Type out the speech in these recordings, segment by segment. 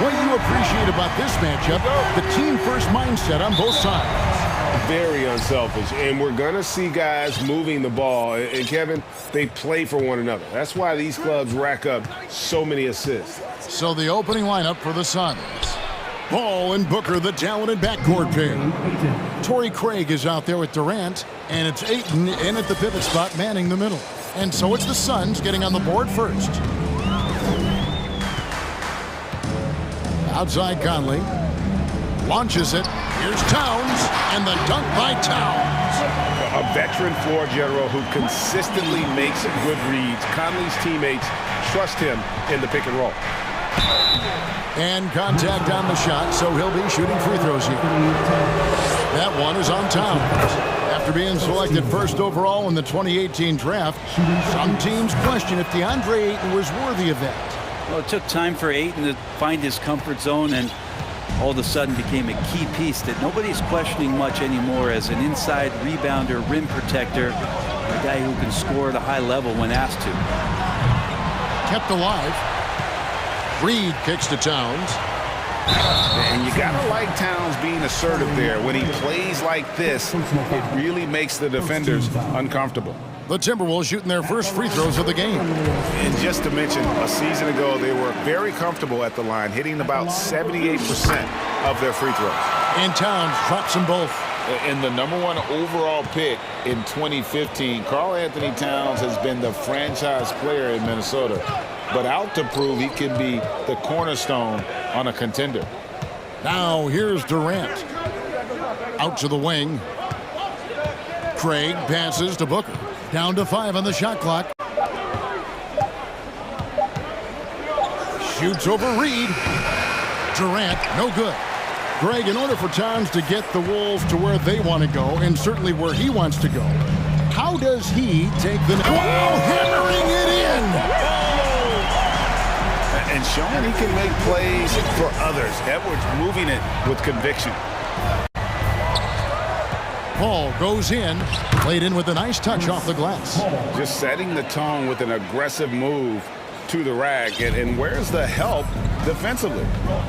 what you appreciate about this matchup, the team-first mindset on both sides. Very unselfish, and we're going to see guys moving the ball. And, Kevin, they play for one another. That's why these clubs rack up so many assists. So the opening lineup for the Suns. Ball and Booker, the talented backcourt pair. Torrey Craig is out there with Durant, and it's Ayton in at the pivot spot manning the middle. And so it's the Suns getting on the board first. Outside Conley. Launches it. Here's Towns, and the dunk by Towns. A veteran floor general who consistently makes good reads. Conley's teammates trust him in the pick and roll. And contact on the shot, so he'll be shooting free throws here. That one is on Towns. After being selected first overall in the 2018 draft, some teams question if DeAndre Ayton was worthy of that. Well, it took time for Ayton to find his comfort zone and all of a sudden became a key piece that nobody's questioning much anymore as an inside rebounder, rim protector, a guy who can score at a high level when asked to. Kept alive. Reed kicks to Towns. And you gotta like Towns being assertive there. When he plays like this, it really makes the defenders uncomfortable. The Timberwolves shooting their first free throws of the game. And just to mention, a season ago, they were very comfortable at the line, hitting about 78% of their free throws. And Towns drops them both. And the #1 overall pick in 2015, Karl Anthony Towns has been the franchise player in Minnesota, but out to prove he can be the cornerstone on a contender. Now here's Durant. Out to the wing. Craig passes to Booker. Down to 5 on the shot clock. Shoots over Reed. Durant, no good. Greg, in order for Towns to get the Wolves to where they want to go, and certainly where he wants to go, how does he take the... Wow, hammering it in! And showing he can make plays for others. Edwards moving it with conviction. Ball goes in, played in with a nice touch off the glass. Just setting the tone with an aggressive move to the rack. And where's the help defensively?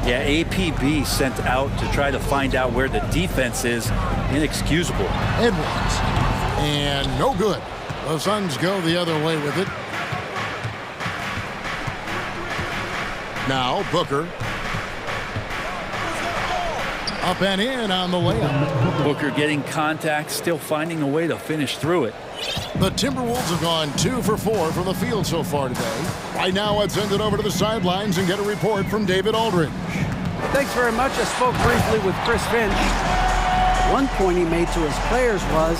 Yeah, APB sent out to try to find out where the defense is. Inexcusable. Edwards. And no good. The Suns go the other way with it. Now Booker. Up and in on the layup. Booker getting contact, still finding a way to finish through it. The Timberwolves have gone 2 for 4 from the field so far today. Right now, let's send it over to the sidelines and get a report from David Aldridge. Thanks very much. I spoke briefly with Chris Finch. One point he made to his players was,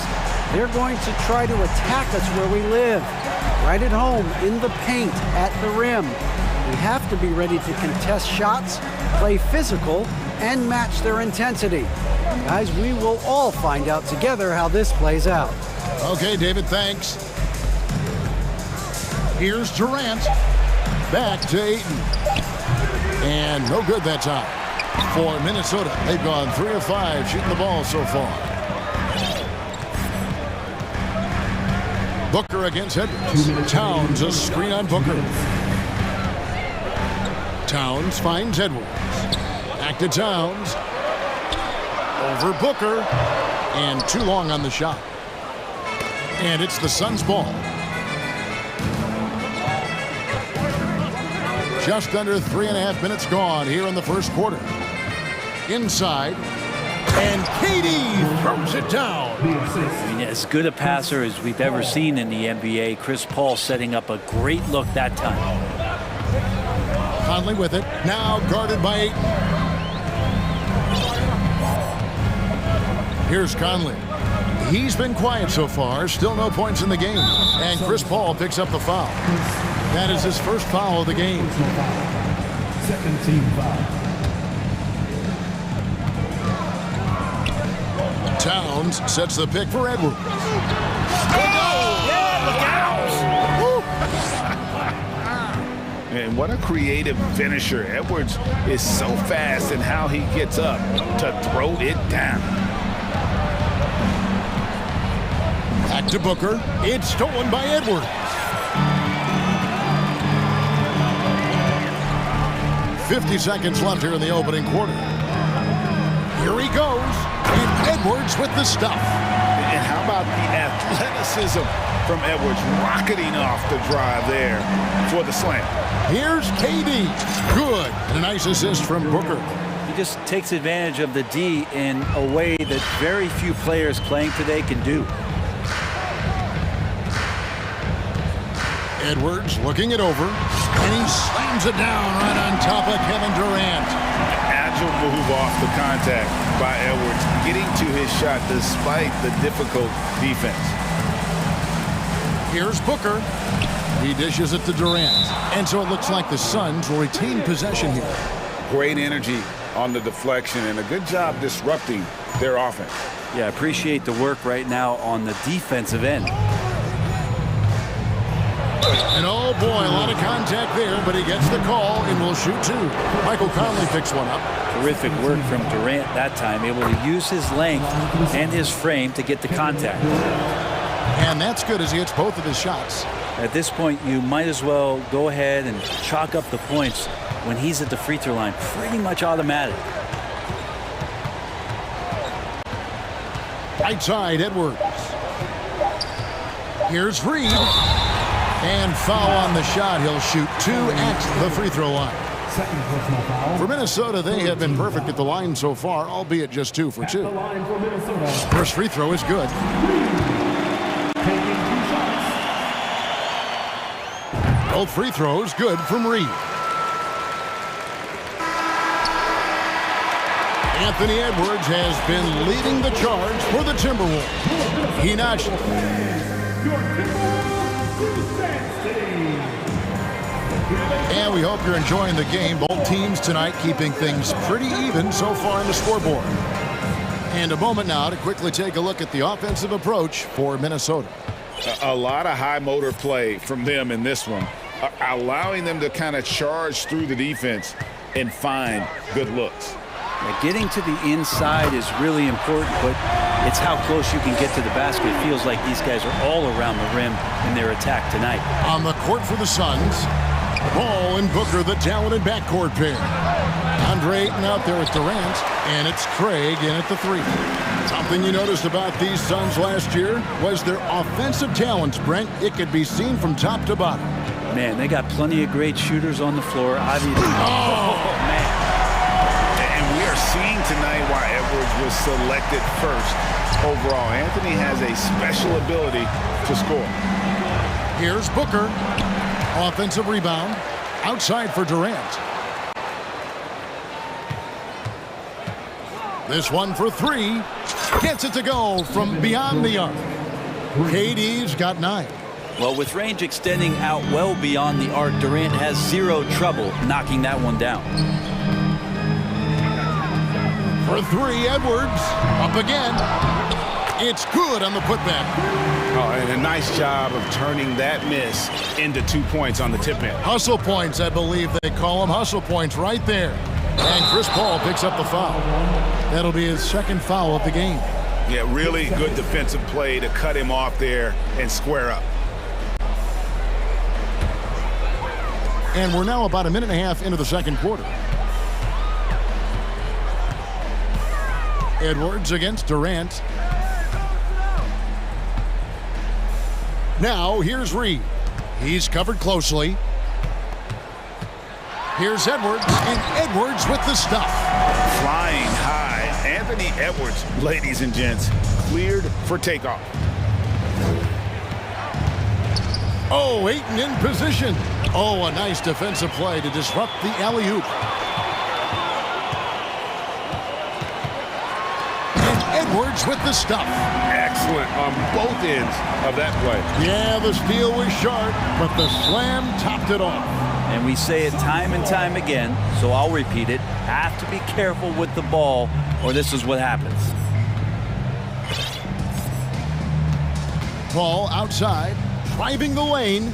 they're going to try to attack us where we live. Right at home, in the paint, at the rim. We have to be ready to contest shots, play physical, and match their intensity. Guys, we will all find out together how this plays out. Okay, David, thanks. Here's Durant. Back to Ayton. And no good that time. For Minnesota, they've gone 3 of 5 shooting the ball so far. Booker against Edwards. Towns, a screen on Booker. Towns finds Edwards. Back to Towns. Over Booker. And too long on the shot. And it's the Suns' ball. Just under 3.5 minutes gone here in the first quarter. Inside. And KD throws it down. I mean, as good a passer as we've ever seen in the NBA. Chris Paul setting up a great look that time. Conley with it. Now guarded by Ayton. Here's Conley. He's been quiet so far. Still no points in the game. And Chris Paul picks up the foul. That is his first foul of the game. Second team foul. Towns sets the pick for Edwards. And what a creative finisher. Edwards is so fast in how he gets up to throw it down. Back to Booker. It's stolen by Edwards. 50 seconds left here in the opening quarter. Here he goes, and Edwards with the stuff. And how about the athleticism from Edwards rocketing off the drive there for the slam. Here's KD. Good. And a nice assist from Booker. He just takes advantage of the D in a way that very few players playing today can do. Edwards looking it over, and he slams it down right on top of Kevin Durant. Agile move off the contact by Edwards, getting to his shot despite the difficult defense. Here's Booker. He dishes it to Durant. And so it looks like the Suns will retain possession here. Great energy on the deflection and a good job disrupting their offense. Yeah, I appreciate the work right now on the defensive end. And oh boy, a lot of contact there, but he gets the call and will shoot two. Michael Conley picks one up. Terrific work from Durant that time, able to use his length and his frame to get the contact. And that's good as he hits both of his shots. At this point, you might as well go ahead and chalk up the points when he's at the free throw line. Pretty much automatic. Right side, Edwards. Here's Reed. And foul on the shot. He'll shoot two at the free throw line. Second personal foul. For Minnesota, they have been perfect at the line so far, albeit just 2 for 2. The line for Minnesota. First free throw is good. Taking 2 shots. Both free throws good from Reed. Anthony Edwards has been leading the charge for the Timberwolves. Inakше. Your Timberwolves advancing. And we hope you're enjoying the game. Both teams tonight keeping things pretty even so far on the scoreboard. And a moment now to quickly take a look at the offensive approach for Minnesota. A lot of high motor play from them in this one, allowing them to kind of charge through the defense and find good looks. Yeah, getting to the inside is really important, but it's how close you can get to the basket. It feels like these guys are all around the rim in their attack tonight. On the court for the Suns, Ball and Booker, the talented backcourt pair. Andre Ayton out there with Durant, and it's Craig in at the 3. Something you noticed about these Suns last year was their offensive talents, Brent. It could be seen from top to bottom. Man, they got plenty of great shooters on the floor. Obviously. Oh, man. And we are seeing tonight why Edwards was selected first overall. Anthony has a special ability to score. Here's Booker. Offensive rebound. Outside for Durant. This one for 3. Gets it to go from beyond the arc. KD's got 9. Well, with range extending out well beyond the arc, Durant has 0 trouble knocking that one down. For 3, Edwards. Up again. It's good on the putback. Oh, and a nice job of turning that miss into 2 points on the tip in. Hustle points, I believe they call them. Hustle points right there. And Chris Paul picks up the foul. That'll be his second foul of the game. Yeah, really good defensive play to cut him off there and square up. And we're now about a minute and a half into the second quarter. Edwards against Durant. Now, here's Reed. He's covered closely. Here's Edwards, and Edwards with the stuff. Flying high. Anthony Edwards, ladies and gents, cleared for takeoff. Oh, Ayton in position. Oh, a nice defensive play to disrupt the alley-oop. And Edwards with the stuff. Excellent on both ends of that play. Yeah, the steal was sharp, but the slam topped it off. And we say it time and time again, so I'll repeat it. Have to be careful with the ball, or this is what happens. Ball outside, driving the lane.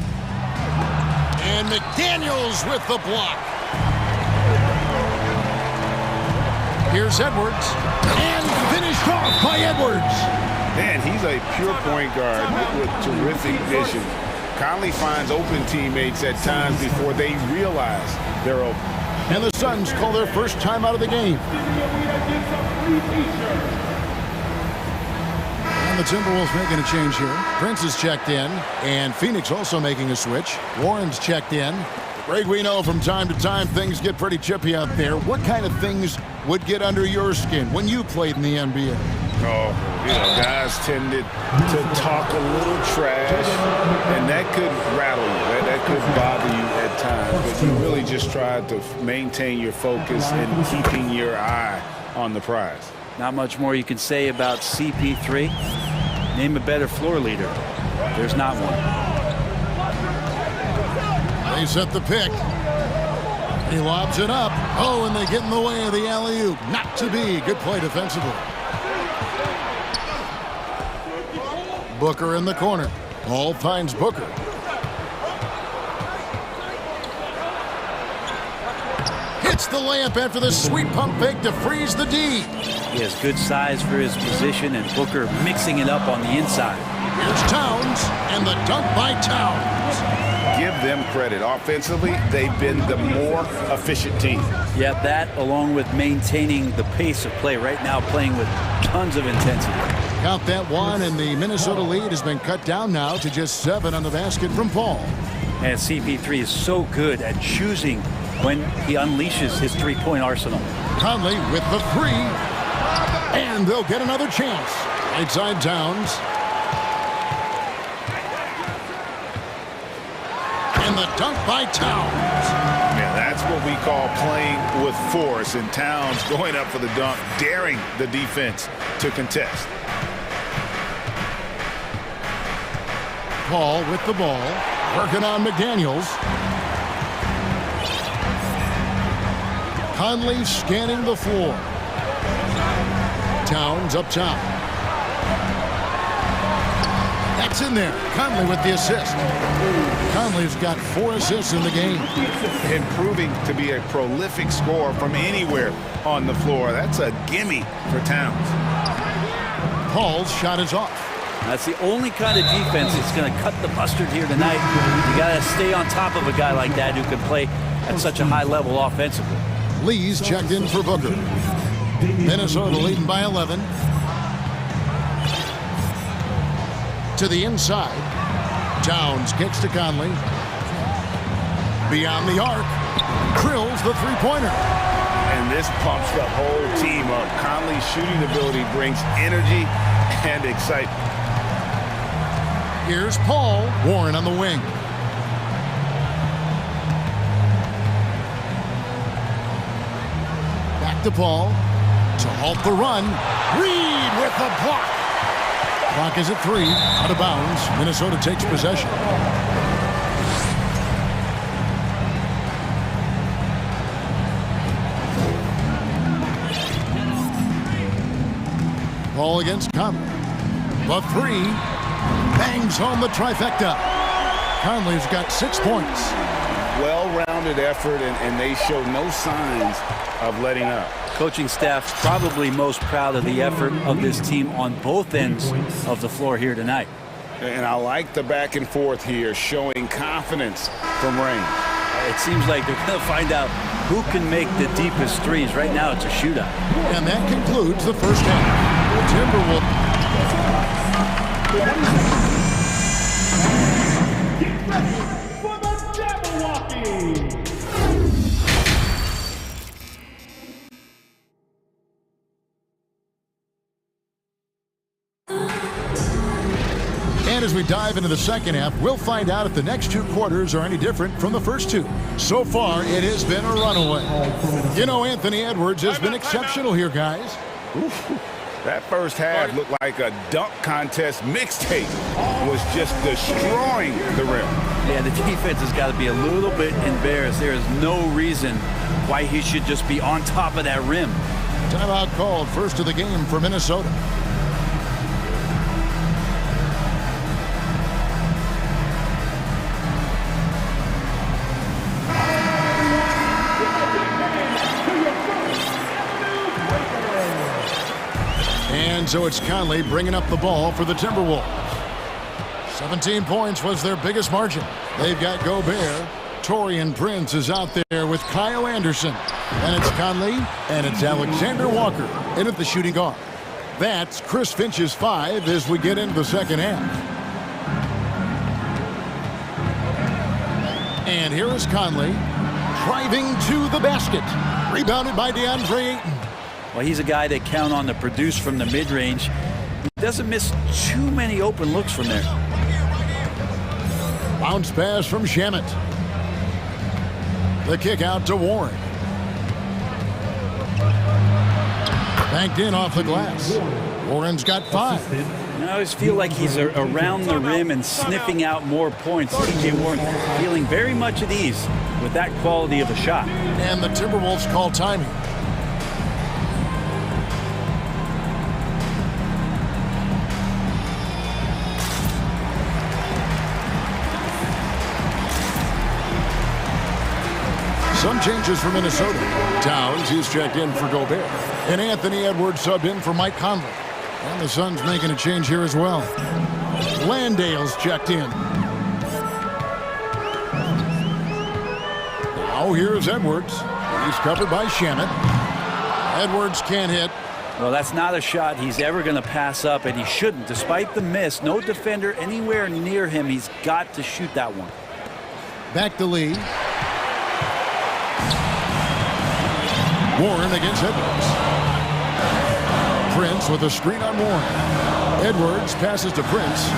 And McDaniels with the block. Here's Edwards, and finished off by Edwards. Man, he's a pure point guard with terrific vision. Conley finds open teammates at times before they realize they're open. And the Suns call their first time out of the game. And the Timberwolves making a change here. Prince is checked in, and Phoenix also making a switch. Warren's checked in. Greg, we know from time to time things get pretty chippy out there. What kind of things would get under your skin when you played in the NBA? Oh, guys tended to talk a little trash, and that could rattle you. That could bother you at times, but you really just tried to maintain your focus and keeping your eye on the prize. Not much more you can say about CP3. Name a better floor leader. There's not one. They set the pick. He lobs it up. Oh, and they get in the way of the alley-oop. Not to be. Good play defensively. Booker in the corner. Hall finds Booker. Hits the layup after the sweet pump fake to freeze the D. He has good size for his position, and Booker mixing it up on the inside. Here's Towns, and the dunk by Towns. Give them credit. Offensively, they've been the more efficient team. Yeah, that along with maintaining the pace of play right now, playing with tons of intensity. Count that one, and the Minnesota lead has been cut down now to just 7 on the basket from Paul. And CP3 is so good at choosing when he unleashes his three-point arsenal. Conley with the three, and they'll get another chance. Right side Towns. And the dunk by Towns. Yeah, that's what we call playing with force, and Towns going up for the dunk, daring the defense to contest. Paul with the ball, working on McDaniels. Conley scanning the floor. Towns up top. That's in there. Conley with the assist. Conley's got 4 assists in the game. Improving to be a prolific scorer from anywhere on the floor. That's a gimme for Towns. Paul's shot is off. That's the only kind of defense that's going to cut the mustard here tonight. You got to stay on top of a guy like that who can play at such a high level offensively. Lee's checked in for Booker. Minnesota leading by 11. To the inside. Towns kicks to Conley. Beyond the arc. Drills the three-pointer. And this pumps the whole team up. Conley's shooting ability brings energy and excitement. Here's Paul. Warren on the wing. Back to Paul to halt the run. Reed with the block. Clock is at 3. Out of bounds. Minnesota takes possession. Paul against Conley. The 3. Bangs home the trifecta. Conley's got 6 points. Well-rounded effort, and they show no signs of letting up. Coaching staff's probably most proud of the effort of this team on both ends of the floor here tonight. And I like the back and forth here, showing confidence from range. It seems like they're going to find out who can make the deepest threes. Right now, it's a shootout. And that concludes the first half. Timberwolves. Get ready for the Jabberwocky! And as we dive into the second half, we'll find out if the next 2 quarters are any different from the first 2. So far, it has been a runaway. You know, Anthony Edwards has been exceptional here, guys. That first half looked like a dunk contest mixtape. Was just destroying the rim. Yeah, the defense has got to be a little bit embarrassed. There is no reason why he should just be on top of that rim. Timeout called, first of the game for Minnesota. And so it's Conley bringing up the ball for the Timberwolves. 17 points was their biggest margin. They've got Gobert. Torian Prince is out there with Kyle Anderson. And it's Conley, and it's Alexander Walker in at the shooting guard. That's Chris Finch's 5 as we get into the second half. And here is Conley driving to the basket. Rebounded by DeAndre Ayton. Well, he's a guy that count on to produce from the mid-range. He doesn't miss too many open looks from there. Bounce pass from Shamet. The kick out to Warren. Banked in off the glass. Warren's got 5. I always feel like he's around the rim and sniffing out more points. T.J. Warren feeling very much at ease with that quality of a shot. And the Timberwolves call timing. Some changes for Minnesota. Towns, he's checked in for Gobert. And Anthony Edwards subbed in for Mike Conley. And the Suns making a change here as well. Landale's checked in. Now here's Edwards. He's covered by Shamet. Edwards can't hit. Well, that's not a shot he's ever going to pass up, and he shouldn't. Despite the miss, no defender anywhere near him. He's got to shoot that one. Back to Lee. Warren against Edwards. Prince with a screen on Warren. Edwards passes to Prince.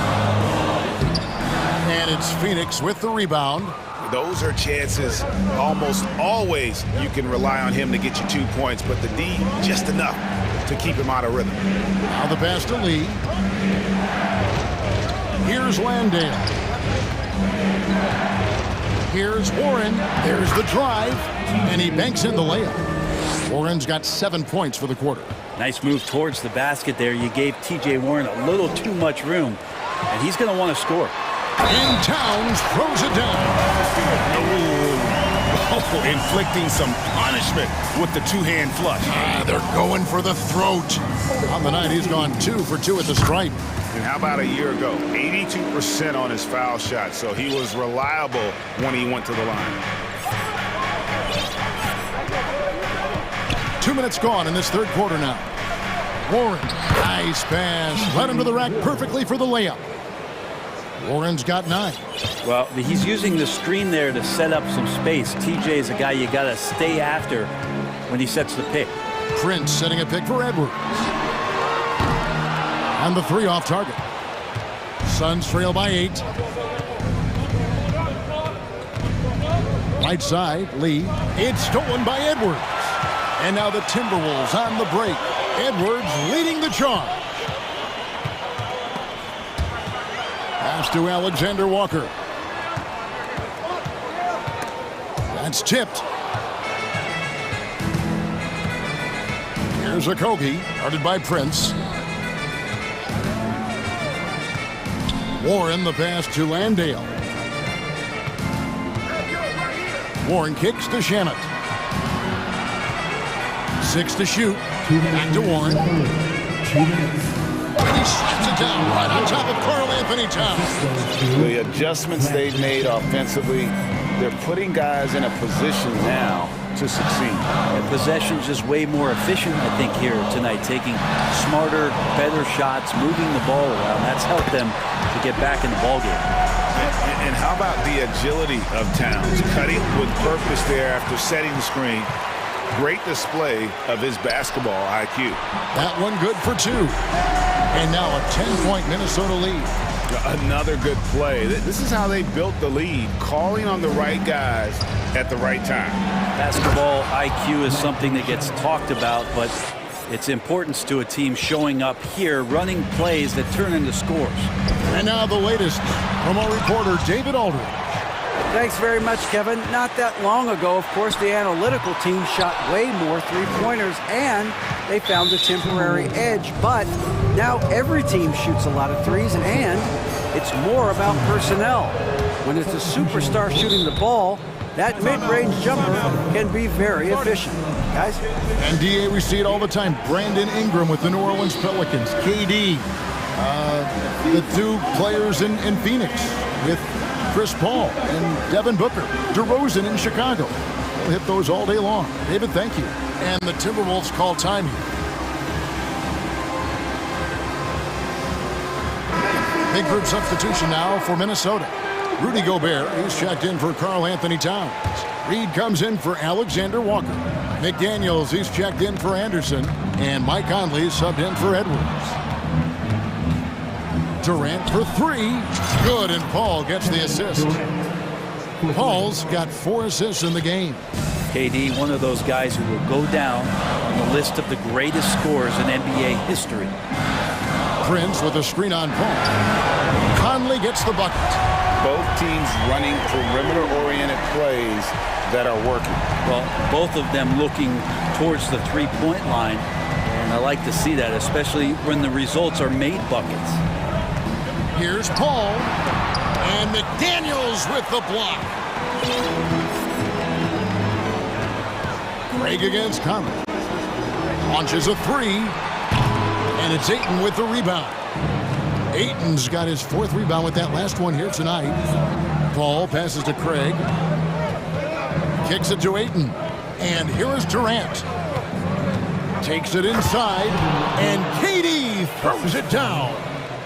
And it's Phoenix with the rebound. Those are chances almost always you can rely on him to get you 2 points, but the D just enough to keep him out of rhythm. Now the pass to Lee. Here's Landale. Here's Warren. There's the drive. And he banks in the layup. Warren's got 7 points for the quarter. Nice move towards the basket there. You gave T.J. Warren a little too much room, and he's going to want to score. And Towns throws it down. Oh, inflicting some punishment with the two-hand flush. They're going for the throat. On the night, he's gone 2 for 2 at the stripe. And how about a year ago? 82% on his foul shot, so he was reliable when he went to the line. 2 minutes gone in this third quarter now. Warren, nice pass. Led him to the rack perfectly for the layup. Warren's got 9. Well, he's using the screen there to set up some space. TJ is a guy you got to stay after when he sets the pick. Prince setting a pick for Edwards. And the 3 off target. Suns trail by 8. Right side, Lee. It's stolen by Edwards. And now the Timberwolves on the break. Edwards leading the charge. Pass to Alexander Walker. That's tipped. Here's Okogie, guarded by Prince. Warren the pass to Landale. Warren kicks to Shamet. 6 to shoot. Back to Warren. 2 minutes. And he slaps it down right on top of Karl Anthony Towns. The adjustments they've made offensively, they're putting guys in a position now to succeed. And possession's just way more efficient, I think, here tonight. Taking smarter, better shots, moving the ball around. That's helped them to get back in the ballgame. And how about the agility of Towns? Cutting with purpose there after setting the screen. Great display of his basketball IQ. That one good for 2. And now a 10-point Minnesota lead. Another good play. This is how they built the lead, calling on the right guys at the right time. Basketball IQ is something that gets talked about, but its importance to a team showing up here, running plays that turn into scores. And now the latest from our reporter, David Aldridge. Thanks very much, Kevin. Not that long ago, of course, the analytical team shot way more three-pointers, and they found a temporary edge. But now every team shoots a lot of threes, and it's more about personnel. When it's a superstar shooting the ball, that mid-range jumper can be very efficient. Guys? And, DA, we see it all the time. Brandon Ingram with the New Orleans Pelicans. KD, the 2 players in Phoenix with Chris Paul and Devin Booker. DeRozan in Chicago. We'll hit those all day long. David, thank you. And the Timberwolves call time here. Big group substitution now for Minnesota. Rudy Gobert is checked in for Karl Anthony Towns. Reed comes in for Alexander Walker. McDaniels is checked in for Anderson. And Mike Conley subbed in for Edwards. Durant for three. Good, and Paul gets the assist. Paul's got 4 assists in the game. KD, one of those guys who will go down on the list of the greatest scorers in NBA history. Prince with a screen on Paul. Conley gets the bucket. Both teams running perimeter-oriented plays that are working. Well, both of them looking towards the three-point line, and I like to see that, especially when the results are made buckets. Here's Paul, and McDaniels with the block. Craig against Conley. Launches a three, and it's Ayton with the rebound. Ayton's got his 4th rebound with that last one here tonight. Paul passes to Craig. Kicks it to Ayton. And here is Durant. Takes it inside, and KD throws it down.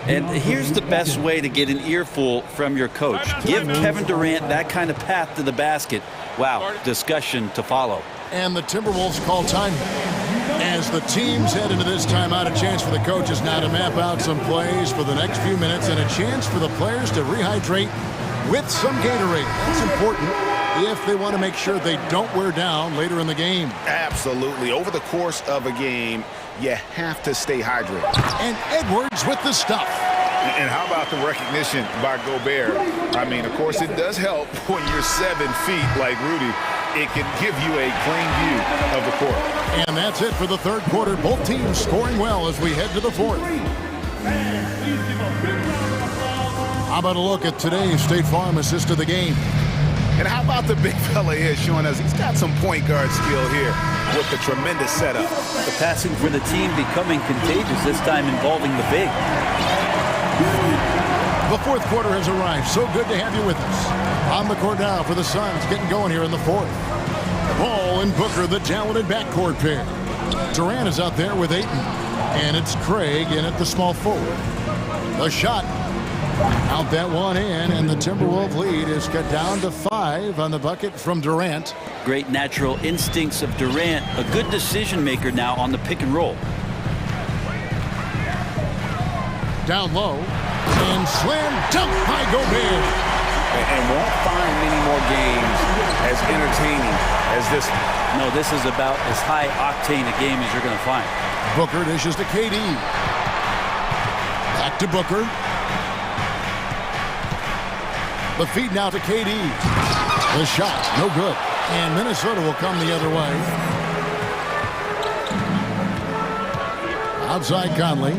And here's the best way to get an earful from your coach. Give Kevin Durant that kind of path to the basket. Wow, discussion to follow. And the Timberwolves call time as the teams head into this timeout. A chance for the coaches now to map out some plays for the next few minutes, and a chance for the players to rehydrate with some Gatorade. That's important if they want to make sure they don't wear down later in the game. Absolutely. Over the course of a game, you have to stay hydrated. And Edwards with the stuff. And how about the recognition by Gobert? I mean, of course, it does help when you're 7 feet like Rudy. It can give you a clean view of the court. And that's it for the third quarter. Both teams scoring well as we head to the fourth. How about a look at today's State Farm assist of the game? And how about the big fella here showing us he's got some point guard skill here with the tremendous setup. The passing for the team becoming contagious, this time involving the big. The fourth quarter has arrived. So good to have you with us. On the court now for the Suns, getting going here in the fourth. Paul and Booker, the talented backcourt pair. Durant is out there with Ayton. And it's Craig in at the small forward. The shot. Out that one in, and the Timberwolves lead is cut down to 5 on the bucket from Durant. Great natural instincts of Durant. A good decision maker now on the pick and roll. Down low. And slam dunk by Gobert. And won't find many more games as entertaining as this one. No, this is about as high octane a game as you're going to find. Booker dishes to KD. Back to Booker. The feed now to KD. The shot, no good. And Minnesota will come the other way. Outside Conley.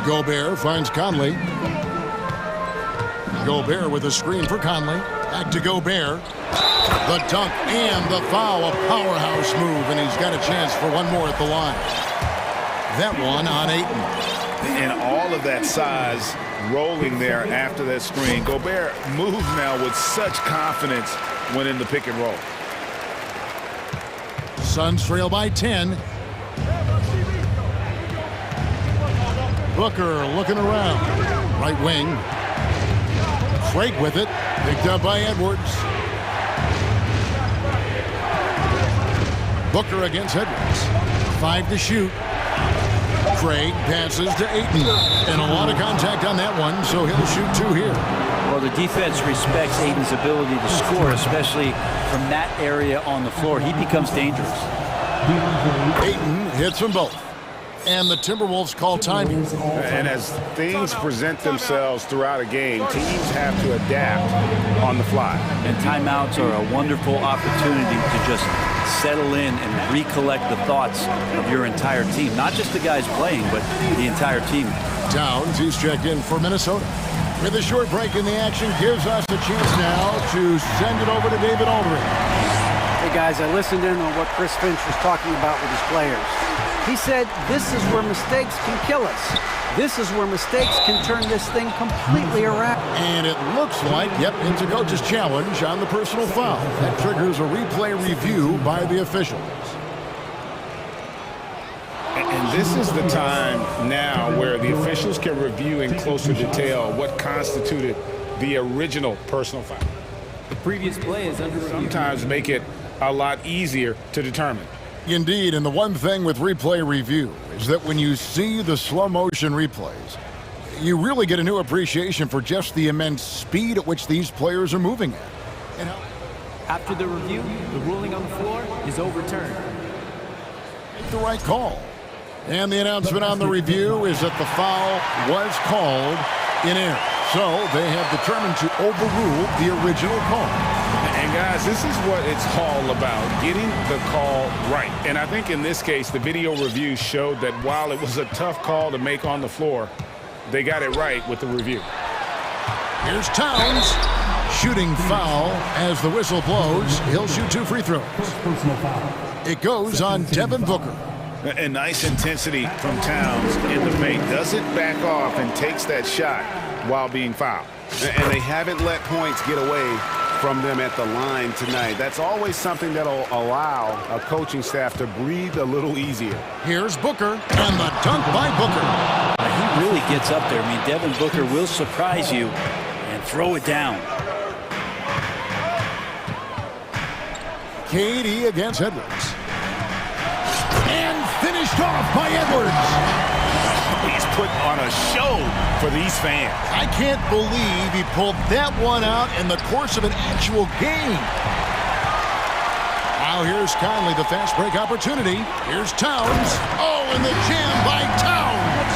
Gobert finds Conley. Gobert with a screen for Conley. Back to Gobert. The dunk and the foul. A powerhouse move, and he's got a chance for one more at the line. That one on Ayton. And all of that size rolling there after that screen. Gobert moves now with such confidence when in the pick and roll. Suns trail by 10. Booker looking around. Right wing. Craig with it. Picked up by Edwards. Booker against Edwards. 5 to shoot. Craig passes to Ayton. And a lot of contact on that one, so he'll shoot 2 here. Well, the defense respects Ayton's ability to score, especially from that area on the floor. He becomes dangerous. Ayton hits them both. And the Timberwolves call timing. And as things present themselves throughout a game, teams have to adapt on the fly. And timeouts are a wonderful opportunity to just settle in and recollect the thoughts of your entire team. Not just the guys playing, but the entire team. Towns, he's checked in for Minnesota. With a short break in the action, gives us a chance now to send it over to David Aldridge. Hey guys, I listened in on what Chris Finch was talking about with his players. He said, this is where mistakes can kill us. This is where mistakes can turn this thing completely around. And it looks like, yep, it's a coach's challenge on the personal foul. That triggers a replay review by the officials. And this is the time now where the officials can review in closer detail what constituted the original personal foul. The previous play is under review. Sometimes make it a lot easier to determine. Indeed, and the one thing with replay review is that when you see the slow motion replays, you really get a new appreciation for just the immense speed at which these players are moving at. And After the review, the ruling on the floor is overturned. make the right call. And the announcement on the review is that the foul was called in error. So they have determined to overrule the original call. And guys, this is what it's all about, getting the call right. And I think in this case, the video review showed that while it was a tough call to make on the floor, they got it right with the review. Here's Towns. Shooting foul as the whistle blows. He'll shoot 2 free throws. It goes on Devin Booker. A nice intensity from Towns in the paint. Doesn't back off and takes that shot while being fouled. And they haven't let points get away from them at the line tonight. That's always something that'll allow a coaching staff to breathe a little easier. Here's Booker, and the dunk by Booker. He really gets up there. I mean, Devin Booker will surprise you and throw it down. KD against Edwards. And finished off by Edwards. He's putting on a show for these fans. I can't believe he pulled that one out in the course of an actual game. Now here's Conley, the fast break opportunity. Here's Towns. Oh, and the jam by Towns.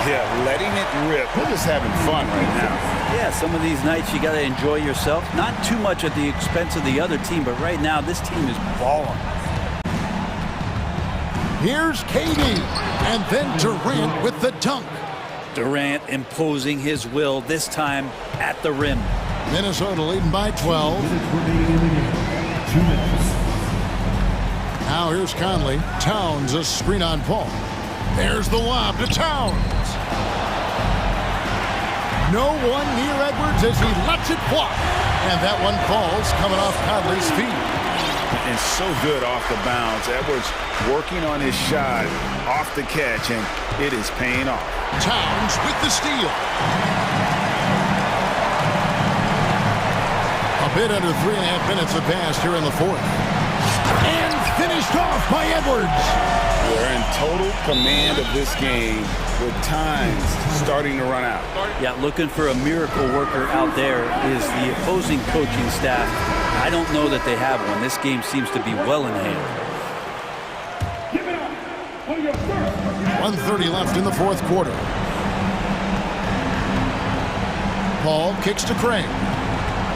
Yeah, letting it rip. They're just having fun right now. Yeah, some of these nights you got to enjoy yourself. Not too much at the expense of the other team, but right now this team is balling. Here's KD, and then Durant with the dunk. Durant imposing his will, this time at the rim. Minnesota leading by 12. Now here's Conley. Towns, a screen on Paul. There's the lob to Towns. No one near Edwards as he lets it fly. And that one falls coming off Conley's feet. And so good off the bounce. Edwards working on his shot off the catch, and it is paying off. Towns with the steal. A bit under 3.5 minutes have passed here in the fourth. And finished off by Edwards. They're in total command of this game with times starting to run out. Yeah, looking for a miracle worker out there is the opposing coaching staff. I don't know that they have one. This game seems to be well in hand. 1:30 left in the fourth quarter. Paul kicks to Craig.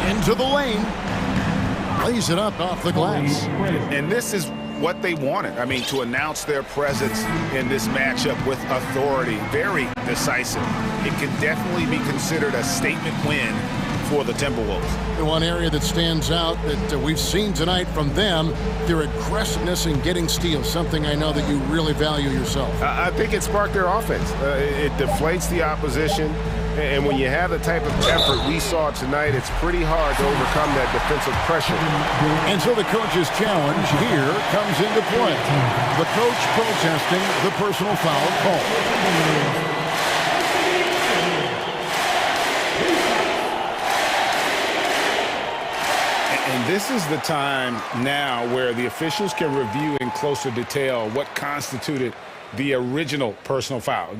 Into the lane. Lays it up off the glass. And this is what they wanted. I mean, to announce their presence in this matchup with authority. Very decisive. It can definitely be considered a statement win for the Timberwolves. The one area that stands out that we've seen tonight from them, their aggressiveness in getting steals, something I know that you really value yourself. I think it sparked their offense. It deflates the opposition. And when you have the type of effort we saw tonight, it's pretty hard to overcome that defensive pressure. And so the coach's challenge here comes into play. The coach protesting the personal foul call. And this is the time now where the officials can review in closer detail what constituted the original personal foul.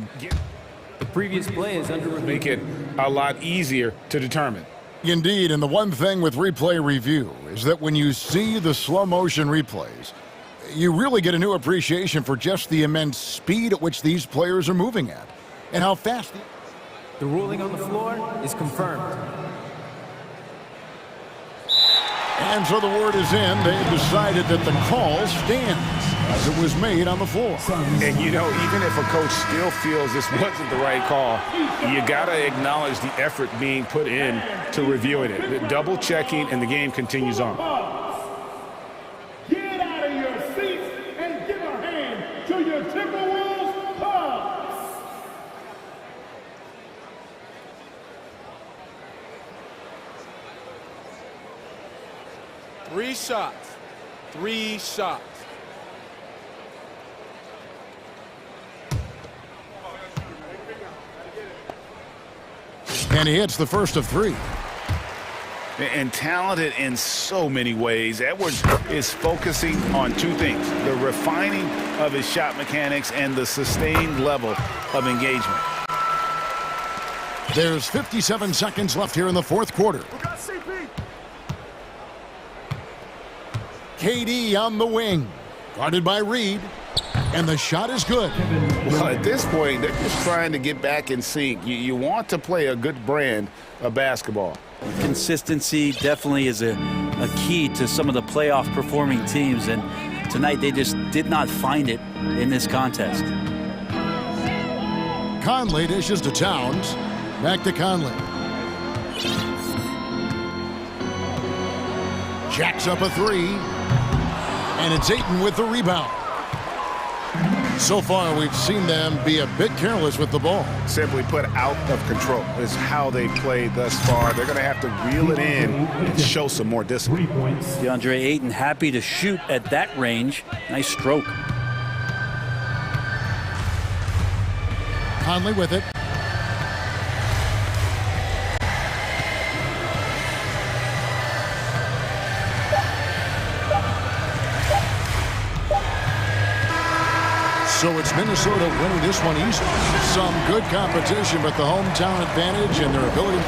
The previous play is under review. Make it a lot easier to determine. Indeed, and the one thing with replay review is that when you see the slow motion replays, you really get a new appreciation for just the immense speed at which these players are moving at and how fast. The ruling on the floor is confirmed. And so the word is in. They've decided that the call stands as it was made on the floor. And, you know, even if a coach still feels this wasn't the right call, you got to acknowledge the effort being put in to reviewing it. Double checking, and the game continues on. Get out of your seats and give a hand to your Timberwolves. 3 shots. 3 shots. And he hits the first of 3. And talented in so many ways. Edwards is focusing on 2 things: the refining of his shot mechanics and the sustained level of engagement. There's 57 seconds left here in the fourth quarter. KD on the wing, guarded by Reed, and the shot is good. Well, at this point, they're just trying to get back in sync. You want to play a good brand of basketball. Consistency definitely is a key to some of the playoff performing teams, and tonight they just did not find it in this contest. Conley dishes to Towns. Back to Conley. Jacks up a 3. And it's Ayton with the rebound. So far, we've seen them be a bit careless with the ball. Simply put, out of control is how they've played thus far. They're going to have to reel it in and show some more discipline. DeAndre Ayton happy to shoot at that range. Nice stroke. Conley with it. So it's Minnesota winning this one easily. Some good competition, but the hometown advantage and their ability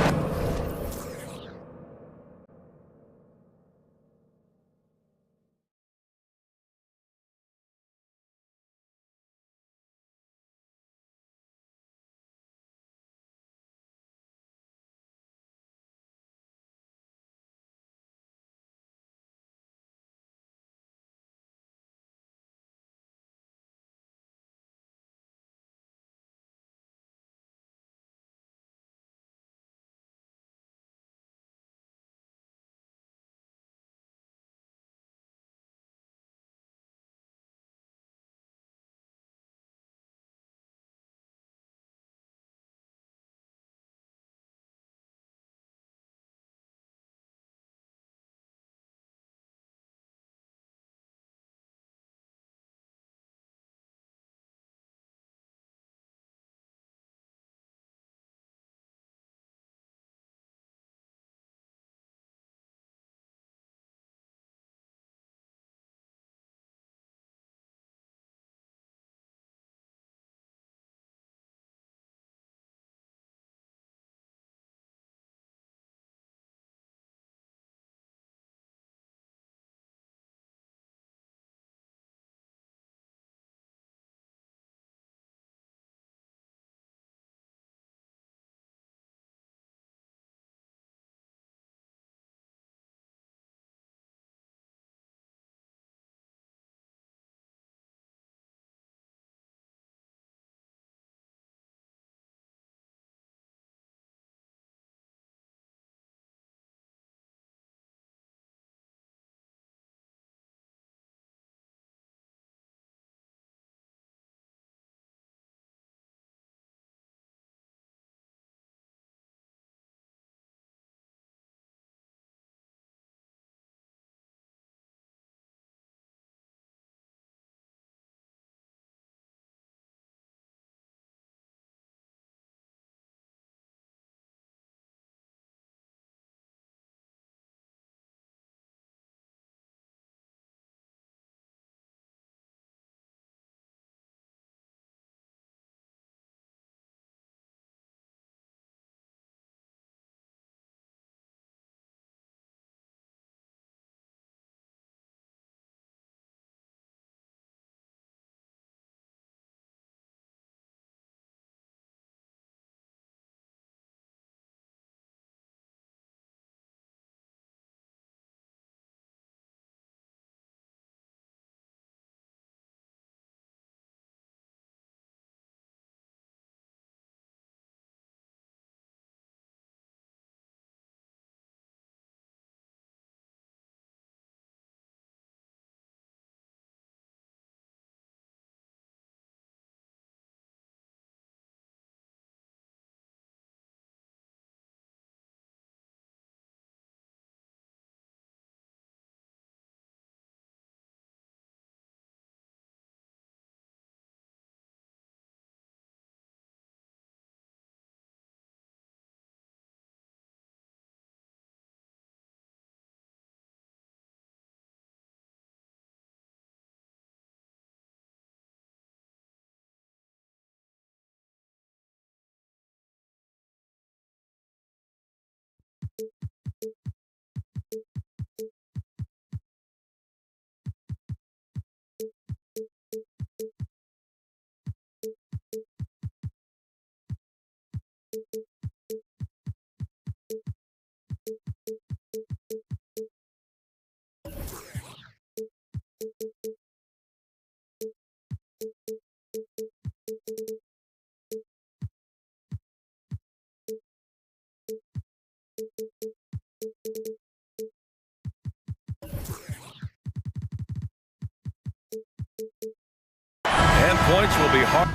points will be hard.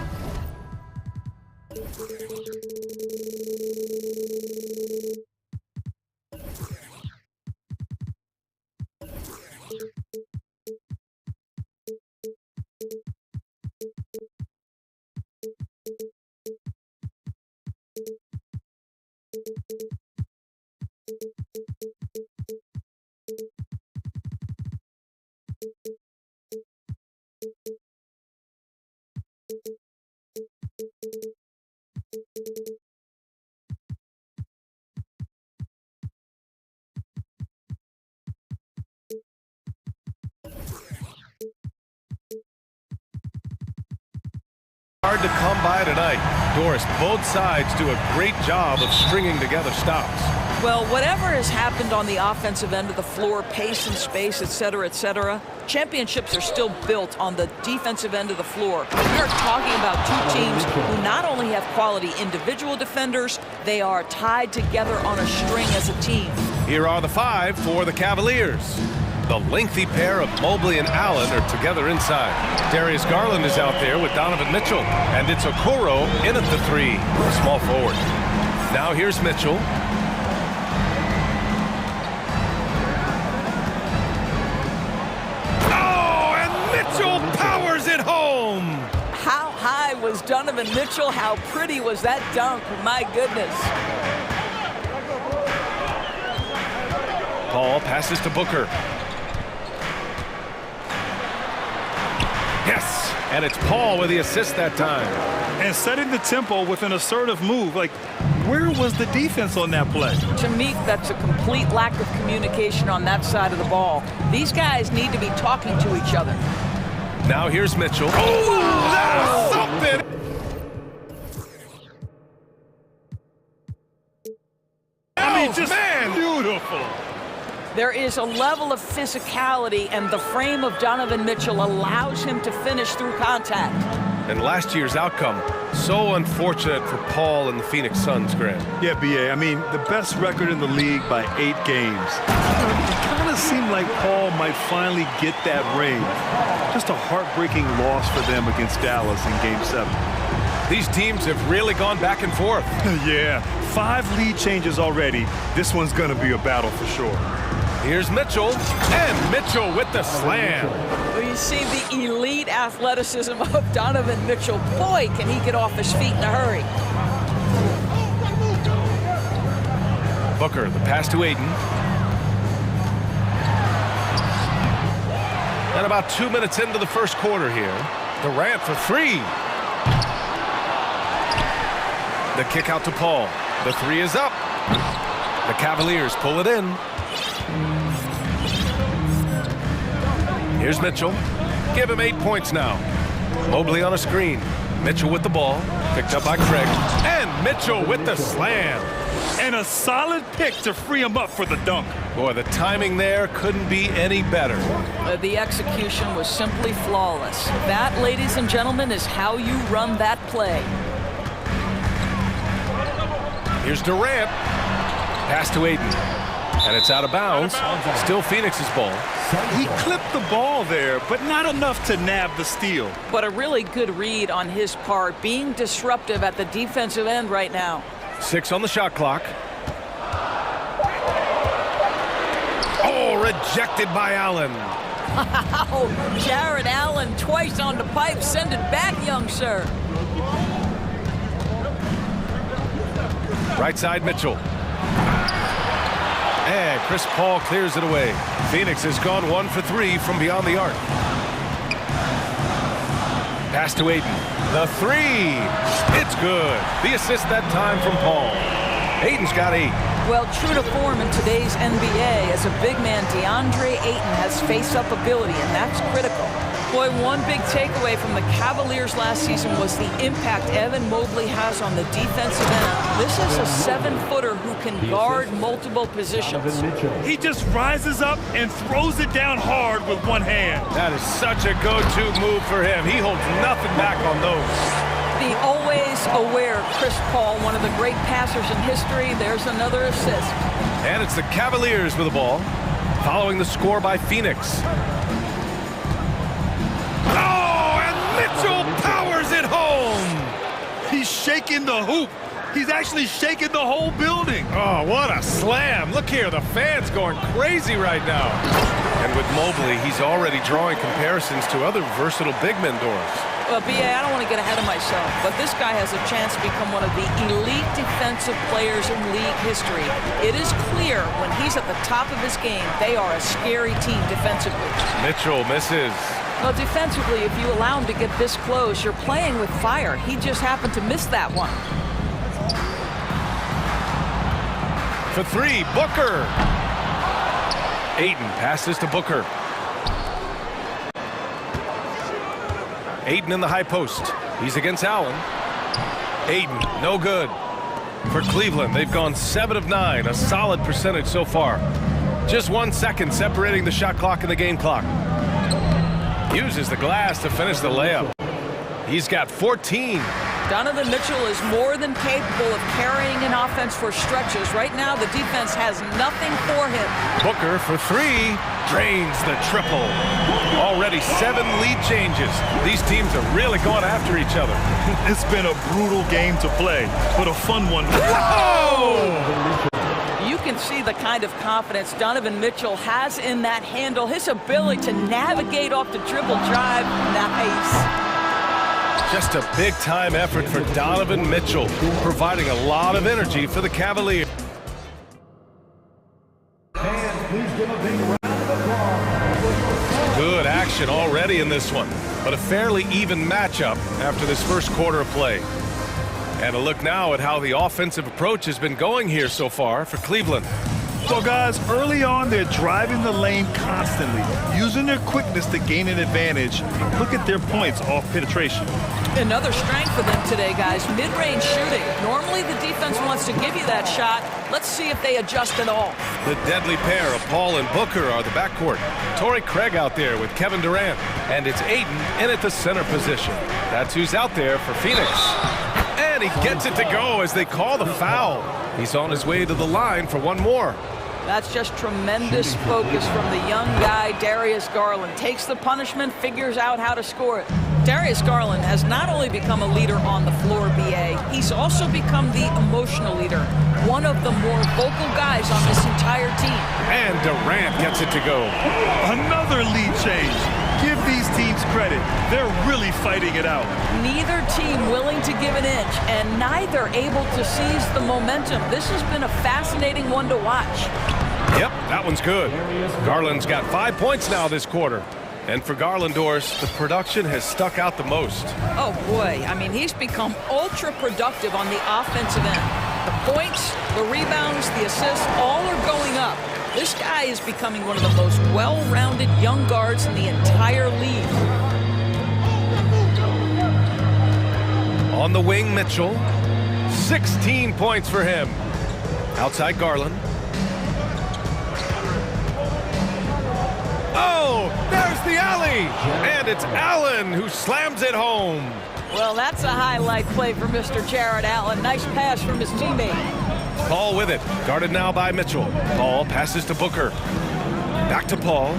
Hard to come by tonight. Doris, both sides do a great job of stringing together stops. Well, whatever has happened on the offensive end of the floor, pace and space, et cetera, championships are still built on the defensive end of the floor. We are talking about two teams who not only have quality individual defenders, they are tied together on a string as a team. Here are the five for the Cavaliers. The lengthy pair of Mobley and Allen are together inside. Darius Garland is out there with Donovan Mitchell. And it's Okoro in at the three, a small forward. Now here's Mitchell. Oh, and Mitchell powers it home! How high was Donovan Mitchell? How pretty was that dunk? My goodness. Paul passes to Booker. Yes, and it's Paul with the assist that time. And setting the tempo with an assertive move. Like, where was the defense on that play? To me, that's a complete lack of communication on that side of the ball. These guys need to be talking to each other. Now here's Mitchell. Oh, that's something! I mean, just beautiful. There is a level of physicality, and the frame of Donovan Mitchell allows him to finish through contact. And last year's outcome, so unfortunate for Paul and the Phoenix Suns, Grant. Yeah, B.A., I mean, the best record in the league by 8 games. It kind of seemed like Paul might finally get that ring. Just a heartbreaking loss for them against Dallas in Game 7. These teams have really gone back and forth. Yeah, 5 lead changes already. This one's going to be a battle for sure. Here's Mitchell, and Mitchell with the slam. Well, you see the elite athleticism of Donovan Mitchell. Boy, can he get off his feet in a hurry. Booker, the pass to Aiden. And about 2 minutes into the first quarter here. Durant for three. The kick out to Paul. The three is up. The Cavaliers pull it in. Here's Mitchell. Give him 8 points now. Mobley on a screen. Mitchell with the ball. Picked up by Craig. And Mitchell with the slam. And a solid pick to free him up for the dunk. Boy, the timing there couldn't be any better. The execution was simply flawless. That, ladies and gentlemen, is how you run that play. Here's Durant. Pass to Aiden. And it's out of bounds. Still Phoenix's ball. He clipped the ball there, but not enough to nab the steal. But a really good read on his part, being disruptive at the defensive end right now. 6 on the shot clock. Oh, rejected by Allen. Wow, Jared Allen twice on the pipe. Send it back, young sir. Right side, Mitchell. And Chris Paul clears it away. Phoenix has gone 1 for 3 from beyond the arc. Pass to Aiden. The three. It's good. The assist that time from Paul. Aiden's got 8. Well, true to form in today's NBA, as a big man, DeAndre Ayton has face-up ability, and that's critical. Boy, one big takeaway from the Cavaliers last season was the impact Evan Mobley has on the defensive end. This is a 7-footer who can guard multiple positions. He just rises up and throws it down hard with one hand. That is such a go-to move for him. He holds nothing back on those. The always aware Chris Paul, one of the great passers in history. There's another assist. And it's the Cavaliers with the ball, following the score by Phoenix. Oh, and Mitchell powers it home. He's shaking the hoop. He's actually shaking the whole building. Oh, what a slam. Look here, the fans going crazy right now. And with Mobley, he's already drawing comparisons to other versatile big men, Doris. Well, B.A., I don't want to get ahead of myself, but this guy has a chance to become one of the elite defensive players in league history. It is clear when he's at the top of his game, they are a scary team defensively. Mitchell misses. Well, defensively, if you allow him to get this close, you're playing with fire. He just happened to miss that one. For three, Booker. Ayton passes to Booker. Ayton in the high post. He's against Allen. Ayton, no good. For Cleveland, they've gone 7 of 9, a solid percentage so far. Just 1 second separating the shot clock and the game clock. Uses the glass to finish the layup. He's got 14. Donovan Mitchell is more than capable of carrying an offense for stretches. Right now, the defense has nothing for him. Booker for three, drains the triple. Already 7 lead changes. These teams are really going after each other. It's been a brutal game to play, but a fun one. Whoa! You can see the kind of confidence Donovan Mitchell has in that handle. His ability to navigate off the dribble drive, nice. Just a big-time effort for Donovan Mitchell, providing a lot of energy for the Cavaliers. Good action already in this one, but a fairly even matchup after this first quarter of play. And a look now at how the offensive approach has been going here so far for Cleveland. So, guys, early on, they're driving the lane constantly, using their quickness to gain an advantage. Look at their points off penetration. Another strength for them today, guys, mid-range shooting. Normally the defense wants to give you that shot. Let's see if they adjust at all. The deadly pair of Paul and Booker are the backcourt. Torrey Craig out there with Kevin Durant. And it's Ayton in at the center position. That's who's out there for Phoenix. And he gets it to go as they call the foul. He's on his way to the line for one more. That's just tremendous focus from the young guy, Darius Garland. Takes the punishment, figures out how to score it. Darius Garland has not only become a leader on the floor, B.A., he's also become the emotional leader. One of the more vocal guys on this entire team. And Durant gets it to go. Another lead change. Give these teams credit. They're really fighting it out. Neither team willing to give an inch, and neither able to seize the momentum. This has been a fascinating one to watch. Yep, that one's good. Garland's got 5 points now this quarter. And for Garland, Doris, the production has stuck out the most. Oh, boy. I mean, he's become ultra-productive on the offensive end. The points, the rebounds, the assists, all are going up. This guy is becoming one of the most well-rounded young guards in the entire league. On the wing, Mitchell. 16 points for him. Outside Garland. Oh, there's the alley! And it's Allen who slams it home. Well, that's a highlight play for Mr. Jared Allen. Nice pass from his teammate. Paul with it, guarded now by Mitchell. Paul passes to Booker. Back to Paul.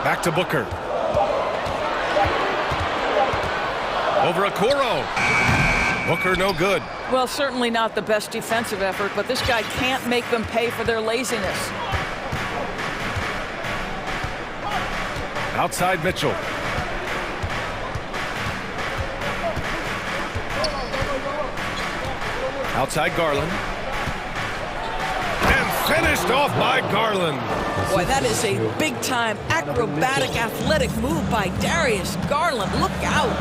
Back to Booker. Over Okoro. Booker no good. Well, certainly not the best defensive effort, but this guy can't make them pay for their laziness. Outside Mitchell. Outside Garland. And finished off by Garland. Boy, that is a big-time acrobatic athletic move by Darius Garland. Look out.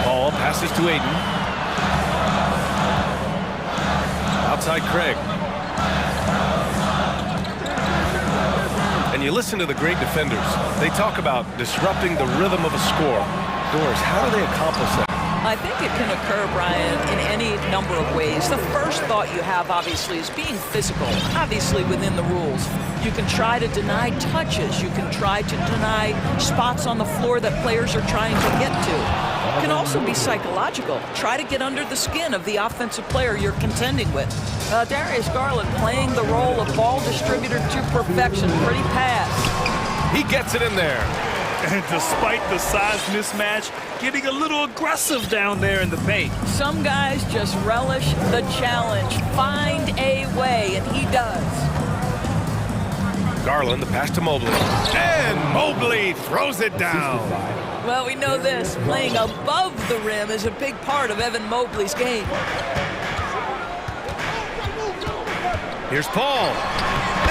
Paul passes to Ayton. Outside Craig. And you listen to the great defenders. They talk about disrupting the rhythm of a score. Doris, how do they accomplish that? I think it can occur, Brian, in any number of ways. The first thought you have, obviously, is being physical, obviously within the rules. You can try to deny touches. You can try to deny spots on the floor that players are trying to get to. can also be psychological. Try to get under the skin of the offensive player you're contending with. Darius Garland playing the role of ball distributor to perfection. Pretty pass. He gets it in there. And despite the size mismatch, getting a little aggressive down there in the paint. Some guys just relish the challenge. Find a way, and he does. Garland, the pass to Mobley. And Mobley throws it down. Well, we know this. Playing above the rim is a big part of Evan Mobley's game. Here's Paul.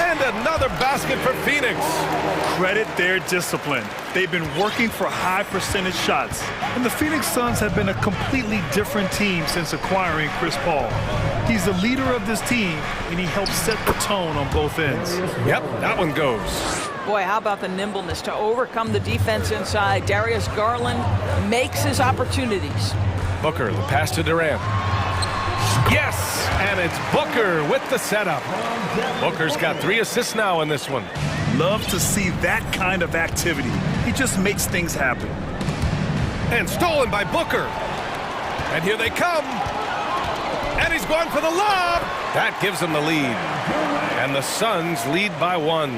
And another basket for Phoenix. Credit their discipline. They've been working for high percentage shots. And the Phoenix Suns have been a completely different team since acquiring Chris Paul. He's the leader of this team, and he helps set the tone on both ends. Yep, that one goes. Boy, how about the nimbleness to overcome the defense inside. Darius Garland makes his opportunities. Booker, the pass to Durant. Yes, and it's Booker with the setup. Booker's got 3 assists now in this one. Love to see that kind of activity. He just makes things happen. And stolen by Booker. And here they come. And he's going for the lob. That gives him the lead. And the Suns lead by 1.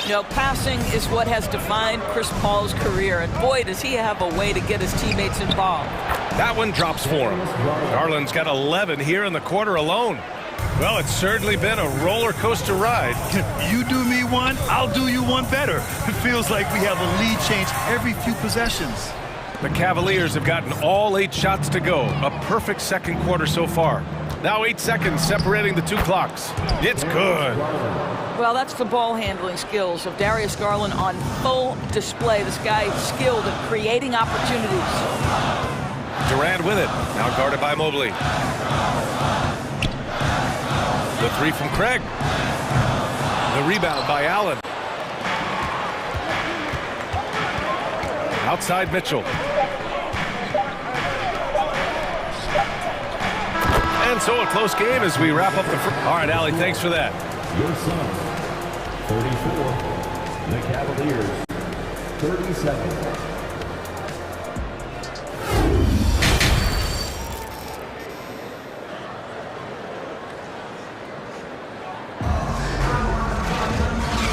You know, passing is what has defined Chris Paul's career, and boy, does he have a way to get his teammates involved. That one drops for him. Garland's got 11 here in the quarter alone. Well, it's certainly been a roller coaster ride. You do me one, I'll do you one better. It feels like we have a lead change every few possessions. The Cavaliers have gotten all 8 shots to go. A perfect second quarter so far. Now 8 seconds separating the 2 clocks. It's good. Well, that's the ball handling skills of Darius Garland on full display. This guy is skilled at creating opportunities. Durant with it. Now guarded by Mobley. The 3 from Craig. The rebound by Allen. Outside Mitchell. And so a close game as we wrap up the All right, Allie, thanks for that. Your Suns, 34. The Cavaliers, 37.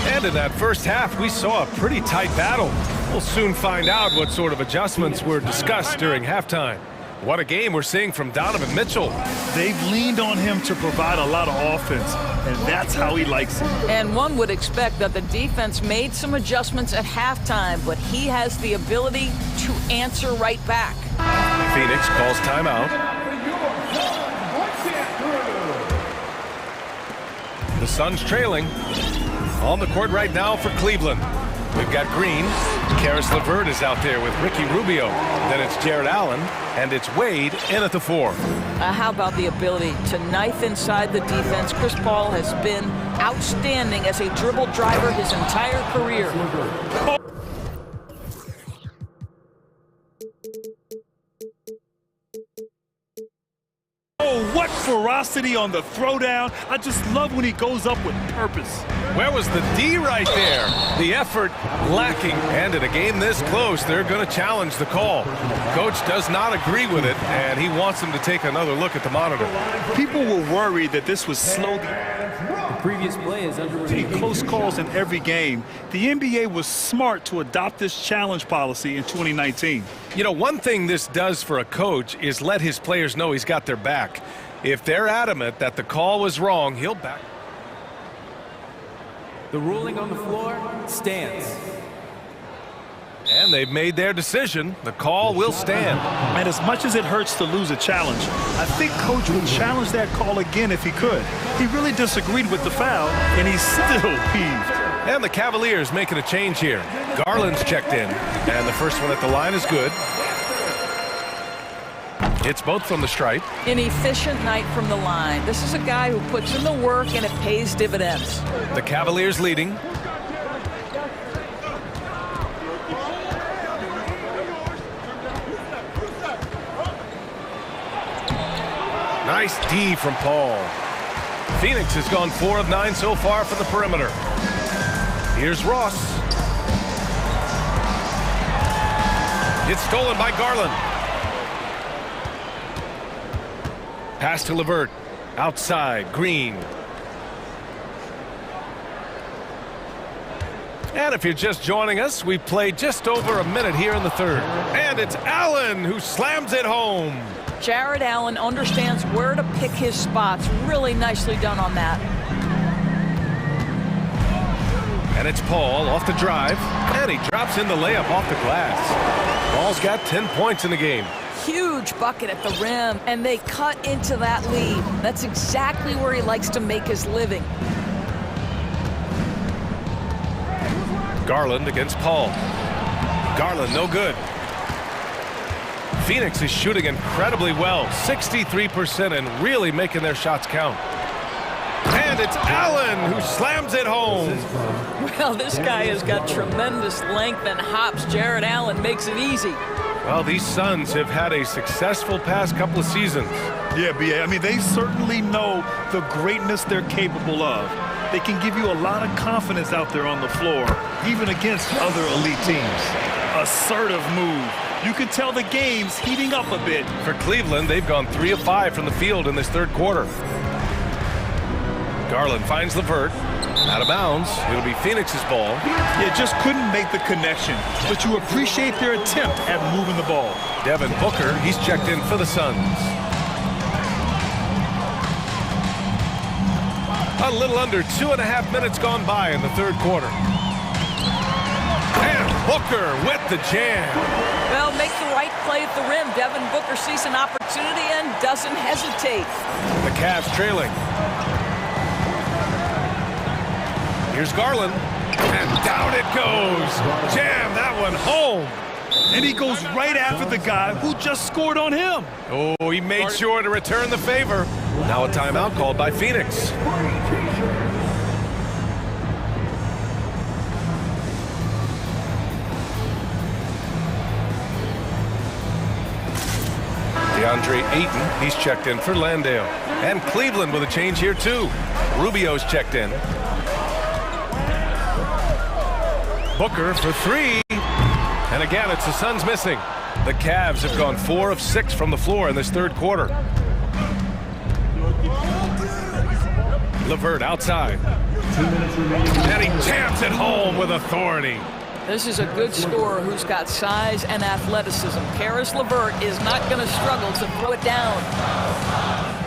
And in that first half, we saw a pretty tight battle. We'll soon find out what sort of adjustments were discussed during halftime. What a game we're seeing from Donovan Mitchell. They've leaned on him to provide a lot of offense, and that's how he likes it. And one would expect that the defense made some adjustments at halftime, but he has the ability to answer right back. Phoenix calls timeout. The Suns trailing. On the court right now for Cleveland. We've got Green. Karis LeVert is out there with Ricky Rubio. Then it's Jared Allen, and it's Wade in at the 4. How about the ability to knife inside the defense? Chris Paul has been outstanding as a dribble driver his entire career. Oh, what ferocity on the throwdown. I just love when he goes up with purpose. Where was the D right there? The effort lacking. And in a game this close, they're going to challenge the call. Coach does not agree with it, and he wants them to take another look at the monitor. People were worried that this would slow The previous play is under review. close calls in every game. The NBA was smart to adopt this challenge policy in 2019. You know, one thing this does for a coach is let his players know he's got their back. If they're adamant that the call was wrong, he'll back. The ruling on the floor stands. And they've made their decision. The call will stand. And as much as it hurts to lose a challenge, I think Coach would challenge that call again if he could. He really disagreed with the foul, and he's still peeved. And the Cavaliers making a change here. Garland's checked in, and the first one at the line is good. It's both from the stripe. An efficient night from the line. This is a guy who puts in the work, and it pays dividends. The Cavaliers leading. Nice D from Paul. Phoenix has gone 4 of 9 so far from the perimeter. Here's Ross. It's stolen by Garland. Pass to Levert. Outside, Green. And if you're just joining us, we've played just over a minute here in the third. And it's Allen who slams it home. Jared Allen understands where to pick his spots. Really nicely done on that. And it's Paul off the drive. And he drops in the layup off the glass. Paul's got 10 points in the game. Huge bucket at the rim, and they cut into that lead. That's exactly where he likes to make his living. Garland against Paul. Garland, no good. Phoenix is shooting incredibly well, 63%, and really making their shots count. And it's Allen who slams it home. Well, this guy has got tremendous length and hops. Jared Allen makes it easy. Well, these Suns have had a successful past couple of seasons. Yeah, B.A. I mean, they certainly know the greatness they're capable of. They can give you a lot of confidence out there on the floor, even against other elite teams. Assertive move. You can tell the game's heating up a bit. For Cleveland, they've gone 3 of 5 from the field in this third quarter. Garland finds Levert. Out of bounds. It'll be Phoenix's ball. Yeah, just couldn't make the connection, but you appreciate their attempt at moving the ball. Devin Booker, he's checked in for the Suns. A little under 2.5 minutes gone by in the third quarter. And Booker with the jam. Well, make the right play at the rim. Devin Booker sees an opportunity and doesn't hesitate. The Cavs trailing. Here's Garland, and down it goes. Jam that one home. And he goes right after the guy who just scored on him. Oh, he made sure to return the favor. Now a timeout called by Phoenix. DeAndre Ayton, he's checked in for Landale. And Cleveland with a change here too. Rubio's checked in. Booker for 3. And again, it's the Suns missing. The Cavs have gone 4 of 6 from the floor in this third quarter. Levert outside. And he jams it home with authority. This is a good scorer who's got size and athleticism. Caris LeVert is not going to struggle to throw it down.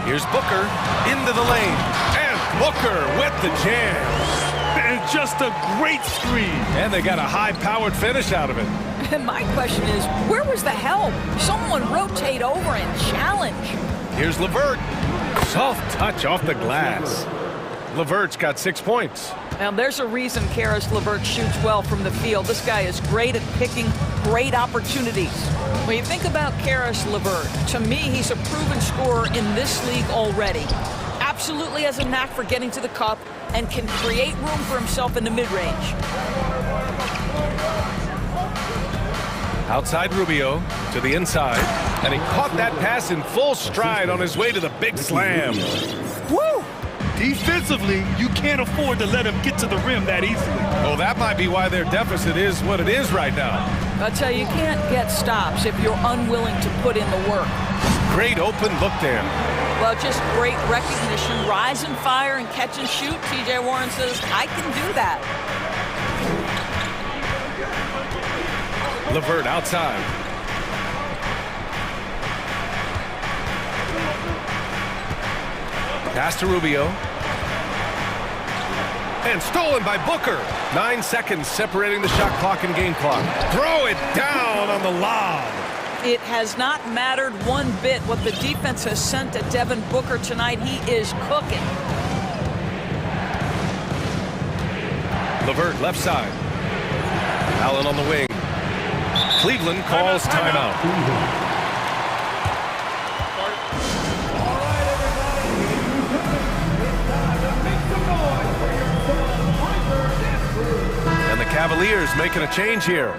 Here's Booker into the lane. And Booker with the jam. And just a great screen. And they got a high-powered finish out of it. And my question is, where was the help? Someone rotate over and challenge. Here's LeVert. Soft touch off the glass. LeVert's got 6 points. Now, there's a reason Caris LeVert shoots well from the field. This guy is great at picking great opportunities. When you think about Caris LeVert, to me, he's a proven scorer in this league already. Absolutely has a knack for getting to the cup and can create room for himself in the mid-range. Outside Rubio to the inside, and he caught that pass in full stride on his way to the big slam. Woo! Defensively, you can't afford to let him get to the rim that easily. Well, that might be why their deficit is what it is right now. I'll tell you, you can't get stops if you're unwilling to put in the work. Great open look there. Well, just great recognition. Rise and fire and catch and shoot. TJ Warren says, I can do that. LeVert outside. Pass to Rubio. And stolen by Booker. 9 seconds separating the shot clock and game clock. Throw it down on the lob. It has not mattered one bit what the defense has sent to Devin Booker tonight. He is cooking. LeVert left side. Allen on the wing. Cleveland calls timeout. And the Cavaliers making a change here.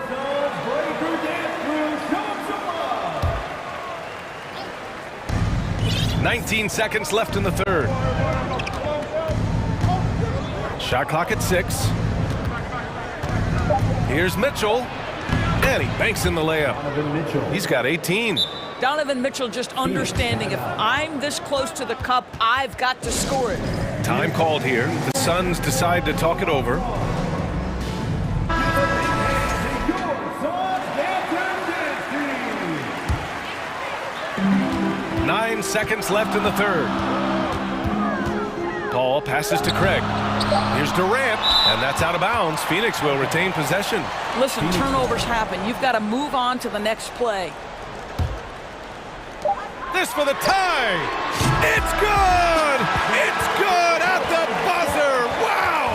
"19 seconds left in the third. Shot clock at 6. Here's Mitchell. And he banks in the layup. He's got 18. Donovan Mitchell just understanding if I'm this close to the cup, I've got to score it. Time called here. The Suns decide to talk it over. Nine seconds left in the third. Paul passes to Craig. Here's Durant, and that's out of bounds. Phoenix will retain possession. Listen, turnovers happen. You've got to move on to the next play. This for the tie. It's good! It's good at the buzzer! Wow!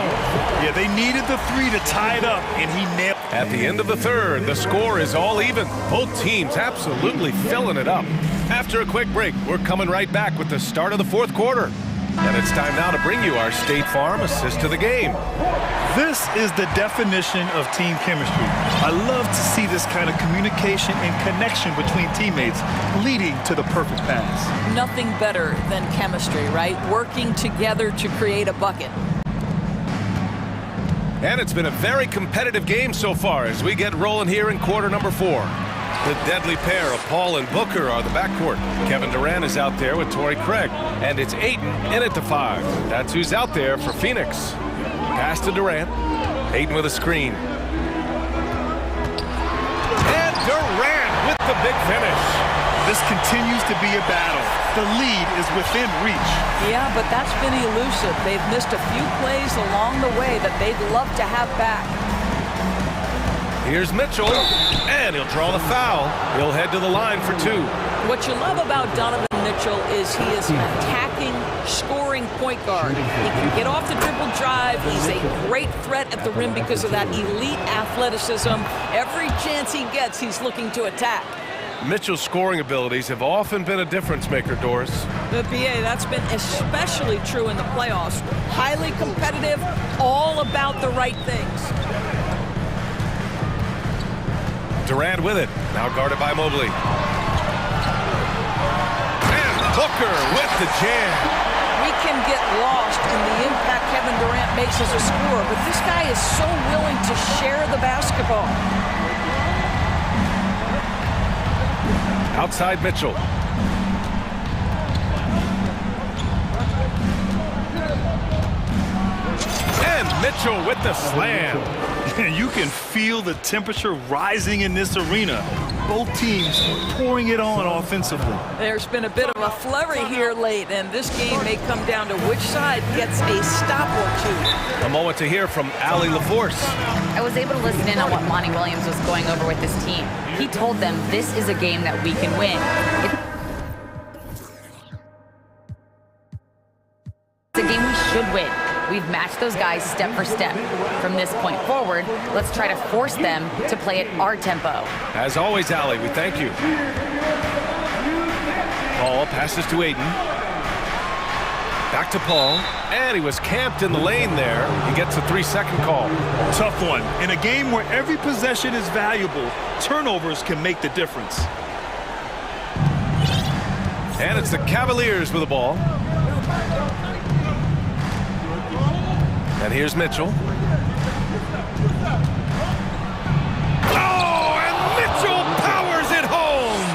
Yeah, they needed the three to tie it up, and he nailed it. At the end of the third, the score is all even. Both teams absolutely filling it up. After a quick break, we're coming right back with the start of the fourth quarter. And it's time now to bring you our State Farm assist to the game. This is the definition of team chemistry. I love to see this kind of communication and connection between teammates leading to the perfect pass. Nothing better than chemistry, right? Working together to create a bucket. And it's been a very competitive game so far as we get rolling here in quarter number 4. The deadly pair of Paul and Booker are the backcourt. Kevin Durant is out there with Torrey Craig. And it's Ayton in at the 5. That's who's out there for Phoenix. Pass to Durant. Ayton with a screen. And Durant with the big finish. This continues to be a battle. The lead is within reach. Yeah, but that's been elusive. They've missed a few plays along the way that they'd love to have back. Here's Mitchell, and he'll draw the foul. He'll head to the line for 2. What you love about Donovan Mitchell is he is an attacking, scoring point guard. He can get off the dribble drive. He's a great threat at the rim because of that elite athleticism. Every chance he gets, he's looking to attack. Mitchell's scoring abilities have often been a difference maker, Doris. The BA, that's been especially true in the playoffs. Highly competitive, all about the right things. Durant with it, now guarded by Mobley. And Booker with the jam. We can get lost in the impact Kevin Durant makes as a scorer, but this guy is so willing to share the basketball. Outside Mitchell. And Mitchell with the slam. You can feel the temperature rising in this arena. Both teams pouring it on offensively. There's been a bit of a flurry here late, and this game may come down to which side gets a stop or 2. A moment to hear from Allie LaForce. I was able to listen in on what Monty Williams was going over with this team. He told them this is a game that we can win. It's a game we should win. We've matched those guys step for step. From this point forward, let's try to force them to play at our tempo. As always, Allie, we thank you. Paul passes to Ayton. Back to Paul, and he was camped in the lane there. He gets a 3-second call. Tough one. In a game where every possession is valuable, turnovers can make the difference. And it's the Cavaliers with the ball. And here's Mitchell. Oh, and Mitchell powers it home!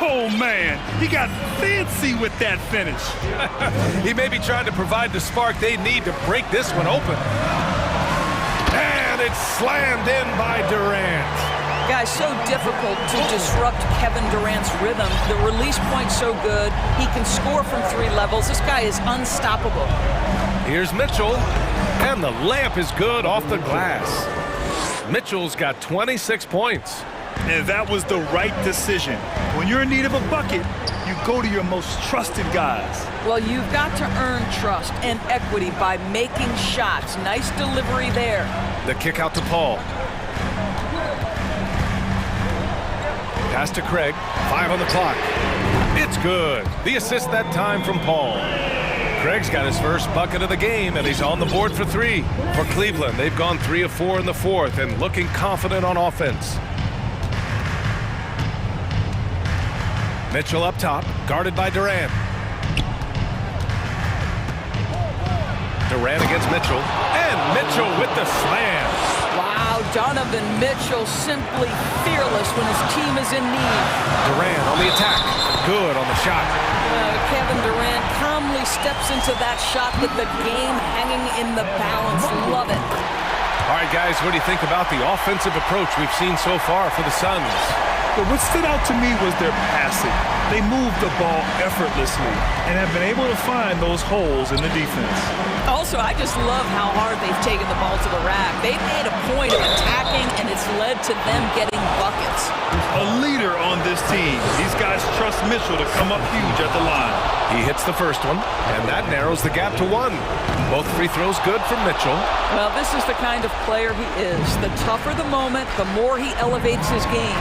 Oh, man, he got fancy with that finish. He may be trying to provide the spark they need to break this one open. And it's slammed in by Durant. Guys, so difficult to disrupt Kevin Durant's rhythm. The release point's so good. He can score from 3 levels. This guy is unstoppable. Here's Mitchell, and the layup is good off the glass. Mitchell's got 26 points. And that was the right decision. When you're in need of a bucket, you go to your most trusted guys. Well, you've got to earn trust and equity by making shots. Nice delivery there. The kick out to Paul. Pass to Craig. 5 on the clock. It's good. The assist that time from Paul. Craig's got his first bucket of the game, and he's on the board for 3. For Cleveland, they've gone 3 of 4 in the fourth and looking confident on offense. Mitchell up top, guarded by Durant. Durant against Mitchell, and Mitchell with the slam. Wow, Donovan Mitchell simply fearless when his team is in need. Durant on the attack. Good on the shot. Kevin Durant calmly steps into that shot with the game hanging in the balance. Love it. All right, guys, what do you think about the offensive approach we've seen so far for the Suns? But what stood out to me was their passing. They moved the ball effortlessly and have been able to find those holes in the defense. Also, I just love how hard they've taken the ball to the rack. They've made a point of attacking, and it's led to them getting buckets. A leader on this team. These guys trust Mitchell to come up huge at the line. He hits the first one, and that narrows the gap to 1. Both free throws good from Mitchell. Well, this is the kind of player he is. The tougher the moment, the more he elevates his game.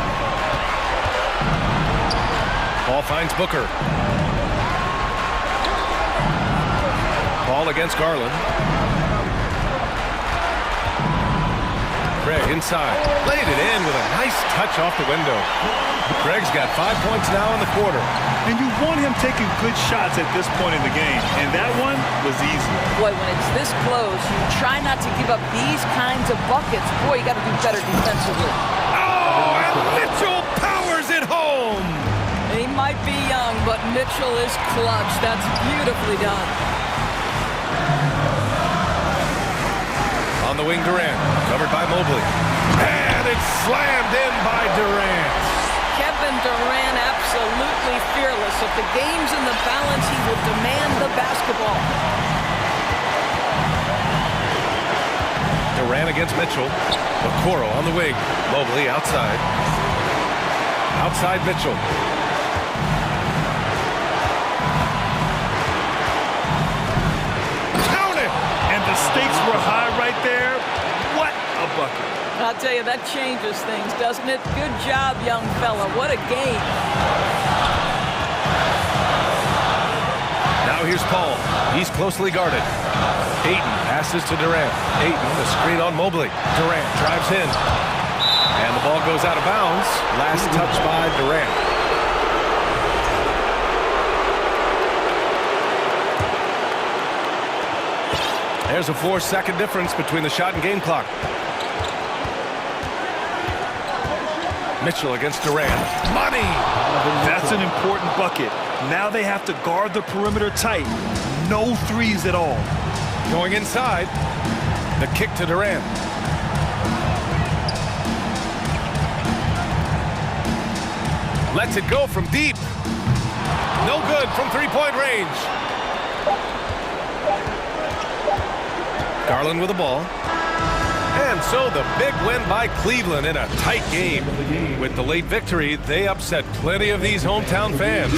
Ball finds Booker. Ball against Garland. Craig inside. Laid it in with a nice touch off the window. Craig's got 5 points now in the quarter. And you want him taking good shots at this point in the game. And that one was easy. Boy, when it's this close, you try not to give up these kinds of buckets. Boy, you got to do better defensively. Oh, and Mitchell powers it home. He might be young, but Mitchell is clutch. That's beautifully done. On the wing, Durant, covered by Mobley. And it's slammed in by Durant. Kevin Durant absolutely fearless. If the game's in the balance, he will demand the basketball. Durant against Mitchell. Okoro on the wing. Mobley outside. Outside Mitchell. The stakes were high right there. What a bucket. I'll tell you, that changes things, doesn't it? Good job, young fella. What a game. Now here's Paul. He's closely guarded. Ayton passes to Durant. Ayton, the screen on Mobley. Durant drives in. And the ball goes out of bounds. Last touch by Durant. There's a 4-second difference between the shot and game clock. Mitchell against Durant. Money! That's an important bucket. Now they have to guard the perimeter tight. No threes at all. Going inside. The kick to Durant. Lets it go from deep. No good from three-point range. Garland with the ball. And so the big win by Cleveland in a tight game. With the late victory, they upset plenty of these hometown fans.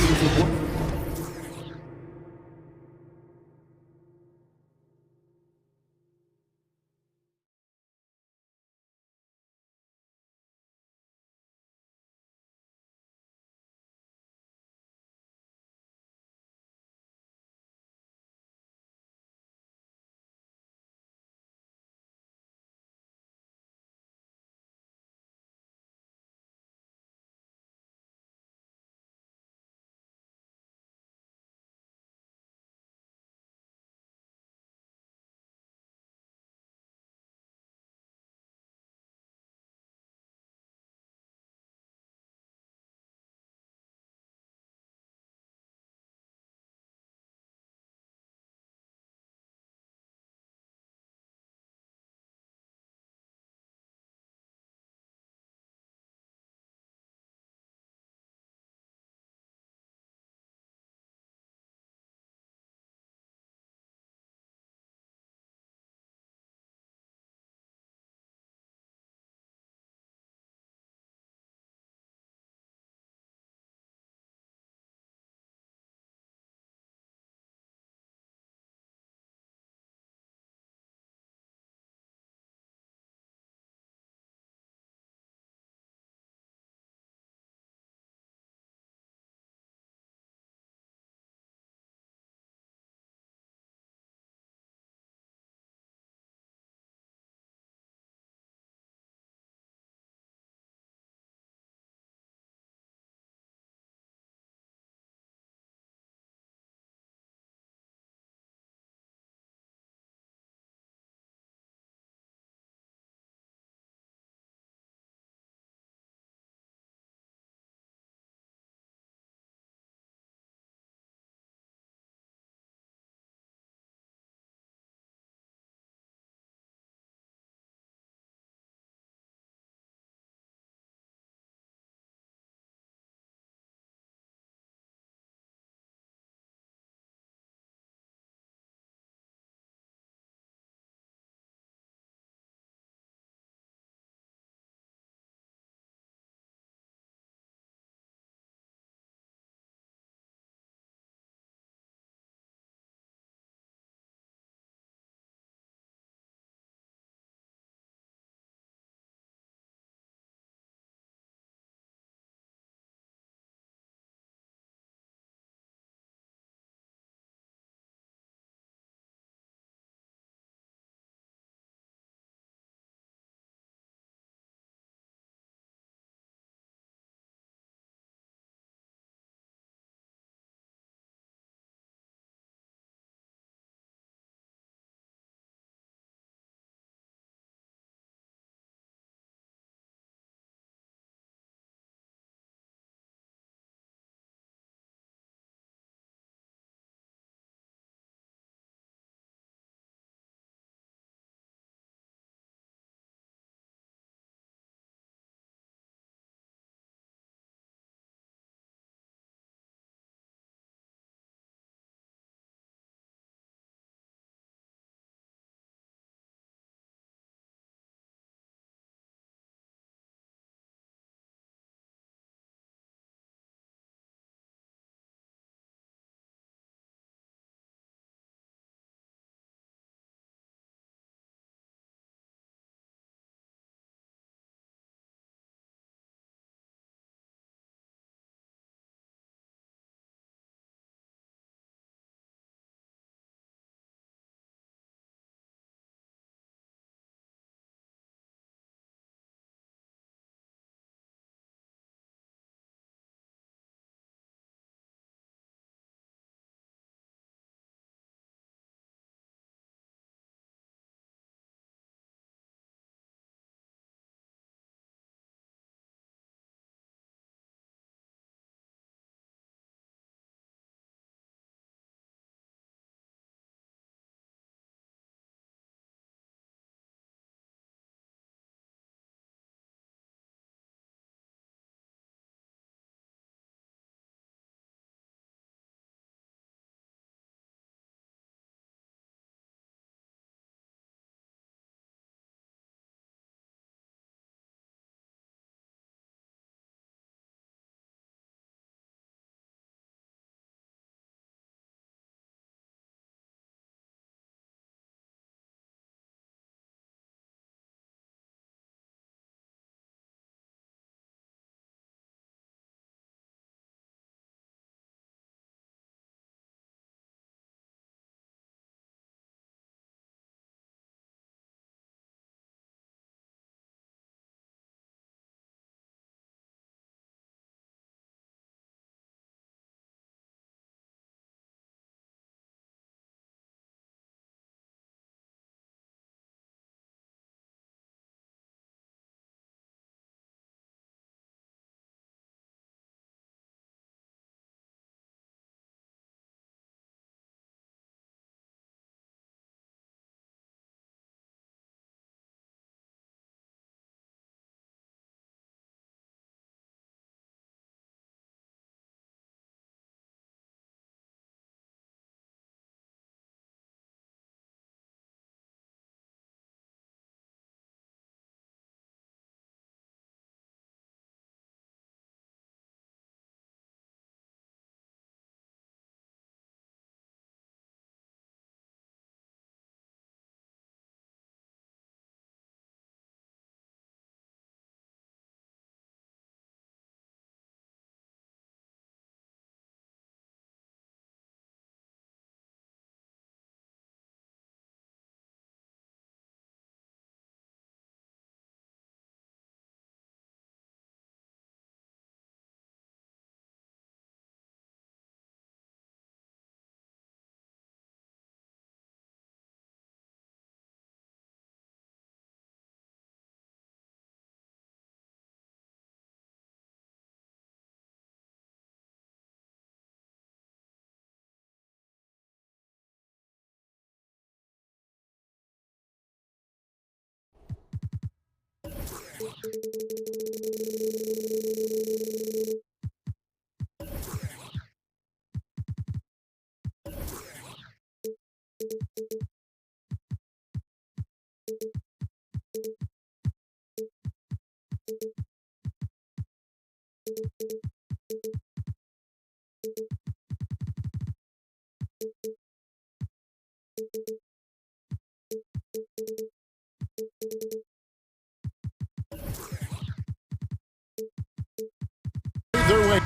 Their way.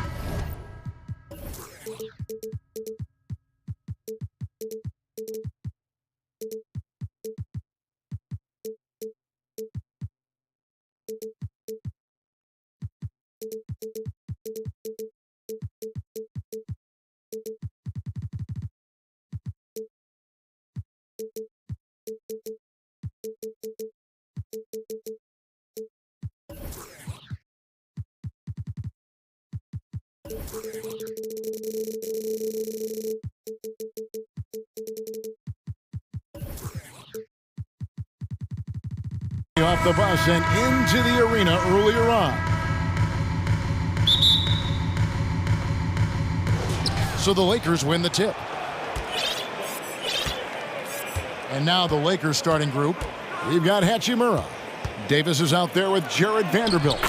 Off the bus and into the arena earlier on. So the Lakers win the tip. And now the Lakers starting group. We've got Hachimura. Davis is out there with Jared Vanderbilt.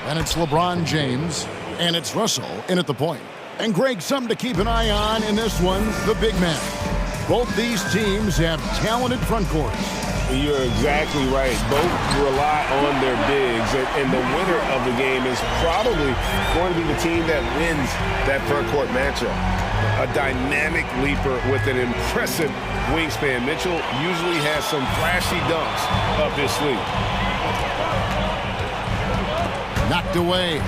And it's LeBron James. And it's Russell in at the point. And Greg, something to keep an eye on in this one, the big man. Both these teams have talented front courts. You're exactly right. Both rely on their bigs, and the winner of the game is probably going to be the team that wins that front court matchup. A dynamic leaper with an impressive wingspan. Mitchell usually has some flashy dunks up his sleeve. Knocked away.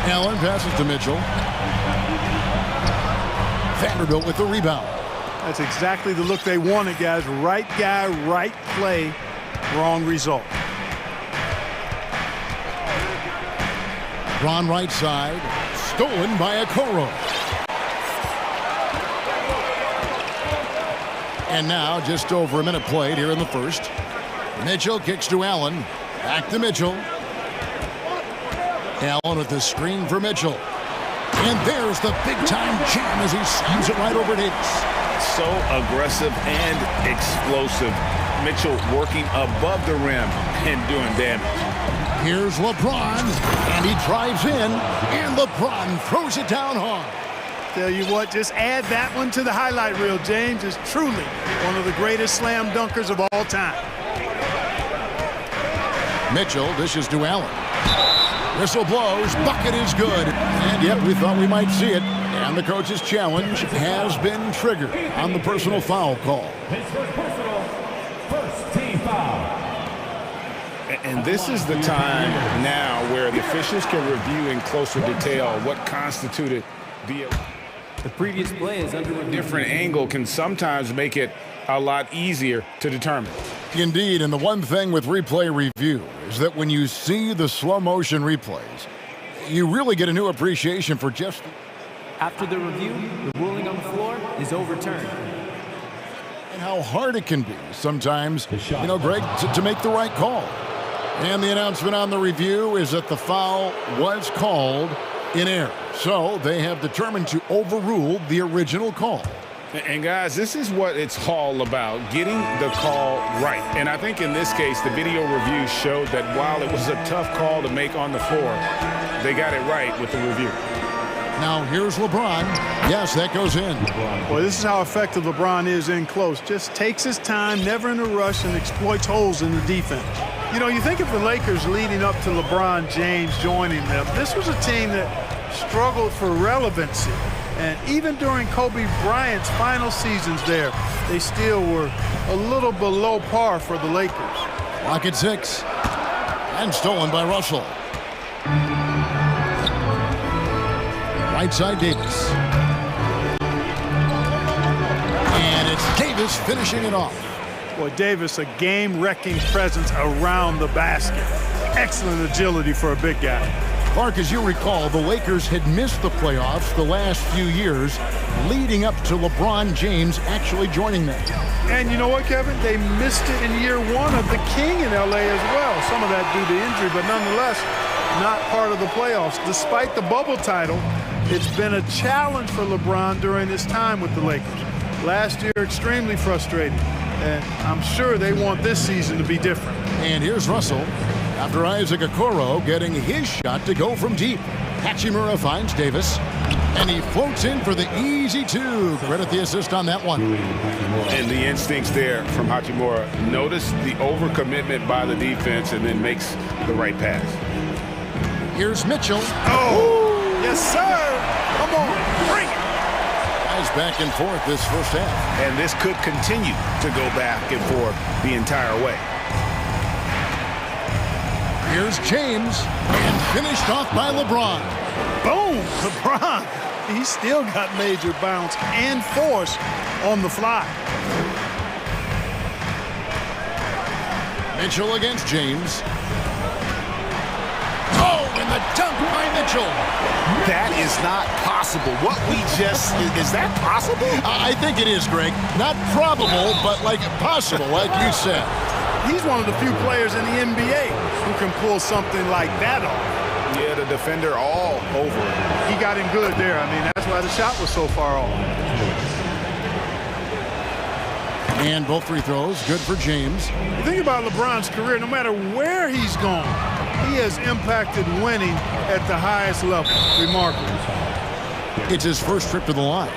Allen passes to Mitchell. Vanderbilt with the rebound. That's exactly the look they wanted, guys. Right guy, right play, wrong result. Ron right side, stolen by Okoro. And now just over a minute played here in the first. Mitchell kicks to Allen. Back to Mitchell. Allen with the screen for Mitchell. And there's the big-time jam as he slams it right over Davis. So aggressive and explosive. Mitchell working above the rim and doing damage. Here's LeBron, and he drives in, and LeBron throws it down hard. Tell you what, just add that one to the highlight reel. James is truly one of the greatest slam dunkers of all time. Mitchell dishes to Allen. Whistle blows, bucket is good. And yet we thought we might see it. And the coach's challenge has been triggered on the personal foul call. First team foul. And this is the time now where the officials can review in closer detail what constituted the previous play is under review. Different angle can sometimes make it a lot easier to determine. Indeed, and the one thing with replay review is that when you see the slow motion replays, you really get a new appreciation for just... After the review, the ruling on the floor is overturned. And how hard it can be sometimes, you know, Greg, to make the right call. And the announcement on the review is that the foul was called in error. So they have determined to overrule the original call. And guys, this is what it's all about, getting the call right. And I think in this case, the video review showed that while it was a tough call to make on the floor, they got it right with the review. Now here's LeBron. Yes, that goes in. Well, this is how effective LeBron is in close. Just takes his time, never in a rush, and exploits holes in the defense. You know, you think of the Lakers leading up to LeBron James joining them. This was a team that struggled for relevancy. And even during Kobe Bryant's final seasons there, they still were a little below par for the Lakers. Lock at 6. And stolen by Russell. Right side, Davis. And it's Davis finishing it off. Boy, Davis, a game-wrecking presence around the basket. Excellent agility for a big guy. Clark, as you recall, the Lakers had missed the playoffs the last few years, leading up to LeBron James actually joining them. And you know what, Kevin? They missed it in year one of the King in L.A. as well. Some of that due to injury, but nonetheless, not part of the playoffs. Despite the bubble title, it's been a challenge for LeBron during his time with the Lakers. Last year, extremely frustrating. And I'm sure they want this season to be different. And here's Russell after Isaac Okoro getting his shot to go from deep. Hachimura finds Davis, and he floats in for the easy two. Credit the assist on that one. And the instincts there from Hachimura. Notice the overcommitment by the defense and then makes the right pass. Here's Mitchell. Oh, yes, sir. Come on, bring it. Guys back and forth this first half. And this could continue to go back and forth the entire way. Here's James, and finished off by LeBron. Boom, LeBron. He still got major bounce and force on the fly. Mitchell against James. Oh, and the dunk by Mitchell. That is not possible. What we just, is that possible? I think it is, Greg. Not probable, but like possible, like you said. He's one of the few players in the NBA who can pull something like that off. Yeah, the defender all over it. He got him good there. I mean, that's why the shot was so far off. And both free throws, good for James. You think about LeBron's career, no matter where he's gone, he has impacted winning at the highest level. Remarkable. It's his first trip to the line.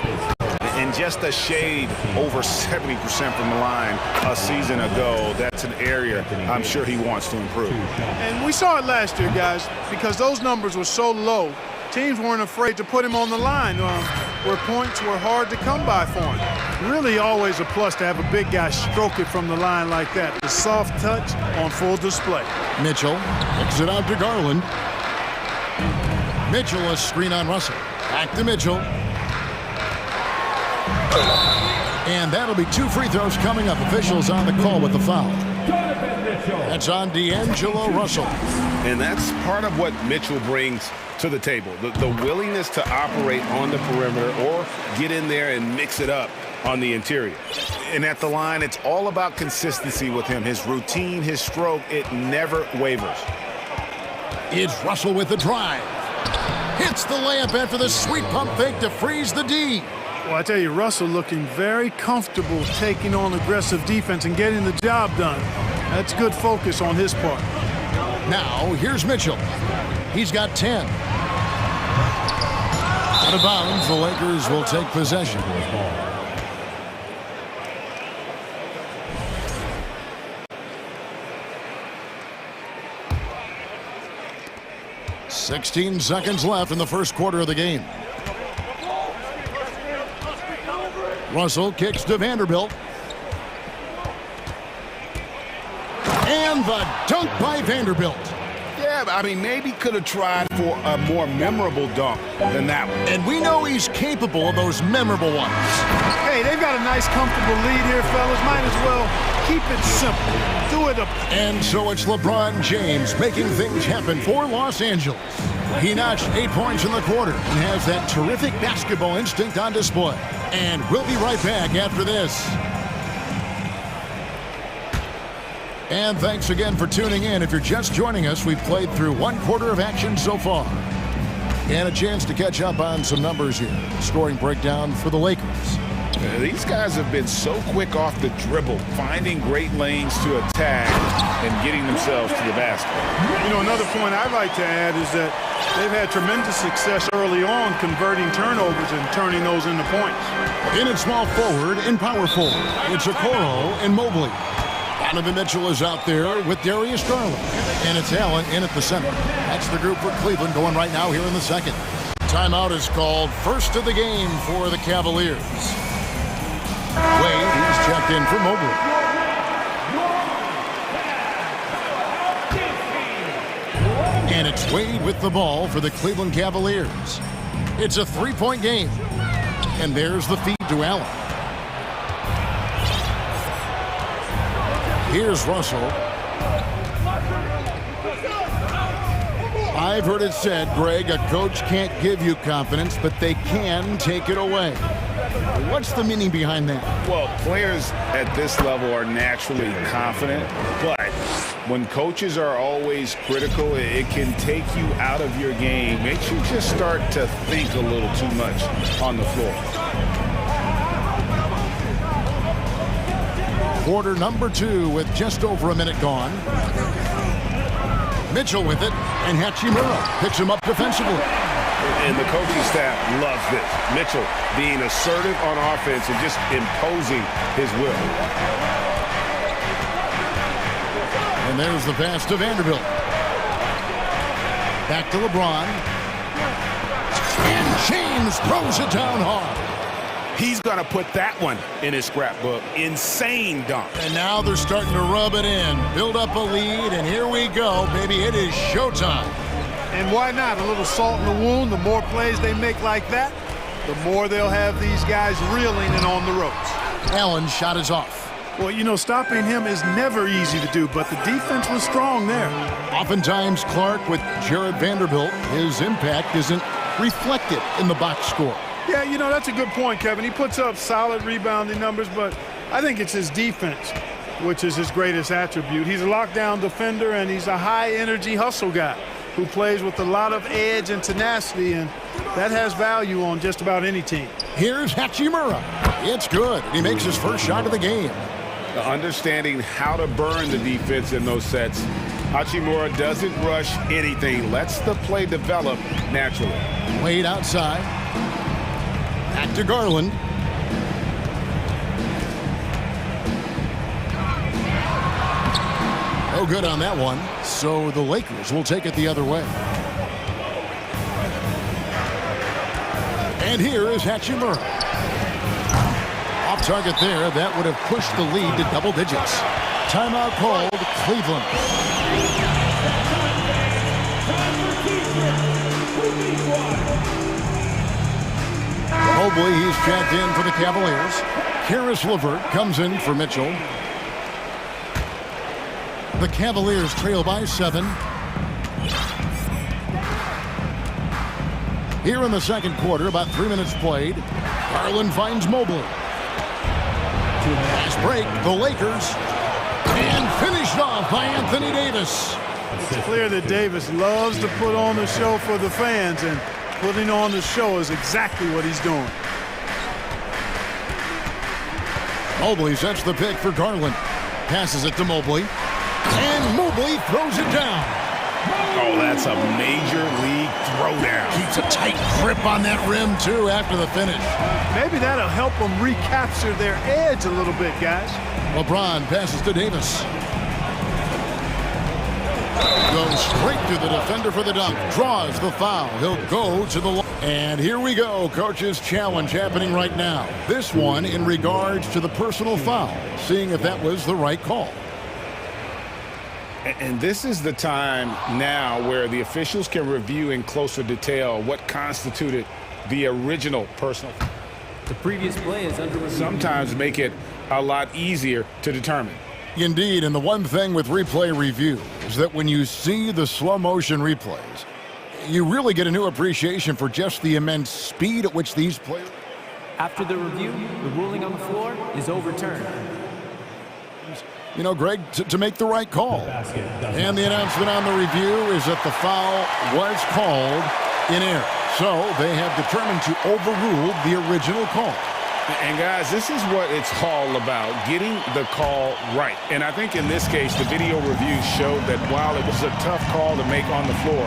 And just a shade over 70% from the line a season ago. That's an area I'm sure he wants to improve. And we saw it last year, guys, because those numbers were so low. Teams weren't afraid to put him on the line where points were hard to come by for him. Really always a plus to have a big guy stroke it from the line like that. The soft touch on full display. Mitchell kicks it out to Garland. Mitchell, a screen on Russell. Back to Mitchell. And that'll be two free throws coming up. Officials on the call with the foul. That's on D'Angelo Russell. And that's part of what Mitchell brings to the table. The willingness to operate on the perimeter or get in there and mix it up on the interior. And at the line, it's all about consistency with him. His routine, his stroke, it never wavers. It's Russell with the drive. Hits the layup after the sweet pump fake to freeze the D. Well, I tell you, Russell looking very comfortable taking on aggressive defense and getting the job done. That's good focus on his part. Now, here's Mitchell. He's got 10. Out of bounds, the Lakers will take possession. "16 seconds left in the first quarter of the game. Russell kicks to Vanderbilt. And the dunk by Vanderbilt. Yeah, I mean, maybe could have tried for a more memorable dunk than that one. And we know he's capable of those memorable ones. Hey, they've got a nice, comfortable lead here, fellas. Might as well keep it simple. Do it up. And so it's LeBron James making things happen for Los Angeles. He notched 8 points in the quarter and has that terrific basketball instinct on display. And we'll be right back after this. And thanks again for tuning in. If you're just joining us, we've played through one quarter of action so far. And a chance to catch up on some numbers here. Scoring breakdown for the Lakers. These guys have been so quick off the dribble, finding great lanes to attack and getting themselves to the basket. You know, another point I'd like to add is that they've had tremendous success early on converting turnovers and turning those into points. In at small forward and power forward, it's Okoro and Mobley. Donovan Mitchell is out there with Darius Garland. And it's Allen in at the center. That's the group for Cleveland going right now here in the second. Timeout is called. First of the game for the Cavaliers. Wade, he's checked in for Mobley. And it's Wade with the ball for the Cleveland Cavaliers. It's a three-point game. And there's the feed to Allen. Here's Russell. I've heard it said, Greg, a coach can't give you confidence, but they can take it away. What's the meaning behind that? Well, players at this level are naturally confident, but when coaches are always critical, it can take you out of your game. Makes you just start to think a little too much on the floor. Quarter number 2 with just over a minute gone. Mitchell with it, and Hachimura picks him up defensively. And the coaching staff loves this. Mitchell being assertive on offense and just imposing his will. And there's the pass to Vanderbilt. Back to LeBron. And James throws it down hard. He's going to put that one in his scrapbook. Insane dunk. And now they're starting to rub it in. Build up a lead, and here we go, baby. It is showtime. And why not? A little salt in the wound. The more plays they make like that, the more they'll have these guys reeling and on the ropes. Allen's shot is off. Well, you know, stopping him is never easy to do, but the defense was strong there. Oftentimes, Clark, with Jared Vanderbilt, his impact isn't reflected in the box score. Yeah, you know, that's a good point, Kevin. He puts up solid rebounding numbers, but I think it's his defense, which is his greatest attribute. He's a lockdown defender, and he's a high-energy hustle guy who plays with a lot of edge and tenacity, and that has value on just about any team. Here's Hachimura. It's good. He makes his first shot of the game. Understanding how to burn the defense in those sets. Hachimura doesn't rush anything. Lets the play develop naturally. Wade outside. Back to Garland. No good on that one. So the Lakers will take it the other way. And here is Hachimura. Off target there. That would have pushed the lead to double digits. Timeout called Cleveland. Mobley, he's checked in for the Cavaliers. Karis LeVert comes in for Mitchell. The Cavaliers trail by 7. Here in the second quarter, about 3 minutes played. Garland finds Mobley. Fast break, the Lakers. And finished off by Anthony Davis. It's clear that Davis loves to put on the show for the fans, and putting on the show is exactly what he's doing. Mobley sets the pick for Garland. Passes it to Mobley. And Mobley throws it down. Oh, that's a major league throwdown. Keeps a tight grip on that rim, too, after the finish. Maybe that'll help them recapture their edge a little bit, guys. LeBron passes to Davis. Goes straight to the defender for the dunk. Draws the foul. He'll go to the line. And here we go. Coach's challenge happening right now. This one in regards to the personal foul. Seeing if that was the right call. And this is the time now where the officials can review in closer detail what constituted the original personal. The previous play is under review. Sometimes make it a lot easier to determine. Indeed, and the one thing with replay review is that when you see the slow motion replays, you really get a new appreciation for just the immense speed at which these players. After the review, the ruling on the floor is overturned. You know, Greg, to make the right call. And the announcement on the review is that the foul was called in error. So they have determined to overrule the original call. And guys, this is what it's all about, getting the call right. And I think in this case, the video review showed that while it was a tough call to make on the floor,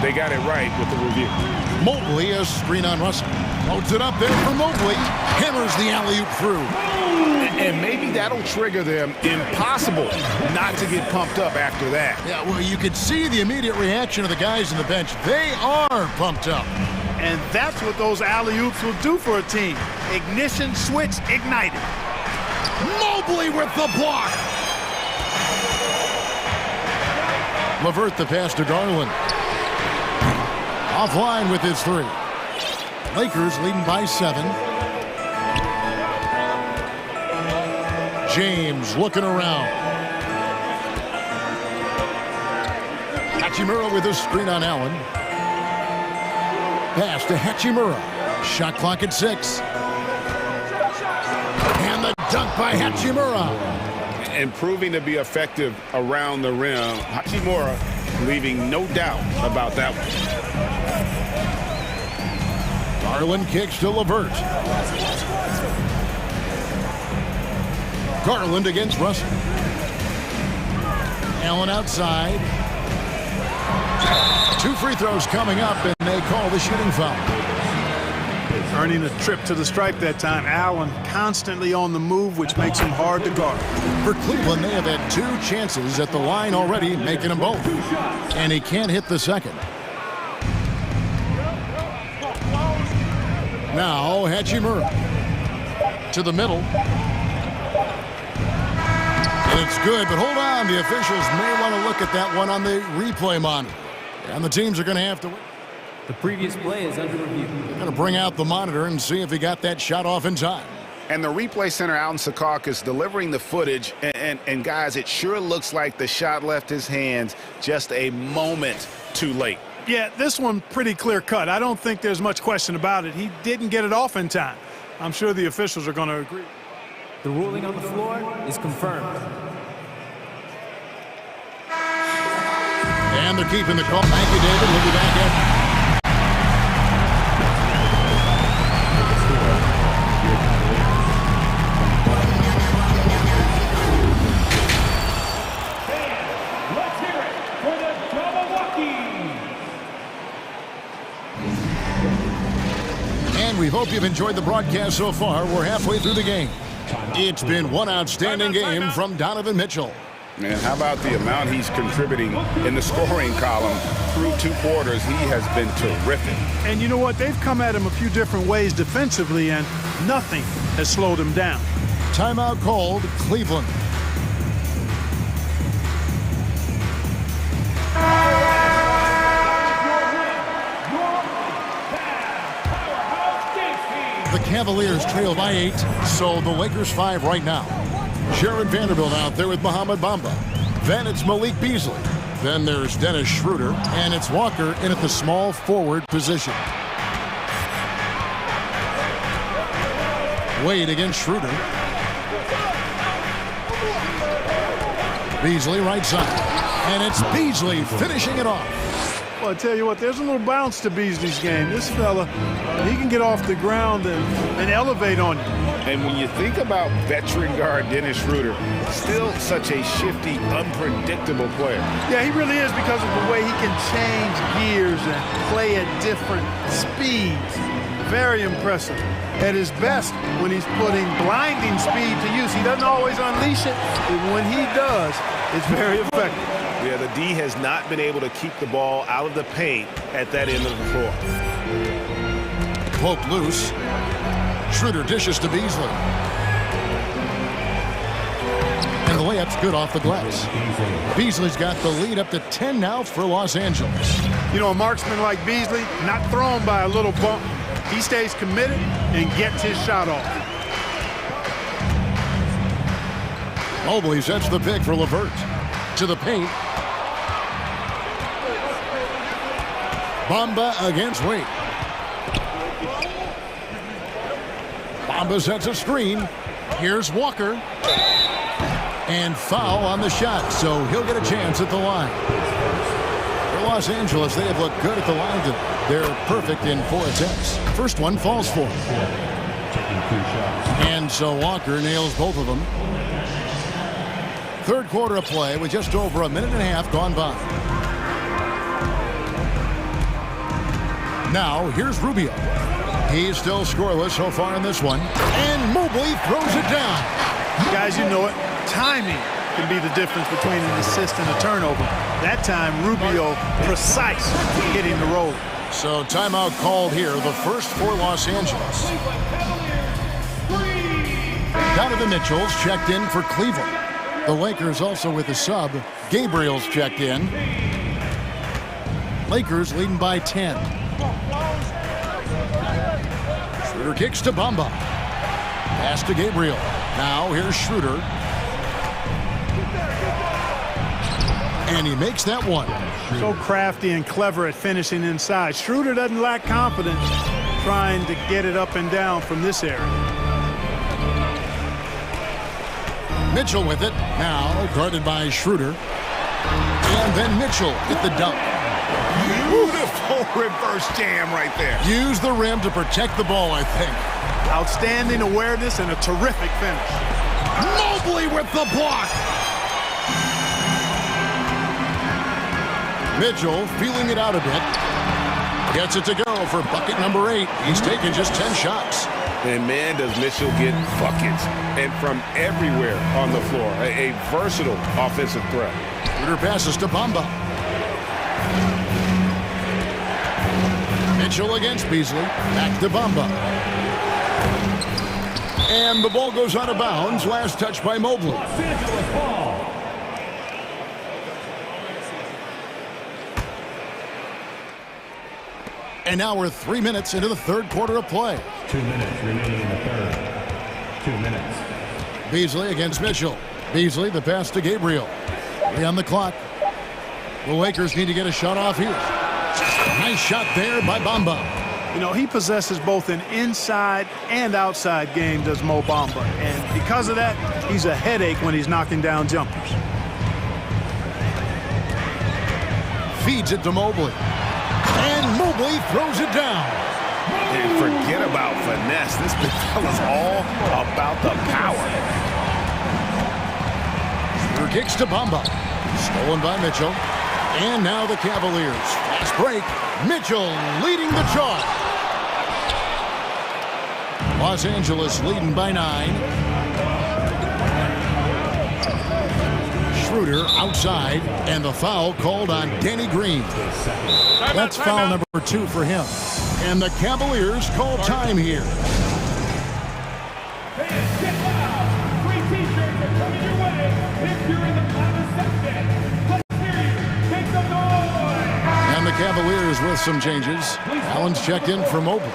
they got it right with the review. Mobley, a screen on Russell. Loads it up there for Mobley. Hammers the alley-oop through. And maybe that'll trigger them. Impossible not to get pumped up after that. Yeah, well, you could see the immediate reaction of the guys on the bench. They are pumped up. And that's what those alley-oops will do for a team. Ignition switch ignited. Mobley with the block. LeVert the pass to Garland. Offline with his 3. Lakers leading by 7. James looking around. Hachimura with a screen on Allen. Pass to Hachimura. Shot clock at 6. And the dunk by Hachimura. And proving to be effective around the rim. Hachimura leaving no doubt about that one. Garland kicks to LeVert. Garland against Russell. Allen outside. 2 free throws coming up, and they call the shooting foul. Earning a trip to the stripe that time. Allen constantly on the move, which makes him hard to guard. For Cleveland, they have had 2 chances at the line already, making them both. And he can't hit the second. Now, Hachimura to the middle. And it's good, but hold on. The officials may want to look at that one on the replay monitor. And the teams are going to have to win. The previous play is under review. They're going to bring out the monitor and see if he got that shot off in time. And the replay center out in Secaucus delivering the footage. And guys, it sure looks like the shot left his hands just a moment too late. Yeah, this one pretty clear cut. I don't think there's much question about it. He didn't get it off in time. I'm sure the officials are going to agree. The ruling on the floor is confirmed. And they're keeping the call. Thank you, David. We'll be back after. Let's hear it for the Jabberwocky. And we hope you've enjoyed the broadcast so far. We're halfway through the game. It's been one outstanding game from Donovan Mitchell. And how about the amount he's contributing in the scoring column through 2 quarters? He has been terrific. And you know what? They've come at him a few different ways defensively, and nothing has slowed him down. Timeout called, Cleveland. The Cavaliers trail by 8, so the Lakers 5 right now. Sharon Vanderbilt out there with Mohamed Bamba. Then it's Malik Beasley. Then there's Dennis Schroeder, and it's Walker in at the small forward position. Wade against Schroeder. Beasley right side. And it's Beasley finishing it off. Well, I tell you what, there's a little bounce to Beasley's game. This fella, he can get off the ground and elevate on you. And when you think about veteran guard Dennis Schroeder, still such a shifty, unpredictable player. Yeah, he really is because of the way he can change gears and play at different speeds. Very impressive. At his best when he's putting blinding speed to use. He doesn't always unleash it, but when he does, it's very effective. Yeah, the D has not been able to keep the ball out of the paint at that end of the floor. Poke loose. Schroeder dishes to Beasley. And the layup's good off the glass. Beasley's got the lead up to 10 now for Los Angeles. You know, a marksman like Beasley, not thrown by a little bump. He stays committed and gets his shot off. Mobley sets the pick for LeVert. To the paint. Bamba against Wade. Bamba sets a screen. Here's Walker. And foul on the shot, so he'll get a chance at the line. For Los Angeles, they have looked good at the line today. They're perfect in 4 attempts. First one falls for him. And so Walker nails both of them. Third quarter of play with just over a minute and a half gone by. Now, here's Rubio. He's still scoreless so far in this one. And Mobley throws it down. Guys, you know it. Timing can be the difference between an assist and a turnover. That time, Rubio precise hitting the roll. So timeout called here, the first for Los Angeles. Donovan Mitchell's checked in for Cleveland. The Lakers also with a sub. Gabriel's checked in. Lakers leading by 10. Schroeder kicks to Bamba. Pass to Gabriel. Now here's Schroeder. And he makes that one. So crafty and clever at finishing inside. Schroeder doesn't lack confidence trying to get it up and down from this area. Mitchell with it. Now guarded by Schroeder. And then Mitchell with the dunk. Beautiful reverse jam right there. Use the rim to protect the ball, I think. Outstanding awareness and a terrific finish. Mobley with the block. Mitchell feeling it out a bit. Gets it to go for bucket number 8. He's taken just 10 shots. And man, does Mitchell get buckets. And from everywhere on the floor. A versatile offensive threat. Schroeder passes to Bamba. Mitchell against Beasley. Back to Bamba. And the ball goes out of bounds. Last touch by Mobley. And now we're 3 minutes into the third quarter of play. 2 minutes remaining in the third. 2 minutes. Beasley against Mitchell. Beasley, the pass to Gabriel. 3 on the clock. The Lakers need to get a shot off here. Nice shot there by Bamba. You know, he possesses both an inside and outside game, does Mo Bamba. And because of that, he's a headache when he's knocking down jumpers. Feeds it to Mobley. And Mobley throws it down. And forget about finesse. This big fella's all about the power. Schroeder kicks to Bamba. Stolen by Mitchell. And now the Cavaliers. Fast break. Mitchell leading the charge. Los Angeles leading by 9. Schroeder outside, and the foul called on Danny Green. That's foul number 2 for him. And the Cavaliers call time here. And the Cavaliers with some changes. Allen's checked in for Mobley.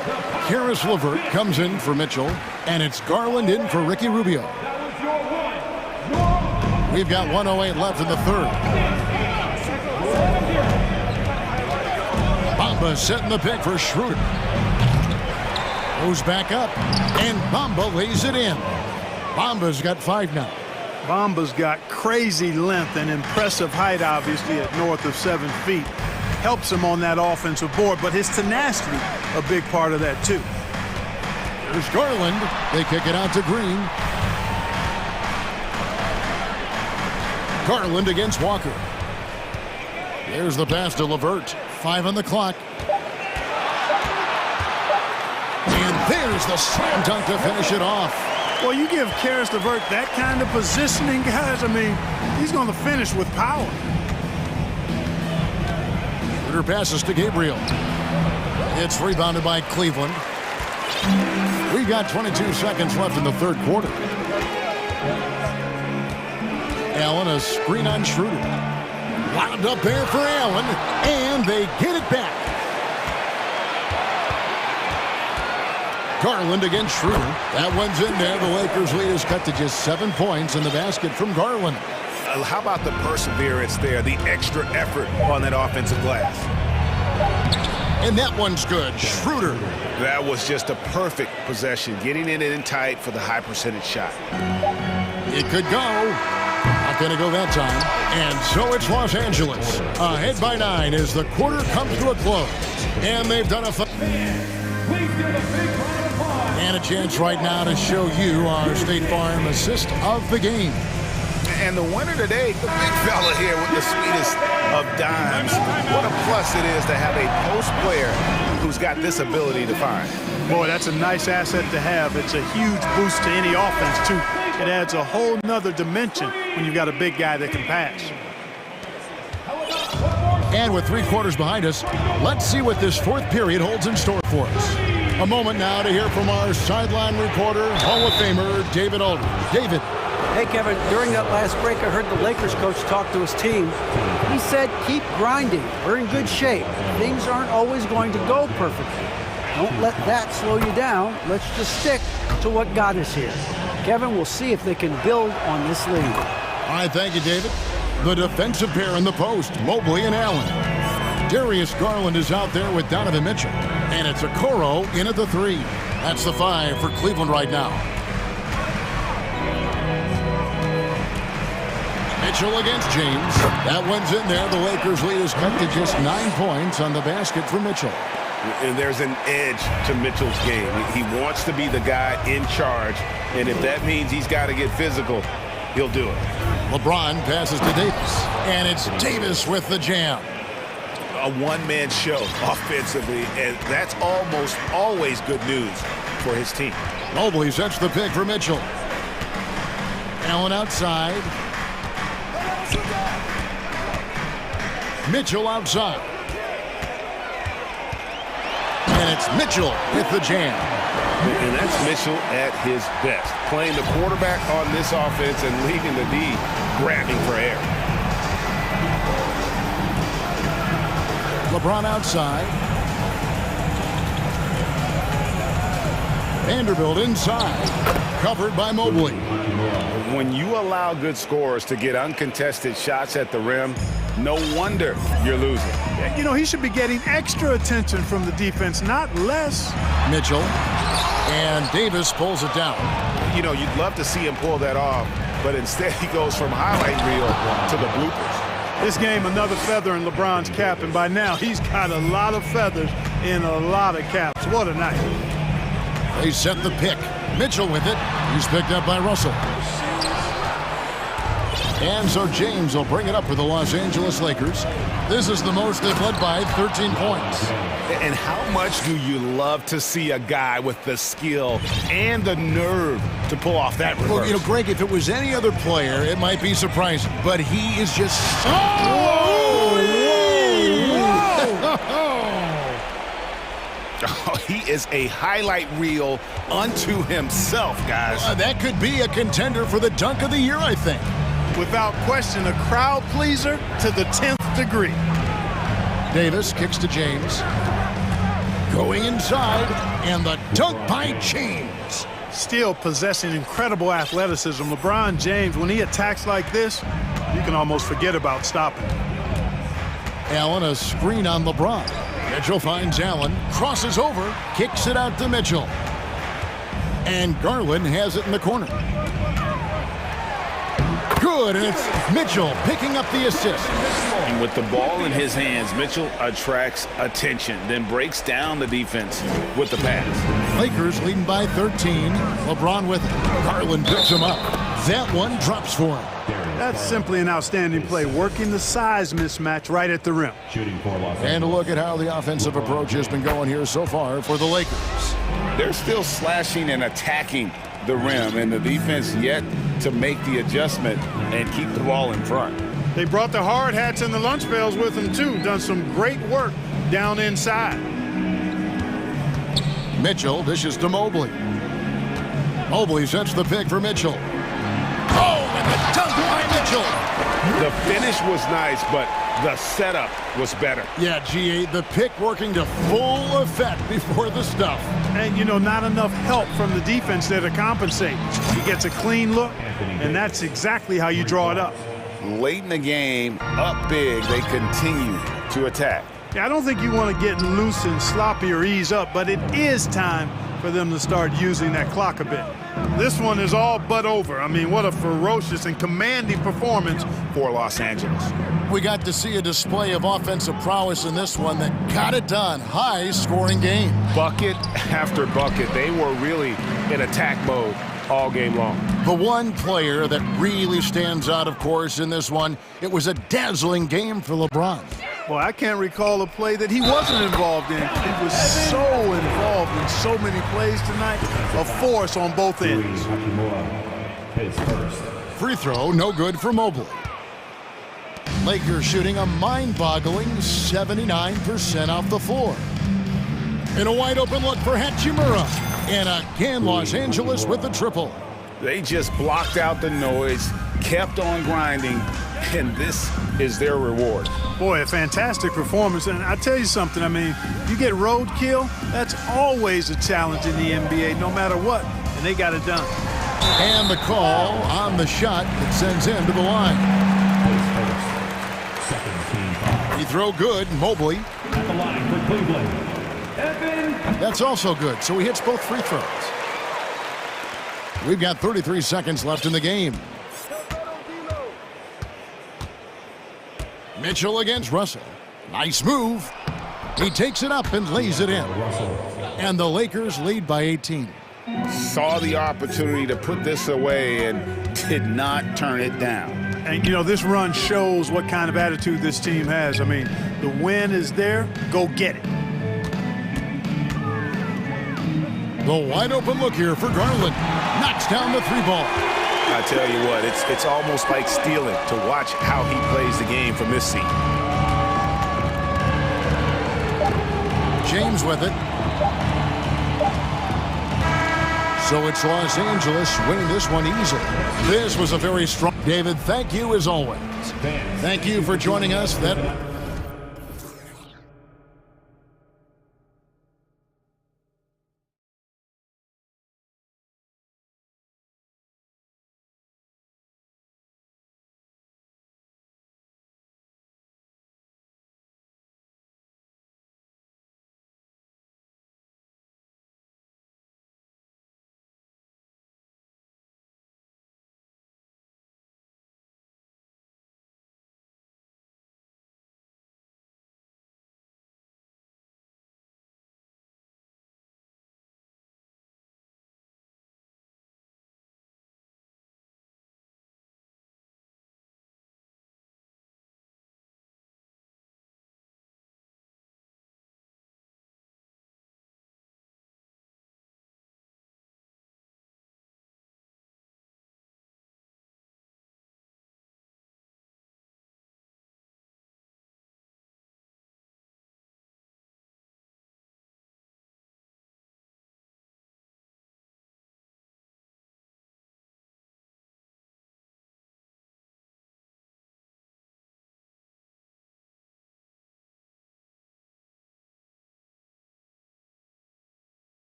Karis LeVert comes in for Mitchell, and it's Garland in for Ricky Rubio. We've got 1:08 left in the third. Bamba setting the pick for Schroeder. Goes back up, and Bamba lays it in. Bamba's got 5 now. Bamba's got crazy length and impressive height, obviously, at north of 7 feet. Helps him on that offensive board, but his tenacity, a big part of that, too. There's Garland. They kick it out to Green. Garland against Walker. There's the pass to LeVert. 5 on the clock. And there's the slam dunk to finish it off. Well, you give Karis LeVert that kind of positioning, guys. I mean, he's going to finish with power. Schroeder passes to Gabriel. It's rebounded by Cleveland. We've got 22 seconds left in the third quarter. Allen, a screen on Schroeder. Wound up there for Allen, and they get it back. Garland against Schroeder. That one's in there. The Lakers lead is cut to just 7 points in the basket from Garland. How about the perseverance there, the extra effort on that offensive glass? And that one's good. Schroeder. That was just a perfect possession, getting it in tight for the high percentage shot. It could go. Not going to go that time. And so it's Los Angeles. Ahead by 9 as the quarter comes to a close. And they've done a... And a chance right now to show you our State Farm assist of the game. And the winner today, the big fella here with the sweetest of dimes. What a plus it is to have a post player who's got this ability to find. Boy, that's a nice asset to have. It's a huge boost to any offense, too. It adds a whole nother dimension when you've got a big guy that can pass. And with 3 quarters behind us, let's see what this fourth period holds in store for us. A moment now to hear from our sideline reporter, Hall of Famer David Aldridge. David. Hey, Kevin, during that last break, I heard the Lakers coach talk to his team. He said, keep grinding. We're in good shape. Things aren't always going to go perfectly. Don't let that slow you down. Let's just stick to what got us here. Kevin, we'll see if they can build on this lead. All right, thank you, David. The defensive pair in the post, Mobley and Allen. Darius Garland is out there with Donovan Mitchell. And it's Okoro in at the 3. That's the 5 for Cleveland right now. Mitchell against James. That one's in there. The Lakers lead is cut to just 9 points on the basket for Mitchell. And there's an edge to Mitchell's game. He wants to be the guy in charge, and if that means he's got to get physical, he'll do it. LeBron passes to Davis, and it's Davis with the jam. A one-man show offensively, and that's almost always good news for his team. Mobley sets the pick for Mitchell. Allen outside. Mitchell outside. And it's Mitchell with the jam. And that's Mitchell at his best. Playing the quarterback on this offense and leading the D, grabbing for air. LeBron outside. Vanderbilt inside. Covered by Mobley. When you allow good scorers to get uncontested shots at the rim, no wonder you're losing. You know, he should be getting extra attention from the defense, not less. Mitchell. And Davis pulls it down. You know, you'd love to see him pull that off, but instead he goes from highlight reel to the bloopers. This game, another feather in LeBron's cap, and by now he's got a lot of feathers in a lot of caps. What a night. They set the pick. Mitchell with it. He's picked up by Russell. And so James will bring it up for the Los Angeles Lakers. This is the most they've led by 13 points. And how much do you love to see a guy with the skill and the nerve to pull off that reverse? Well, you know, Greg, if it was any other player, it might be surprising. But he is just... Oh, he is a highlight reel unto himself, guys. That could be a contender for the dunk of the year, I think. Without question, a crowd pleaser to the 10th degree. Davis kicks to James. Going inside, and the dunk by James. Still possessing incredible athleticism. LeBron James, when he attacks like this, you can almost forget about stopping. Allen, a screen on LeBron. Mitchell finds Allen, crosses over, kicks it out to Mitchell. And Garland has it in the corner. Good, and it's Mitchell picking up the assist. And with the ball in his hands, Mitchell attracts attention, then breaks down the defense with the pass. Lakers leading by 13. LeBron with it. Garland picks him up. That one drops for him. That's simply an outstanding play, working the size mismatch right at the rim. And a look at how the offensive approach has been going here so far for the Lakers. They're still slashing and attacking the rim, and the defense yet to make the adjustment and keep the ball in front. They brought the hard hats and the lunch pails with them, too. Done some great work down inside. Mitchell dishes to Mobley. Mobley sets the pick for Mitchell. Oh, and the dunk by Mitchell. The finish was nice, but the setup was better. Yeah, GA, the pick working to full effect before the stuff. And, you know, not enough help from the defense there to compensate. He gets a clean look, and that's exactly how you draw it up. Late in the game, up big, they continue to attack. Yeah, I don't think you want to get loose and sloppy or ease up, but it is time for them to start using that clock a bit. This one is all but over. I mean, what a ferocious and commanding performance for Los Angeles. We got to see a display of offensive prowess in this one that got it done. High-scoring game. Bucket after bucket. They were really in attack mode all game long. The one player that really stands out, of course, in this one, it was a dazzling game for LeBron. Well, I can't recall a play that he wasn't involved in. He was so involved in so many plays tonight. A force on both ends. Free throw, no good for Mobley. Lakers shooting a mind-boggling 79% off the floor. And a wide-open look for Hachimura. And again, Los Angeles with the triple. They just blocked out the noise, kept on grinding, and this is their reward. Boy, a fantastic performance. And I tell you something, I mean, you get roadkill, that's always a challenge in the NBA, no matter what. And they got it done. And the call on the shot that sends him to the line. He throw good, Mobley. At the line for Cleveland, Evan. That's also good, so he hits both free throws. We've got 33 seconds left in the game. Mitchell against Russell. Nice move. He takes it up and lays it in. And the Lakers lead by 18. Saw the opportunity to put this away and did not turn it down. And, you know, this run shows what kind of attitude this team has. I mean, the win is there. Go get it. The wide open look here for Garland. Knocks down the three ball. I tell you what, it's almost like stealing to watch how he plays the game from this seat. James with it. So it's Los Angeles winning this one easily. This was a very strong... David, thank you as always. Thank you for joining us.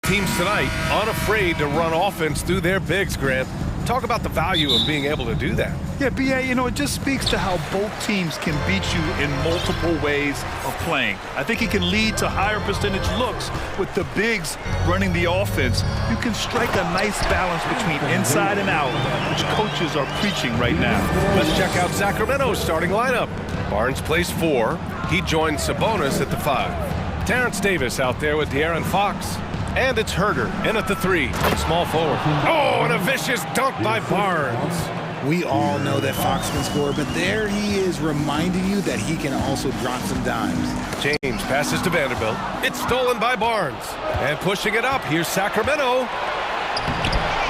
Teams tonight unafraid to run offense through their bigs, Grant. Talk about the value of being able to do that. Yeah, B.A., you know, it just speaks to how both teams can beat you in multiple ways of playing. I think he can lead to higher percentage looks with the bigs running the offense. You can strike a nice balance between inside and out, which coaches are preaching right now. Let's check out Sacramento's starting lineup. Barnes plays 4. He joins Sabonis at the 5. Terrence Davis out there with De'Aaron Fox. And it's Herder in at the 3, small forward. Oh, and a vicious dunk by Barnes. We all know that Fox can score, but there he is reminding you that he can also drop some dimes. James passes to Vanderbilt. It's stolen by Barnes. And pushing it up, here's Sacramento.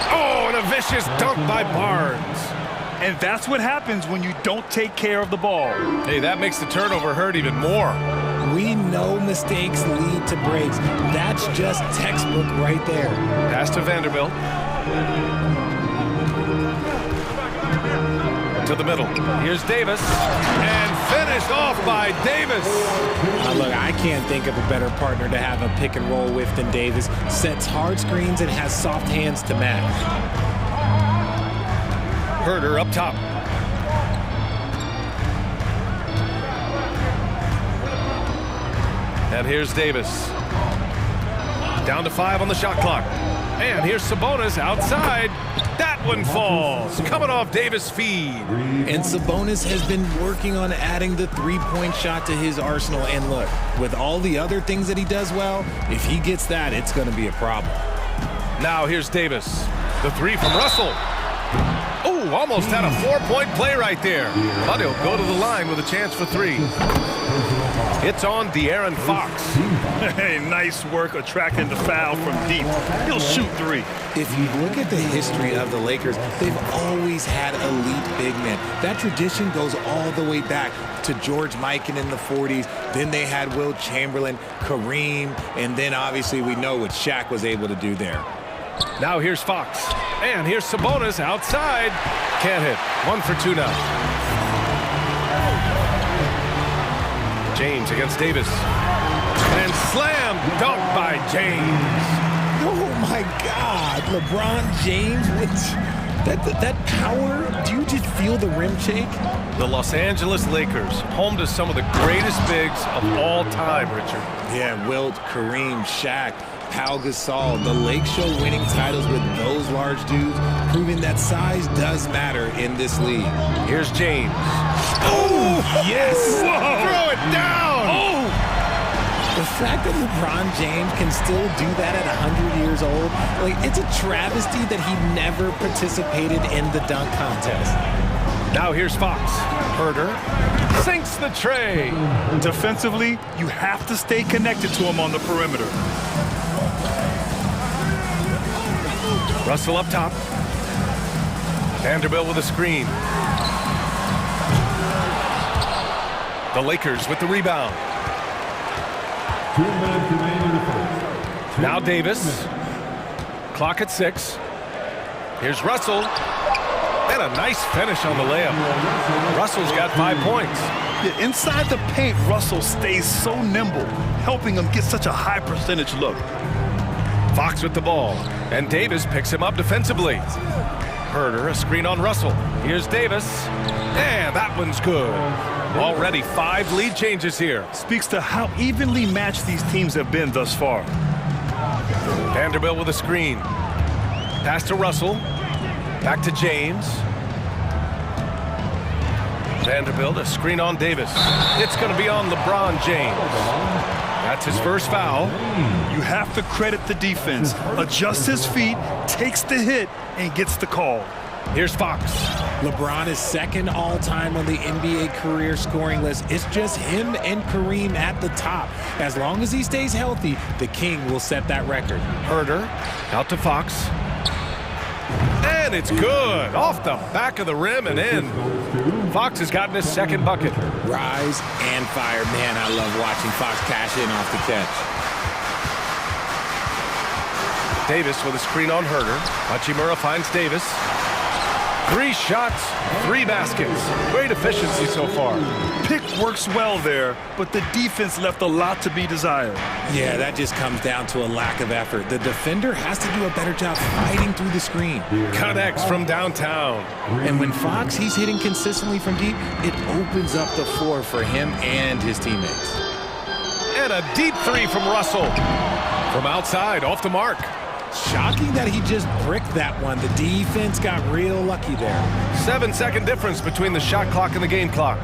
Oh, and a vicious dunk by Barnes. And that's what happens when you don't take care of the ball. Hey, that makes the turnover hurt even more. We know mistakes lead to breaks. That's just textbook right there. Pass to Vanderbilt. To the middle. Here's Davis. And finished off by Davis. Look, I can't think of a better partner to have a pick and roll with than Davis. Sets hard screens and has soft hands to match. Herder up top. And here's Davis. Down to 5 on the shot clock. And here's Sabonis outside. That one falls. Coming off Davis' feed. And Sabonis has been working on adding the three-point shot to his arsenal. And look, with all the other things that he does well, if he gets that, it's going to be a problem. Now here's Davis. The 3 from Russell. Oh, almost had a 4-point play right there. But he'll go to the line with a chance for 3. It's on De'Aaron Fox. Hey, nice work attracting the foul from deep. He'll shoot 3. If you look at the history of the Lakers, they've always had elite big men. That tradition goes all the way back to George Mikan in the 40s. Then they had Wilt Chamberlain, Kareem, and then obviously we know what Shaq was able to do there. Now here's Fox. And here's Sabonis outside. Can't hit. 1 for 2 now. James against Davis. And slam dunk by James. Oh my God, LeBron James with that power. Do you just feel the rim shake? The Los Angeles Lakers, home to some of the greatest bigs of all time, Richard. Yeah, Wilt, Kareem, Shaq, Pau Gasol, the Lake Show winning titles with those large dudes, proving that size does matter in this league. Here's James. Oh, yes! Whoa. Throw it down! Oh! The fact that LeBron James can still do that at 100 years old, like, it's a travesty that he never participated in the dunk contest. Now here's Fox. Herder sinks the tray. Defensively, you have to stay connected to him on the perimeter. Russell up top. Vanderbilt with a screen. The Lakers with the rebound. Now Davis. Clock at 6. Here's Russell. And a nice finish on the layup. Russell's got 5 points. Yeah, inside the paint, Russell stays so nimble, helping him get such a high percentage look. Fox with the ball, and Davis picks him up defensively. Herder, a screen on Russell. Here's Davis, and that one's good. Already 5 lead changes here. Speaks to how evenly matched these teams have been thus far. Vanderbilt with a screen. Pass to Russell. Back to James. Vanderbilt, a screen on Davis. It's going to be on LeBron James. That's his first foul. You have to credit the defense. Adjusts his feet, takes the hit, and gets the call. Here's Fox. LeBron is second all-time on the NBA career scoring list. It's just him and Kareem at the top. As long as he stays healthy, the King will set that record. Herder out to Fox. And it's good. Off the back of the rim and in. Fox has gotten his second bucket. Rise and fire. Man, I love watching Fox cash in off the catch. Davis with a screen on Herder. Hachimura finds Davis. 3 shots, 3 baskets. Great efficiency so far. Pick works well there, but the defense left a lot to be desired. Yeah, that just comes down to a lack of effort. The defender has to do a better job fighting through the screen. Connects from downtown. And when Fox, he's hitting consistently from deep, it opens up the floor for him and his teammates. And a deep 3 from Russell. From outside, off the mark. Shocking that he just bricked that one. The defense got real lucky there. 7-second difference between the shot clock and the game clock.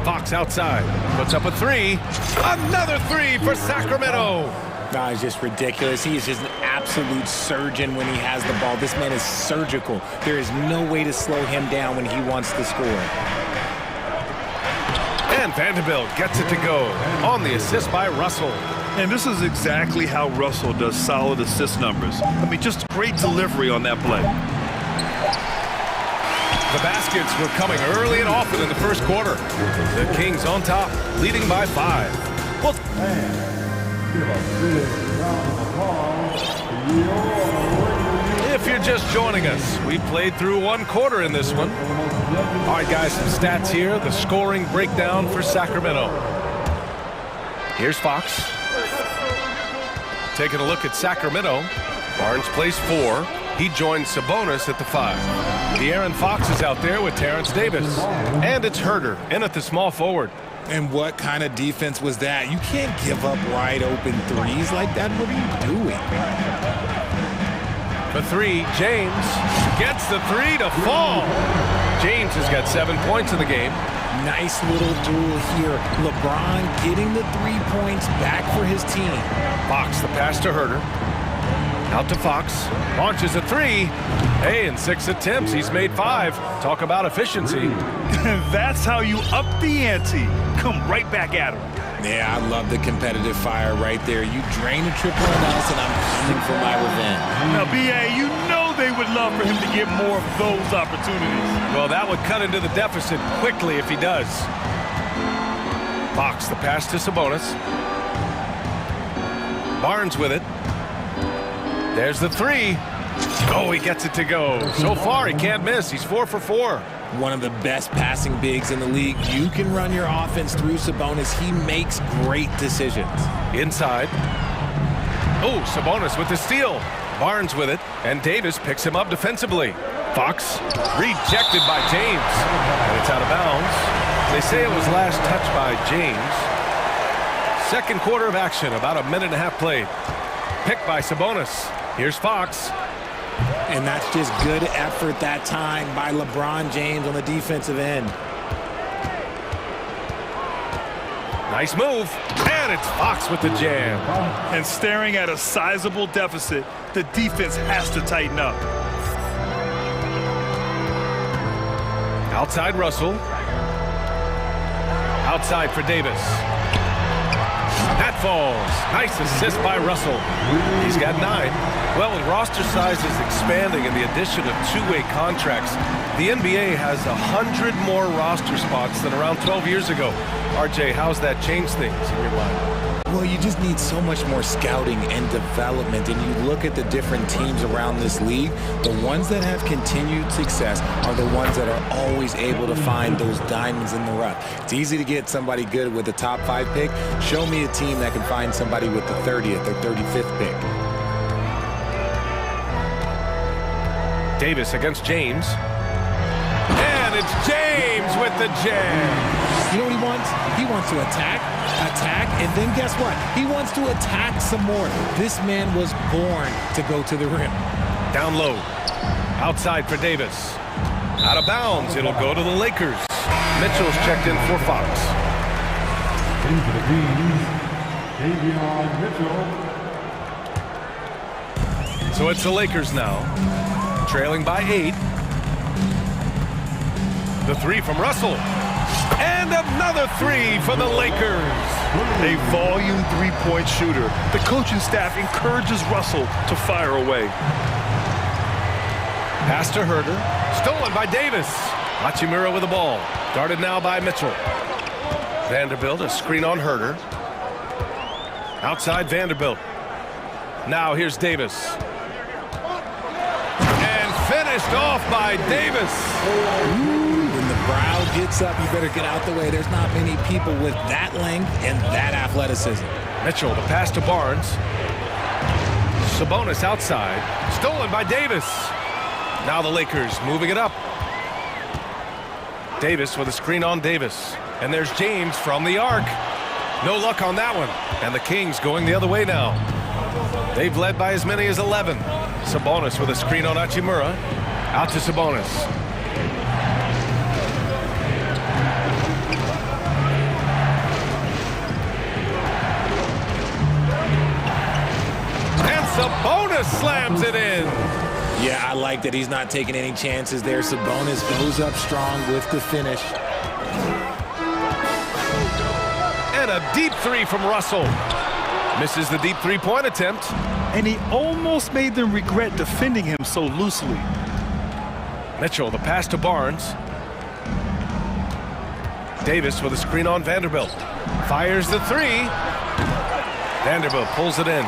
Fox outside, puts up a 3. Another 3 for Sacramento. No, it's just ridiculous. He is just an absolute surgeon when he has the ball. This man is surgical. There is no way to slow him down when he wants to score. And Vanderbilt gets it to go on the assist by Russell. And this is exactly how Russell does solid assist numbers. I mean, just great delivery on that play. The baskets were coming early and often in the first quarter. The Kings on top, leading by 5. Well, if you're just joining us, we played through 1 quarter in this one. All right, guys, some stats here. The scoring breakdown for Sacramento. Here's Fox. Taking a look at Sacramento. Barnes plays 4. He joins Sabonis at the 5. De'Aaron Fox is out there with Terrence Davis. And it's Herter in at the small forward. And what kind of defense was that? You can't give up wide open threes like that. What are you doing? For 3, James gets the 3 to fall. James has got 7 points in the game. Nice little duel here. LeBron getting the 3 points back for his team. Fox, the pass to Herter. Out to Fox. Launches a 3. Hey, in 6 attempts, he's made 5. Talk about efficiency. That's how you up the ante. Come right back at him. Yeah, I love the competitive fire right there. You drain a triple on us, and I'm coming for my revenge. Now, B.A., you know they would love for him to get more of those opportunities. Well, that would cut into the deficit quickly if he does. Fox, the pass to Sabonis. Barnes with it. There's the 3. Oh, he gets it to go. So far, he can't miss. He's 4 for 4. One of the best passing bigs in the league. You can run your offense through Sabonis. He makes great decisions. Inside. Oh, Sabonis with the steal. Barnes with it, and Davis picks him up defensively. Fox rejected by James, and it's out of bounds. They say it was last touched by James. Second quarter of action, about a minute and a half played. Picked by Sabonis. Here's Fox. And that's just good effort that time by LeBron James on the defensive end. Nice move. And it's Fox with the jam. And staring at a sizable deficit, the defense has to tighten up. Outside Russell. Outside for Davis. That falls. Nice assist by Russell. He's got 9. Well, with roster sizes expanding and the addition of 2-way contracts, the NBA has 100 more roster spots than around 12 years ago. RJ, how's that changed things in your mind? Well, you just need so much more scouting and development. And you look at the different teams around this league, the ones that have continued success are the ones that are always able to find those diamonds in the rough. It's easy to get somebody good with the top 5 pick. Show me a team that can find somebody with the 30th or 35th pick. Davis against James. And it's James with the jam. You know what he wants? He wants to attack, and then guess what? He wants to attack some more. This man was born to go to the rim. Down low. Outside for Davis. Out of bounds. It'll go to the Lakers. Mitchell's checked in for Fox. Into the Kings, Davion Mitchell. So it's the Lakers now. Trailing by 8. The 3 from Russell. And another 3 for the Lakers. A volume 3-point shooter. The coaching staff encourages Russell to fire away. Pass to Herter. Stolen by Davis. Hachimura with the ball. Guarded now by Mitchell. Vanderbilt, a screen on Herter. Outside Vanderbilt. Now here's Davis. Finished off by Davis. When the crowd gets up, you better get out the way. There's not many people with that length and that athleticism. Mitchell, the pass to Barnes. Sabonis outside. Stolen by Davis. Now the Lakers moving it up. Davis with a screen on Davis. And there's James from the arc. No luck on that one. And the Kings going the other way now. They've led by as many as 11. Sabonis with a screen on Hachimura. Out to Sabonis. And Sabonis slams it in. Yeah, I like that he's not taking any chances there. Sabonis goes up strong with the finish. And a deep three from Russell. Misses the deep three-point attempt. And he almost made them regret defending him so loosely. Mitchell, the pass to Barnes. Davis with a screen on Vanderbilt. Fires the three. Vanderbilt pulls it in.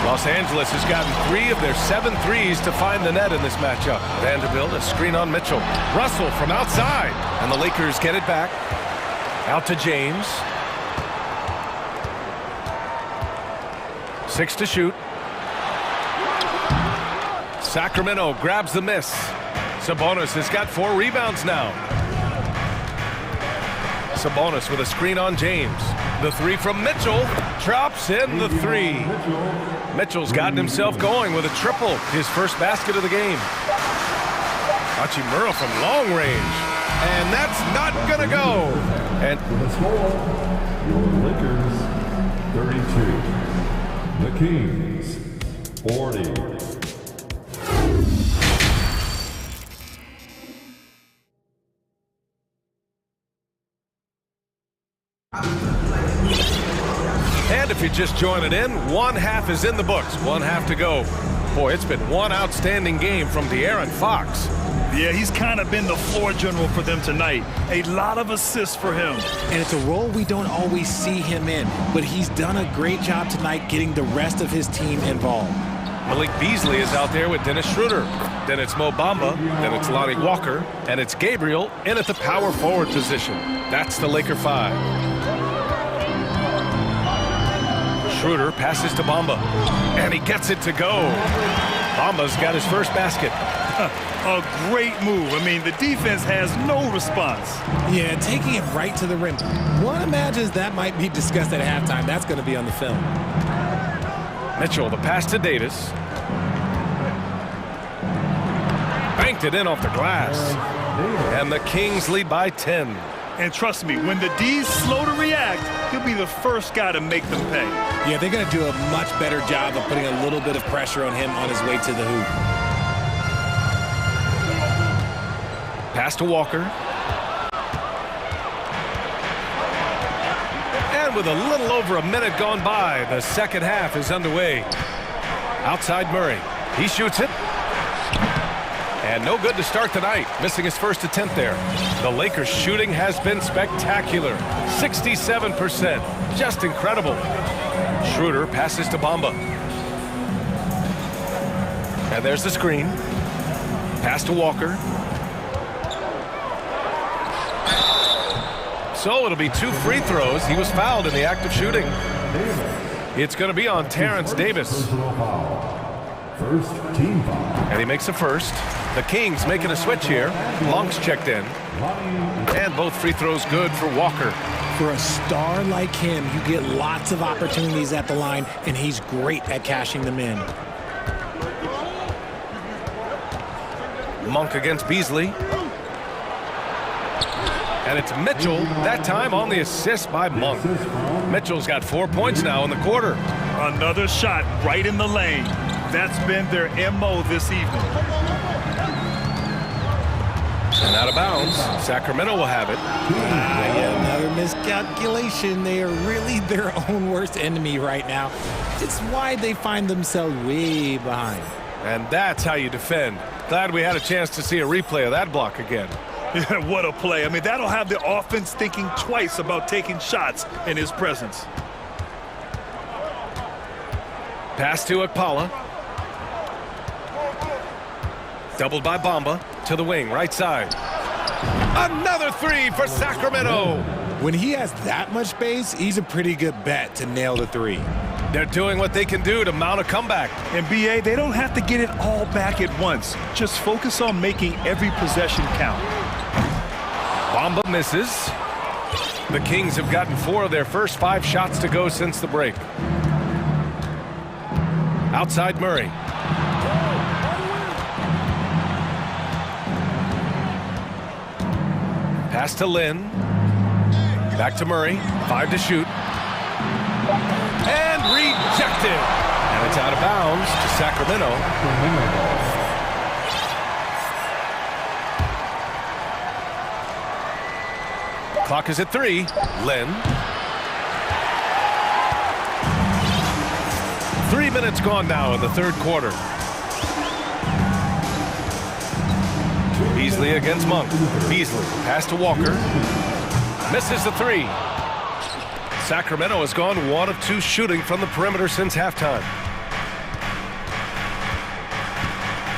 Los Angeles has gotten 3 of their 7 threes to find the net in this matchup. Vanderbilt, a screen on Mitchell. Russell from outside. And the Lakers get it back. Out to James. 6 to shoot. Sacramento grabs the miss. Sabonis has got 4 rebounds now. Sabonis with a screen on James. The three from Mitchell. Drops in the three. Mitchell's gotten himself going with a triple. His first basket of the game. Hachimura from long range. And that's not going to go. And the score, your Lakers 32. The Kings 40. And if you're just joining in, one half is in the books. One half to go. Boy, it's been one outstanding game from De'Aaron Fox. Yeah, he's kind of been the floor general for them tonight. A lot of assists for him. And it's a role we don't always see him in, but he's done a great job tonight getting the rest of his team involved. Malik Beasley is out there with Dennis Schroeder. Then it's Mo Bamba. Then it's Lonnie Walker. And it's Gabriel in at the power forward position. That's the Laker 5. Schroeder passes to Bamba. And he gets it to go. Bamba's got his first basket. A great move. I mean, the defense has no response. Yeah, taking it right to the rim. One imagines that might be discussed at halftime. That's going to be on the film. Mitchell, the pass to Davis. Banked it in off the glass. And the Kings lead by 10. And trust me, when the D's slow to react, he'll be the first guy to make them pay. Yeah, they're going to do a much better job of putting a little bit of pressure on him on his way to the hoop. Pass to Walker. And with a little over a minute gone by, the second half is underway. Outside Murray. He shoots it. And no good to start tonight, missing his first attempt there. The Lakers' shooting has been spectacular. 67%. Just incredible. Schroeder passes to Bamba. And there's the screen. Pass to Walker. So it'll be 2 free throws. He was fouled in the act of shooting. It's going to be on Terrence Davis. First team foul. And he makes a first. The Kings making a switch here. Long's checked in. And both free throws good for Walker. For a star like him, you get lots of opportunities at the line, and he's great at cashing them in. Monk against Beasley. And it's Mitchell, that time on the assist by Monk. Mitchell's got 4 points now in the quarter. Another shot right in the lane. That's been their MO this evening. And out of bounds. Sacramento will have it. Yeah, another miscalculation. They are really their own worst enemy right now. It's why they find themselves way behind. And that's how you defend. Glad we had a chance to see a replay of that block again. Yeah, what a play. I mean, that'll have the offense thinking twice about taking shots in his presence. Pass to Akpala. Doubled by Bamba to the wing, right side. Another three for Sacramento. When he has that much space, he's a pretty good bet to nail the three. They're doing what they can do to mount a comeback. And BA, they don't have to get it all back at once. Just focus on making every possession count. Bamba misses. The Kings have gotten 4 of their first 5 shots to go since the break. Outside Murray. Pass to Lynn. Back to Murray. 5 to shoot. And rejected. And it's out of bounds to Sacramento. Clock is at 3. Lynn. 3 minutes gone now in the third quarter. Beasley against Monk. Beasley pass to Walker. Misses the 3. Sacramento has gone 1 of 2 shooting from the perimeter since halftime.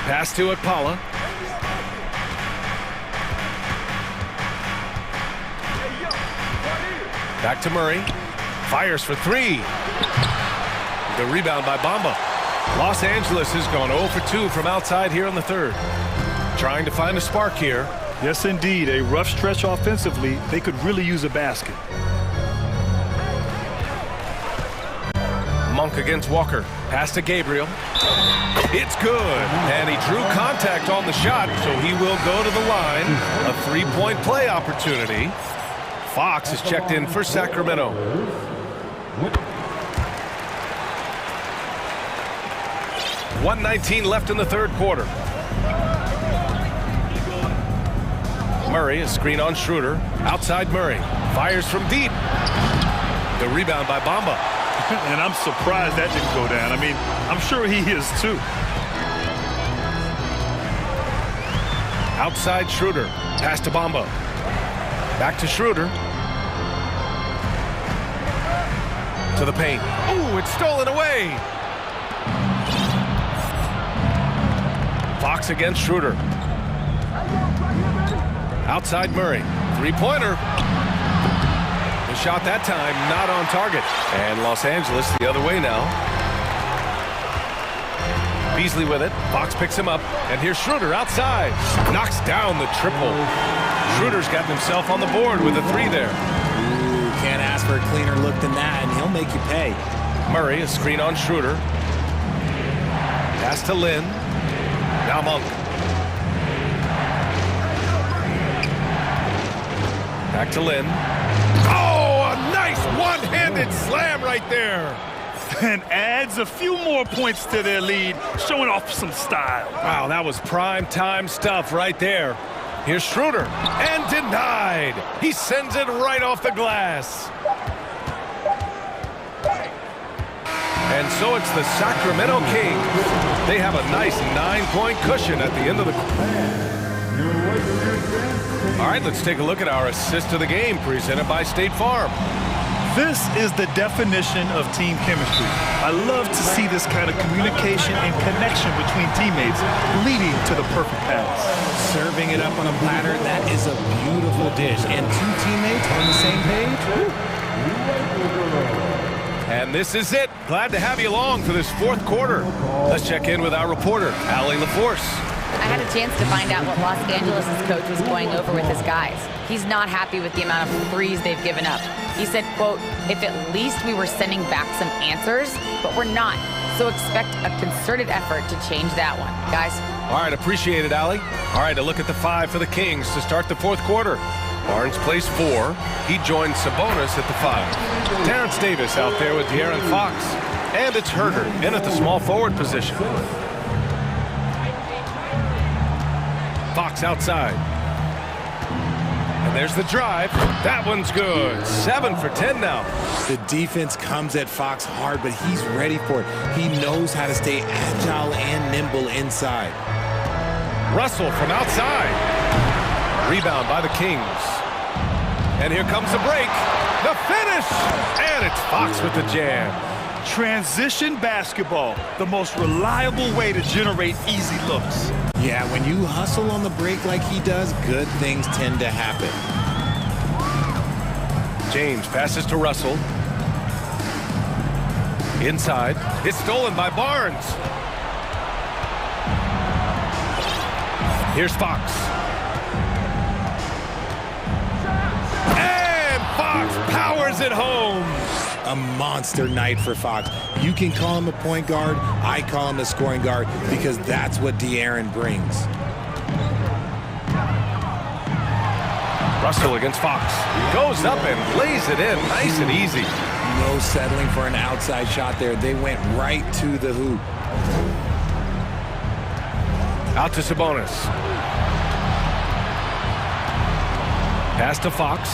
Pass to Akpala. Back to Murray. Fires for 3. The rebound by Bamba. Los Angeles has gone 0 for 2 from outside here in the third. Trying to find a spark here. Yes, indeed. A rough stretch offensively. They could really use a basket. Monk against Walker. Pass to Gabriel. It's good. And he drew contact on the shot, so he will go to the line. A 3-point play opportunity. Fox is checked in for Sacramento. .119 left in the third quarter. Murray, a screen on Schroeder. Outside Murray. Fires from deep. The rebound by Bamba. And I'm surprised that didn't go down. I mean, I'm sure he is too. Outside Schroeder. Pass to Bamba. Back to Schroeder. To the paint. Ooh, it's stolen away. Fox against Schroeder. Outside Murray. 3-pointer. The shot that time not on target. And Los Angeles the other way now. Beasley with it. Fox picks him up. And here's Schroeder outside. Knocks down the triple. Schroeder's gotten himself on the board with a 3 there. Ooh, can't ask for a cleaner look than that, and he'll make you pay. Murray, a screen on Schroeder. Pass to Lynn. Now Monk. Back to Lynn. Oh, a nice one-handed slam right there. And adds a few more points to their lead, showing off some style. Wow, that was prime time stuff right there. Here's Schroeder, and denied. He sends it right off the glass. And so it's the Sacramento Kings. They have a nice 9-point cushion at the end of the quarter. All right, let's take a look at our assist of the game presented by State Farm. This is the definition of team chemistry. I love to see this kind of communication and connection between teammates leading to the perfect pass. Serving it up on a platter, that is a beautiful dish. And 2 teammates on the same page. And this is it. Glad to have you along for this fourth quarter. Let's check in with our reporter, Allie LaForce. I had a chance to find out what Los Angeles' coach was going over with his guys. He's not happy with the amount of threes they've given up. He said, quote, if at least we were sending back some answers, but we're not. So expect a concerted effort to change that one. Guys? All right, appreciate it, Allie. All right, a look at the 5 for the Kings to start the fourth quarter. Barnes plays 4. He joins Sabonis at the 5. Terrence Davis out there with De'Aaron Fox. And it's Herter in at the small forward position. Fox outside. And there's the drive. That one's good. 7 for 10 now. The defense comes at Fox hard, but he's ready for it. He knows how to stay agile and nimble inside. Russell from outside. Rebound by the Kings. And here comes the break. The finish! And it's Fox with the jam. Transition basketball, the most reliable way to generate easy looks. Yeah, when you hustle on the break like he does, good things tend to happen. James passes to Russell. Inside. It's stolen by Barnes. Here's Fox. And Fox powers it home. A monster night for Fox. You can call him a point guard. I call him a scoring guard because that's what De'Aaron brings. Russell against Fox. Goes up and lays it in nice and easy. No settling for an outside shot there. They went right to the hoop. Out to Sabonis. Pass to Fox.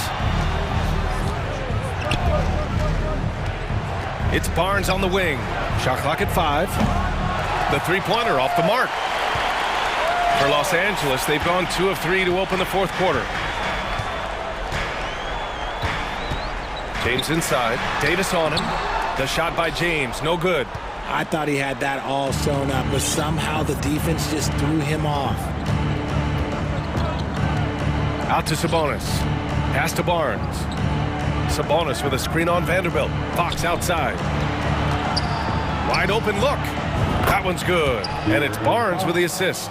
It's Barnes on the wing. Shot clock at 5. The three-pointer off the mark. For Los Angeles, they've gone 2 of 3 to open the fourth quarter. James inside. Davis on him. The shot by James, no good. I thought he had that all sewn up, but somehow the defense just threw him off. Out to Sabonis. Pass to Barnes. Sabonis with a screen on Vanderbilt. Fox outside. Wide open look. That one's good. And it's Barnes with the assist.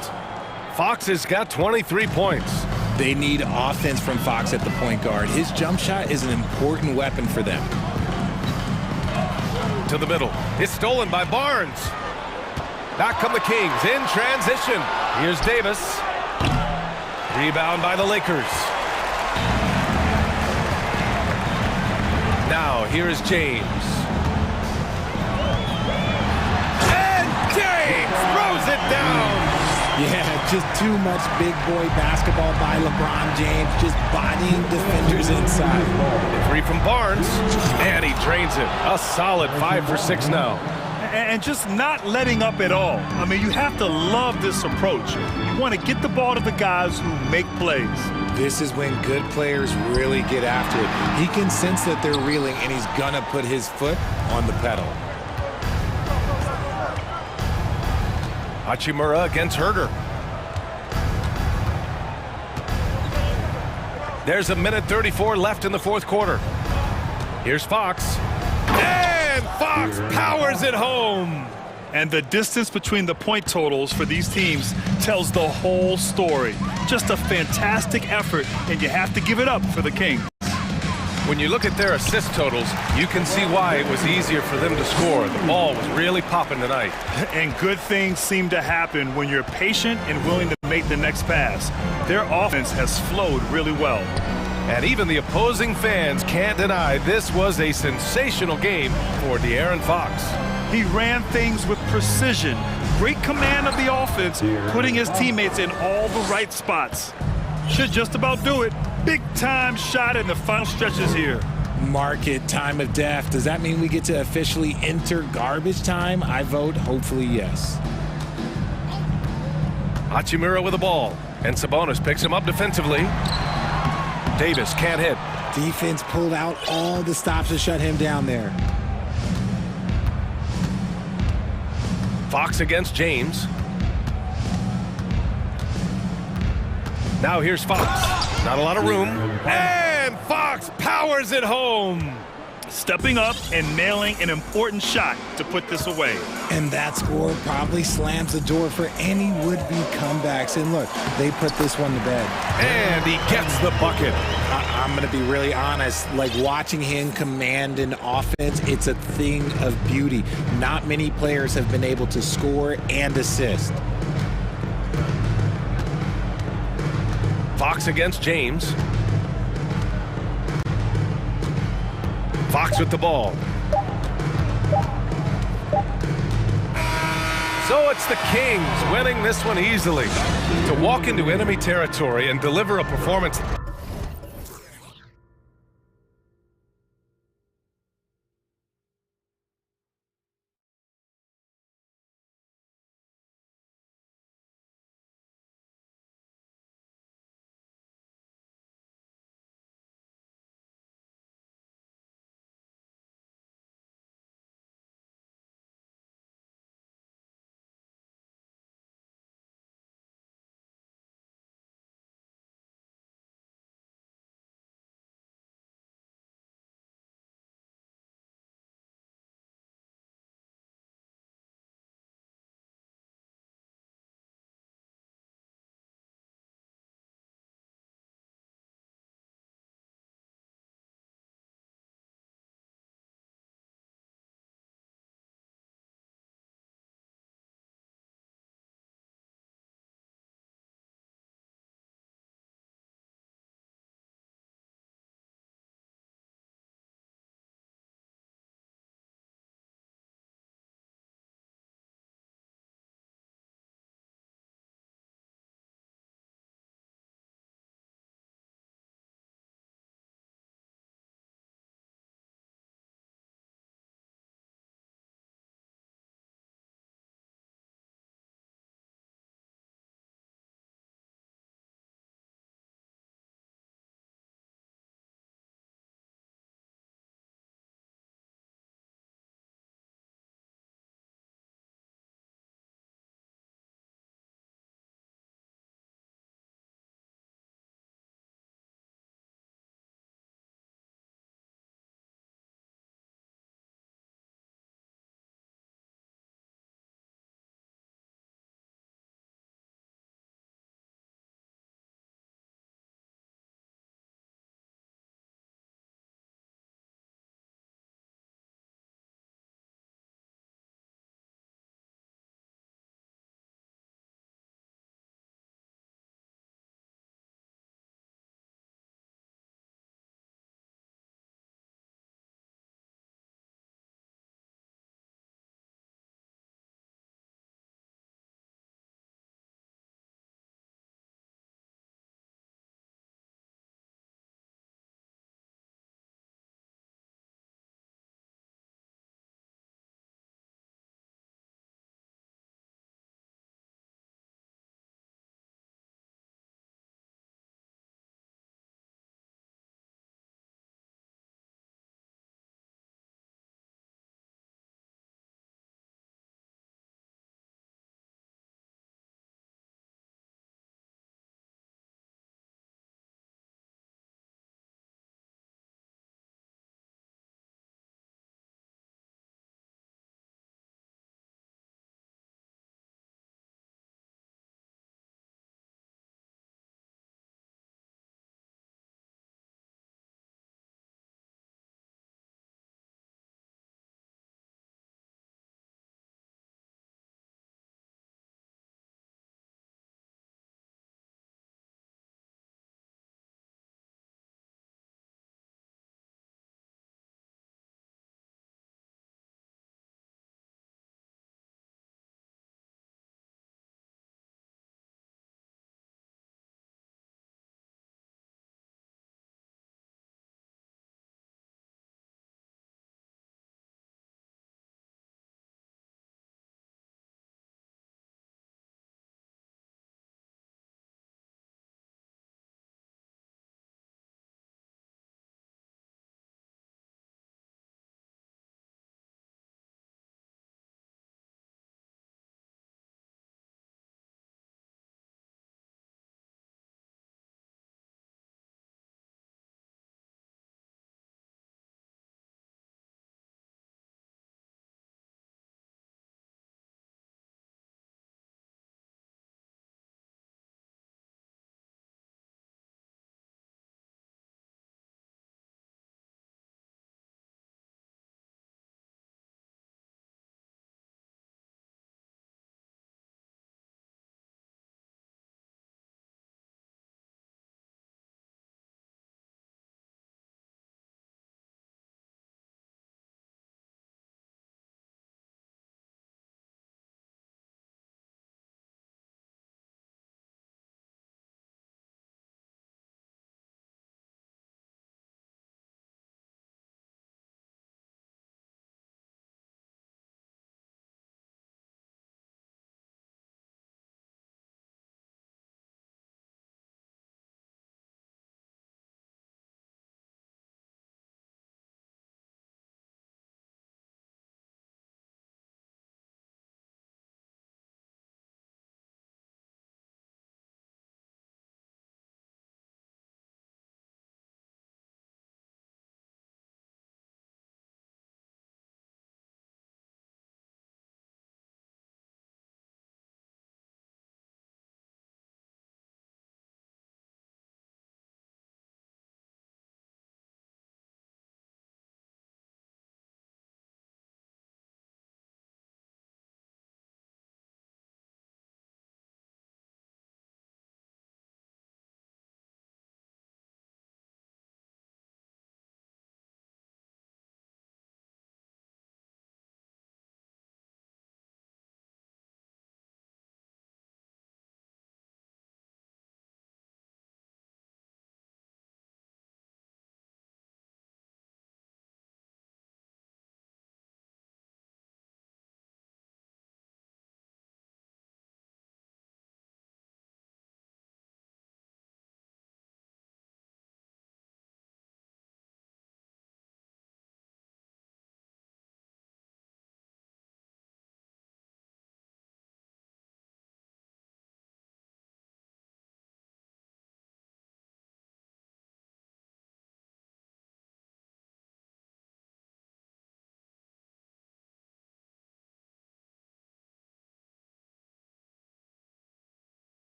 Fox has got 23 points. They need offense from Fox at the point guard. His jump shot is an important weapon for them. To the middle. It's stolen by Barnes. Back come the Kings in transition. Here's Davis. Rebound by the Lakers. Now, here is James. And James throws it down. Yeah, just too much big boy basketball by LeBron James, just bodying defenders inside. The three from Barnes, and he drains it. A solid 5 for 6 now. And just not letting up at all. I mean, you have to love this approach. You want to get the ball to the guys who make plays. This is when good players really get after it. He can sense that they're reeling, and he's gonna put his foot on the pedal. Hachimura against Herder. There's a minute 34 left in the fourth quarter. Here's Fox. And Fox powers it home. And the distance between the point totals for these teams tells the whole story. Just a fantastic effort, and you have to give it up for the Kings. When you look at their assist totals, you can see why it was easier for them to score. The ball was really popping tonight. And good things seem to happen when you're patient and willing to make the next pass. Their offense has flowed really well. And even the opposing fans can't deny this was a sensational game for De'Aaron Fox. He ran things with precision, great command of the offense, putting his teammates in all the right spots. Should just about do it. Big time shot in the final stretches here. Mark it, time of death. Does that mean we get to officially enter garbage time? I vote hopefully yes. Hachimura with the ball, and Sabonis picks him up defensively. Davis can't hit. Defense pulled out all the stops to shut him down there. Fox against James. Now here's Fox. Not a lot of room. And Fox powers it home. Stepping up and nailing an important shot to put this away. And that score probably slams the door for any would-be comebacks. And look, they put this one to bed. And he gets the bucket. I'm going to be really honest. Like watching him command an offense, it's a thing of beauty. Not many players have been able to score and assist. Fox against James. Fox with the ball. So it's the Kings winning this one easily. To walk into enemy territory and deliver a performance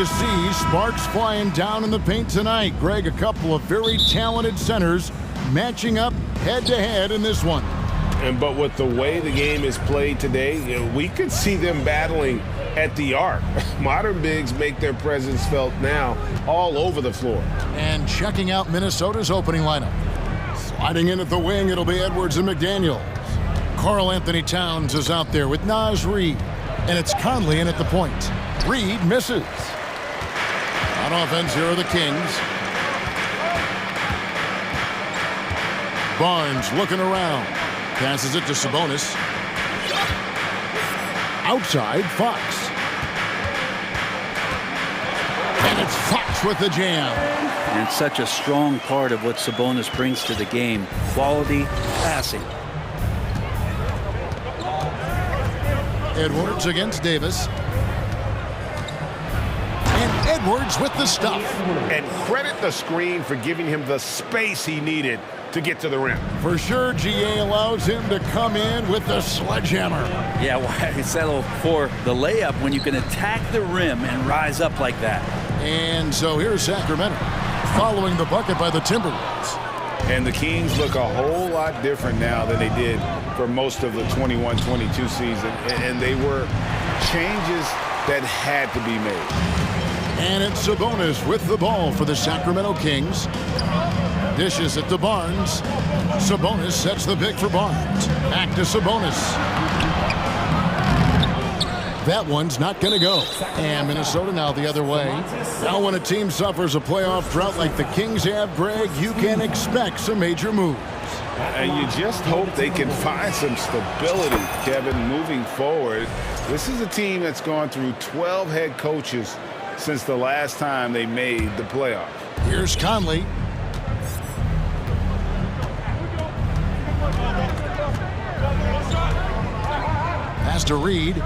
To see sparks flying down in the paint tonight. Greg, a couple of very talented centers matching up head-to-head in this one. But with the way the game is played today, we could see them battling at the arc. Modern bigs make their presence felt now all over the floor. And checking out Minnesota's opening lineup. Sliding in at the wing, it'll be Edwards and McDaniels. Karl Anthony Towns is out there with Naz Reid. And it's Conley in at the point. Reid misses. On offense, here are the Kings. Barnes looking around. Passes it to Sabonis. Outside, Fox. And it's Fox with the jam. And such a strong part of what Sabonis brings to the game. Quality passing. Edwards against Davis. And Edwards with the stuff. And credit the screen for giving him the space he needed to get to the rim. For sure, GA allows him to come in with the sledgehammer. Yeah, why settle for the layup when you can attack the rim and rise up like that? And so here's Sacramento, following the bucket by the Timberwolves. And the Kings look a whole lot different now than they did for most of the 21-22 season. And they were changes that had to be made. And it's Sabonis with the ball for the Sacramento Kings. Dishes it to Barnes. Sabonis sets the pick for Barnes. Back to Sabonis. That one's not going to go. And Minnesota now the other way. Now when a team suffers a playoff drought like the Kings have, Greg, you can expect some major moves. And you just hope they can find some stability, Kevin, moving forward. This is a team that's gone through 12 head coaches since the last time they made the playoff. Here's Conley. Pass to Reid.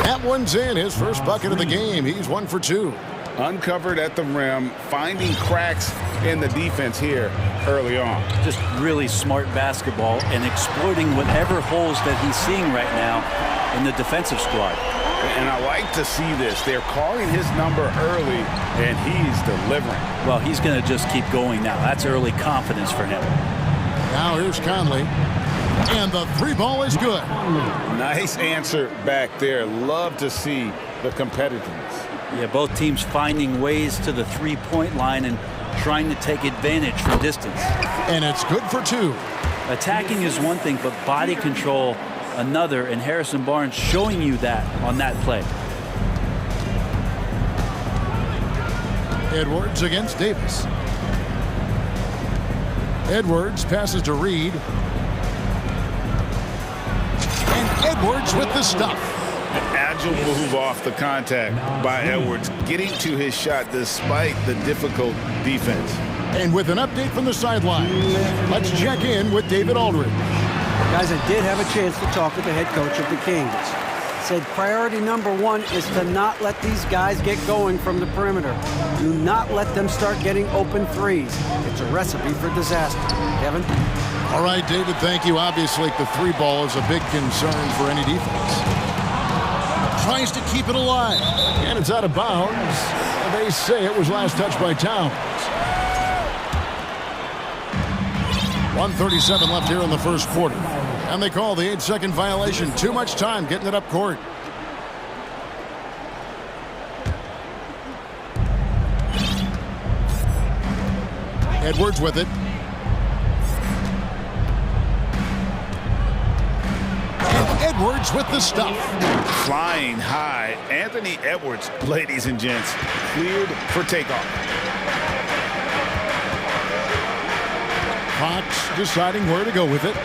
That one's in, his first bucket of the game. He's 1 for 2. Uncovered at the rim, finding cracks in the defense here early on. Just really smart basketball and exploiting whatever holes that he's seeing right now in the defensive squad. And I like to see this. They're calling his number early, and he's delivering. Well, he's going to just keep going now. That's early confidence for him. Now here's Conley. And the three ball is good. Nice answer back there. Love to see the competitiveness. Yeah, both teams finding ways to the three-point line and trying to take advantage from distance. And it's good for 2. Attacking is one thing, but body control another, and Harrison Barnes showing you that on that play. Edwards against Davis. Edwards passes to Reid. And Edwards with the stuff. An agile move off the contact by Edwards, getting to his shot despite the difficult defense. And with an update from the sideline, let's check in with David Aldridge. Guys, I did have a chance to talk with the head coach of the Kings. Said priority number 1 is to not let these guys get going from the perimeter. Do not let them start getting open threes. It's a recipe for disaster. Kevin? All right, David, thank you. Obviously, the three ball is a big concern for any defense. Tries to keep it alive, and it's out of bounds. They say it was last touched by Towns. 1:37 left here in the first quarter. And they call the 8-second violation. Too much time getting it up court. Edwards with it. And Edwards with the stuff. Flying high. Anthony Edwards, ladies and gents, cleared for takeoff. Fox deciding where to go with it.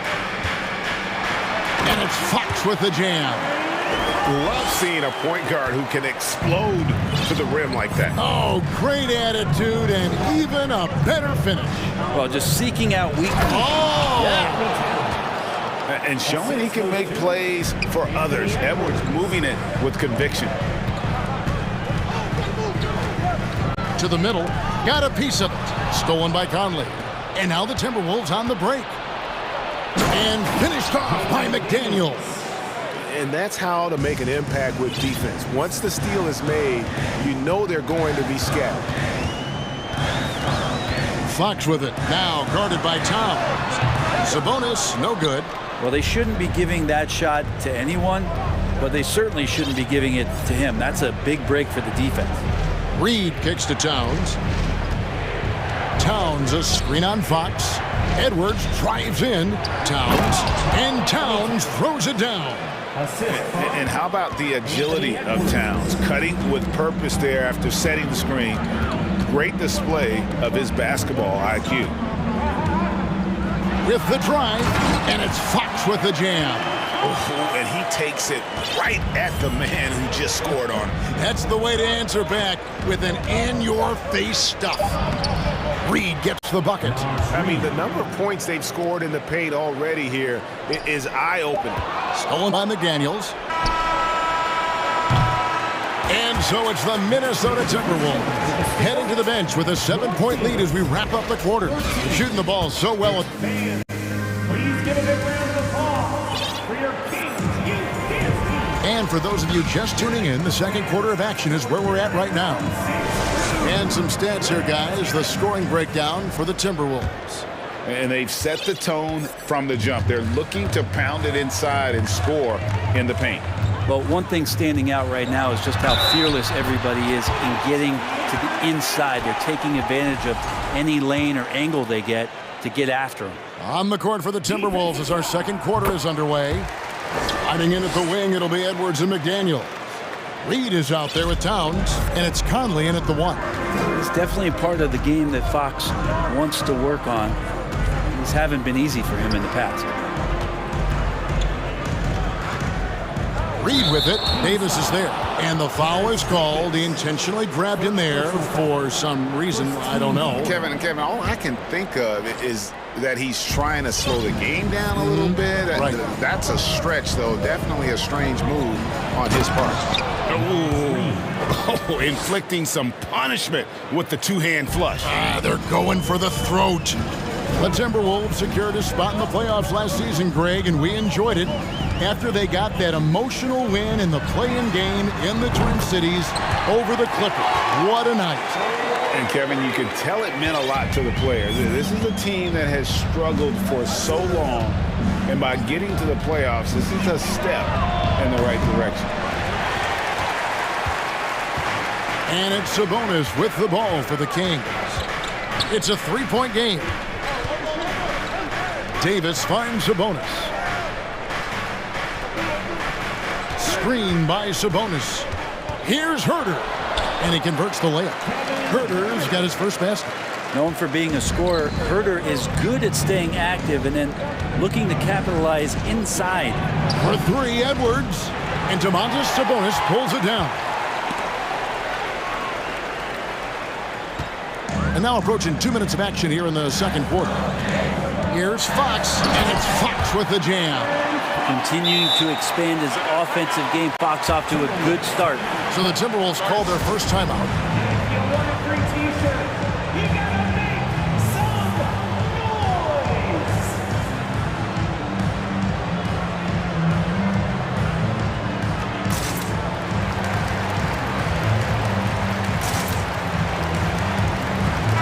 And it's Fox with the jam. Love seeing a point guard who can explode to the rim like that. Oh, great attitude and even a better finish. Well, just seeking out weakness. Oh! Yeah. And showing he can make plays for others. Edwards moving it with conviction. To the middle. Got a piece of it. Stolen by Conley. And now the Timberwolves on the break. And finished off by McDaniels. And that's how to make an impact with defense. Once the steal is made, you know they're going to be scattered. Fox with it. Now guarded by Towns. Sabonis, no good. Well, they shouldn't be giving that shot to anyone, but they certainly shouldn't be giving it to him. That's a big break for the defense. Reed kicks to Towns. Towns, a screen on Fox. Edwards drives in. Towns. And Towns throws it down. And how about the agility of Towns? Cutting with purpose there after setting the screen. Great display of his basketball IQ. With the drive, and it's Fox with the jam. Oh, and he takes it right at the man who just scored on him. That's the way to answer back with an in-your-face stuff. Reed gets the bucket. I mean, the number of points they've scored in the paint already here is eye-opening. Stolen by McDaniels. And so it's the Minnesota Timberwolves heading to the bench with a 7-point lead as we wrap up the quarter. Shooting the ball so well. Please give a big round of applause for your Kings UPSC. And for those of you just tuning in, the second quarter of action is where we're at right now. And some stats here, guys. The scoring breakdown for the Timberwolves. And they've set the tone from the jump. They're looking to pound it inside and score in the paint. But one thing standing out right now is just how fearless everybody is in getting to the inside. They're taking advantage of any lane or angle they get to get after them. On the court for the Timberwolves as our second quarter is underway. Hiding in at the wing, it'll be Edwards and McDaniel. Reed is out there with Towns, and it's Conley in at the 1. It's definitely a part of the game that Fox wants to work on. These haven't been easy for him in the past. Reed with it. Davis is there. And the foul is called. He intentionally grabbed him there for some reason. I don't know. Kevin, all I can think of is that he's trying to slow the game down a little bit. Right. That's a stretch, though. Definitely a strange move on his part. Oh, inflicting some punishment with the two-hand flush. They're going for the throat. The Timberwolves secured a spot in the playoffs last season, Greg, and we enjoyed it after they got that emotional win in the play-in game in the Twin Cities over the Clippers. What a night. And, Kevin, you could tell it meant a lot to the players. This is a team that has struggled for so long, and by getting to the playoffs, this is a step in the right direction. And it's Sabonis with the ball for the Kings. It's a 3-point game. Davis finds Sabonis. Screen by Sabonis. Here's Herter. And he converts the layup. Herter's got his first basket. Known for being a scorer, Herter is good at staying active and then looking to capitalize inside. For 3, Edwards. And Domantas Sabonis pulls it down. And now approaching 2 minutes of action here in the second quarter. Here's Fox, and it's Fox with the jam. Continuing to expand his offensive game. Fox off to a good start. So the Timberwolves called their first timeout.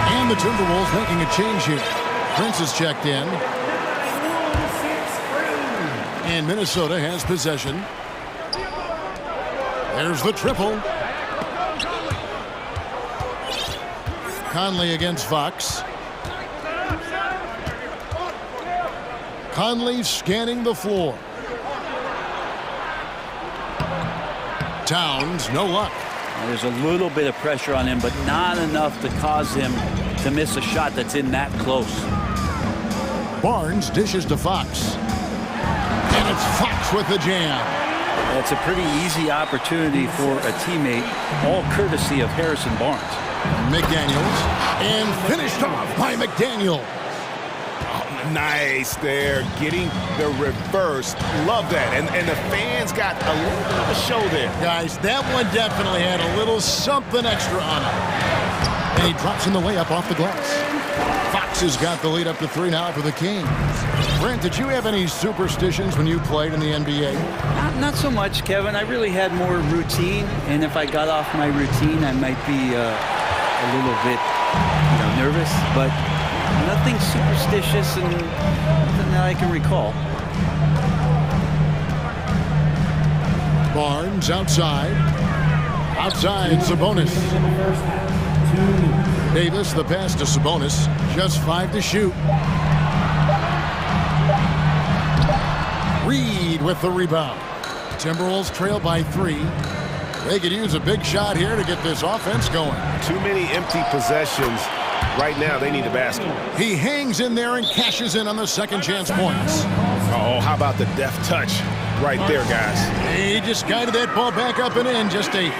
And the Timberwolves making a change here. Prince is checked in. And Minnesota has possession. There's the triple. Conley against Fox. Conley scanning the floor. Towns, no luck. There's a little bit of pressure on him, but not enough to cause him to miss a shot that's in that close. Barnes dishes to Fox. And it's Fox with the jam. That's a pretty easy opportunity for a teammate, all courtesy of Harrison Barnes. McDaniels, and finished off by McDaniel. Oh, nice there, getting the reverse. Love that. And the fans got a little bit of a show there. Guys, that one definitely had a little something extra on it. And he drops in the layup off the glass. Fox Has got the lead up to 3 now for the Kings. Brent, did you have any superstitions when you played in the NBA? Not so much, Kevin. I really had more routine, and if I got off my routine, I might be a little bit nervous, but nothing superstitious and nothing that I can recall. Barnes outside. Outside, Sabonis. Davis, the pass to Sabonis. Just 5 to shoot. Reed with the rebound. Timberwolves trail by 3. They could use a big shot here to get this offense going. Too many empty possessions. Right now, they need a basket. He hangs in there and cashes in on the second chance points. Oh, how about the deft touch right there, guys? He just guided that ball back up and in. Just a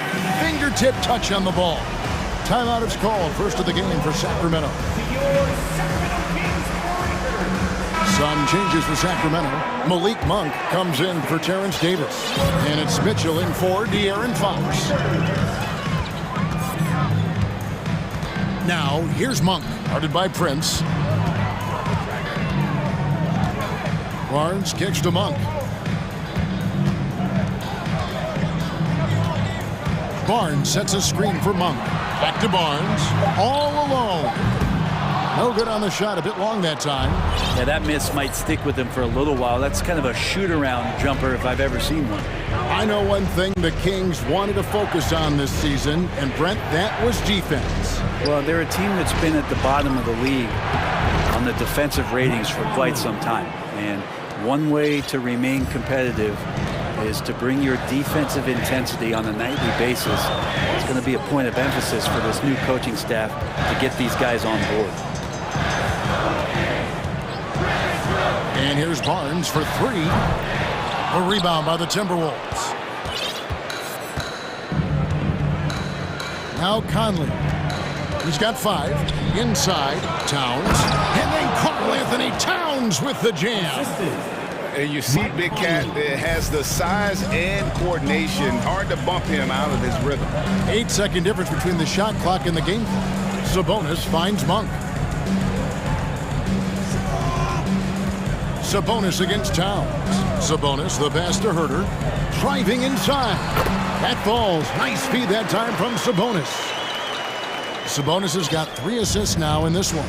fingertip touch on the ball. Timeout is called. First of the game for Sacramento. Some changes for Sacramento. Malik Monk comes in for Terrence Davis. And it's Mitchell in for De'Aaron Fox. Now, here's Monk, guarded by Prince. Barnes kicks to Monk. Barnes sets a screen for Monk. Back to Barnes. All alone. No good on the shot. A bit long that time. Yeah, that miss might stick with him for a little while. That's kind of a shoot-around jumper if I've ever seen one. I know one thing the Kings wanted to focus on this season, and Brent, that was defense. Well, they're a team that's been at the bottom of the league on the defensive ratings for quite some time. And one way to remain competitive is to bring your defensive intensity on a nightly basis. It's going to be a point of emphasis for this new coaching staff to get these guys on board. And here's Barnes for 3. A rebound by the Timberwolves. Now Conley. He's got 5. Inside, Towns. And then Karl Anthony Towns with the jam. And you see Big Cat has the size and coordination. Hard to bump him out of his rhythm. 8-second difference between the shot clock and the game clock. Sabonis finds Monk. Sabonis against Towns. Sabonis, the pass to Herter. Driving inside. That falls. Nice feed that time from Sabonis. Sabonis has got 3 assists now in this one.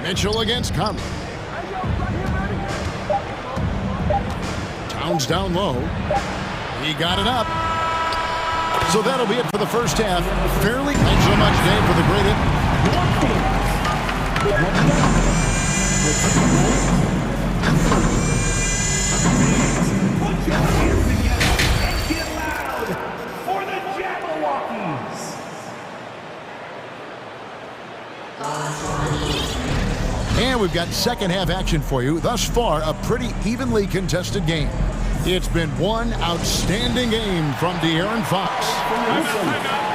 Mitchell against Conley. Towns down low. He got it up. So that'll be it for the first half. Fairly thanks so much, Dave, for the great Put your hands together and get loud for the Jabberwockies. And we've got second half action for you. Thus far, a pretty evenly contested game. It's been one outstanding game from De'Aaron Fox.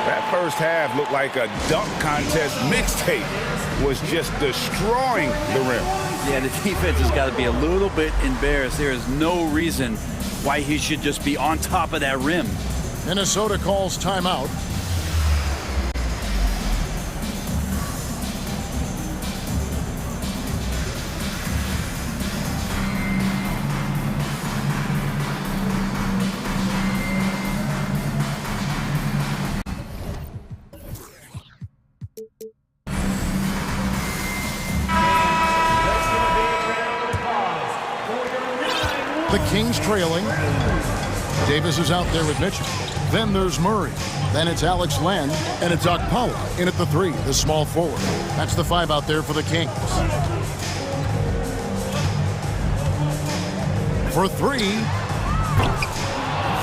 That first half looked like a dunk contest mixtape. Was just destroying the rim. Yeah, the defense has got to be a little bit embarrassed. There is no reason why he should just be on top of that rim. Minnesota calls timeout. The Kings trailing. Davis is out there with Mitchell. Then there's Murray. Then it's Alex Len. And it's Okpala in at the 3, the small forward. That's the 5 out there for the Kings. For 3.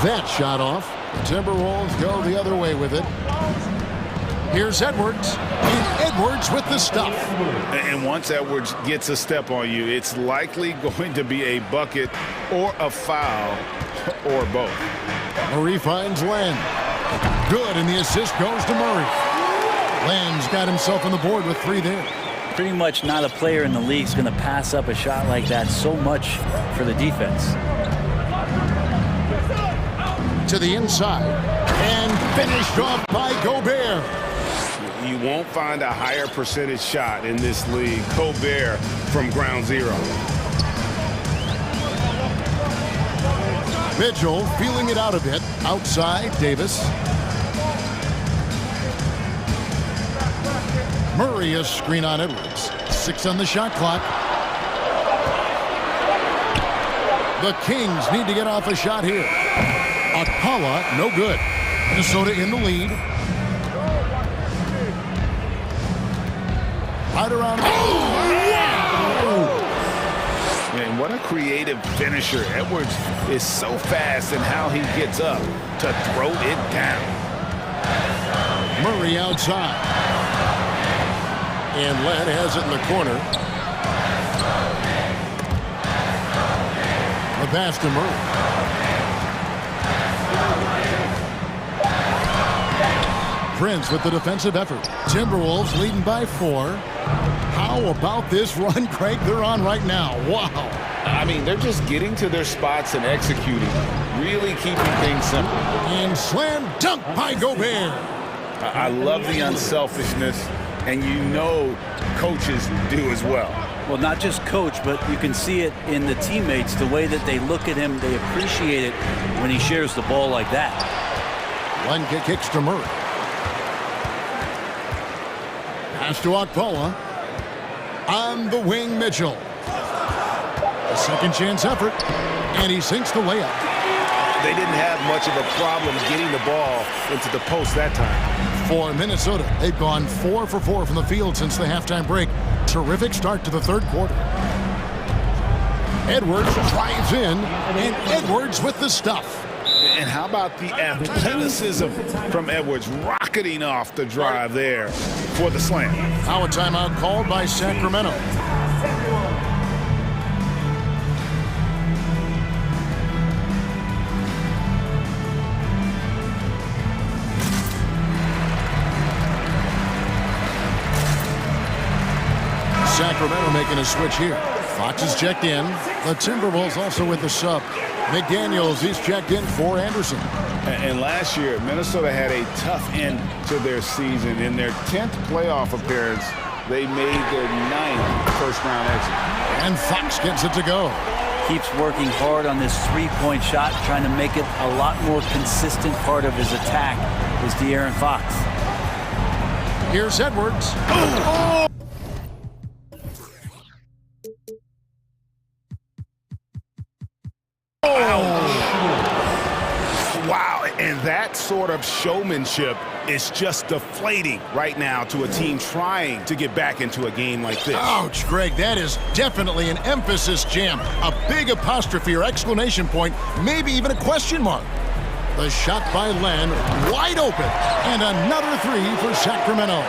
That shot off. The Timberwolves go the other way with it. Here's Edwards. And Edwards with the stuff. And once Edwards gets a step on you, it's likely going to be a bucket or a foul or both. Murray finds Len. Good, and the assist goes to Murray. Len's got himself on the board with 3 there. Pretty much not a player in the league is going to pass up a shot like that so much for the defense. To the inside. And finished off by Gobert. You won't find a higher percentage shot in this league. Gobert from ground zero. Mitchell feeling it out a bit. Outside, Davis. Murray a screen on Edwards. 6 on the shot clock. The Kings need to get off a shot here. Akpala, no good. Minnesota in the lead. Right around. And what a creative finisher. Edwards is so fast in how he gets up to throw it down. Murray outside. And Led has it in the corner. The pass to Murray. Prince with the defensive effort. Timberwolves leading by 4. How about this run, Craig, they're on right now? Wow. I mean, they're just getting to their spots and executing, really keeping things simple. And slam dunk by Gobert. I love the unselfishness, and you know coaches do as well. Well, not just coach, but you can see it in the teammates, the way that they look at him. They appreciate it when he shares the ball like that. One kick kicks to Murray. Pass to Akpala. On the wing, Mitchell. A second chance effort, and he sinks the layup. They didn't have much of a problem getting the ball into the post that time. For Minnesota, they've gone 4 for 4 from the field since the halftime break. Terrific start to the third quarter. Edwards drives in, and Edwards with the stuff. And how about the athleticism from Edwards rocketing off the drive there for the slam. Now a timeout called by Sacramento. Sacramento making a switch here. Fox is checked in. The Timberwolves also with the sub. McDaniels, he's checked in for Anderson. And last year, Minnesota had a tough end to their season. In their 10th playoff appearance, they made their 9th first-round exit. And Fox gets it to go. Keeps working hard on this three-point shot, trying to make it a lot more consistent part of his attack is De'Aaron Fox. Here's Edwards. Oh! Wow, and that sort of showmanship is just deflating right now to a team trying to get back into a game like this. Ouch, Greg, that is definitely an emphasis jam. A big apostrophe or exclamation point, maybe even a question mark. The shot by Len, wide open, and another 3 for Sacramento.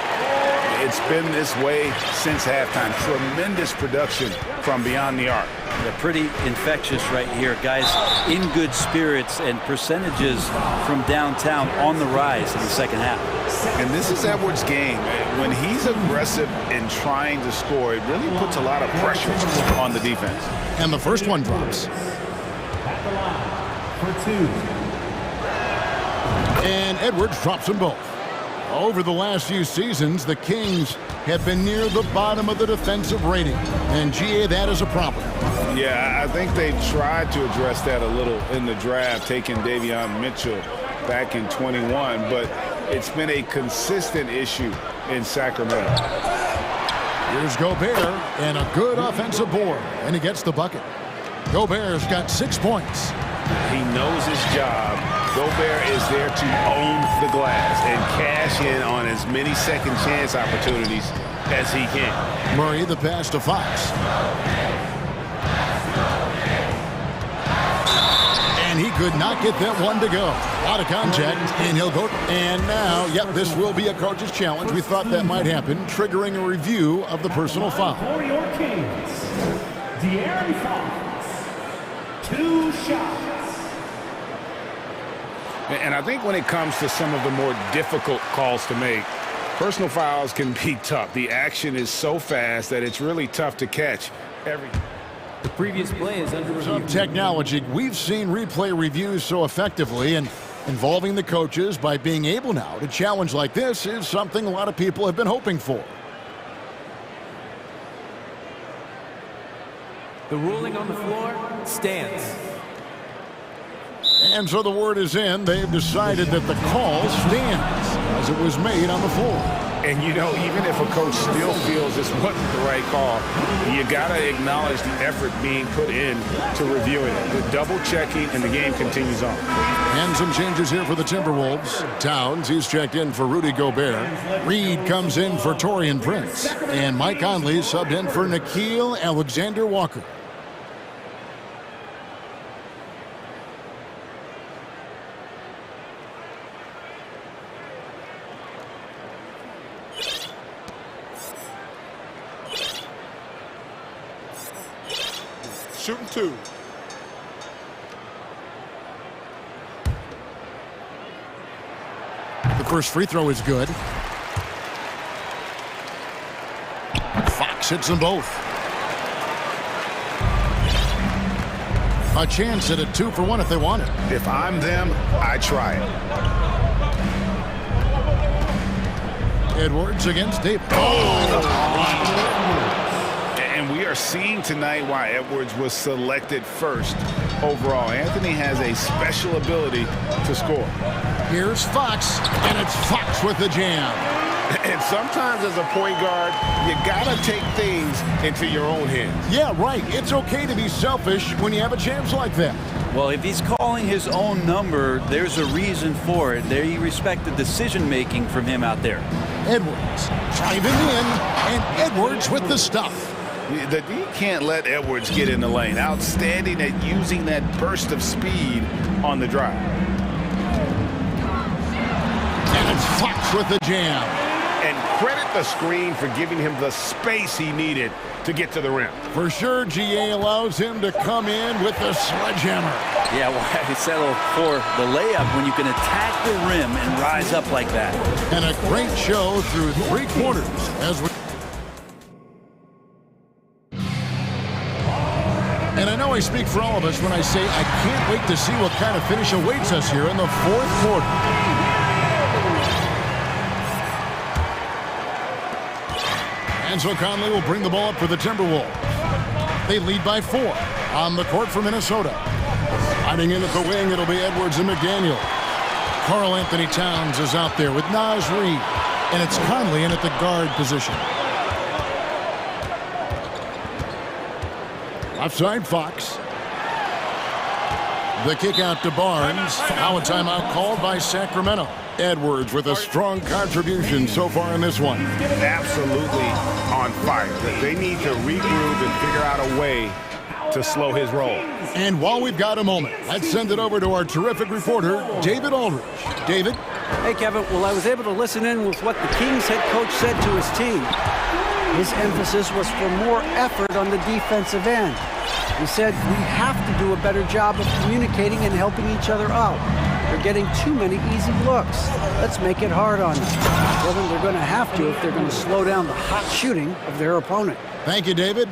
It's been this way since halftime. Tremendous production from beyond the arc. They're pretty infectious right here. Guys in good spirits and percentages from downtown on the rise in the second half. And this is Edwards' game. When he's aggressive and trying to score, it really puts a lot of pressure on the defense. And the first one drops. At the line for 2. And Edwards drops them both. Over the last few seasons, the Kings have been near the bottom of the defensive rating. And, GA, that is a problem. Yeah, I think they tried to address that a little in the draft, taking Davion Mitchell back in 21. But it's been a consistent issue in Sacramento. Here's Gobert and a good offensive board. And he gets the bucket. Gobert's got 6 points. He knows his job. Gobert is there to own the glass and cash in on as many second chance opportunities as he can. Murray the pass to Fox. And he could not get that one to go. A lot of contact, and he'll go. And now, yep, this will be a coach's challenge. We thought that might happen, triggering a review of the personal foul. For your Kings, De'Aaron Fox, 2 shots. And I think when it comes to some of the more difficult calls to make, personal fouls can be tough. The action is so fast that it's really tough to catch everything. The previous play is under review. Some technology. We've seen replay reviews so effectively, and Involving the coaches by being able now to challenge like this is something a lot of people have been hoping for. The ruling on the floor stands. And so the word is in. They've decided that the call stands as it was made on the floor. And, you know, even if a coach still feels this wasn't the right call, you got to acknowledge the effort being put in to reviewing it. The double-checking, and the game continues on. And some changes here for the Timberwolves. Towns, he's checked in for Rudy Gobert. Reed comes in for Taurean Prince. And Mike Conley subbed in for Nickeil Alexander-Walker. Shooting two. The first free throw is good. Fox hits them both. A chance at a 2-for-1 if they want it. If I'm them, I try it. Edwards against Davis. And we are seeing tonight why Edwards was selected first overall. Anthony has a special ability to score. Here's Fox, and it's Fox with the jam. And sometimes as a point guard, you gotta take things into your own hands. Yeah, right. It's okay to be selfish when you have a chance like that. Well, if he's calling his own number, there's a reason for it. They respect the decision-making from him out there. Edwards driving in, and Edwards with the stuff. You can't let Edwards get in the lane. Outstanding at using that burst of speed on the drive. And it's Fox with the jam. And credit the screen for giving him the space he needed to get to the rim. For sure, GA allows him to come in with the sledgehammer. Yeah, why settle for the layup when you can attack the rim and rise up like that? And a great show through 3 quarters as we... And I know I speak for all of us when I say I can't wait to see what kind of finish awaits us here in the 4th quarter. And so Conley will bring the ball up for the Timberwolves. They lead by 4 on the court for Minnesota. Hiding in at the wing, it'll be Edwards and McDaniel. Karl Anthony Towns is out there with Naz Reid. And it's Conley in at the guard position. Offside Fox. The kick out to Barnes. Now a timeout called by Sacramento. Edwards with a strong contribution so far in this one. Absolutely on fire. They need to regroup and figure out a way to slow his roll. And while we've got a moment, let's send it over to our terrific reporter, David Aldridge. David? Hey, Kevin. Well, I was able to listen in with what the Kings head coach said to his team. His emphasis was for more effort on the defensive end. He said, we have to do a better job of communicating and helping each other out. They're getting too many easy looks. Let's make it hard on them. Kevin, they're going to have to if they're going to slow down the hot shooting of their opponent. Thank you, David.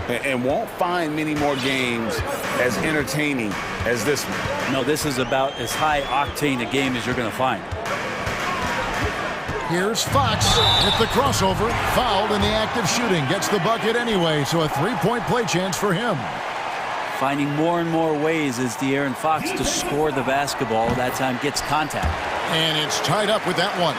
And won't find many more games as entertaining as this one. No, this is about as high octane a game as you're going to find. Here's Fox with the crossover. Fouled in the act of shooting. Gets the bucket anyway, so a 3-point play chance for him. Finding more and more ways as De'Aaron Fox to score the basketball. That time gets contact. And it's tied up with that one.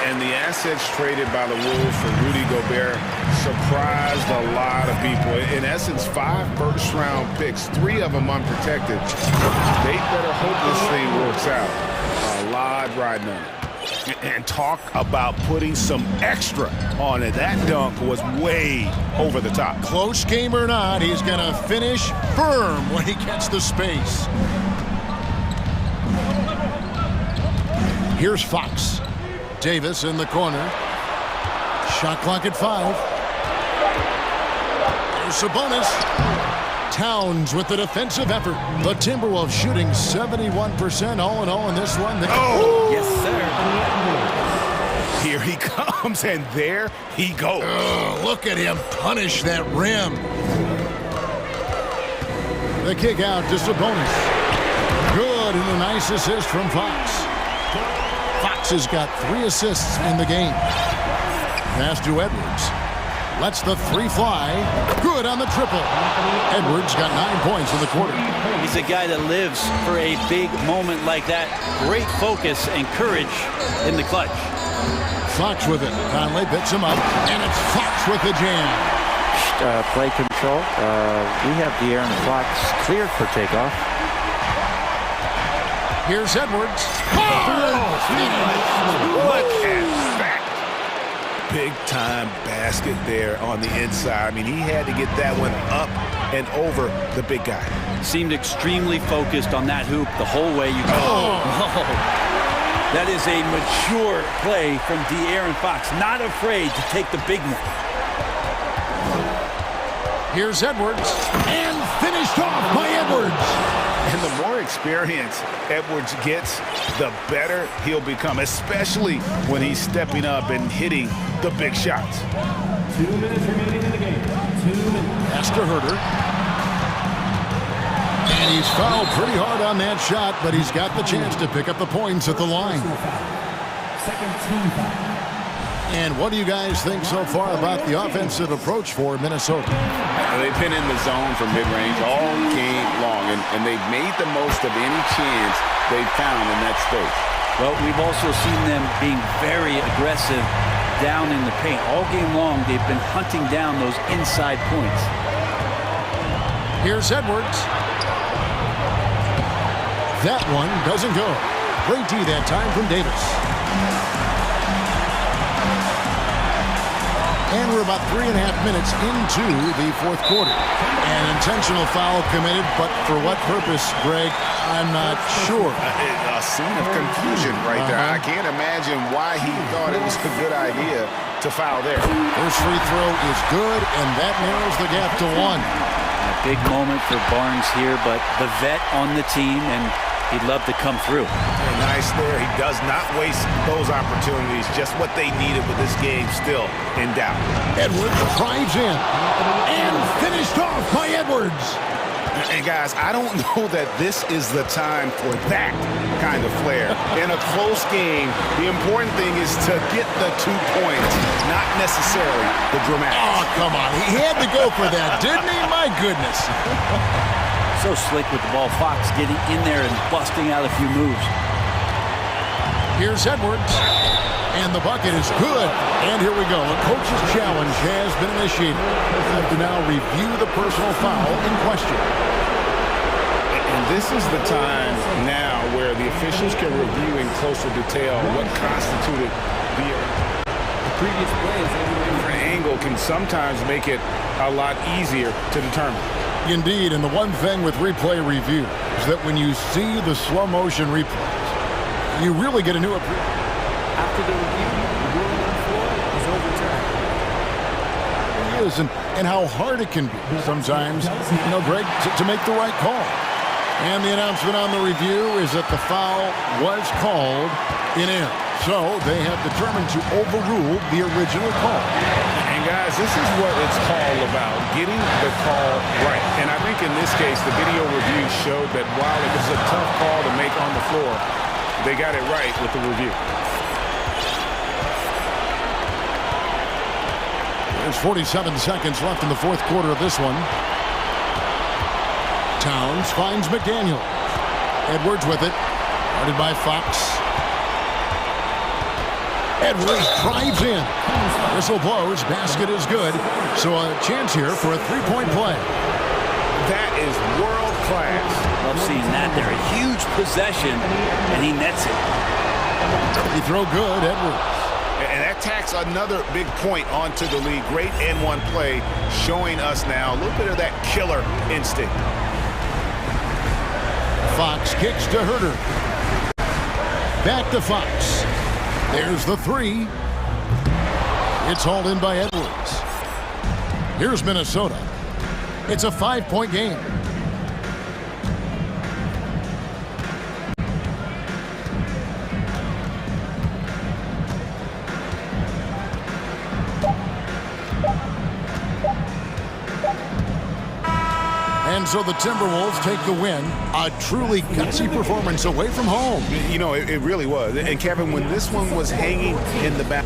And the assets traded by the Wolves for Rudy Gobert surprised a lot of people. In essence, 5 first-round picks, 3 of them unprotected. They better hope this thing works out. A lot riding on it. And talk about putting some extra on it. That dunk was way over the top. Close game or not, he's going to finish firm when he gets the space. Here's Fox. Davis in the corner. Shot clock at 5. There's Sabonis. Towns with the defensive effort. The Timberwolves shooting 71% all in all in this one. Oh! Yes, sir. Here he comes, and there he goes. Look at him punish that rim. The kick out to Sabonis. Good good, and a nice assist from Fox. Fox has got 3 assists in the game. Pass to Edwards. Lets the 3 fly. Good on the triple. Edwards got 9 points in the quarter. He's a guy that lives for a big moment like that. Great focus and courage in the clutch. Fox with it. Conley picks him up, and it's Fox with the jam. Play control. We have De'Aaron Fox cleared for takeoff. Here's Edwards. Look at that. Big time basket there on the inside. I mean, he had to get that one up and over the big guy. Seemed extremely focused on that hoop the whole way. That is a mature play from De'Aaron Fox. Not afraid to take the big one. Here's Edwards, and finished off by Edwards. And the more experience Edwards gets, the better he'll become, especially when he's stepping up and hitting the big shots. 2 minutes remaining in the game. 2 minutes. Pass to Herter. And he's fouled pretty hard on that shot, but he's got the chance to pick up the points at the line. Second team foul. And what do you guys think so far about the offensive approach for Minnesota? They've been in the zone for mid-range all game long, and they've made the most of any chance they've found in that space. Well, we've also seen them being very aggressive down in the paint. All game long, they've been hunting down those inside points. Here's Edwards. That one doesn't go. Great D that time from Davis. And we're about 3.5 minutes into the fourth quarter. An intentional foul committed, but for what purpose, Greg, I'm not sure. A scene of confusion right there. I can't imagine why he thought it was a good idea to foul there. First free throw is good, and that narrows the gap to 1. A big moment for Barnes here, but the vet on the team, and he'd love to come through. Very nice there. He does not waste those opportunities. Just what they needed with this game still in doubt. Edwards drives in and finished off by Edwards. And guys, I don't know that this is the time for that kind of flair. In a close game, the important thing is to get the 2 points, not necessarily the dramatics. Oh, come on. He had to go for that, didn't he? My goodness. So slick with the ball. Fox getting in there and busting out a few moves. Here's Edwards. And the bucket is good. And here we go. A coach's challenge has been initiated. We have to now review the personal foul in question. And this is the time now where the officials can review in closer detail what constituted the previous plays. Different angle can sometimes make it a lot easier to determine. Indeed, and the one thing with replay review is that when you see the slow motion replays, you really get a new appreciation. After the review, the ruling on the floor is overturned. It is, and how hard it can be sometimes, Greg, to make the right call. And the announcement on the review is that the foul was called in error. So they have determined to overrule the original call. And guys, this is what it's all about, getting the call right. And I think in this case, the video review showed that while it was a tough call to make on the floor, they got it right with the review. There's 47 seconds left in the fourth quarter of this one. Towns finds McDaniel. Edwards with it. Guarded by Fox. Edwards drives in. Whistle blows. Basket is good. So a chance here for a three-point play. That is world class. Love seeing that there. A huge possession, and he nets it. He throw good, Edwards. And that tacks another big point onto the league. Great N1 play, showing us now a little bit of that killer instinct. Fox kicks to Herter. Back to Fox. There's the three. It's hauled in by Edwards. Here's Minnesota. It's a 5-point game. And And so the Timberwolves take the win. A truly gutsy performance away from home. You know, it really was. And Kevin, when this one was hanging in the back.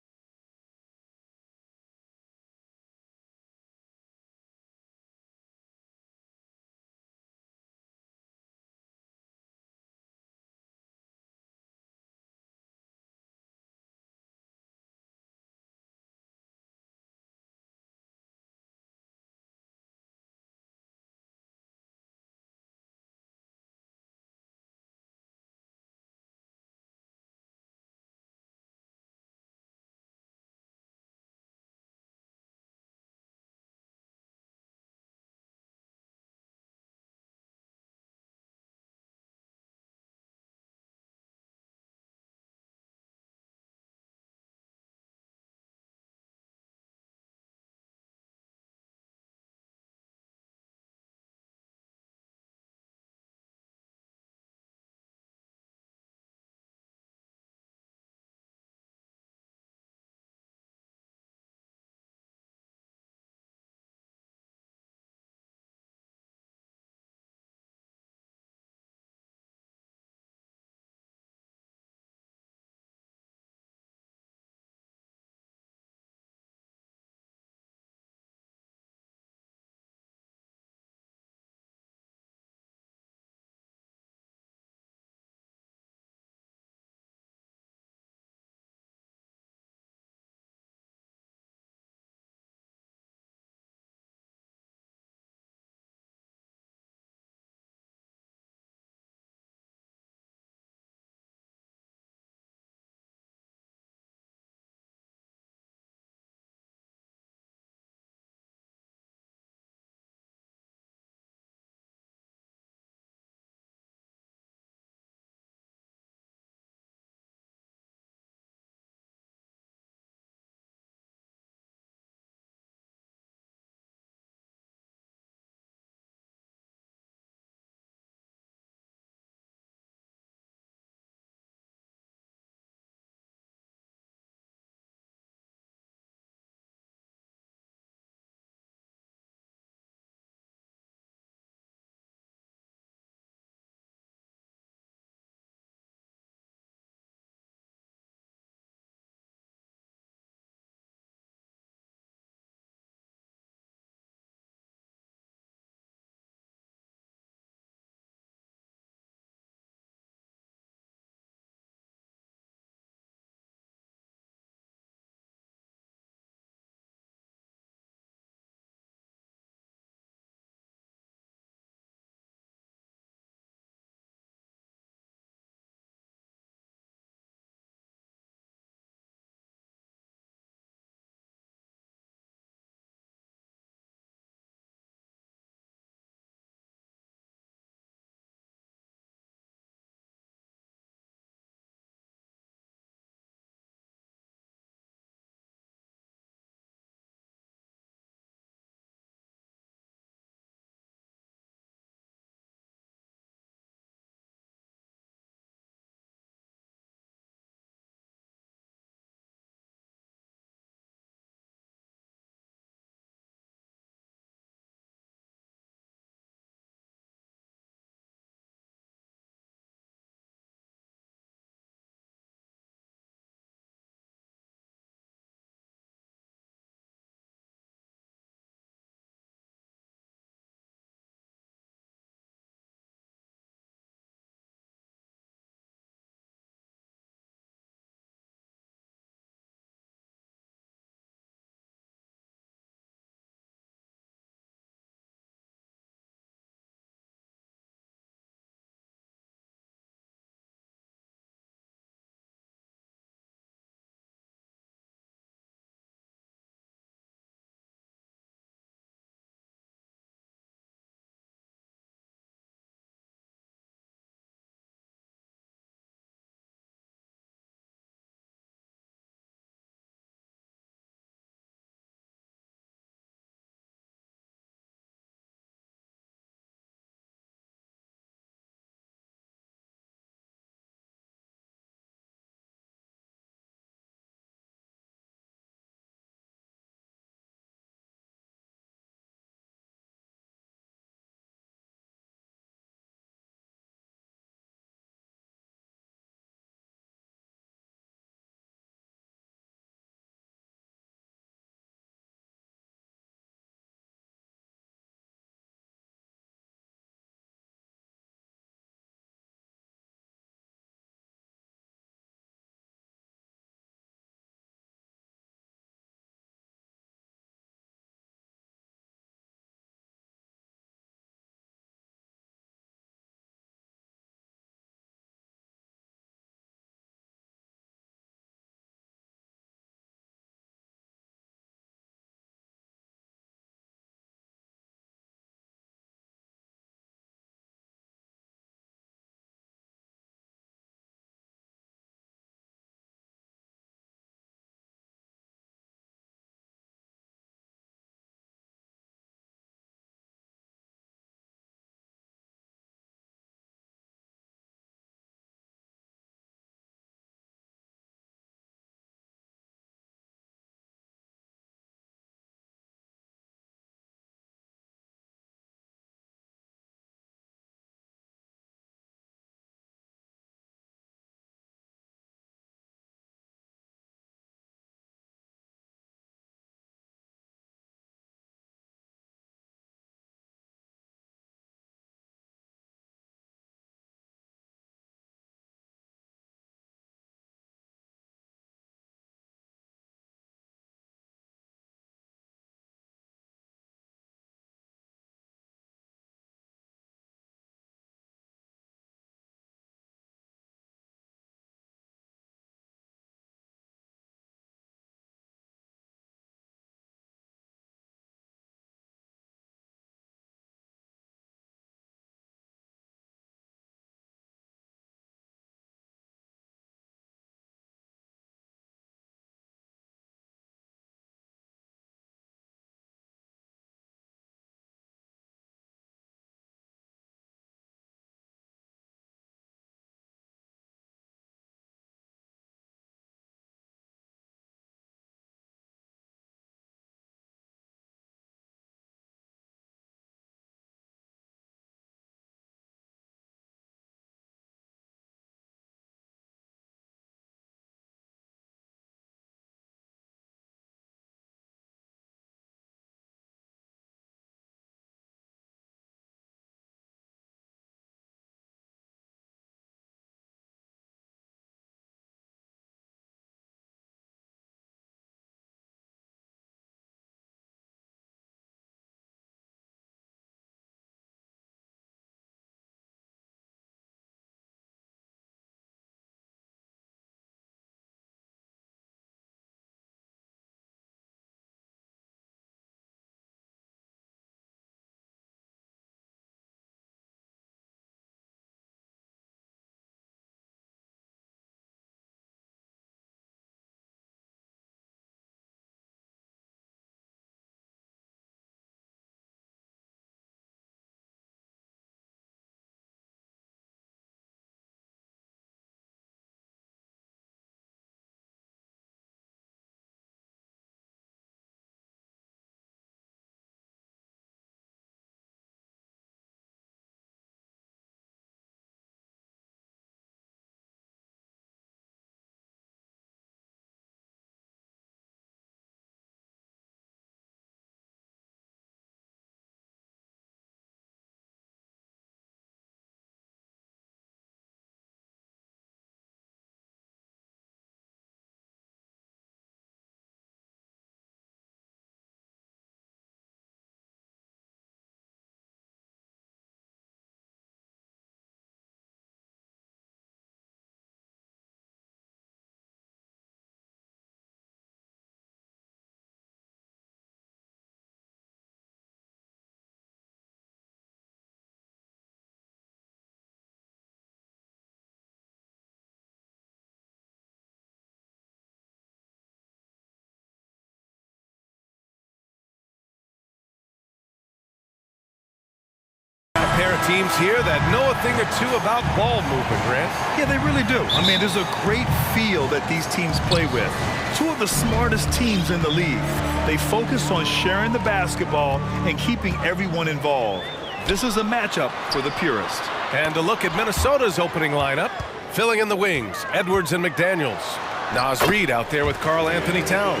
pair of teams here that know a thing or two about ball movement, Grant. Yeah, they really do. I mean, there's a great feel that these teams play with. Two of the smartest teams in the league. They focus on sharing the basketball and keeping everyone involved. This is a matchup for the purist. And a look at Minnesota's opening lineup. Filling in the wings, Edwards and McDaniels. Naz Reid out there with Karl Anthony Towns.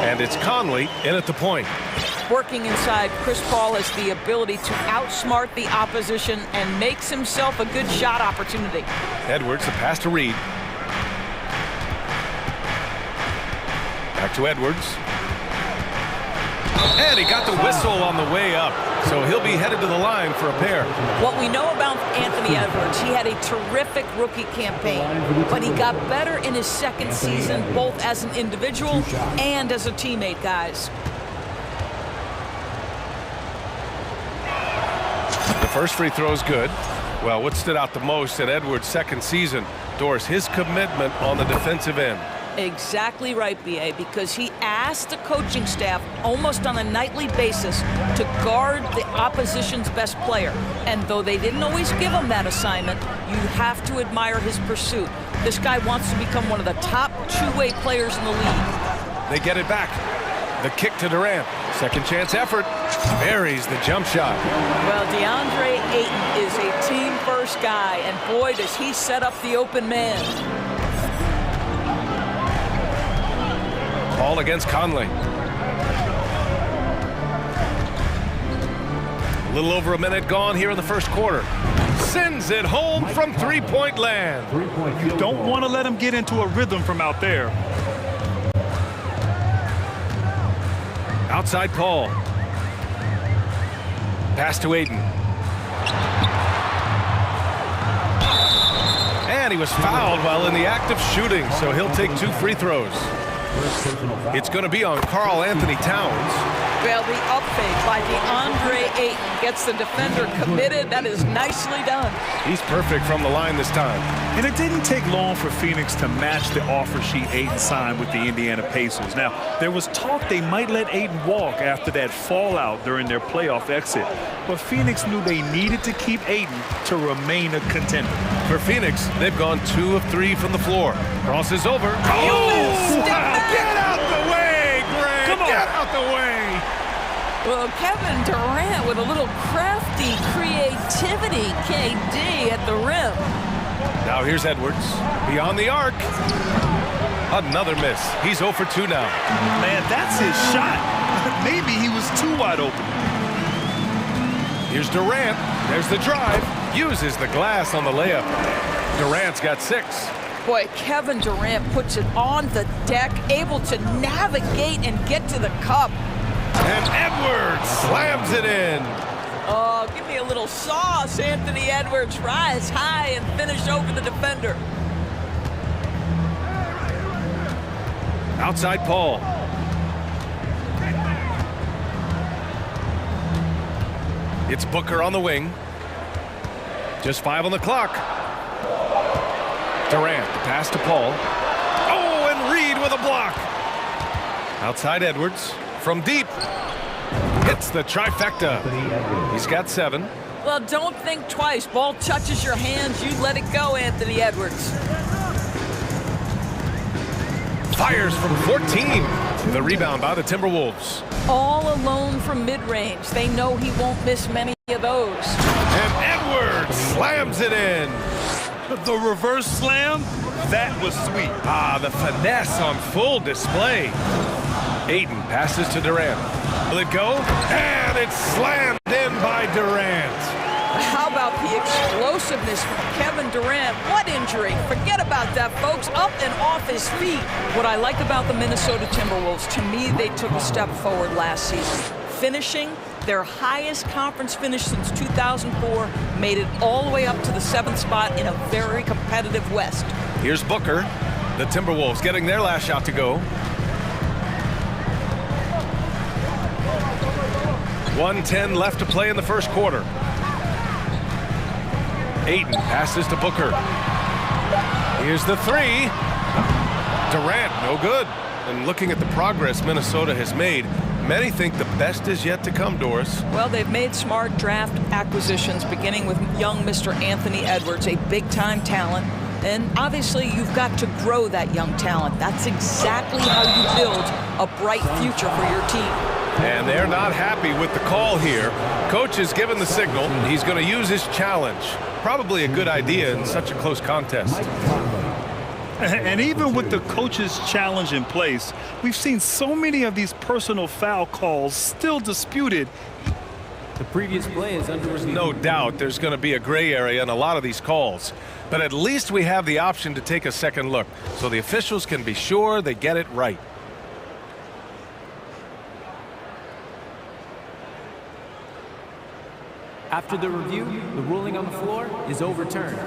And it's Conley in at the point. Working inside, Chris Paul has the ability to outsmart the opposition and makes himself a good shot opportunity. Edwards, the pass to Reid. Back to Edwards. And he got the whistle on the way up. So he'll be headed to the line for a pair. What we know about Anthony Edwards, he had a terrific rookie campaign, but he got better in his second season, both as an individual and as a teammate, guys. The first free throw is good. Well, what stood out the most at Edwards' second season, Doris, his commitment on the defensive end. Exactly right, B.A., because he asked the coaching staff almost on a nightly basis to guard the opposition's best player. And though they didn't always give him that assignment, you have to admire his pursuit. This guy wants to become one of the top two-way players in the league. They get it back. The kick to Durant. Second chance effort. Buries the jump shot. Well, DeAndre Ayton is a team-first guy, and boy, does he set up the open man. Ball against Conley. A little over a minute gone here in the first quarter. Sends it home from three-point land. You don't want to let him get into a rhythm from out there. Outside Paul. Pass to Ayton. And he was fouled while in the act of shooting, so he'll take 2 free throws. It's going to be on Karl Anthony Towns. Well, the up fake by DeAndre Ayton gets the defender committed. That is nicely done. He's perfect from the line this time. And it didn't take long for Phoenix to match the offer sheet Ayton signed with the Indiana Pacers. Now, there was talk they might let Ayton walk after that fallout during their playoff exit. But Phoenix knew they needed to keep Ayton to remain a contender. For Phoenix, they've gone 2 of 3 from the floor. Crosses over. Oh! Get out the way, Grant! Come on. Get out the way! Well, Kevin Durant with a little crafty creativity, KD at the rim. Now here's Edwards. Beyond the arc. Another miss. He's 0 for 2 now. Man, that's his shot. Maybe he was too wide open. Here's Durant. There's the drive. Uses the glass on the layup. Durant's got 6. Boy, Kevin Durant puts it on the deck, able to navigate and get to the cup. And Edwards slams it in. Oh, give me a little sauce, Anthony Edwards. Rise high and finish over the defender. Outside Paul. It's Booker on the wing. Just 5 on the clock. Durant, the pass to Paul. Oh, and Reid with a block. Outside Edwards. From deep. Hits the trifecta. He's got 7. Well, don't think twice. Ball touches your hands, you let it go, Anthony Edwards. Fires from 14. The rebound by the Timberwolves. All alone from mid-range. They know he won't miss many of those. And Edwards slams it in. The reverse slam, that was sweet. Ah, the finesse on full display. Ayton passes to Durant. Will it go? And it's slammed in by Durant. How about the explosiveness from Kevin Durant? What injury? Forget about that, folks. Up and off his feet. What I like about the Minnesota Timberwolves, to me, they took a step forward last season. Finishing their highest conference finish since 2004, made it all the way up to the 7th spot in a very competitive West. Here's Booker. The Timberwolves getting their last shot to go. 1:10 left to play in the first quarter. Ayton passes to Booker. Here's the 3. Durant, no good. And looking at the progress Minnesota has made, Many think the best is yet to come, Doris. Well, they've made smart draft acquisitions, beginning with young Mr. Anthony Edwards, a big-time talent. And obviously, you've got to grow that young talent. That's exactly how you build a bright future for your team. And they're not happy with the call here. Coach has given the signal. He's going to use his challenge. Probably a good idea in such a close contest. And even with the coach's challenge in place, we've seen so many of these personal foul calls still disputed. The previous play is under review. No doubt there's going to be a gray area in a lot of these calls. But at least we have the option to take a second look, so the officials can be sure they get it right. After the review, the ruling on the floor is overturned.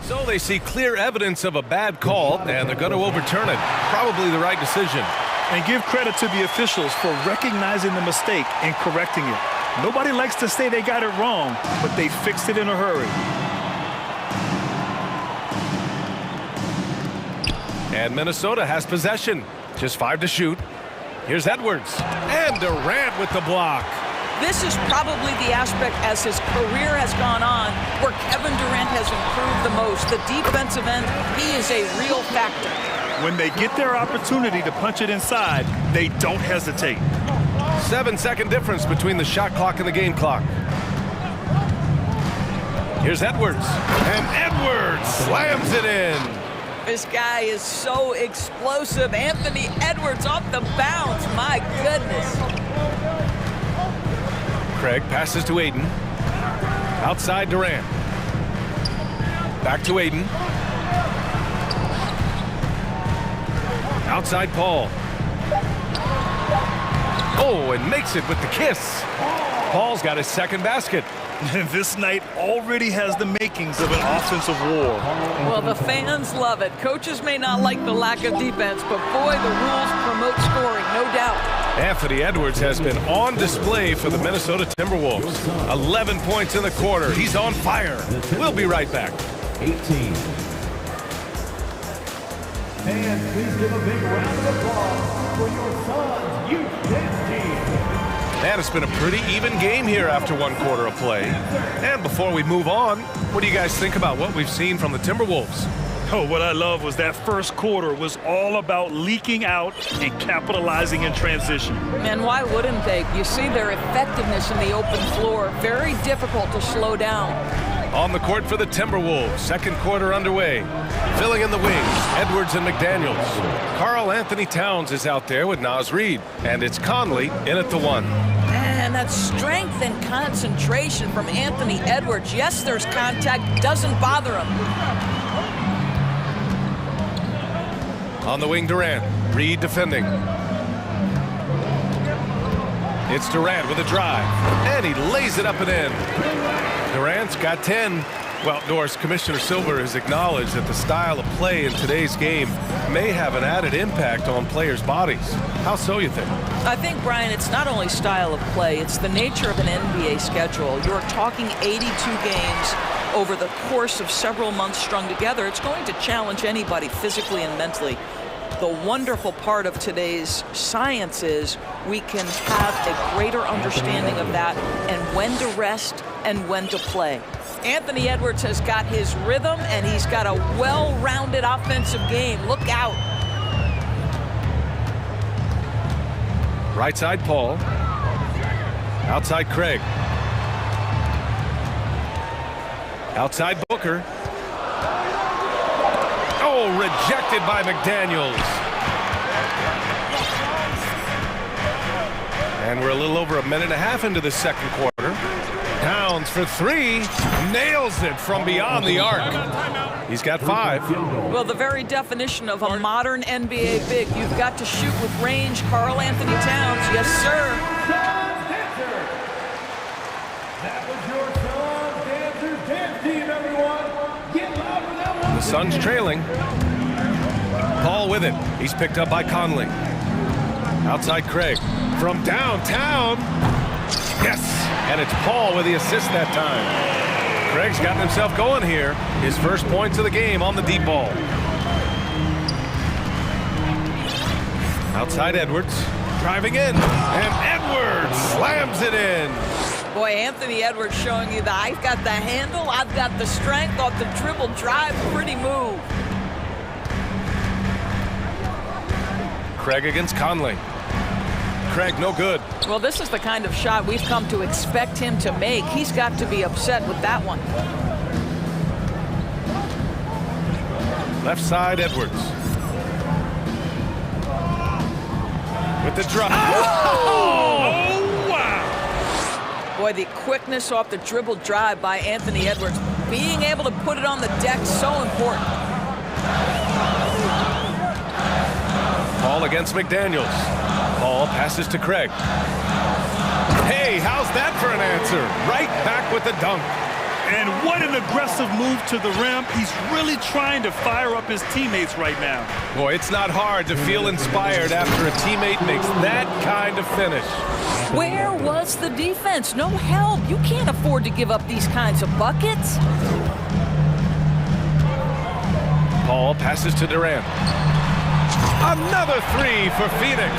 So they see clear evidence of a bad call, and they're going to overturn it. Probably the right decision. And give credit to the officials for recognizing the mistake and correcting it. Nobody likes to say they got it wrong, but they fixed it in a hurry. And Minnesota has possession. Just 5 to shoot. Here's Edwards. And Durant with the block. This is probably the aspect as his career has gone on where Kevin Durant has improved the most. The defensive end, he is a real factor. When they get their opportunity to punch it inside, they don't hesitate. 7-second difference between the shot clock and the game clock. Here's Edwards. And Edwards slams it in. This guy is so explosive. Anthony Edwards off the bounce. My goodness. Craig passes to Aiden. Outside Durant. Back to Aiden. Outside Paul. Oh, and makes it with the kiss. Paul's got his second basket. This night already has the makings of an offensive war. Well, the fans love it. Coaches may not like the lack of defense, but boy, the rules promote scoring, no doubt. Anthony Edwards has been on display for the Minnesota Timberwolves. 11 points in the quarter. He's on fire. We'll be right back. 18. And please give a big round of applause for your son's youth dance team. And it's been a pretty even game here after one quarter of play. And before we move on, what do you guys think about what we've seen from the Timberwolves? Oh, what I love was that first quarter was all about leaking out and capitalizing in transition. And why wouldn't they? You see their effectiveness in the open floor. Very difficult to slow down. On the court for the Timberwolves, second quarter underway. Filling in the wings, Edwards and McDaniels. Karl Anthony Towns is out there with Naz Reid. And it's Conley in at the 1. And that strength and concentration from Anthony Edwards. Yes, there's contact. Doesn't bother him. On the wing, Durant. Reid defending. It's Durant with a drive. And he lays it up and in. Durant's got 10. Well, Doris, Commissioner Silver has acknowledged that the style of play in today's game may have an added impact on players' bodies. How so, you think? I think, Brian, it's not only style of play, it's the nature of an NBA schedule. You're talking 82 games over the course of several months strung together. It's going to challenge anybody physically and mentally. The wonderful part of today's science is we can have a greater understanding of that and when to rest and when to play. Anthony Edwards has got his rhythm and he's got a well-rounded offensive game. Look out. Right side, Paul. Outside, Craig. Outside, Booker. Oh, rejected by McDaniels. And we're a little over a minute and a half into the second quarter. Towns for 3. Nails it from beyond the arc. He's got 5. Well, the very definition of a modern NBA big. You've got to shoot with range. Karl Anthony Towns, yes, sir. That was your son's Dancers Dance Team, everyone. Get loud for that one. The Suns trailing. Paul with it. He's picked up by Conley. Outside Craig. From downtown. Yes! And it's Paul with the assist that time. Craig's gotten himself going here. His first points of the game on the deep ball. Outside Edwards. Driving in, and Edwards slams it in. Boy, Anthony Edwards showing you that I've got the handle, I've got the strength off the dribble drive. Pretty move. Craig against Conley. Craig, no good. Well, this is the kind of shot we've come to expect him to make. He's got to be upset with that one. Left side, Edwards. With the drive. Oh, wow! Boy, the quickness off the dribble drive by Anthony Edwards. Being able to put it on the deck, so important. Paul against McDaniels. Paul passes to Craig. Hey, how's that for an answer? Right back with the dunk. And what an aggressive move to the rim. He's really trying to fire up his teammates right now. Boy, it's not hard to feel inspired after a teammate makes that kind of finish. Where was the defense? No help. You can't afford to give up these kinds of buckets. Paul passes to Durant. Another three for Phoenix.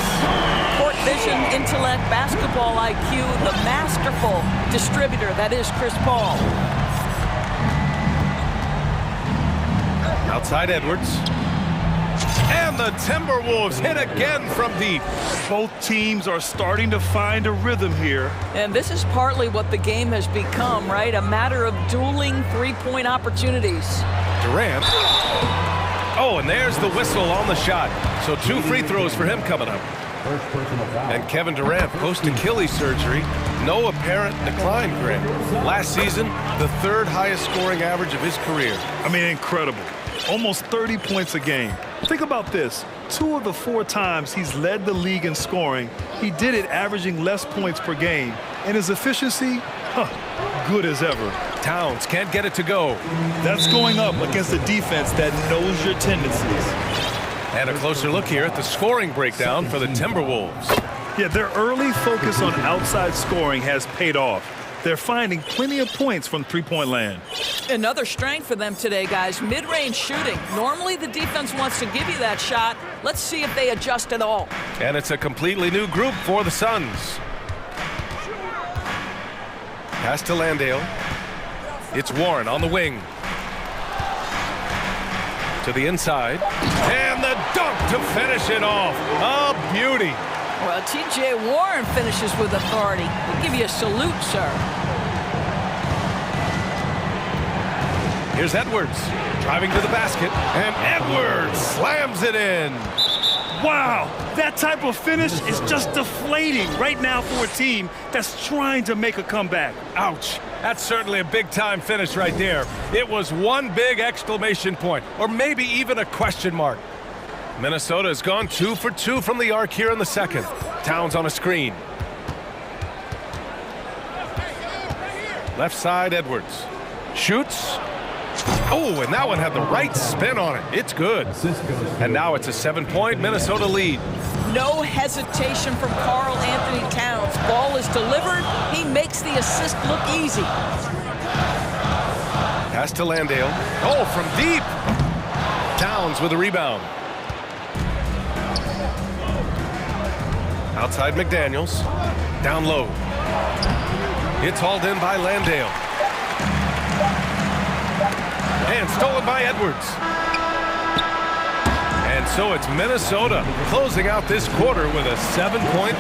Court vision, intellect, basketball IQ, the masterful distributor that is Chris Paul. Outside Edwards. And the Timberwolves hit again from deep. Both teams are starting to find a rhythm here. And this is partly what the game has become, right? A matter of dueling three-point opportunities. Durant. Oh, and there's the whistle on the shot. So 2 free throws for him coming up. And Kevin Durant, post-Achilles surgery, no apparent decline, Grant. Last season, the 3rd highest scoring average of his career. I mean, incredible. Almost 30 points a game. Think about this. 2 of the 4 times he's led the league in scoring, he did it averaging less points per game. And his efficiency, good as ever. Towns can't get it to go. That's going up against a defense that knows your tendencies. And a closer look here at the scoring breakdown for the Timberwolves. Yeah, their early focus on outside scoring has paid off. They're finding plenty of points from three-point land. Another strength for them today, guys, mid-range shooting. Normally the defense wants to give you that shot. Let's see if they adjust at all. And it's a completely new group for the Suns. Pass to Landale. It's Warren on the wing. To the inside. And the dunk to finish it off. A beauty. Well, T.J. Warren finishes with authority. We'll give you a salute, sir. Here's Edwards driving to the basket. And Edwards slams it in. Wow, that type of finish is just deflating right now for a team that's trying to make a comeback. Ouch. That's certainly a big-time finish right there. It was one big exclamation point, or maybe even a question mark. Minnesota has gone 2 for 2 from the arc here in the second. Towns on a screen. Left side, Edwards. Shoots. Oh, and that one had the right spin on it. It's good. And now it's a 7-point Minnesota lead. No hesitation from Karl Anthony Towns. Ball is delivered. He makes the assist look easy. Pass to Landale. Oh, from deep. Towns with a rebound. Outside McDaniels. Down low. It's hauled in by Landale. And stolen by Edwards. And so it's Minnesota closing out this quarter with a 7-point.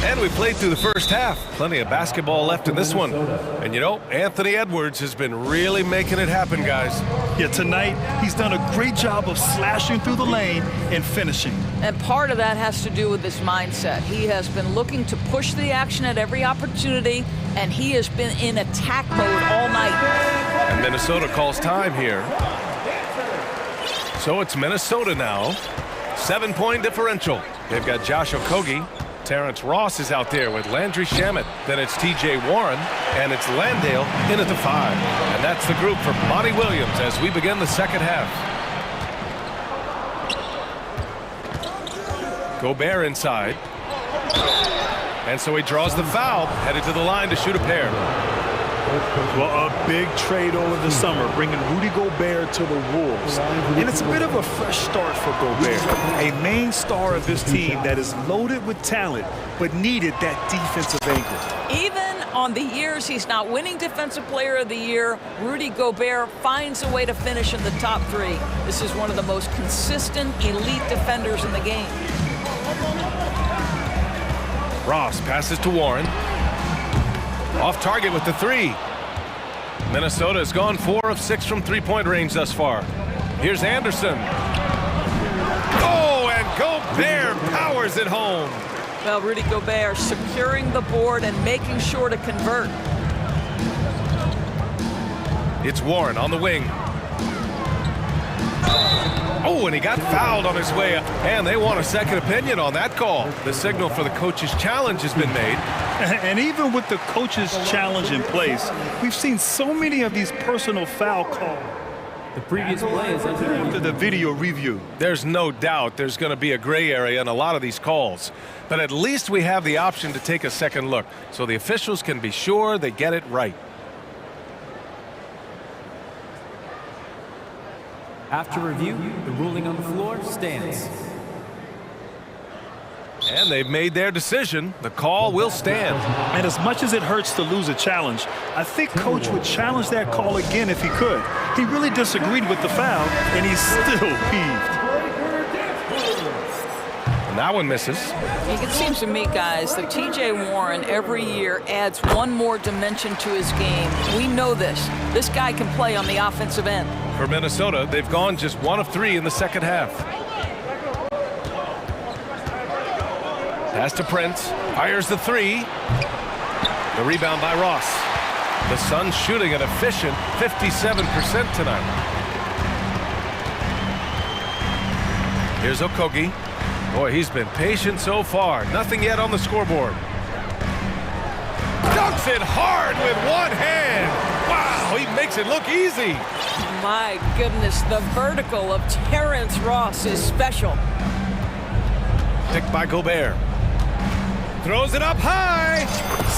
And we played through the first half. Plenty of basketball left in this one. And you know, Anthony Edwards has been really making it happen, guys. Yeah, tonight he's done a great job of slashing through the lane and finishing. And part of that has to do with his mindset. He has been looking to push the action at every opportunity, and he has been in attack mode all night. And Minnesota calls time here. So it's Minnesota now. 7-point differential. They've got Josh Okogie. Terrence Ross is out there with Landry Shamet. Then it's T.J. Warren, and it's Landale in at the 5. And that's the group for Monty Williams as we begin the second half. Gobert inside. And so he draws the foul, headed to the line to shoot a pair. Well, a big trade over the summer, bringing Rudy Gobert to the Wolves. And it's a bit of a fresh start for Gobert, a main star of this team that is loaded with talent, but needed that defensive anchor. Even on the years he's not winning Defensive Player of the Year, Rudy Gobert finds a way to finish in the top 3. This is one of the most consistent elite defenders in the game. Ross passes to Warren. Off target with the 3. Minnesota has gone 4 of 6 from three-point range thus far. Here's Anderson. Oh, and Gobert powers it home. Well, Rudy Gobert securing the board and making sure to convert. It's Warren on the wing. Oh, and he got fouled on his way up. And they want a second opinion on that call. The signal for the coach's challenge has been made. And even with the coach's challenge in place, we've seen so many of these personal foul calls. The previous play is after the video review. There's no doubt there's going to be a gray area in a lot of these calls. But at least we have the option to take a second look, so the officials can be sure they get it right. After review, the ruling on the floor stands. And they've made their decision. The call will stand. And as much as it hurts to lose a challenge, I think Coach would challenge that call again if he could. He really disagreed with the foul, and he's still peeved. And that one misses. It seems to me, guys, that T.J. Warren every year adds one more dimension to his game. We know this. This guy can play on the offensive end. For Minnesota, they've gone just 1 of 3 in the second half. Pass to Prince. Fires the 3. The rebound by Ross. The Suns shooting an efficient 57% tonight. Here's Okogie. Boy, he's been patient so far. Nothing yet on the scoreboard. Dunks it hard with one hand. Wow, he makes it look easy. My goodness, the vertical of Terrence Ross is special. Picked by Gobert. Throws it up high.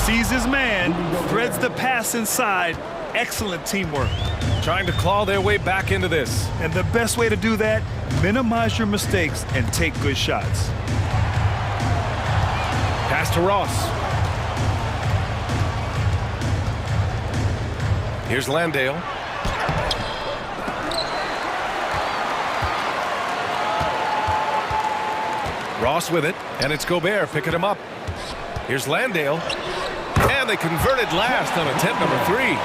Sees his man, threads the pass inside. Excellent teamwork. Trying to claw their way back into this. And the best way to do that, minimize your mistakes and take good shots. Pass to Ross. Here's Landale. Ross with it, and it's Gobert picking him up. Here's Landale, and they converted last on attempt number 3.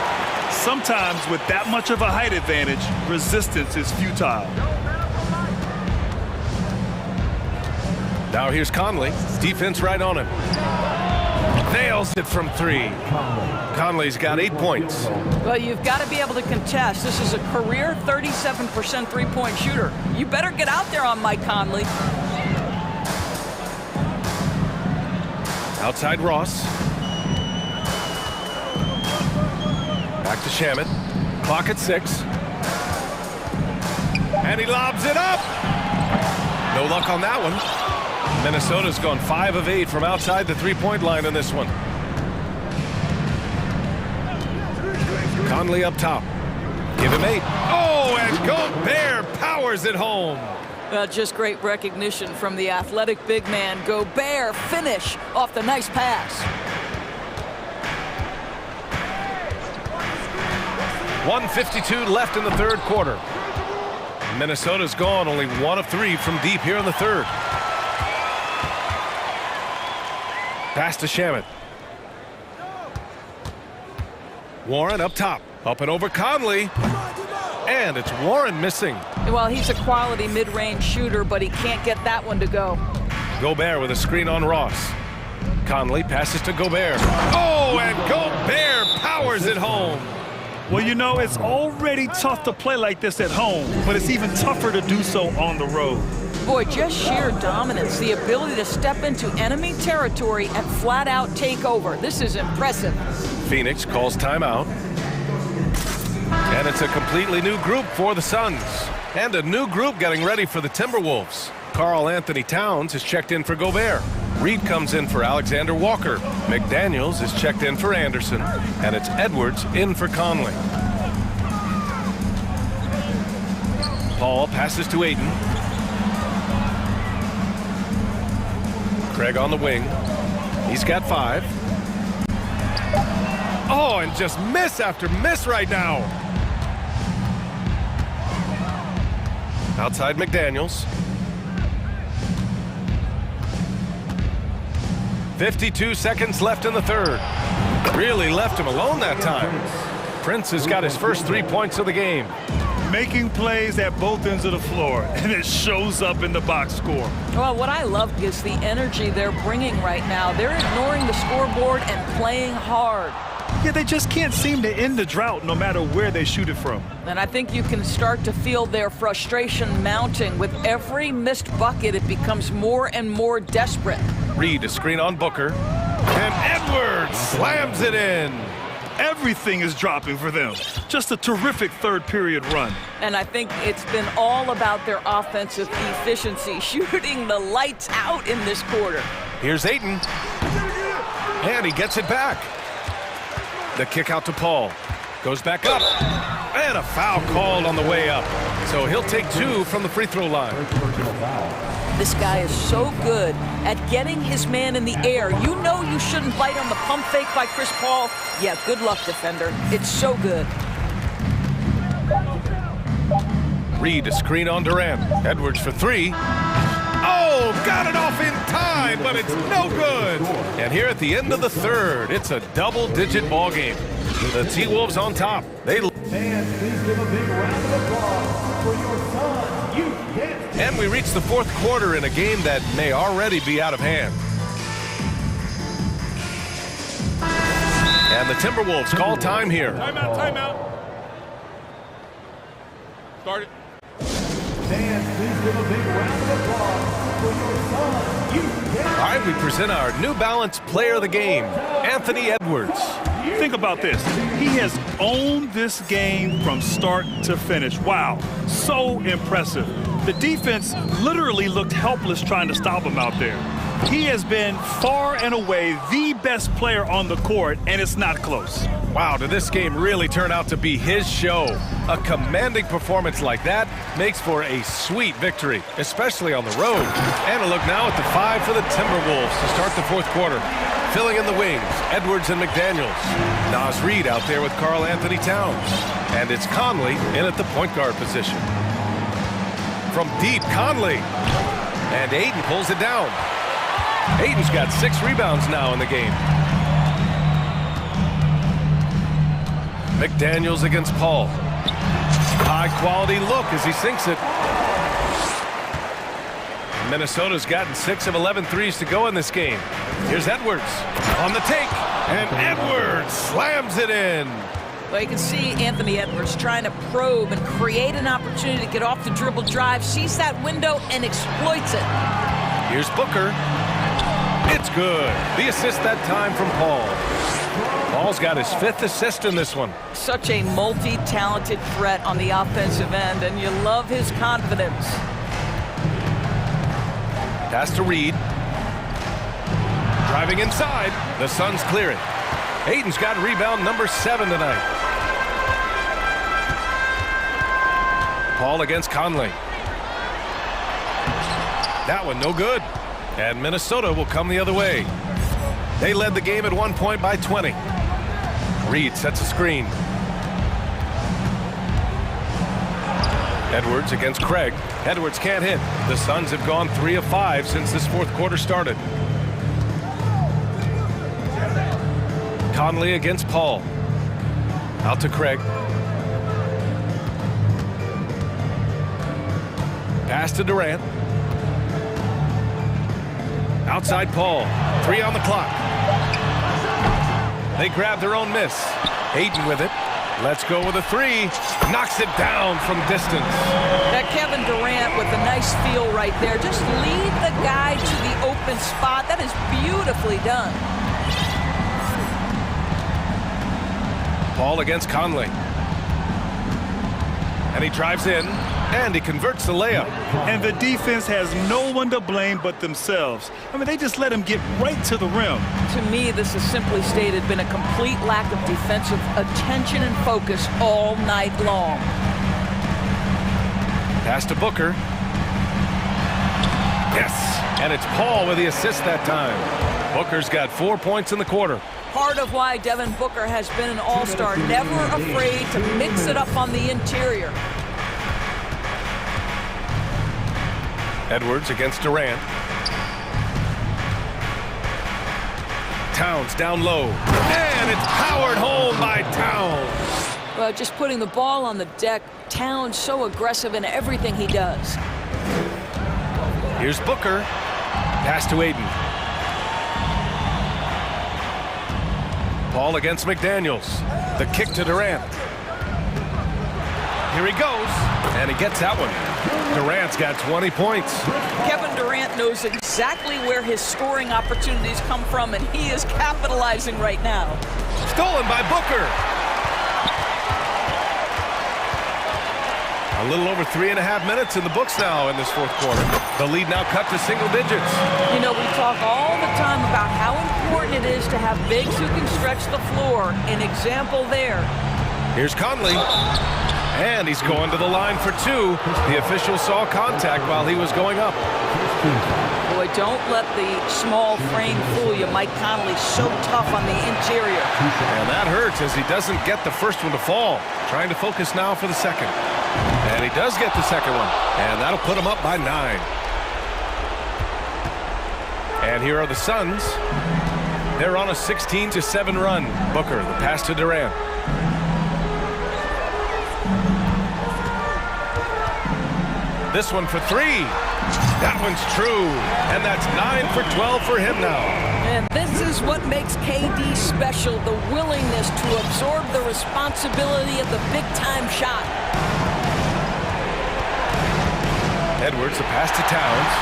Sometimes with that much of a height advantage, resistance is futile. Now here's Conley, defense right on him. Nails it from 3. Conley's got 8 points. Well, you've got to be able to contest. This is a career 37% three-point shooter. You better get out there on Mike Conley. Outside Ross. Back to Shamet. Clock at 6. And he lobs it up. No luck on that one. Minnesota's gone 5 of 8 from outside the three-point line in this one. Conley up top. Give him 8. Oh, and Gobert powers it home. Just great recognition from the athletic big man. Gobert finish off the nice pass. 1:52 left in the third quarter. Minnesota's gone only 1 of 3 from deep here in the third. Pass to Shamet. Warren up top. Up and over Conley. And it's Warren missing. Well, he's a quality mid-range shooter, but he can't get that one to go. Gobert with a screen on Ross. Conley passes to Gobert. Oh, and Gobert powers it home. Well, you know, it's already tough to play like this at home, but it's even tougher to do so on the road. Boy, just sheer dominance, the ability to step into enemy territory and flat out take over. This is impressive. Phoenix calls timeout. And it's a completely new group for the Suns. And a new group getting ready for the Timberwolves. Karl Anthony Towns is checked in for Gobert. Reed comes in for Alexander Walker. McDaniels is checked in for Anderson. And it's Edwards in for Conley. Paul passes to Ayton. Craig on the wing. He's got 5. Oh, and just miss after miss right now. Outside McDaniels. 52 seconds left in the third. Really left him alone that time. Prince has got his first 3 points of the game. Making plays at both ends of the floor, and it shows up in the box score. Well, what I love is the energy they're bringing right now. They're ignoring the scoreboard and playing hard. Yeah, they just can't seem to end the drought no matter where they shoot it from. And I think you can start to feel their frustration mounting. With every missed bucket, it becomes more and more desperate. Reed, a screen on Booker. And Edwards slams it in. Everything is dropping for them. Just a terrific third period run. And I think it's been all about their offensive efficiency, shooting the lights out in this quarter. Here's Ayton. And he gets it back. The kick out to Paul. Goes back up. And a foul called on the way up. So he'll take 2 from the free throw line. This guy is so good at getting his man in the air. You know you shouldn't bite on the pump fake by Chris Paul. Yeah, good luck, defender. It's so good. Reed, a screen on Durant. Edwards for 3. Oh, got it off in time, but it's no good. And here at the end of the third, it's a double-digit ball game. The T-Wolves on top. Fans, please give a big round of applause for your Suns Youth Dance Team. And we reach the fourth quarter in a game that may already be out of hand. And the Timberwolves call time here. Timeout, timeout. Start it. Fans, please give a big round of applause for your Suns Youth Dance Team. All right, we present our New Balance Player of the Game, Anthony Edwards. Think about this. He has owned this game from start to finish. Wow, so impressive. The defense literally looked helpless trying to stop him out there. He has been far and away the best player on the court, and it's not close. Wow, did this game really turn out to be his show? A commanding performance like that makes for a sweet victory, especially on the road. And a look now at the 5 for the Timberwolves to start the fourth quarter. Filling in the wings, Edwards and McDaniels. Nas Reed out there with Karl Anthony Towns. And it's Conley in at the point guard position. From deep, Conley. And Ayton pulls it down. Ayton's got 6 rebounds now in the game. McDaniels against Paul. High quality look as he sinks it. Minnesota's gotten 6 of 11 threes to go in this game. Here's Edwards on the take, and Edwards slams it in. Well, you can see Anthony Edwards trying to probe and create an opportunity to get off the dribble drive, sees that window and exploits it. Here's Booker. It's good. The assist that time from Paul. Paul's got his 5th assist in this one. Such a multi-talented threat on the offensive end, and you love his confidence. Pass to Reed. Driving inside. The Suns clear it. Ayton's got rebound number 7 tonight. Paul against Conley. That one no good. And Minnesota will come the other way. They led the game at 1 point by 20. Reed sets a screen. Edwards against Craig. Edwards can't hit. The Suns have gone 3 of 5 since this fourth quarter started. Conley against Paul. Out to Craig. Pass to Durant. Outside Paul. 3 on the clock. They grab their own miss. Ayton with it. Let's go with a 3. Knocks it down from distance. That Kevin Durant with a nice feel right there. Just lead the guy to the open spot. That is beautifully done. Paul against Conley. And he drives in. And he converts the layup. And the defense has no one to blame but themselves. I mean, they just let him get right to the rim. To me, this has simply stated been a complete lack of defensive attention and focus all night long. Pass to Booker. Yes, and it's Paul with the assist that time. Booker's got 4 points in the quarter. Part of why Devin Booker has been an all-star, never afraid to mix it up on the interior. Edwards against Durant. Towns down low. And it's powered home by Towns. Well, just putting the ball on the deck, Towns so aggressive in everything he does. Here's Booker. Pass to Aiden. Paul against McDaniels. The kick to Durant. Here he goes. And he gets that one. Durant's got 20 points. Kevin Durant knows exactly where his scoring opportunities come from, and he is capitalizing right now. Stolen by Booker. A little over 3.5 minutes in the books now in this fourth quarter. The lead now cut to single digits. You know, we talk all the time about how important it is to have bigs who can stretch the floor. An example there. Here's Conley. And he's going to the line for two. The official saw contact while he was going up. Boy, don't let the small frame fool you. Mike Conley's so tough on the interior. And that hurts as he doesn't get the first one to fall. Trying to focus now for the second. And he does get the second one. And that'll put him up by 9. And here are the Suns. They're on a 16-7 run. Booker, the pass to Durant. This one for 3. That one's true. And that's 9 for 12 for him now. And this is what makes KD special, the willingness to absorb the responsibility of the big-time shot. Edwards, the pass to Towns.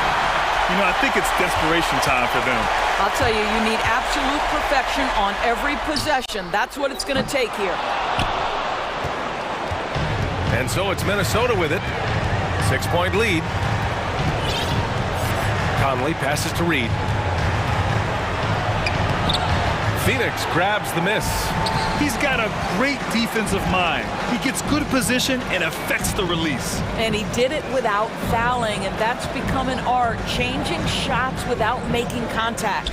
You know, I think it's desperation time for them. I'll tell you, you need absolute perfection on every possession. That's what it's going to take here. And so it's Minnesota with it. 6-point lead. Conley passes to Reed. Phoenix grabs the miss. He's got a great defensive mind. He gets good position and affects the release. And he did it without fouling, and that's become an art, changing shots without making contact.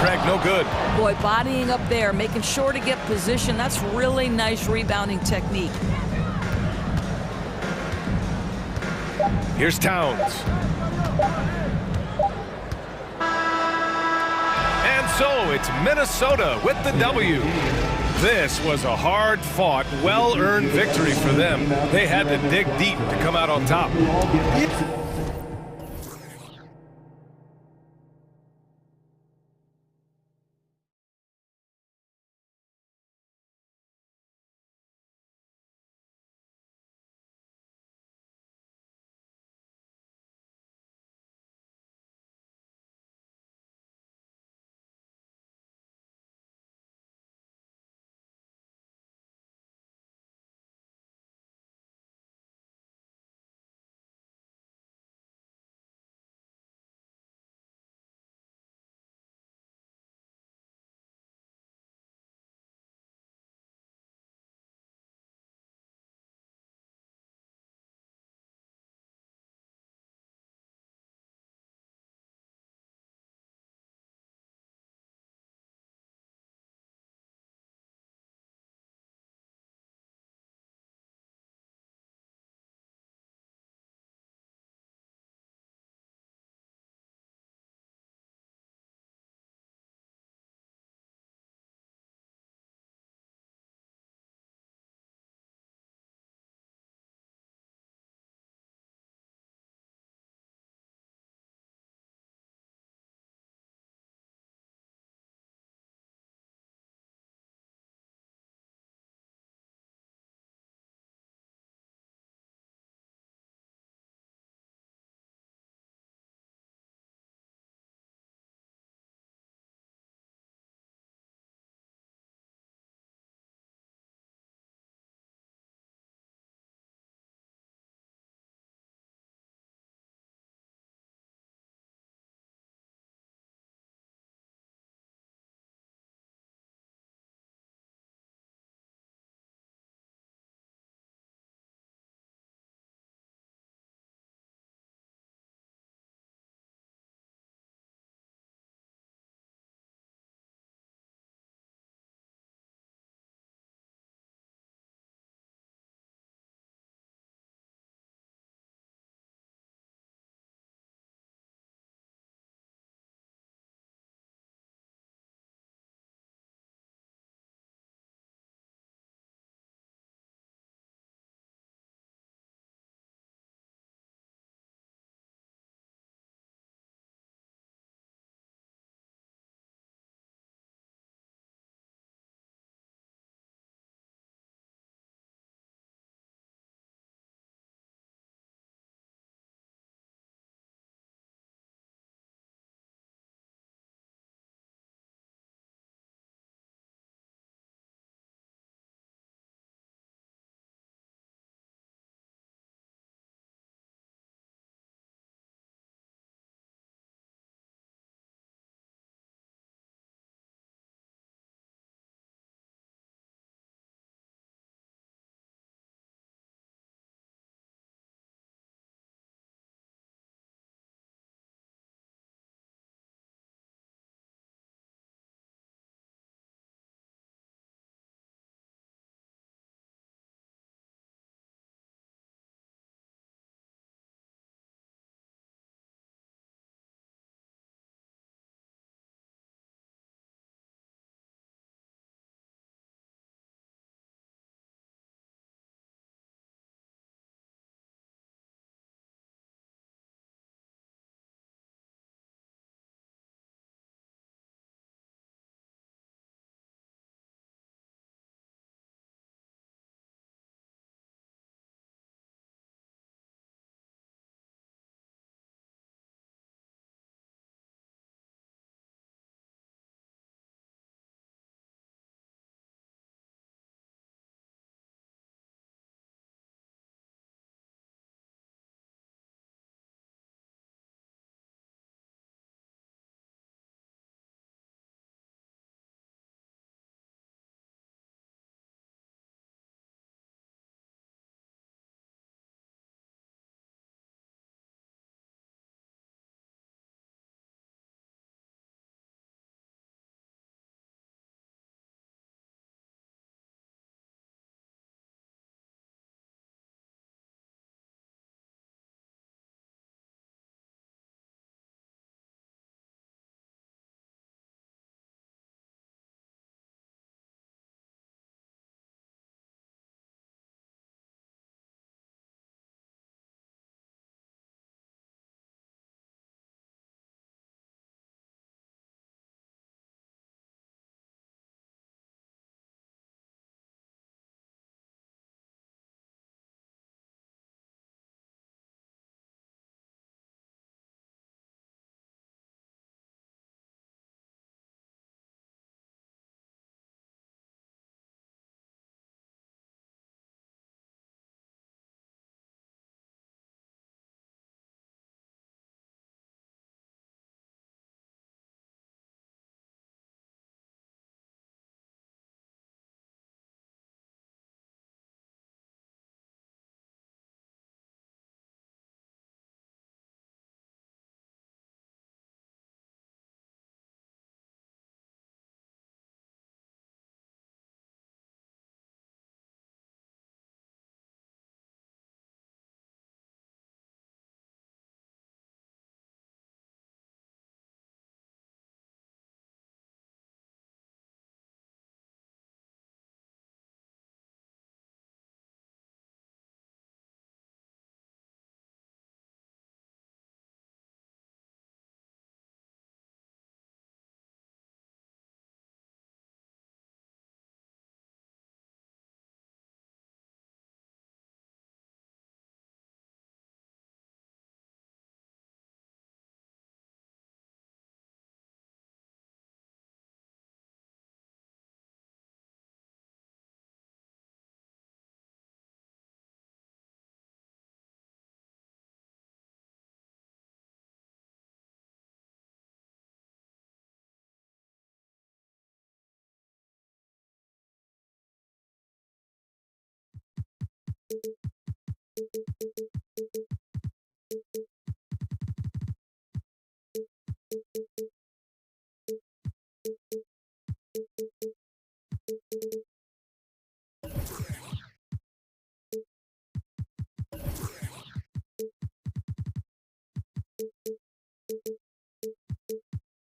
Craig, no good. Boy, bodying up there, making sure to get position. That's really nice rebounding technique. Here's Towns. And so it's Minnesota with the W. This was a hard-fought, well-earned victory for them. They had to dig deep to come out on top.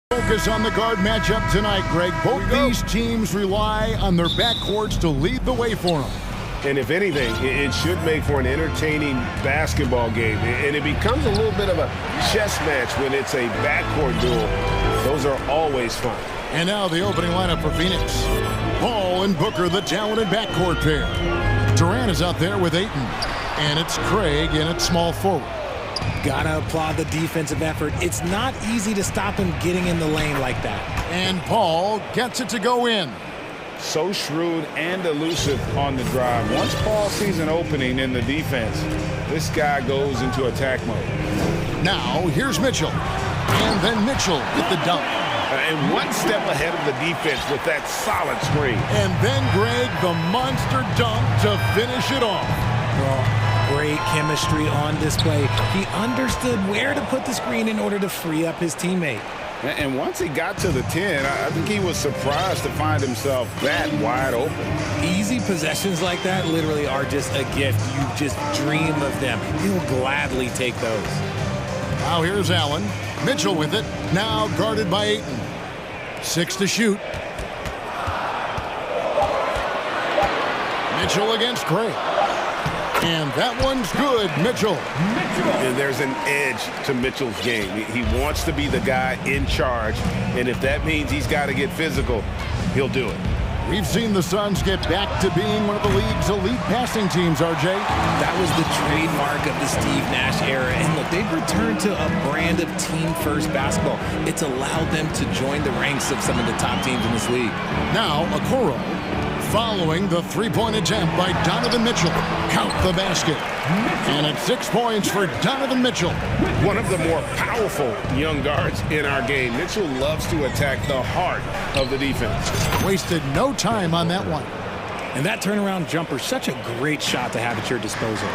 Focus on the guard matchup tonight, Greg. Both these teams rely on their backcourts to lead the way for them. And if anything, it should make for an entertaining basketball game. And it becomes a little bit of a chess match when it's a backcourt duel. Those are always fun. And now the opening lineup for Phoenix. Paul and Booker, the talented backcourt pair. Durant is out there with Ayton. And it's Craig in at small forward. Gotta applaud the defensive effort. It's not easy to stop him getting in the lane like that. And Paul gets it to go in. So shrewd and elusive on the drive. Once Paul sees an opening in the defense, this guy goes into attack mode. Now, here's Mitchell. And then Mitchell with the dunk. And one step ahead of the defense with that solid screen. And then Greg, the monster dunk to finish it off. Well, great chemistry on display. He understood where to put the screen in order to free up his teammate. And once he got to the 10, I think he was surprised to find himself that wide open. Easy possessions like that literally are just a gift. You just dream of them. He'll gladly take those. Now here's Allen. Mitchell with it. Now guarded by Ayton. 6 to shoot. Mitchell against Craig. And that one's good, Mitchell. And there's an edge to Mitchell's game. He wants to be the guy in charge. And if that means he's got to get physical, he'll do it. We've seen the Suns get back to being one of the league's elite passing teams, RJ. That was the trademark of the Steve Nash era. And look, they've returned to a brand of team-first basketball. It's allowed them to join the ranks of some of the top teams in this league. Now, Okoro following the three-point attempt by Donovan Mitchell. Count the basket. And it's 6 points for Donovan Mitchell. One of the more powerful young guards in our game. Mitchell loves to attack the heart of the defense. Wasted no time on that one. And that turnaround jumper, such a great shot to have at your disposal.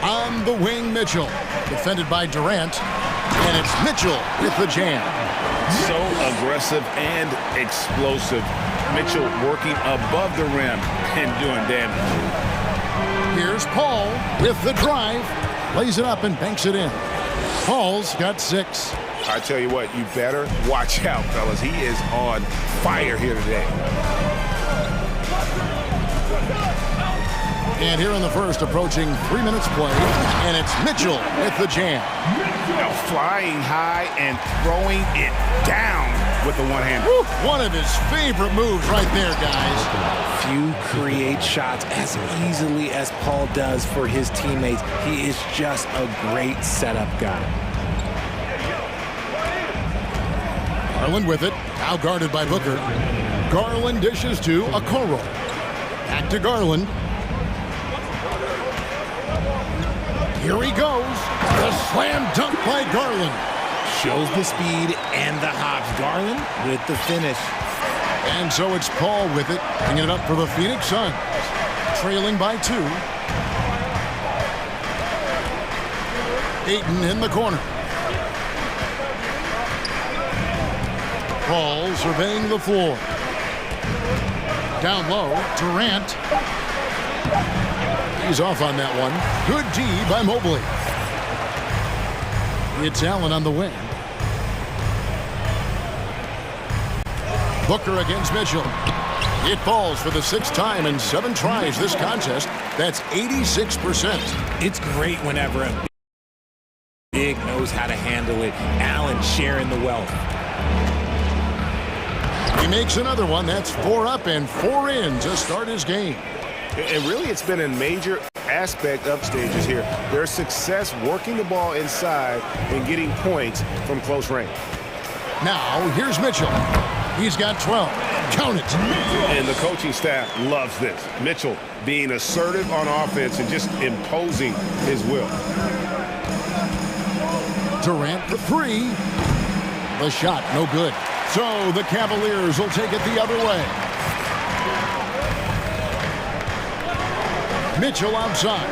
On the wing, Mitchell. Defended by Durant. And it's Mitchell with the jam. So aggressive and explosive. Mitchell working above the rim and doing damage. Here's Paul with the drive. Lays it up and banks it in. Paul's got 6. I tell you what, you better watch out, fellas. He is on fire here today. And here in the first, approaching 3 minutes play, and it's Mitchell with the jam. Now flying high and throwing it down with the one-hand. One of his favorite moves right there, guys. Few create shots as easily as Paul does for his teammates. He is just a great setup guy. Garland with it, now guarded by Booker. Garland dishes to Okoro. Back to Garland. Here he goes. The slam dunk by Garland. Shows the speed and the hops. Garland with the finish. And so it's Paul with it, bringing it up for the Phoenix Suns. Trailing by 2. Ayton in the corner. Paul surveying the floor. Down low, Durant. He's off on that one. Good D by Mobley. It's Allen on the wing. Booker against Mitchell. It falls for the 6th time in 7 tries this contest. That's 86%. It's great whenever a big knows how to handle it. Allen sharing the wealth. He makes another one. That's 4 up and 4 in to start his game. And really, it's been a major aspect of stages here. Their success working the ball inside and getting points from close range. Now, here's Mitchell. He's got 12. Count it. And the coaching staff loves this. Mitchell being assertive on offense and just imposing his will. Durant for 3. The shot, no good. So the Cavaliers will take it the other way. Mitchell outside.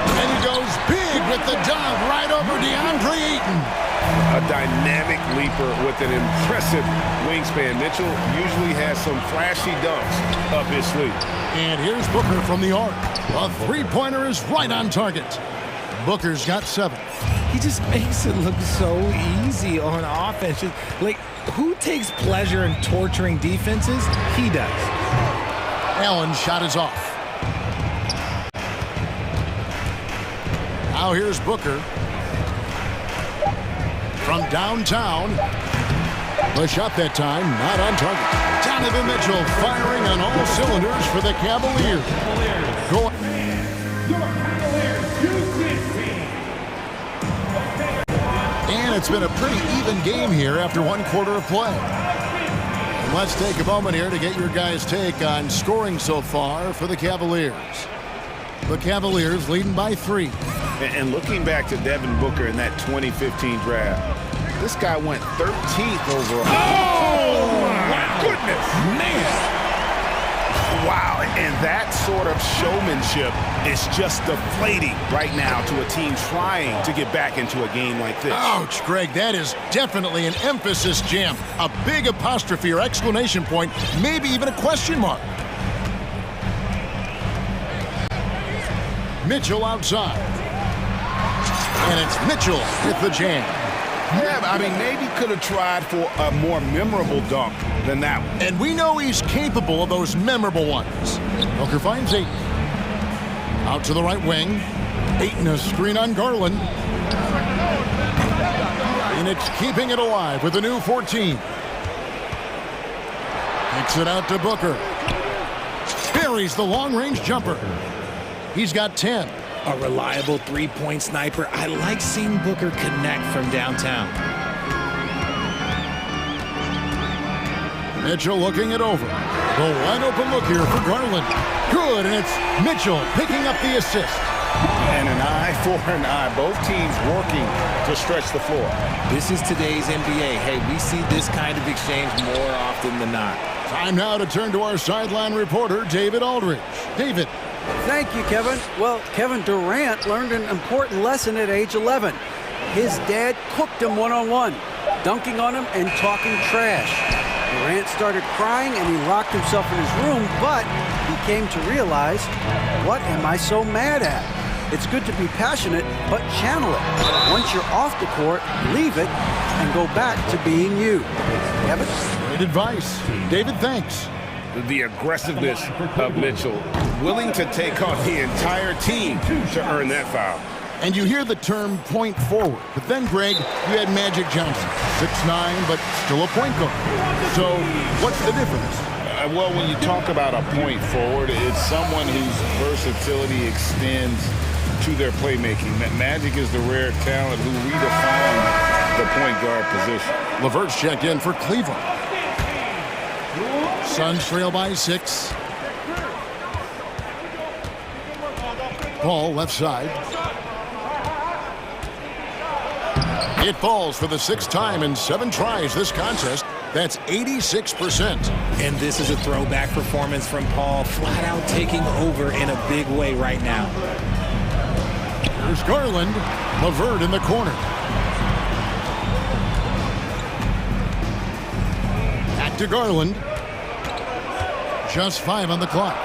And he goes big with the dunk right over DeAndre Ayton. A dynamic leaper with an impressive wingspan. Mitchell usually has some flashy dunks up his sleeve. And here's Booker from the arc. A three-pointer is right on target. Booker's got 7. He just makes it look so easy on offense. Like, who takes pleasure in torturing defenses? He does. Allen's shot is off. Now here's Booker. From downtown. The shot that time, not on target. Donovan Mitchell firing on all cylinders for the Cavaliers. And it's been a pretty even game here after 1 quarter of play. And let's take a moment here to get your guys' take on scoring so far for the Cavaliers. The Cavaliers leading by 3. And looking back to Devin Booker in that 2015 draft, this guy went 13th overall. Oh, my goodness. Man. Wow, and that sort of showmanship is just deflating right now to a team trying to get back into a game like this. Ouch, Greg, that is definitely an emphasis jam. A big apostrophe or exclamation point, maybe even a question mark. Mitchell outside. And it's Mitchell with the jam. Yeah, I mean, maybe could have tried for a more memorable dunk than that one. And we know he's capable of those memorable ones. Booker finds Ayton. Out to the right wing. Ayton a screen on Garland. And it's keeping it alive with a new 14. Kicks it out to Booker. Buries the long-range jumper. He's got 10. A reliable three-point sniper. I like seeing Booker connect from downtown. Mitchell looking it over. The wide-open look here for Garland. Good, and it's Mitchell picking up the assist. And an eye for an eye. Both teams working to stretch the floor. This is today's NBA. Hey, we see this kind of exchange more often than not. Time now to turn to our sideline reporter, David Aldridge. David. Thank you, Kevin. Well, Kevin Durant learned an important lesson at age 11. His dad cooked him one-on-one, dunking on him and talking trash. Durant started crying and he locked himself in his room, but he came to realize, what am I so mad at? It's good to be passionate, but channel it. Once you're off the court, leave it and go back to being you. Kevin? Great advice. David, thanks. The aggressiveness of Mitchell, willing to take on the entire team to earn that foul. And you hear the term point forward, but then, Greg, you had Magic Johnson, 6'9", but still a point guard. So what's the difference? Well, when you talk about a point forward, it's someone whose versatility extends to their playmaking. That Magic is the rare talent who redefined the point guard position. LeVert's checked in for Cleveland. Suns trail by 6. Paul left side. It falls for the 6th time in 7 tries this contest. That's 86%. And this is a throwback performance from Paul, flat out taking over in a big way right now. Here's Garland. LeVert in the corner. Back to Garland. Just 5 on the clock.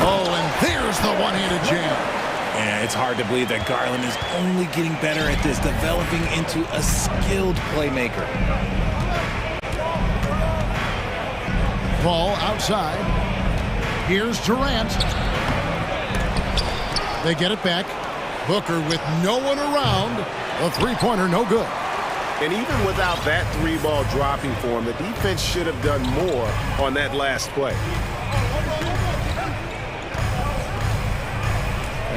Oh, and there's the one-handed jam. Yeah, it's hard to believe that Garland is only getting better at this, developing into a skilled playmaker. Ball outside. Here's Durant. They get it back. Booker with no one around. A three-pointer, no good. And even without that 3-ball dropping for him, the defense should have done more on that last play.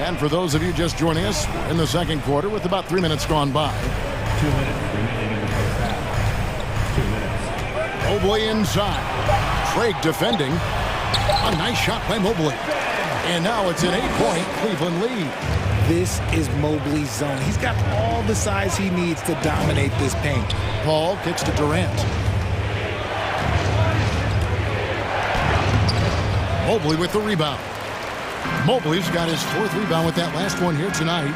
And for those of you just joining us, we're in the second quarter with about 3 minutes gone by. 2 minutes remaining in the first half. 2 minutes. Mobley inside. Craig defending. A nice shot by Mobley. And now it's an 8-point Cleveland lead. This is Mobley's zone. He's got all the size he needs to dominate this paint. Paul kicks to Durant. Mobley with the rebound. Mobley's got his 4th rebound with that last one here tonight.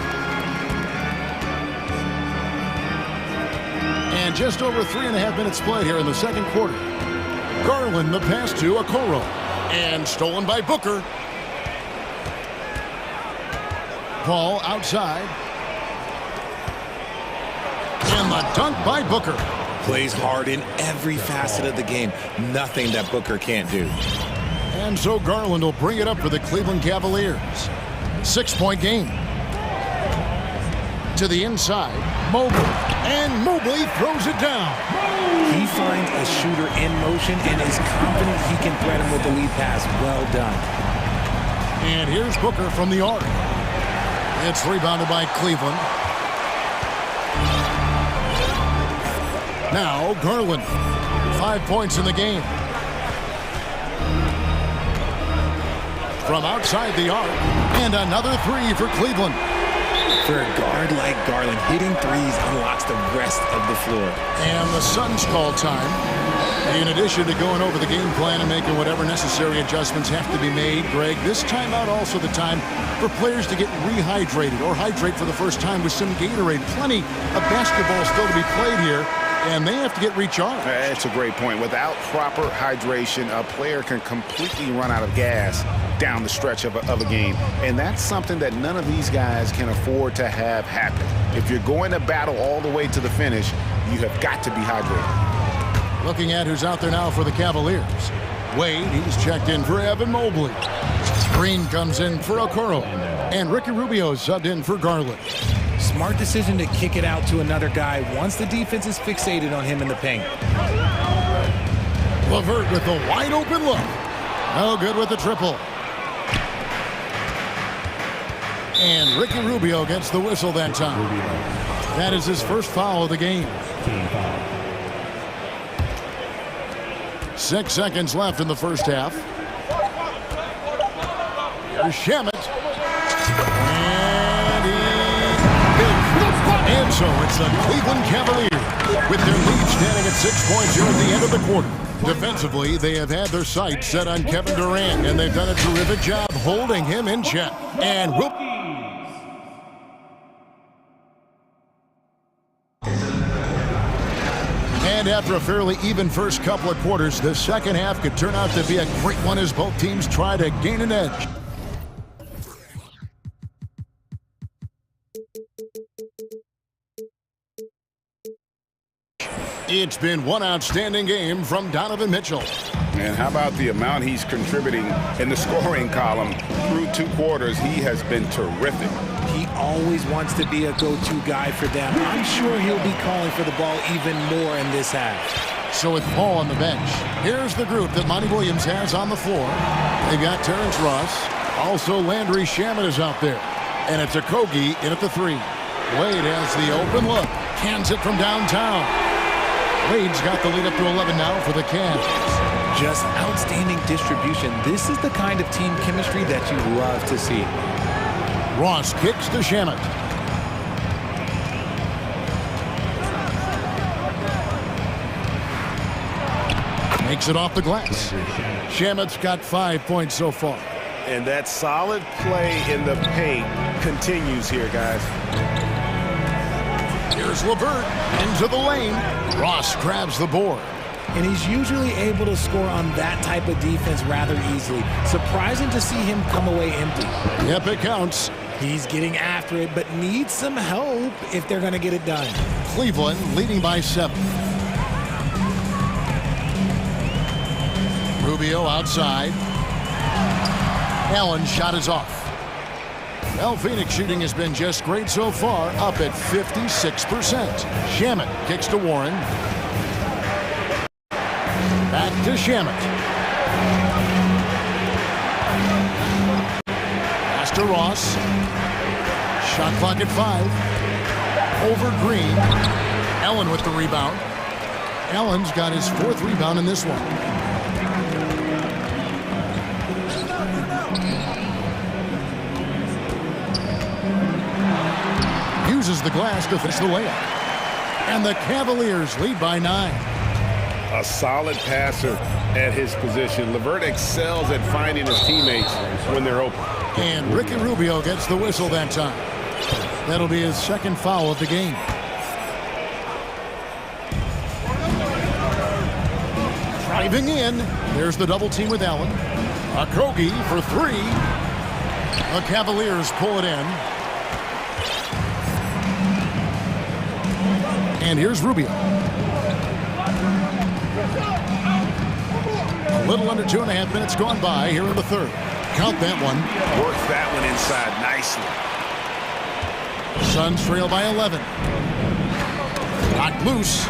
And just over 3.5 minutes played here in the second quarter. Garland the pass to Okoro. And stolen by Booker. Paul outside. And the dunk by Booker. Plays hard in every facet of the game. Nothing that Booker can't do. And so Garland will bring it up for the Cleveland Cavaliers. 6-point game. To the inside, Mobley. And Mobley throws it down. He finds a shooter in motion and is confident he can thread him with the lead pass. Well done. And here's Booker from the arc. It's rebounded by Cleveland. Now Garland. 5 points in the game. From outside the arc. And another 3 for Cleveland. For a guard like Garland, hitting threes unlocks the rest of the floor. And the Suns call time. In addition to going over the game plan and making whatever necessary adjustments have to be made, Greg, this timeout also the time for players to get rehydrated or hydrate for the first time with some Gatorade. Plenty of basketball still to be played here, and they have to get recharged. That's a great point. Without proper hydration, a player can completely run out of gas down the stretch of a game. And that's something that none of these guys can afford to have happen. If you're going to battle all the way to the finish, you have got to be hydrated. Looking at who's out there now for the Cavaliers. Wade, he's checked in for Evan Mobley. Green comes in for Okoro. And Ricky Rubio subbed in for Garland. Smart decision to kick it out to another guy once the defense is fixated on him in the paint. LeVert with the wide open look. No good with the triple. And Ricky Rubio gets the whistle that time. That is his first foul of the game. 6 seconds left in the first half. Here's Shamet. And so it's the Cleveland Cavaliers with their lead standing at 6 points here at the end of the quarter. Defensively, they have had their sights set on Kevin Durant, and they've done a terrific job holding him in check. And And after a fairly even first couple of quarters, the second half could turn out to be a great one as both teams try to gain an edge. It's been one outstanding game from Donovan Mitchell. Man, how about the amount he's contributing in the scoring column through 2 quarters? He has been terrific. He always wants to be a go-to guy for them. I'm sure he'll be calling for the ball even more in this half. So with Paul on the bench, here's the group that Monty Williams has on the floor. They've got Terrence Ross. Also Landry Shamet is out there. And it's Okogie in at the 3. Wade has the open look. Cans it from downtown. Wade's got the lead up to 11 now for the Cavs. Just outstanding distribution. This is the kind of team chemistry that you love to see. Ross kicks to Shamet. Makes it off the glass. Shamet's got 5 points so far. And that solid play in the paint continues here, guys. Here's LeVert into the lane. Ross grabs the board. And he's usually able to score on that type of defense rather easily. Surprising to see him come away empty. Yep, it counts. He's getting after it, but needs some help if they're going to get it done. Cleveland leading by 7. Rubio outside. Allen's shot is off. Well, Phoenix shooting has been just great so far, up at 56%. Shamet kicks to Warren. Back to Shamet. Pass to Ross. Shot clock at 5. Over Green. Allen with the rebound. Allen's got his 4th rebound in this one. Uses the glass to finish the layup. And the Cavaliers lead by 9. A solid passer at his position. Levert excels at finding his teammates when they're open. And Ricky Rubio gets the whistle that time. That'll be his second foul of the game. Driving in. There's the double team with Allen. Okogie for three. The Cavaliers pull it in. And here's Rubio. A little under 2.5 minutes gone by here in the third. Count that one. Works that one inside nicely. Suns trail by 11. Locked loose.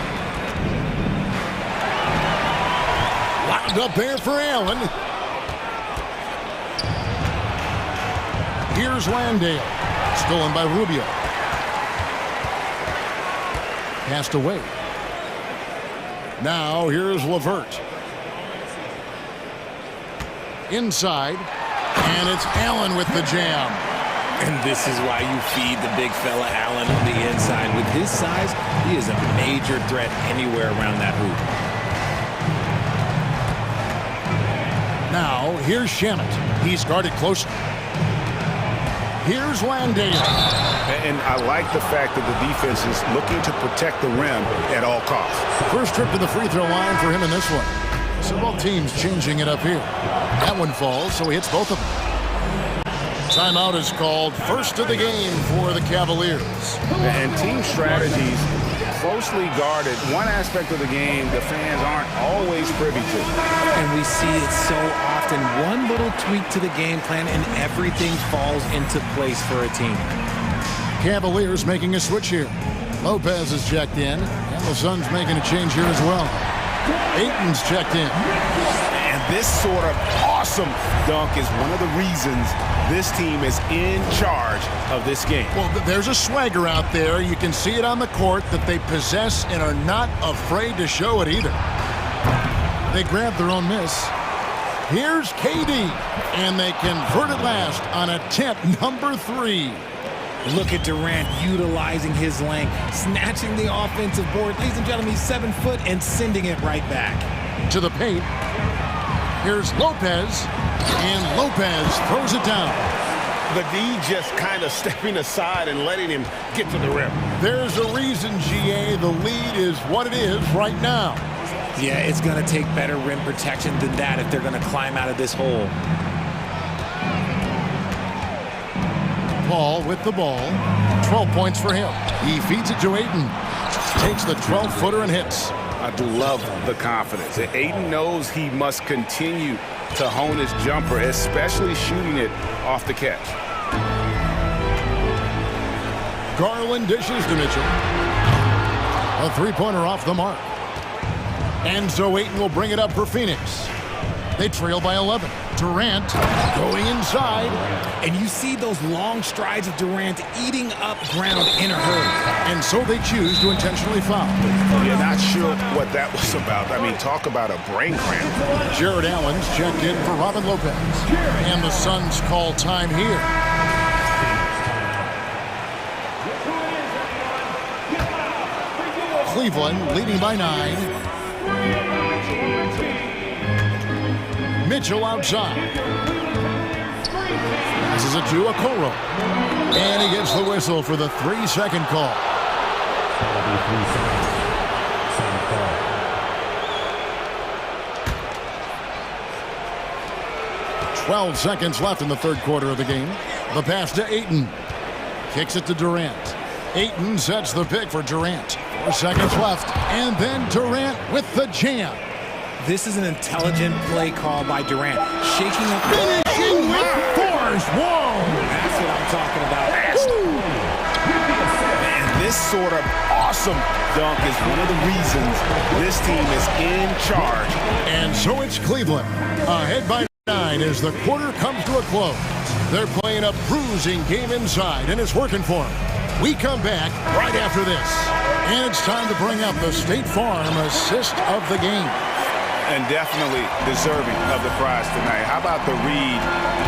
Locked up there for Allen. Here's Landale. Stolen by Rubio. Passed away. Now here's Levert. Inside. And it's Allen with the jam. And this is why you feed the big fella Allen on the inside. With his size, he is a major threat anywhere around that hoop. Now, here's Shamet. He's guarded closely. Here's Landale. And I like the fact that the defense is looking to protect the rim at all costs. First trip to the free throw line for him in this one. So both teams changing it up here. That one falls, so he hits both of them. Timeout is called, first of the game for the Cavaliers. And team strategies closely guarded. One aspect of the game the fans aren't always privy to. And we see it so often. One little tweak to the game plan and everything falls into place for a team. Cavaliers making a switch here. Lopez is checked in, and the Suns making a change here as well. Ayton's checked in. And this sort of awesome dunk is one of the reasons this team is in charge of this game. Well, there's a swagger out there. You can see it on the court that they possess and are not afraid to show it either. They grab their own miss. Here's KD, and they convert it last on attempt number 3. Look at Durant utilizing his length, snatching the offensive board. Ladies and gentlemen, he's 7 foot and sending it right back. To the paint. Here's Lopez, and Lopez throws it down. The D just kind of stepping aside and letting him get to the rim. There's a reason, GA, the lead is what it is right now. Yeah, it's going to take better rim protection than that if they're going to climb out of this hole. Paul with the ball. 12 points for him. He feeds it to Ayton. Takes the 12-footer and hits. I do love the confidence. Ayton knows he must continue to hone his jumper, especially shooting it off the catch. Garland dishes to Mitchell. A three-pointer off the mark. And so Ayton will bring it up for Phoenix. They trail by 11. Durant going inside. And you see those long strides of Durant eating up ground in a hurry. And so they choose to intentionally foul. You're not sure what that was about. I mean, talk about a brain cramp. Jared Allen's checked in for Robin Lopez. And the Suns call time here. Cleveland leading by 9. Mitchell outside. Passes it to Okoro. And he gets the whistle for the 3-second call. 12 seconds left in the third quarter of the game. The pass to Ayton. Kicks it to Durant. Ayton sets the pick for Durant. 4 seconds left. And then Durant with the jam. This is an intelligent play call by Durant. Shaking up. Finishing with force. Whoa! That's what I'm talking about. Man, this sort of awesome dunk is one of the reasons this team is in charge. And so it's Cleveland. Ahead by 9 as the quarter comes to a close. They're playing a bruising game inside, and it's working for them. We come back right after this. And it's time to bring up the State Farm assist of the game. And definitely deserving of the prize tonight. How about the read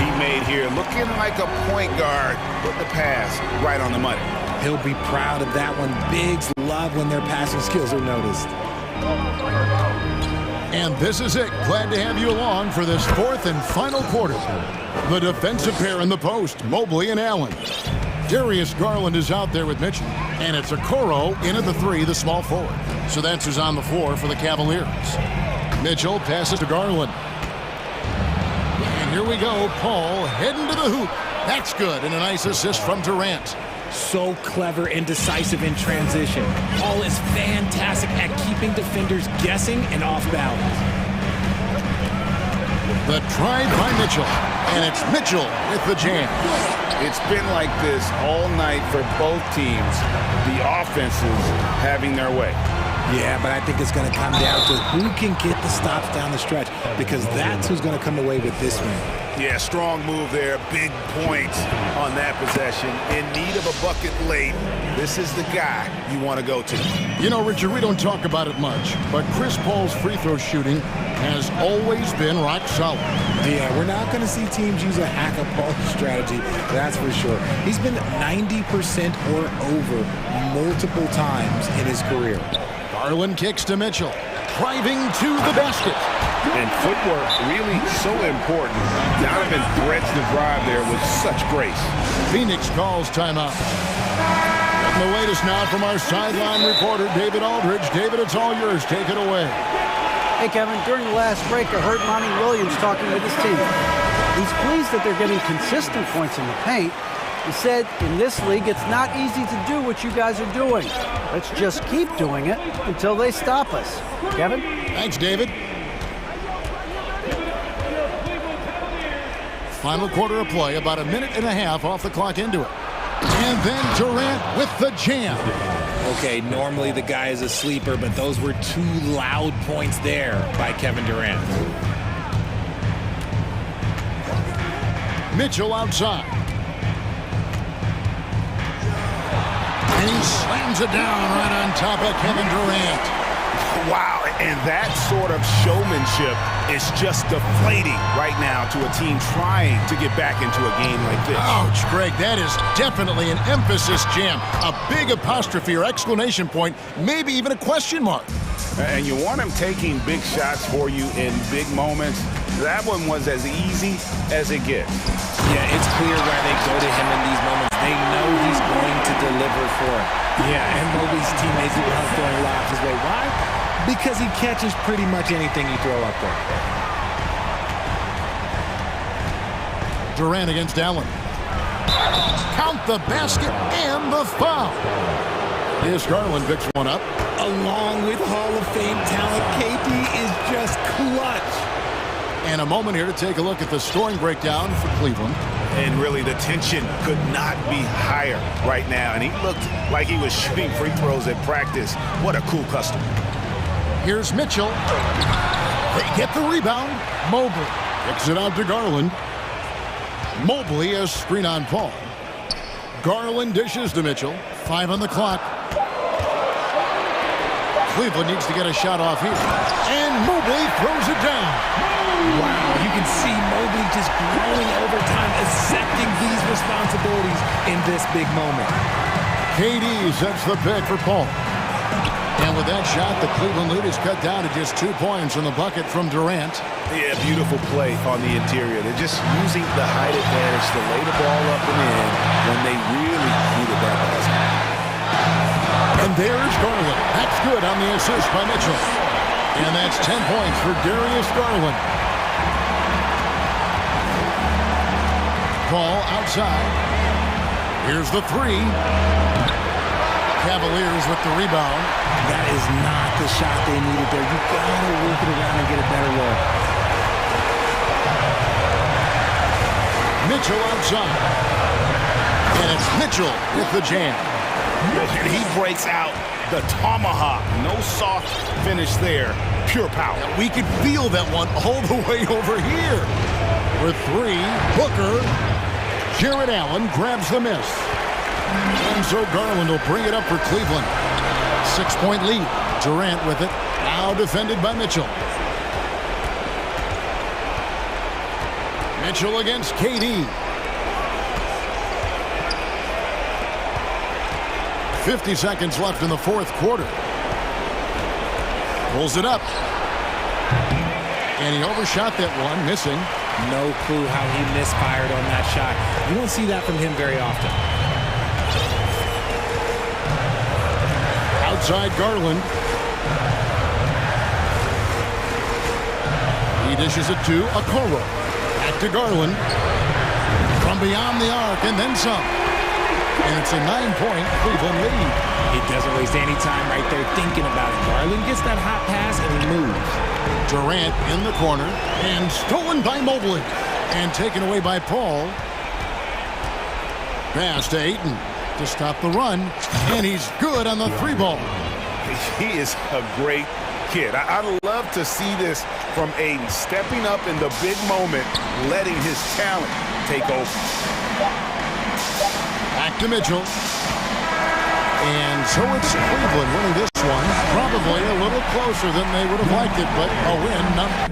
he made here? Looking like a point guard, put the pass right on the money. He'll be proud of that one. Bigs love when their passing skills are noticed. And this is it. Glad to have you along for this fourth and final quarter. The defensive pair in the post, Mobley and Allen. Darius Garland is out there with Mitchell. And it's Okoro in at the 3, the small forward. So that's who's on the floor for the Cavaliers. Mitchell passes to Garland. And here we go. Paul heading to the hoop. That's good. And a nice assist from Durant. So clever and decisive in transition. Paul is fantastic at keeping defenders guessing and off balance. The drive by Mitchell. And it's Mitchell with the jam. It's been like this all night for both teams. The offenses having their way. Yeah, but I think it's going to come down to who can get the stops down the stretch, because that's who's going to come away with this win. Yeah, strong move there. Big points on that possession. In need of a bucket late. This is the guy you want to go to. You know, Richard, we don't talk about it much, but Chris Paul's free throw shooting has always been rock solid. Yeah, we're not going to see teams use a hack-a-Paul strategy, that's for sure. He's been 90% or over multiple times in his career. Garland kicks to Mitchell, driving to the basket. And footwork really so important. Donovan threads the drive there with such grace. Phoenix calls timeout. Getting the latest now from our sideline reporter, David Aldridge. David, it's all yours. Take it away. Hey, Kevin, during the last break, I heard Monty Williams talking with his team. He's pleased that they're getting consistent points in the paint. He said, in this league, it's not easy to do what you guys are doing. Let's just keep doing it until they stop us. Kevin? Thanks, David. Final quarter of play, about a minute and a half off the clock into it. And then Durant with the jam. Okay, normally the guy is a sleeper, but those were 2 loud points there by Kevin Durant. Mitchell outside. And he slams it down right on top of Kevin Durant. Wow, and that sort of showmanship is just deflating right now to a team trying to get back into a game like this. Ouch, Greg, that is definitely an emphasis jam. A big apostrophe or exclamation point, maybe even a question mark. And you want him taking big shots for you in big moments. That one was as easy as it gets. Yeah, it's clear why they go to him in these moments. They know he's going to deliver for it. Yeah, and Mobley's teammates are throwing lobs his way. Why? Because he catches pretty much anything you throw up there. Durant against Allen. Count the basket and the foul. Darius Garland picks one up. Along with Hall of Fame talent, KD is just clutch. And a moment here to take a look at the scoring breakdown for Cleveland. And really, the tension could not be higher right now. And he looked like he was shooting free throws at practice. What a cool customer. Here's Mitchell. They get the rebound. Mobley kicks it out to Garland. Mobley has screen on Paul. Garland dishes to Mitchell. 5 on the clock. Cleveland needs to get a shot off here. And Mobley throws it down. Wow, you can see Mobley just growing over time, accepting these responsibilities in this big moment. KD sets the pick for Paul. And with that shot, the Cleveland lead is cut down to just 2 points from the bucket from Durant. Yeah, beautiful play on the interior. They're just using the height advantage to lay the ball up and in when they really needed that basket. And there's Garland. That's good on the assist by Mitchell. And that's 10 points for Darius Garland. Paul outside. Here's the 3. Cavaliers with the rebound. That is not the shot they needed there. You gotta work it around and get a better look. Mitchell outside. And it's Mitchell with the jam. And he breaks out the tomahawk. No soft finish there. Pure power. We could feel that one all the way over here. For 3, Booker. Jared Allen grabs the miss. And so Garland will bring it up for Cleveland. 6-point lead. Durant with it. Now defended by Mitchell. Mitchell against KD. 50 seconds left in the 4th quarter. Pulls it up. And he overshot that one, missing. No clue how he misfired on that shot. You don't see that from him very often. Outside Garland. He dishes it to Okoro. Back to Garland. From beyond the arc and then some. And it's a 9-point Cleveland lead. He doesn't waste any time right there thinking about it. Garland gets that hot pass and he moves. Durant in the corner and stolen by Mobley and taken away by Paul. Pass to Ayton to stop the run, and he's good on the 3-ball. He is a great kid. I love to see this from Ayton, stepping up in the big moment, letting his talent take over. Back to Mitchell. And so it's Cleveland winning this one. Probably a little closer than they would have liked it, but a win nonetheless.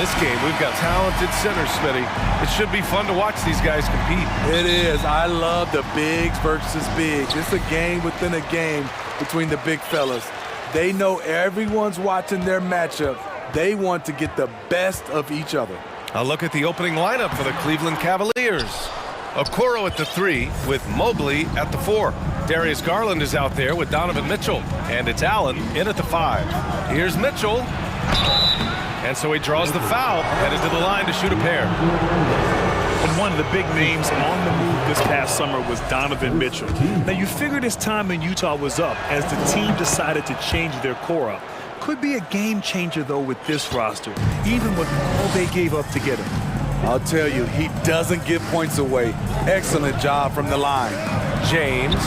this game, we've got talented centers, Smitty. It should be fun to watch these guys compete. It is. I love the bigs versus bigs. It's a game within a game between the big fellas. They know everyone's watching their matchup. They want to get the best of each other. A look at the opening lineup for the Cleveland Cavaliers. Okoro at the 3 with Mobley at the 4. Darius Garland is out there with Donovan Mitchell. And it's Allen in at the 5. Here's Mitchell. And so he draws the foul, headed to the line to shoot a pair. And one of the big names on the move this past summer was Donovan Mitchell. Now, you figured his time in Utah was up as the team decided to change their core up. Could be a game changer, though, with this roster, even with all they gave up to get him. I'll tell you, he doesn't give points away. Excellent job from the line. James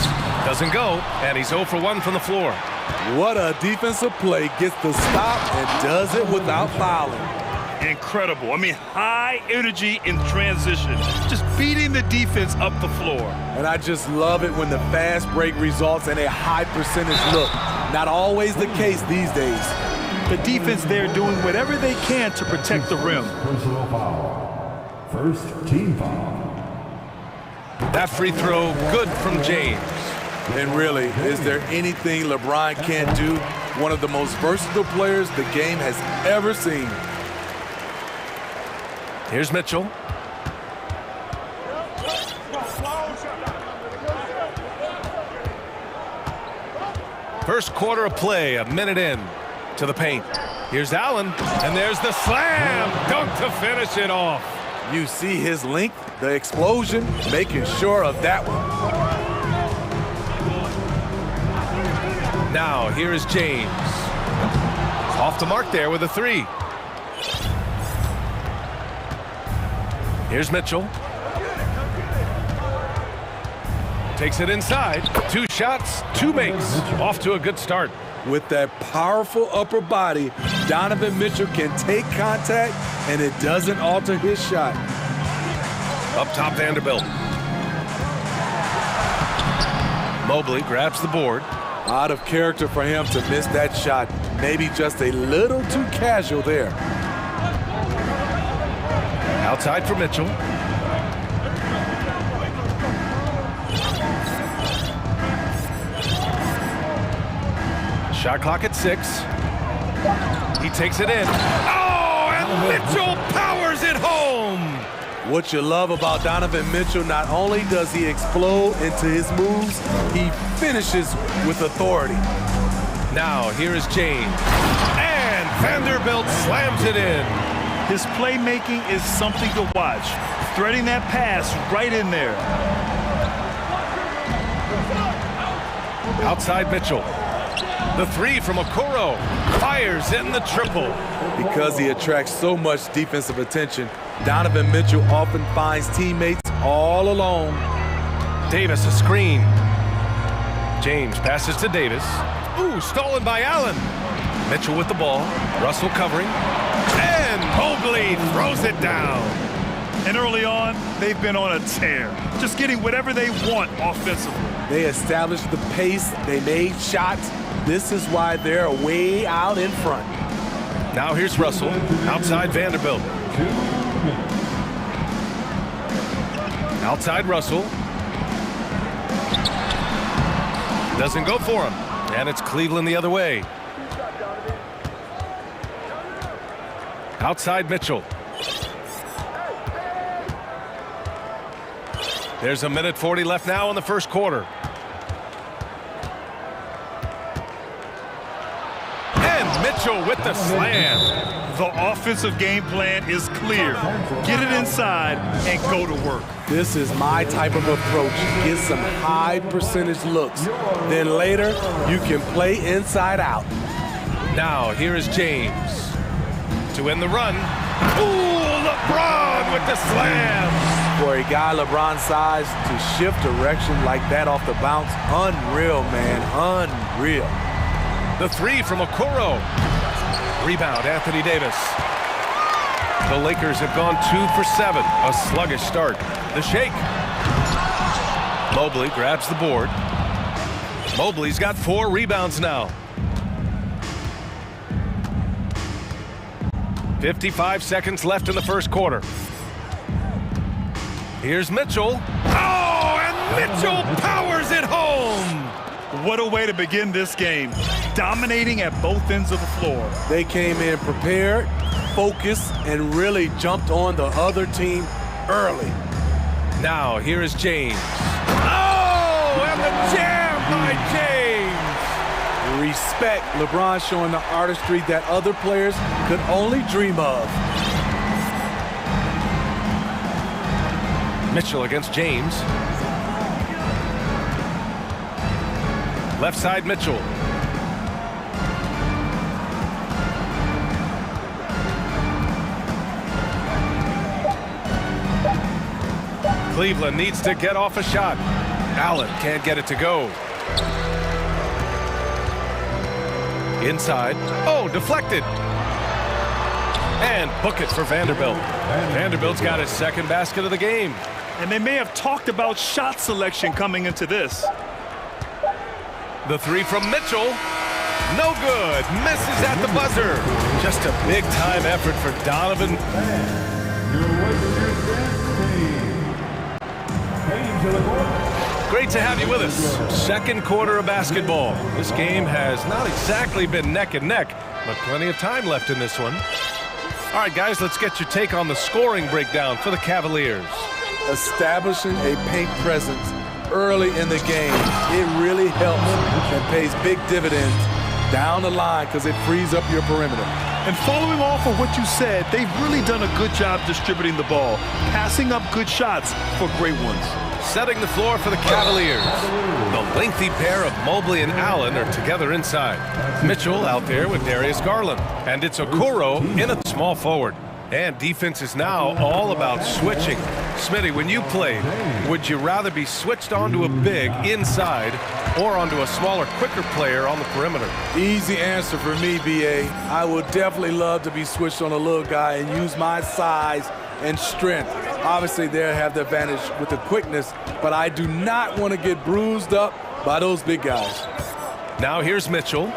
doesn't go, and he's 0 for 1 from the floor. What a defensive play. Gets the stop and does it without fouling. Incredible. I mean, high energy in transition. Just beating the defense up the floor. And I just love it when the fast break results in a high percentage look. Not always the case these days. The defense there doing whatever they can to protect the rim. Personal foul. First team foul. That free throw good from James. And really, is there anything LeBron can't do? One of the most versatile players the game has ever seen. Here's Mitchell. First quarter of play, a minute in to the paint. Here's Allen, and there's the slam dunk to finish it off. You see his length, the explosion, making sure of that one. Now, here is James. Off the mark there with a 3. Here's Mitchell. Takes it inside. 2 shots, 2 makes. Off to a good start. With that powerful upper body, Donovan Mitchell can take contact, and it doesn't alter his shot. Up top, Vanderbilt. Mobley grabs the board. Out of character for him to miss that shot. Maybe just a little too casual there. Outside for Mitchell. Shot clock at 6. He takes it in. Oh, and Mitchell powers it home. What you love about Donovan Mitchell, not only does he explode into his moves, he finishes with authority. Now, here is James. And Vanderbilt slams it in. His playmaking is something to watch. Threading that pass right in there. Outside Mitchell. The 3 from Okoro. Fires in the triple. Because he attracts so much defensive attention, Donovan Mitchell often finds teammates all alone. Davis a screen. James passes to Davis. Ooh, stolen by Allen. Mitchell with the ball. Russell covering. And Mobley throws it down. And early on, they've been on a tear. Just getting whatever they want offensively. They established the pace. They made shots. This is why they're way out in front. Now here's Russell. Outside Vanderbilt. Outside Russell. Doesn't go for him. And it's Cleveland the other way. Outside Mitchell. There's a minute 40 left now in the first quarter. And Mitchell with the slam. The offensive game plan is clear. Get it inside and go to work. This is my type of approach. Get some high percentage looks. Then later, you can play inside out. Now, here is James to end the run. Ooh, LeBron with the slam. For a guy LeBron's size to shift direction like that off the bounce, unreal, man, unreal. The 3 from Okoro. Rebound, Anthony Davis. The Lakers have gone 2 for 7. A sluggish start. The shake. Mobley grabs the board. Mobley's got 4 rebounds now. 55 seconds left in the first quarter. Here's Mitchell. Oh, and Mitchell powers it home! What a way to begin this game. Dominating at both ends of the floor. They came in prepared, focused, and really jumped on the other team early. Now, here is James. Oh, and the jam by James! Respect. LeBron showing the artistry that other players could only dream of. Mitchell against James. Left side, Mitchell. Cleveland needs to get off a shot. Allen can't get it to go. Inside. Oh, deflected. And book it for Vanderbilt. Vanderbilt's got his second basket of the game. And they may have talked about shot selection coming into this. The three from Mitchell. No good. Misses at the buzzer. Just a big-time effort for Donovan. Great to have you with us. Second quarter of basketball. This game has not exactly been neck and neck, but plenty of time left in this one. All right, guys, let's get your take on the scoring breakdown for the Cavaliers. Establishing a paint presence early in the game, it really helps and pays big dividends down the line because it frees up your perimeter. And following off of what you said, they've really done a good job distributing the ball, passing up good shots for great ones. Setting the floor for the Cavaliers. The lengthy pair of Mobley and Allen are together inside. Mitchell out there with Darius Garland. And it's Okoro in a small forward. And defense is now all about switching. Smitty, when you played, would you rather be switched onto a big inside or onto a smaller, quicker player on the perimeter? Easy answer for me, B.A. I would definitely love to be switched on a little guy and use my size and strength. Obviously, they'll have the advantage with the quickness, but I do not want to get bruised up by those big guys. Now here's Mitchell.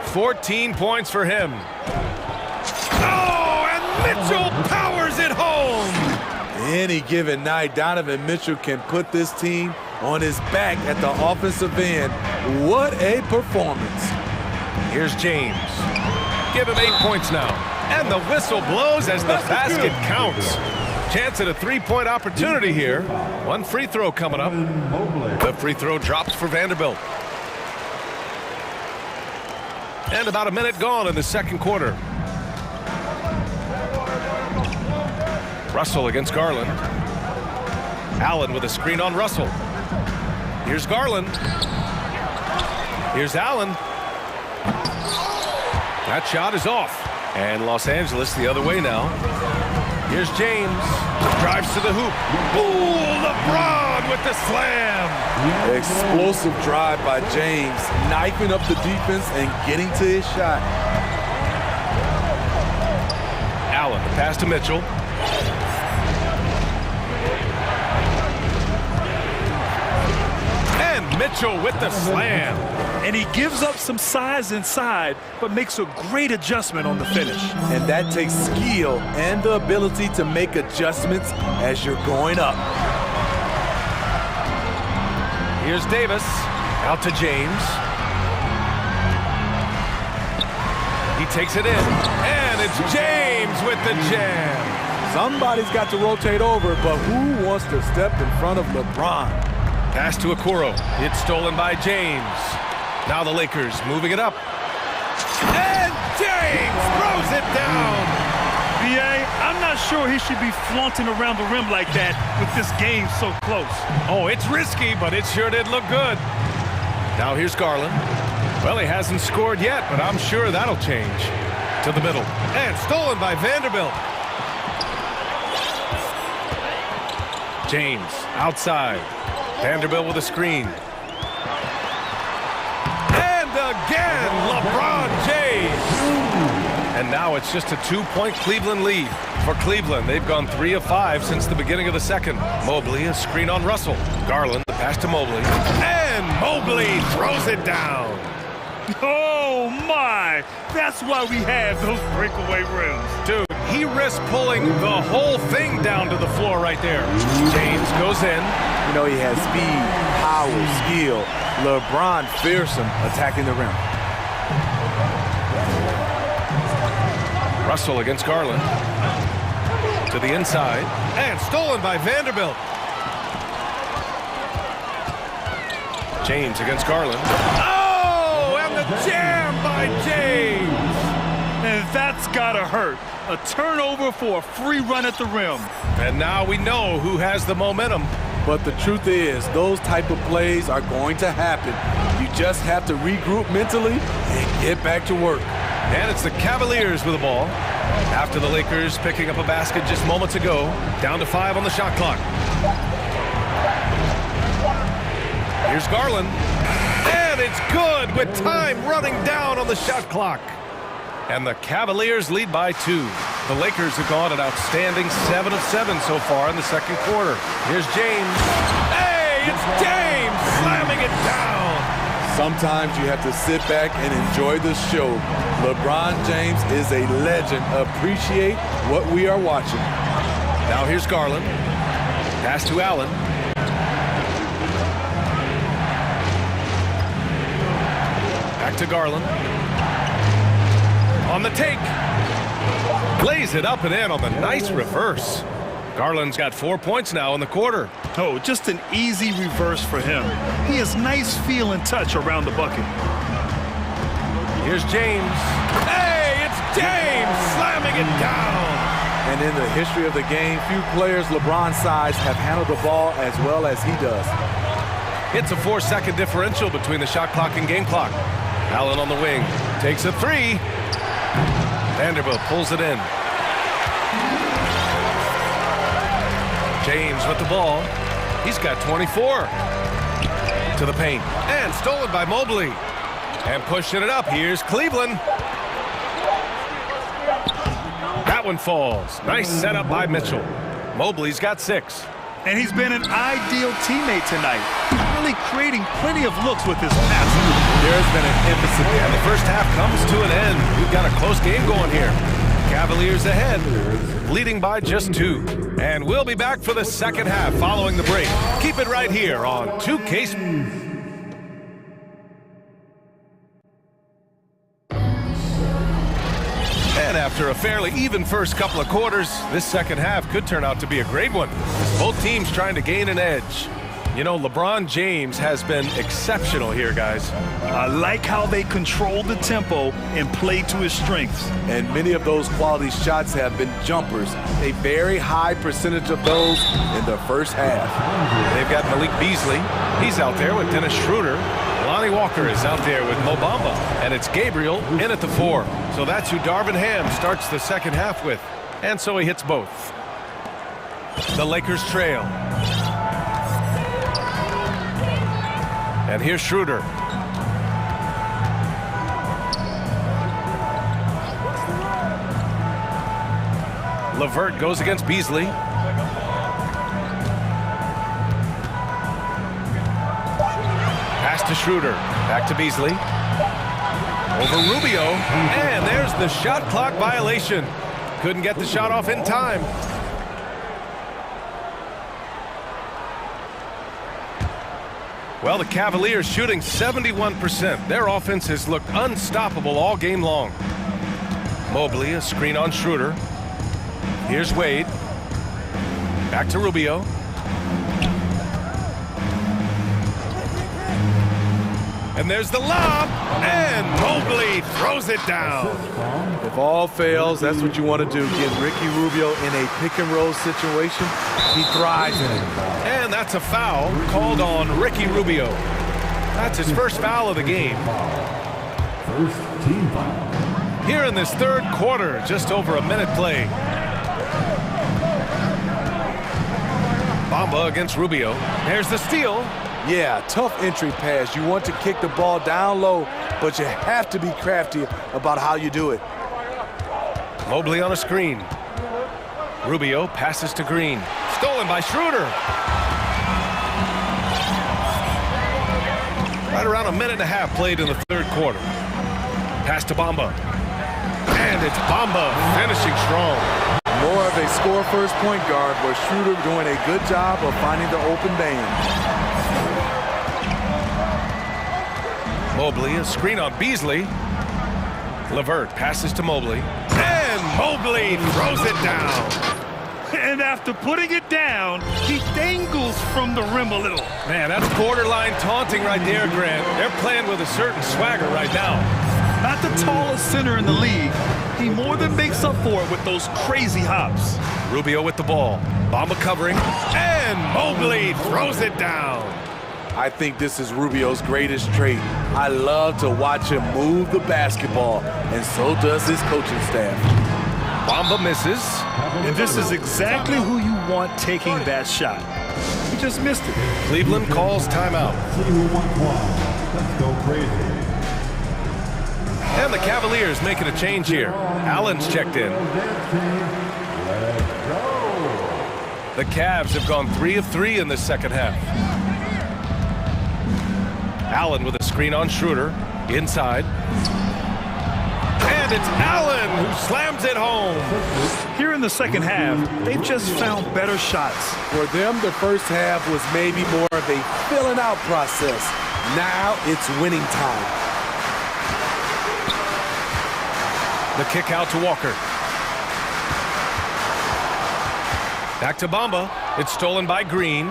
14 points for him. Oh, and Mitchell powers it home! Any given night, Donovan Mitchell can put this team on his back at the offensive end. What a performance. Here's James. Give him 8 points now. And the whistle blows as the basket counts. Chance at a three-point opportunity here. One free throw coming up. The free throw drops for Vanderbilt. And about a minute gone in the second quarter. Russell against Garland. Allen with a screen on Russell. Here's Garland. Here's Allen. That shot is off. And Los Angeles the other way now. Here's James. Drives to the hoop. Ooh, LeBron with the slam. Explosive drive by James, knifing up the defense and getting to his shot. Allen, the pass to Mitchell. And Mitchell with the slam. And he gives up some size inside, but makes a great adjustment on the finish. And that takes skill and the ability to make adjustments as you're going up. Here's Davis, out to James. He takes it in, and it's James with the jam. Somebody's got to rotate over, but who wants to step in front of LeBron? Pass to Okoro. It's stolen by James. Now the Lakers moving it up. And James throws it down. B.A., I'm not sure he should be flaunting around the rim like that with this game so close. Oh, it's risky, but it sure did look good. Now here's Garland. Well, he hasn't scored yet, but I'm sure that'll change. To the middle. And stolen by Vanderbilt. James outside. Vanderbilt with a screen. Again, LeBron James. And now it's just a 2-point Cleveland lead. For Cleveland, they've gone 3 of 5 since the beginning of the second. Mobley, a screen on Russell. Garland, the pass to Mobley. And Mobley throws it down. Oh, my. That's why we have those breakaway rims. Dude, He risks pulling the whole thing down to the floor right there. James goes in. You know, he has speed, power, skill. LeBron fearsome attacking the rim. Russell against Garland. To the inside. And stolen by Vanderbilt. James against Garland. Oh, and the jam by James. And that's gotta hurt. A turnover for a free run at the rim. And now we know who has the momentum. But the truth is, those type of plays are going to happen. You just have to regroup mentally and get back to work. And it's the Cavaliers with the ball. After the Lakers picking up a basket just moments ago. Down to 5 on the shot clock. Here's Garland. And it's good with time running down on the shot clock. And the Cavaliers lead by 2. The Lakers have gone an outstanding 7 of 7 so far in the second quarter. Here's James. Hey, it's James slamming it down. Sometimes you have to sit back and enjoy the show. LeBron James is a legend. Appreciate what we are watching. Now here's Garland. Pass to Allen. Back to Garland. On the take. Lays it up and in on the nice reverse. Garland's got 4 points now in the quarter. Oh, just an easy reverse for him. He has nice feel and touch around the bucket. Here's James. Hey, it's James slamming it down. And in the history of the game, few players LeBron's size have handled the ball as well as he does. It's a 4-second differential between the shot clock and game clock. Allen on the wing. Takes a 3. Vanderbilt pulls it in. James with the ball. He's got 24. To the paint. And stolen by Mobley. And pushing it up. Here's Cleveland. That one falls. Nice setup by Mitchell. Mobley's got 6. And he's been an ideal teammate tonight. Really creating plenty of looks with his passing. There's been an emphasis. And the first half comes to an end. We've got a close game going here. Cavaliers ahead, leading by just 2. And we'll be back for the second half following the break. Keep it right here on 2K. And after a fairly even first couple of quarters, this second half could turn out to be a great one. Both teams trying to gain an edge. You know, LeBron James has been exceptional here, guys. I like how they control the tempo and play to his strengths. And many of those quality shots have been jumpers. A very high percentage of those in the first half. They've got Malik Beasley. He's out there with Dennis Schroeder. Lonnie Walker is out there with Mo Bamba. And it's Gabriel in at the 4. So that's who Darvin Ham starts the second half with. And so he hits both. The Lakers trail. And here's Schroeder. LeVert goes against Beasley. Pass to Schroeder. Back to Beasley. Over Rubio. And there's the shot clock violation. Couldn't get the shot off in time. Well, the Cavaliers shooting 71%. Their offense has looked unstoppable all game long. Mobley, a screen on Schroeder. Here's Wade. Back to Rubio. And there's the lob. And Mobley throws it down. If all fails, that's what you want to do. Get Ricky Rubio in a pick-and-roll situation. He thrives in it. And that's a foul called on Ricky Rubio. That's his first foul of the game. First team foul. Here in this third quarter, just over a minute play. Bamba against Rubio. There's the steal. Yeah, tough entry pass. You want to kick the ball down low, but you have to be crafty about how you do it. Mobley on a screen. Rubio passes to Green. Stolen by Schroeder. Right around a minute and a half played in the third quarter. Pass to Bamba. And it's Bamba finishing strong. More of a score-first point guard, where Schroeder doing a good job of finding the open man. Mobley, a screen on Beasley. LeVert passes to Mobley. And Mobley throws it down. And after putting it down, he dangles from the rim a little. Man, that's borderline taunting right there, Grant. They're playing with a certain swagger right now. Not the tallest center in the league. He more than makes up for it with those crazy hops. Rubio with the ball. Bamba covering. And Mobley throws it down. I think this is Rubio's greatest trait. I love to watch him move the basketball, and so does his coaching staff. Bamba misses. And this is exactly who you want taking that shot. He just missed it. Cleveland calls timeout. Let's go crazy. And the Cavaliers making a change here. Allen's checked in. The Cavs have gone 3 of 3 in the second half. Allen with a screen on Schroeder. Inside. And it's Allen who slams it home. Here in the second half, they've just found better shots. For them, the first half was maybe more of a filling out process. Now it's winning time. The kick out to Walker. Back to Bamba. It's stolen by Green.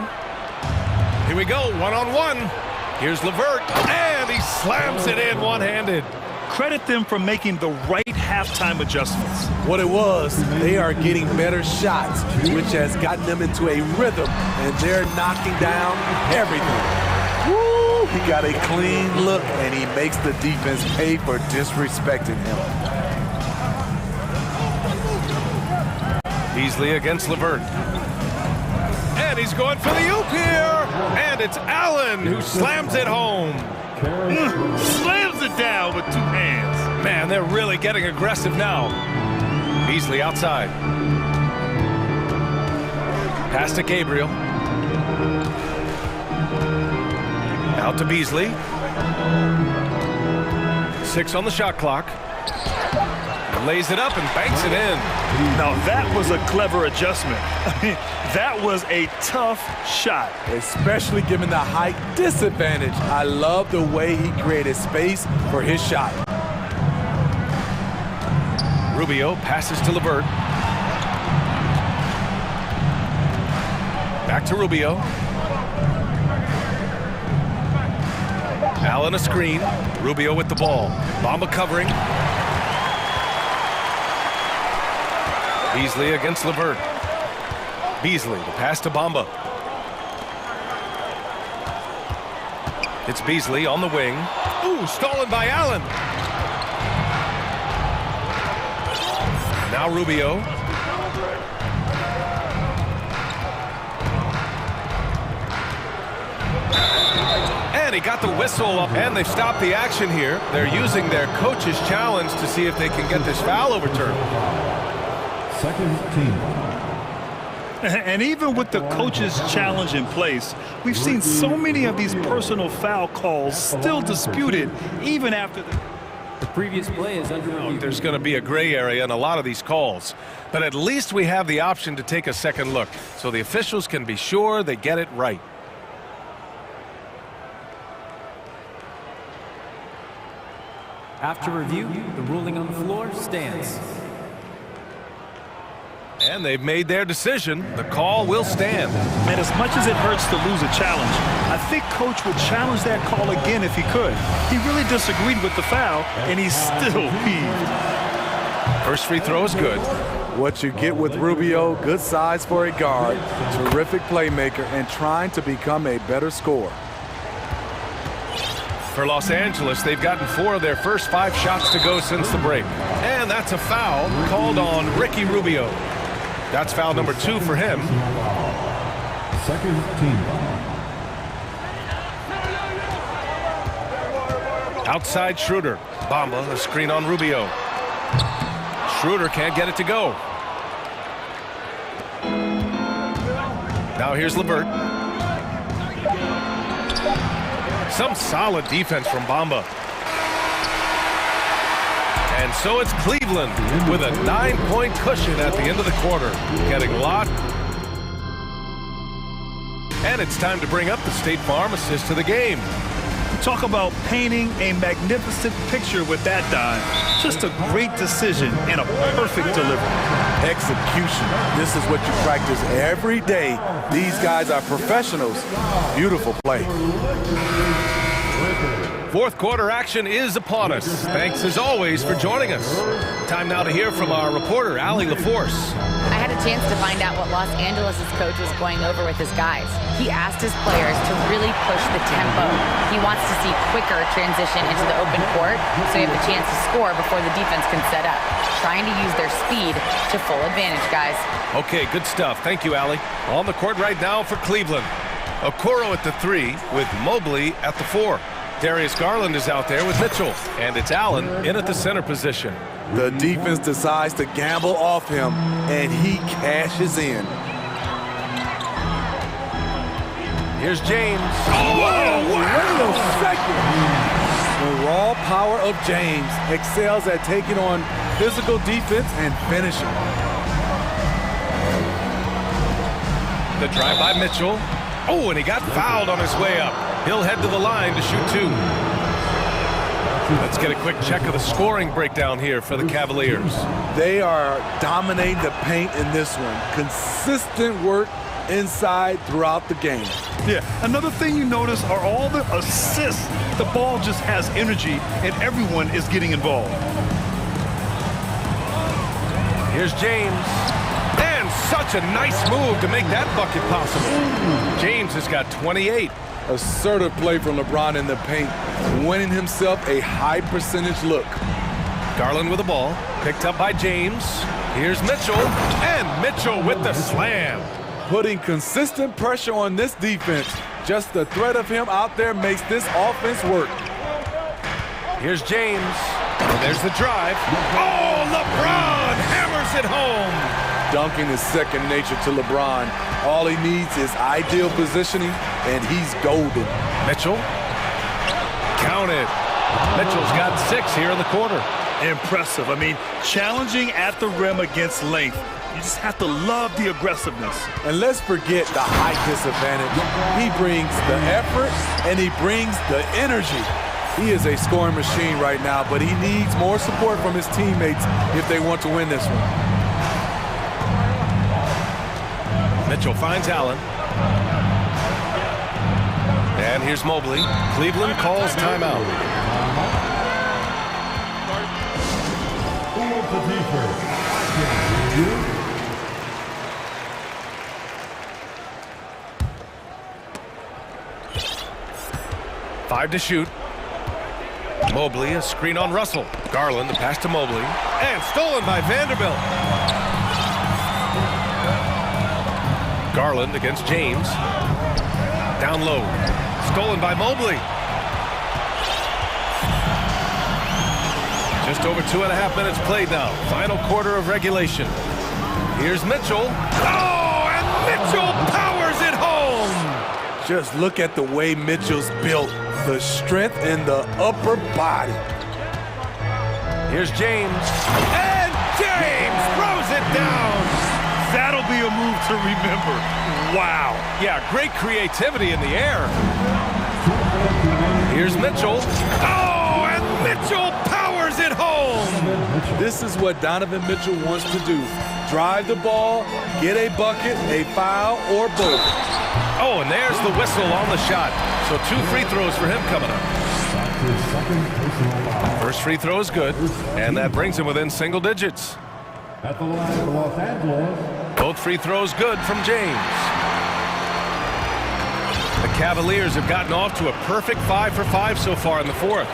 Here we go, one-on-one. Here's LeVert, and he slams it in one-handed. Credit them for making the right halftime adjustments. What it was, they are getting better shots, which has gotten them into a rhythm, and they're knocking down everything. Woo! He got a clean look, and he makes the defense pay for disrespecting him. Beasley against LeVert. And he's going for the oop here. And it's Allen who slams it home. Slams it down with two hands. Man, they're really getting aggressive now. Beasley outside. Pass to Gabriel. Out to Beasley. 6 on the shot clock. Lays it up and banks it in. Now that was a clever adjustment. I mean, that was a tough shot. Especially given the height disadvantage. I love the way he created space for his shot. Rubio passes to LeVert. Back to Rubio. Allen a screen. Rubio with the ball. Bamba covering. Beasley against LeVert. Beasley, the pass to Bamba. It's Beasley on the wing. Ooh, stolen by Allen. Now Rubio. And he got the whistle up, and they've stopped the action here. They're using their coach's challenge to see if they can get this foul overturned. Second team. And even with the coach's challenge in place, we've seen so many of these personal foul calls still disputed even after the previous play is under review. There's going to be a gray area in a lot of these calls, but at least we have the option to take a second look so the officials can be sure they get it right. After review, the ruling on the floor stands. And they've made their decision. The call will stand. And as much as it hurts to lose a challenge, I think Coach would challenge that call again if he could. He really disagreed with the foul, and he's still peeved. First free throw is good. What you get with Rubio, good size for a guard, terrific playmaker, and trying to become a better scorer. For Los Angeles, they've gotten 4 of their first 5 shots to go since the break. And that's a foul called on Ricky Rubio. That's foul number 2 for him. Second team. Outside Schroeder. Bamba, a screen on Rubio. Schroeder can't get it to go. Now here's LeVert. Some solid defense from Bamba. And so it's Cleveland with a 9-point cushion at the end of the quarter, getting locked. And it's time to bring up the State Farm assist to the game. Talk about painting a magnificent picture with that dime. Just a great decision and a perfect delivery. Execution. This is what you practice every day. These guys are professionals. Beautiful play. Fourth quarter action is upon us. Thanks as always for joining us. Time now to hear from our reporter, Allie LaForce. I had a chance to find out what Los Angeles' coach was going over with his guys. He asked his players to really push the tempo. He wants to see quicker transition into the open court so you have a chance to score before the defense can set up. Trying to use their speed to full advantage, guys. Okay, good stuff. Thank you, Allie. On the court right now for Cleveland. Okoro at the 3 with Mobley at the 4. Darius Garland is out there with Mitchell, and it's Allen in at the center position. The defense decides to gamble off him, and he cashes in. Here's James. Whoa, wait a second. The raw power of James excels at taking on physical defense and finishing. The drive by Mitchell. Oh, and he got fouled on his way up. He'll head to the line to shoot 2. Let's get a quick check of the scoring breakdown here for the Cavaliers. They are dominating the paint in this one. Consistent work inside throughout the game. Yeah, another thing you notice are all the assists. The ball just has energy, and everyone is getting involved. Here's James. And such a nice move to make that bucket possible. James has got 28. Assertive play from LeBron in the paint, winning himself a high percentage look. Garland with the ball, picked up by James. Here's Mitchell, and Mitchell with the slam. Putting consistent pressure on this defense. Just the threat of him out there makes this offense work. Here's James. There's the drive. Oh, LeBron hammers it home. Dunking is second nature to LeBron. All he needs is ideal positioning, and he's golden. Mitchell. Counted. Mitchell's got 6 here in the quarter. Impressive. I mean, challenging at the rim against length. You just have to love the aggressiveness. And let's forget the height disadvantage. He brings the effort, and he brings the energy. He is a scoring machine right now, but he needs more support from his teammates if they want to win this one. Mitchell finds Allen. And here's Mobley. Cleveland calls timeout. Five to shoot. Mobley, a screen on Russell. Garland, the pass to Mobley. And stolen by Vanderbilt. Garland against James. Down low. Stolen by Mobley. Just over 2.5 minutes played now. Final quarter of regulation. Here's Mitchell. Oh, and Mitchell powers it home. Just look at the way Mitchell's built. The strength in the upper body. Here's James. And James throws it down. That'll be a move to remember. Wow. Yeah, great creativity in the air. Here's Mitchell. Oh, and Mitchell powers it home. This is what Donovan Mitchell wants to do. Drive the ball, get a bucket, a foul, or both. Oh, and there's the whistle on the shot. So 2 free throws for him coming up. First free throw is good, and that brings him within single digits. At the line for Los Angeles. Both free throws good from James. The Cavaliers have gotten off to a perfect 5 for 5 so far in the fourth.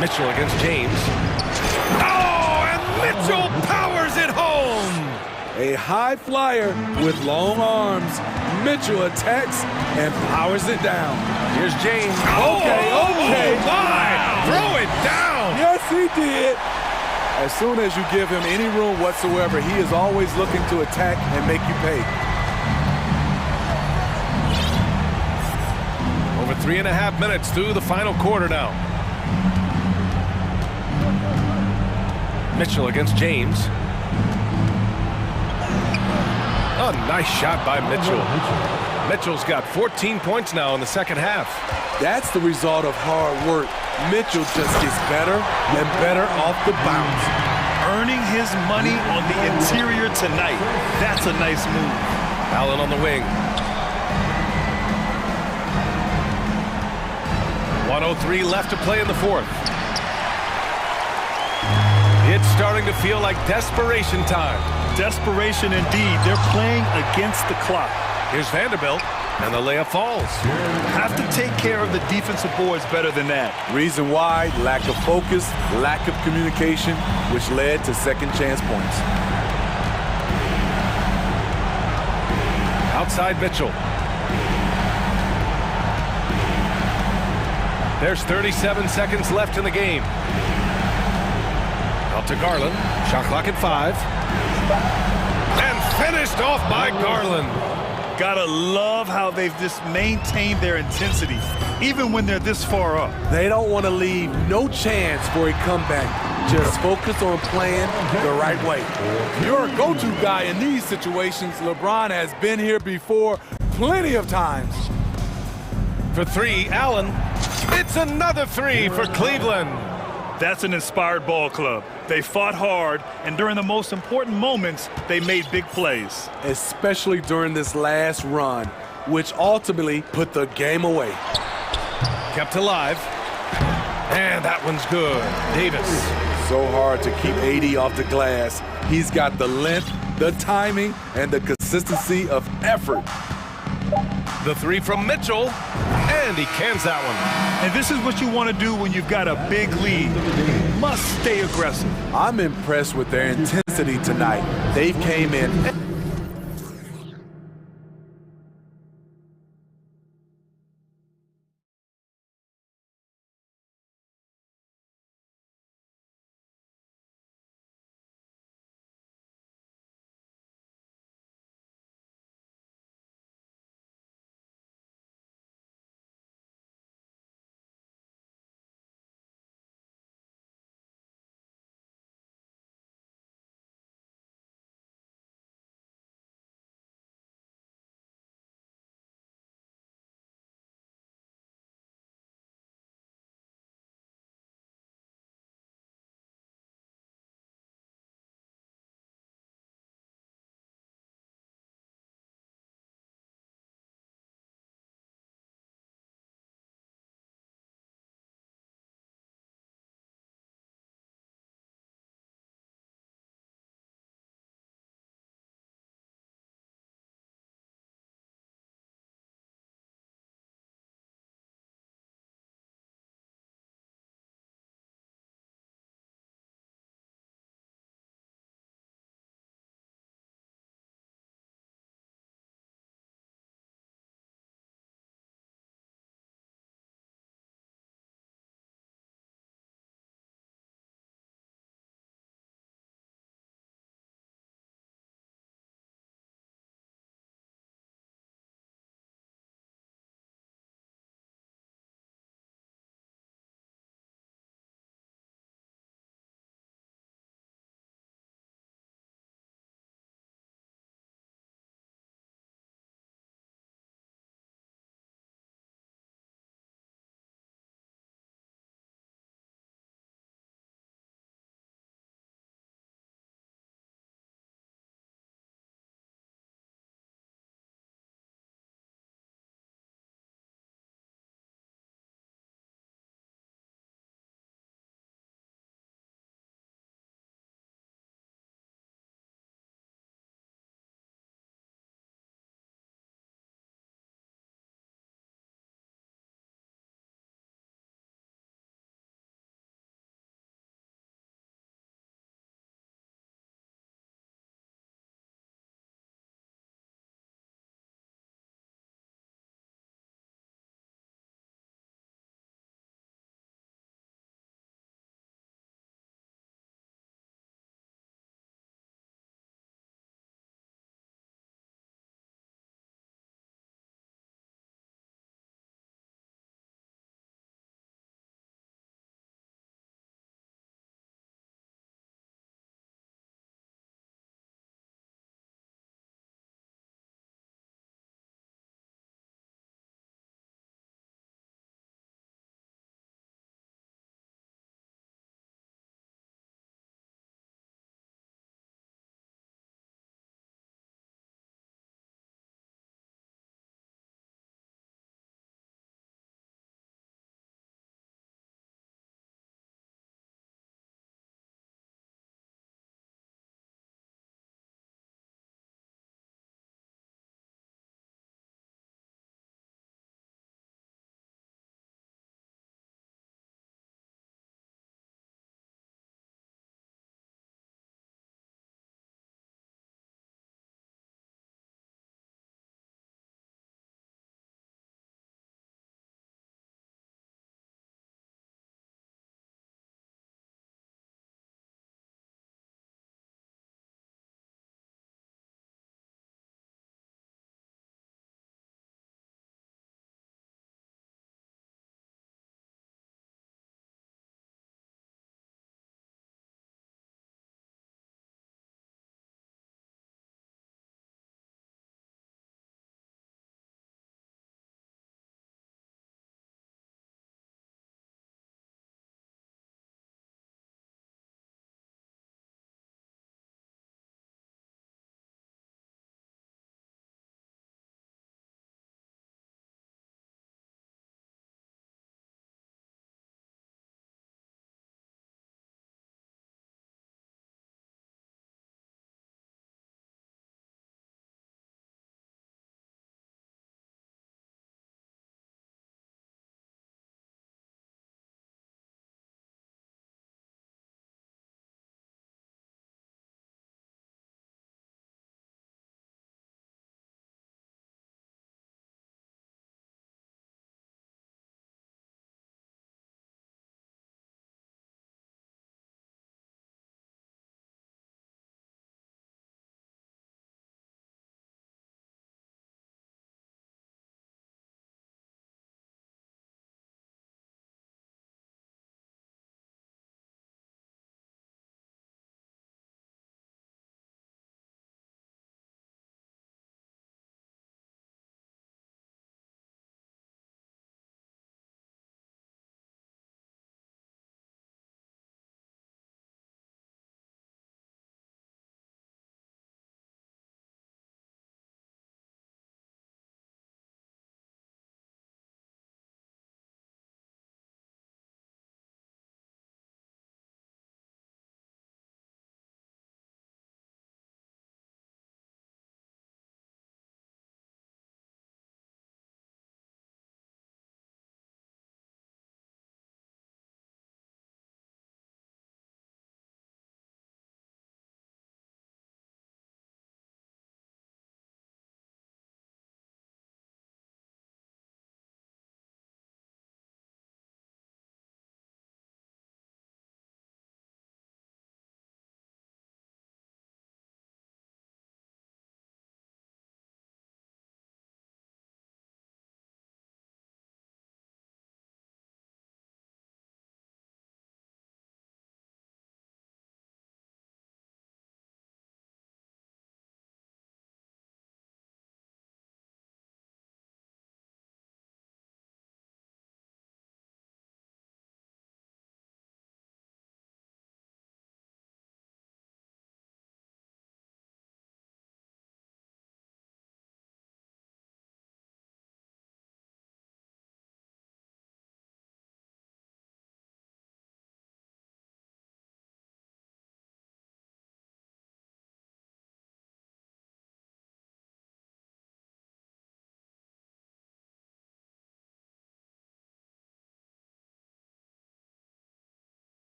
Mitchell against James. Oh, and Mitchell powers it home. A high flyer with long arms. Mitchell attacks and powers it down. Here's James. Okay. Oh my! Throw it down. Yes, he did. As soon as you give him any room whatsoever, he is always looking to attack and make you pay. Over 3.5 minutes through the final quarter now. Mitchell against James. A nice shot by Mitchell. Mitchell's got 14 points now in the second half. That's the result of hard work. Mitchell just gets better and better off the bounce. Earning his money on the interior tonight. That's a nice move. Allen on the wing. 1:03 left to play in the fourth. It's starting to feel like desperation time. Desperation indeed. They're playing against the clock. Here's Vanderbilt, and the layup falls. Have to take care of the defensive boards better than that. Reason why, lack of focus, lack of communication, which led to second chance points. Outside Mitchell. There's 37 seconds left in the game. Out to Garland. Shot clock at 5. And finished off by Garland. Gotta love how they've just maintained their intensity, even when they're this far up. They don't want to leave no chance for a comeback. Just focus on playing the right way. You're a go-to guy in these situations. LeBron has been here before plenty of times. For 3, Allen. It's another 3 for Cleveland. That's an inspired ball club. They fought hard, and during the most important moments, they made big plays. Especially during this last run, which ultimately put the game away. Kept alive. And that one's good. Davis. So hard to keep AD off the glass. He's got the length, the timing, and the consistency of effort. The 3 from Mitchell, and he cans that one. And this is what you want to do when you've got a big lead. Must stay aggressive. I'm impressed with their intensity tonight. They came in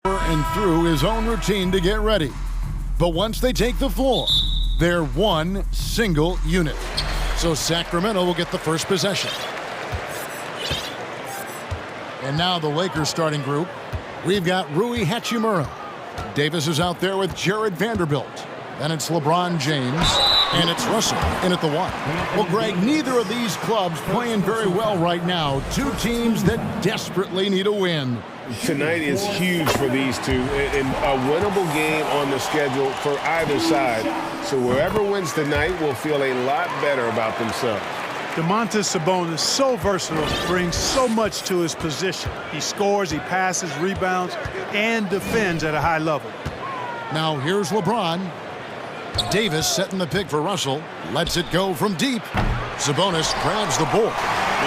and through his own routine to get ready. But once they take the floor, they're one single unit. So Sacramento will get the first possession. And now the Lakers starting group. We've got Rui Hachimura. Davis is out there with Jared Vanderbilt. Then it's LeBron James, and it's Russell in at the one. Well, Greg, neither of these clubs playing very well right now. Two teams that desperately need a win. Tonight is huge for these two, and a winnable game on the schedule for either side. So whoever wins tonight will feel a lot better about themselves. Domantas Sabonis, so versatile, brings so much to his position. He scores, he passes, rebounds, and defends at a high level. Now here's LeBron. Davis setting the pick for Russell. Lets it go from deep. Sabonis grabs the board.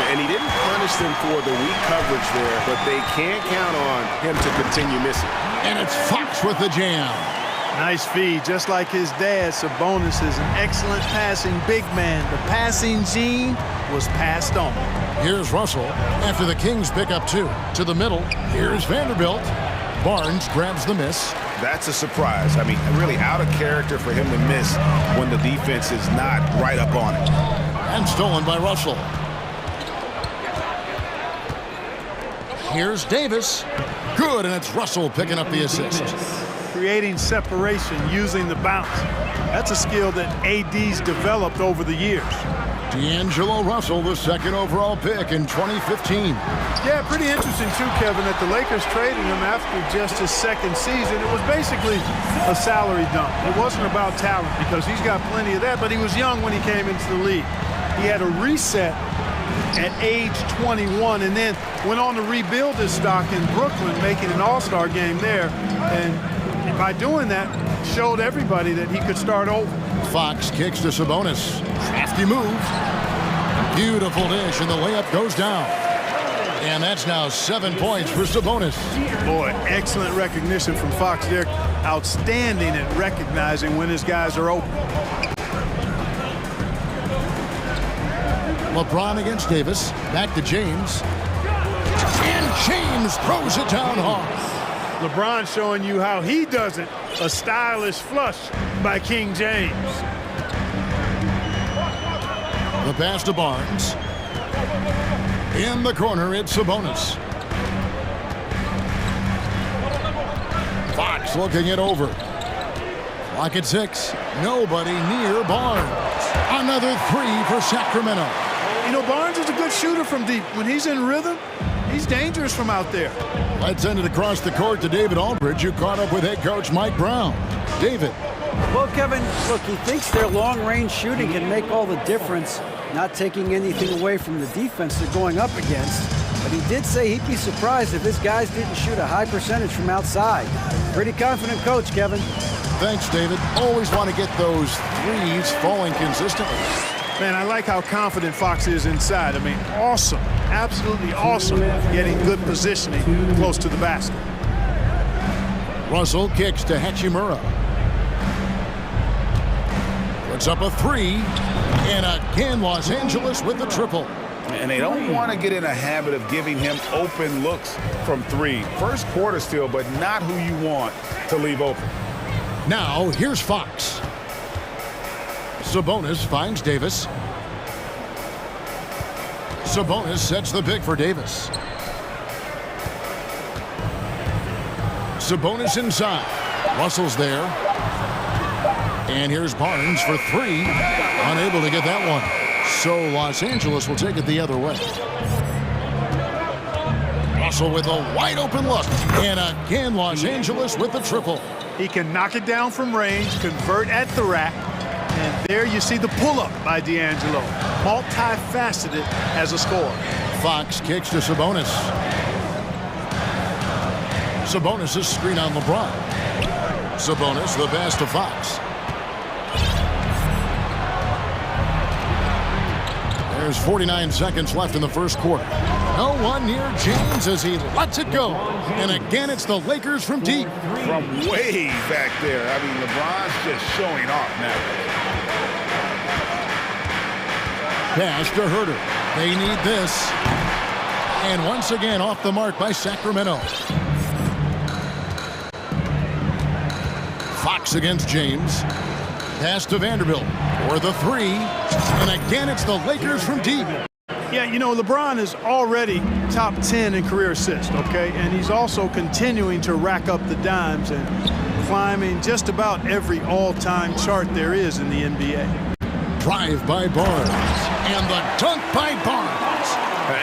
And he didn't punish them for the weak coverage there, but they can't count on him to continue missing. And it's Fox with the jam. Nice feed, just like his dad. Sabonis is an excellent passing big man. The passing gene was passed on. Here's Russell after the Kings pick up two. To the middle, here's Vanderbilt. Barnes grabs the miss. That's a surprise. I mean, really out of character for him to miss when the defense is not right up on it. And stolen by Russell. Here's Davis. Good, and it's Russell picking up the assist. Creating separation using the bounce. That's a skill that AD's developed over the years. D'Angelo Russell, the second overall pick in 2015. Yeah, pretty interesting too, Kevin, that the Lakers traded him after just his second season. It was basically a salary dump. It wasn't about talent because he's got plenty of that, but he was young when he came into the league. He had a reset at age 21 and then went on to rebuild his stock in Brooklyn, making an all-star game there. And by doing that, showed everybody that he could start over. Fox kicks to Sabonis. Crafty move. Beautiful dish, and the layup goes down. And that's now 7 points for Sabonis. Boy, excellent recognition from Fox there. Outstanding at recognizing when his guys are open. LeBron against Davis. Back to James. And James throws it down hard. LeBron showing you how he does it. A stylish flush by King James. The pass to Barnes. In the corner, it's Sabonis. Fox looking it over. Clock at 6. Nobody near Barnes. Another three for Sacramento. You know, Barnes is a good shooter from deep. When he's in rhythm, he's dangerous from out there. Let's send it across the court to David Aldridge, who caught up with head coach Mike Brown. David. Well, Kevin, look, he thinks their long-range shooting can make all the difference, not taking anything away from the defense they're going up against. But he did say he'd be surprised if his guys didn't shoot a high percentage from outside. Pretty confident coach, Kevin. Thanks, David. Always want to get those threes falling consistently. Man, I like how confident Fox is inside. I mean, awesome. Absolutely awesome getting good positioning close to the basket. Russell kicks to Hachimura. Puts up a three. And again, Los Angeles with the triple. And they don't want to get in a habit of giving him open looks from three. First quarter still, but not who you want to leave open. Now, here's Fox. Sabonis finds Davis. Sabonis sets the pick for Davis. Sabonis inside. Russell's there. And here's Barnes for three. Unable to get that one. So Los Angeles will take it the other way. Russell with a wide open look. And again, Los Angeles with the triple. He can knock it down from range, convert at the rack. And there you see the pull-up by D'Angelo. Multifaceted as a scorer. Fox kicks to Sabonis. Sabonis' screen on LeBron. Sabonis, the pass to Fox. There's 49 seconds left in the first quarter. No one near James as he lets it go. And again, it's the Lakers from deep. From way back there. I mean, LeBron's just showing off now. Pass to Herter. They need this. And once again, off the mark by Sacramento. Fox against James. Pass to Vanderbilt for the three. And again, it's the Lakers from deep. Yeah, you know, LeBron is already top 10 in career assists, okay? And he's also continuing to rack up the dimes and climbing just about every all-time chart there is in the NBA. Drive by Barnes. And the dunk by Barnes.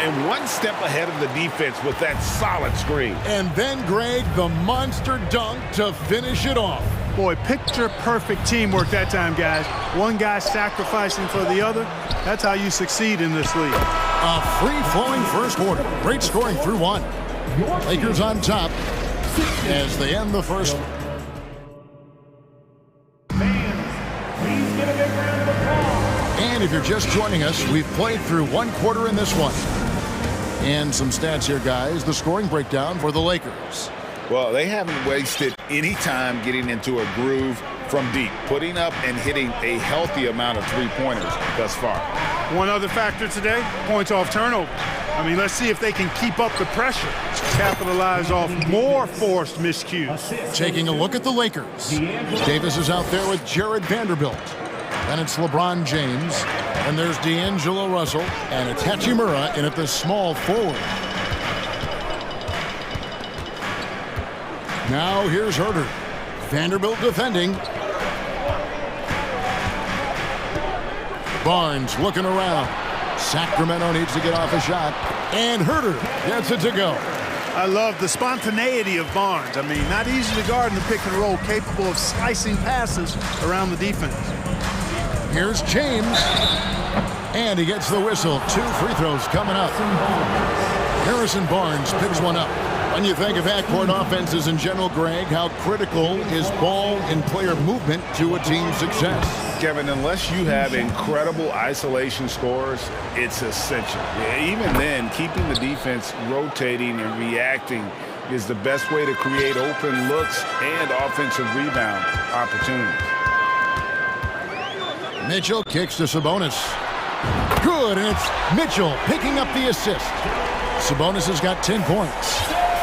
And one step ahead of the defense with that solid screen. And then, Greg, the monster dunk to finish it off. Boy, picture-perfect teamwork that time, guys. One guy sacrificing for the other. That's how you succeed in this league. A free-flowing first quarter. Great scoring through one. Lakers on top as they end the first. And if you're just joining us, we've played through one quarter in this one. And some stats here, guys. The scoring breakdown for the Lakers. Well, they haven't wasted any time getting into a groove from deep, putting up and hitting a healthy amount of three-pointers thus far. One other factor today, points off turnover. I mean, let's see if they can keep up the pressure, capitalize off more forced miscues. Taking a look at the Lakers. Davis is out there with Jared Vanderbilt. Then it's LeBron James. And there's D'Angelo Russell. And it's Hachimura in at the small forward. Now here's Herter. Vanderbilt defending. Barnes looking around. Sacramento needs to get off a shot. And Herter gets it to go. I love the spontaneity of Barnes. I mean, not easy to guard in the pick and roll, capable of slicing passes around the defense. Here's James. And he gets the whistle. 2 free throws coming up. Harrison Barnes picks one up. When you think of backcourt offenses in general, Greg, how critical is ball and player movement to a team's success? Kevin, unless you have incredible isolation scores, it's essential. Even then, keeping the defense rotating and reacting is the best way to create open looks and offensive rebound opportunities. Mitchell kicks to Sabonis. Good, and it's Mitchell picking up the assist. Sabonis has got 10 points.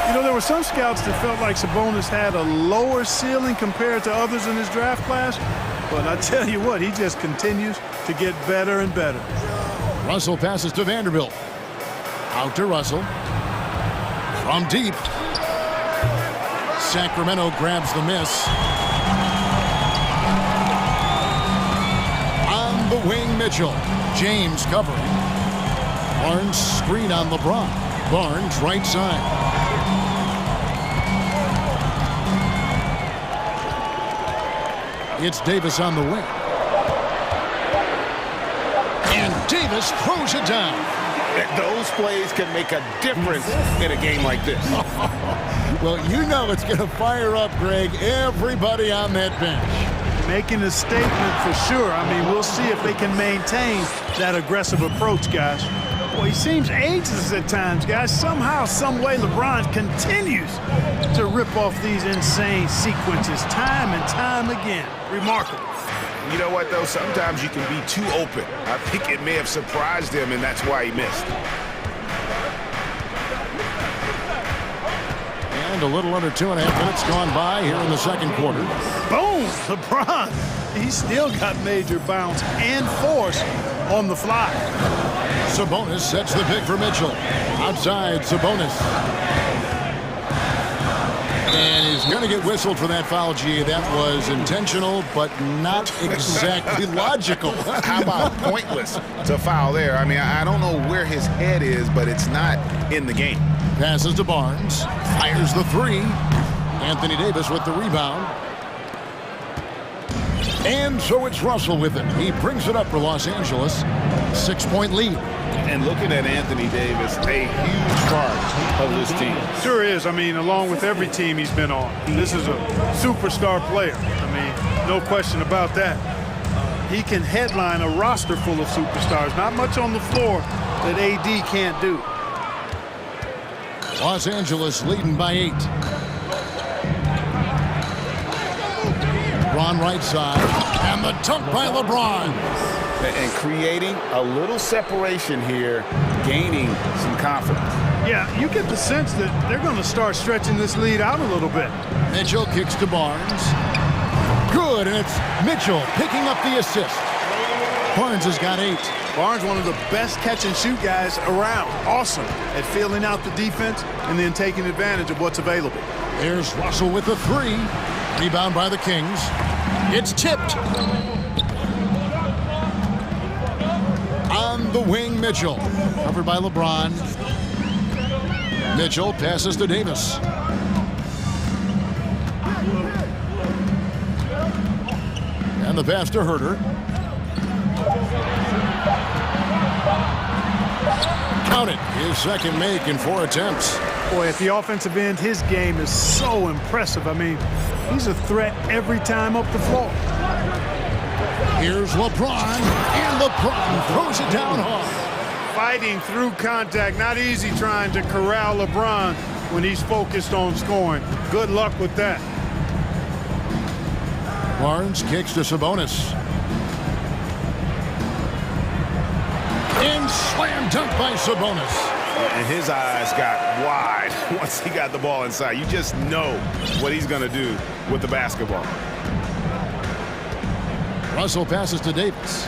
You know, there were some scouts that felt like Sabonis had a lower ceiling compared to others in his draft class. But I tell you what, he just continues to get better and better. Russell passes to Vanderbilt. Out to Russell. From deep. Sacramento grabs the miss. On the wing, Mitchell. James covering. Barnes screen on LeBron. Barnes right side. It's Davis on the wing. And Davis throws it down. Those plays can make a difference in a game like this. Well, you know it's going to fire up, Greg, everybody on that bench. Making a statement for sure. I mean, we'll see if they can maintain that aggressive approach, guys. Well, he seems ageless at times, guys. Somehow, some way, LeBron continues to rip off these insane sequences time and time again. Remarkable. You know what, though? Sometimes you can be too open. I think it may have surprised him, and that's why he missed. And a little under 2.5 minutes gone by here in the second quarter. Boom! LeBron. He's still got major bounce and force on the fly. Sabonis sets the pick for Mitchell. Outside, Sabonis. And he's going to get whistled for that foul, G. That was intentional, but not exactly logical. How about pointless to foul there? I mean, I don't know where his head is, but it's not in the game. Passes to Barnes. Fires the three. Anthony Davis with the rebound. And so it's Russell with it. He brings it up for Los Angeles. 6-point lead. And looking at Anthony Davis, a huge part of this team. Sure is. I mean, along with every team he's been on. This is a superstar player. I mean, no question about that. He can headline a roster full of superstars. Not much on the floor that AD can't do. Los Angeles leading by 8. LeBron right side. And the dunk by LeBron. And creating a little separation here, gaining some confidence. Yeah, you get the sense that they're going to start stretching this lead out a little bit. Mitchell kicks to Barnes. Good, and it's Mitchell picking up the assist. Barnes has got 8. Barnes, one of the best catch-and-shoot guys around. Awesome at filling out the defense and then taking advantage of what's available. There's Russell with the 3. Rebound by the Kings. It's tipped. On the wing, Mitchell. Covered by LeBron. Mitchell passes to Davis. And the pass to Herter. Count it. His second make in 4 attempts. Boy, at the offensive end, his game is so impressive. I mean, he's a threat every time up the floor. Here's LeBron, and LeBron throws it down hard. Fighting through contact. Not easy trying to corral LeBron when he's focused on scoring. Good luck with that. Barnes kicks to Sabonis. And slam dunk by Sabonis. And his eyes got wide once he got the ball inside. You just know what he's going to do with the basketball. Russell passes to Davis.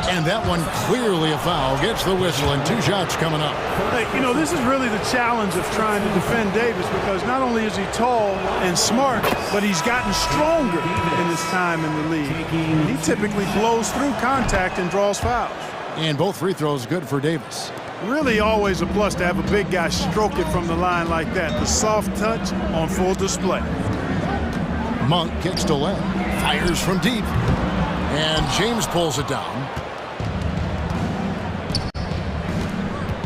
And that one clearly a foul. Gets the whistle, and 2 shots coming up. Hey, you know, this is really the challenge of trying to defend Davis, because not only is he tall and smart, but he's gotten stronger in his time in the league. He typically blows through contact and draws fouls. And both free throws good for Davis. Really always a plus to have a big guy stroke it from the line like that. The soft touch on full display. Monk kicks to Len. Fires from deep. And James pulls it down.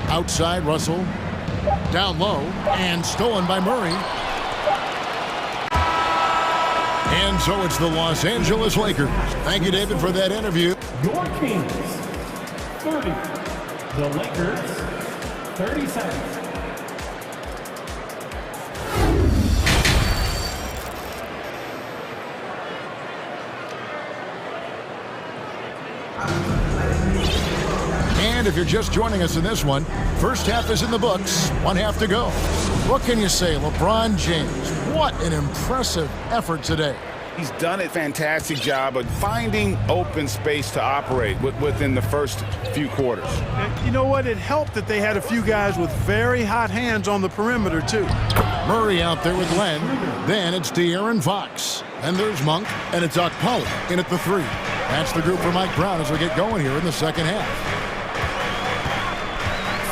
Outside, Russell. Down low. And stolen by Murray. And so it's the Los Angeles Lakers. Thank you, David, for that interview. Your Kings, 30. The Lakers, 30 seconds. And if you're just joining us in this one, first half is in the books, 1 half to go. What can you say, LeBron James? What an impressive effort today. He's done a fantastic job of finding open space to operate within the first few quarters. And you know what? It helped that they had a few guys with very hot hands on the perimeter, too. Murray out there with Len. Then it's De'Aaron Fox. And there's Monk, and it's Okpala in at the 3. That's the group for Mike Brown as we get going here in the second half.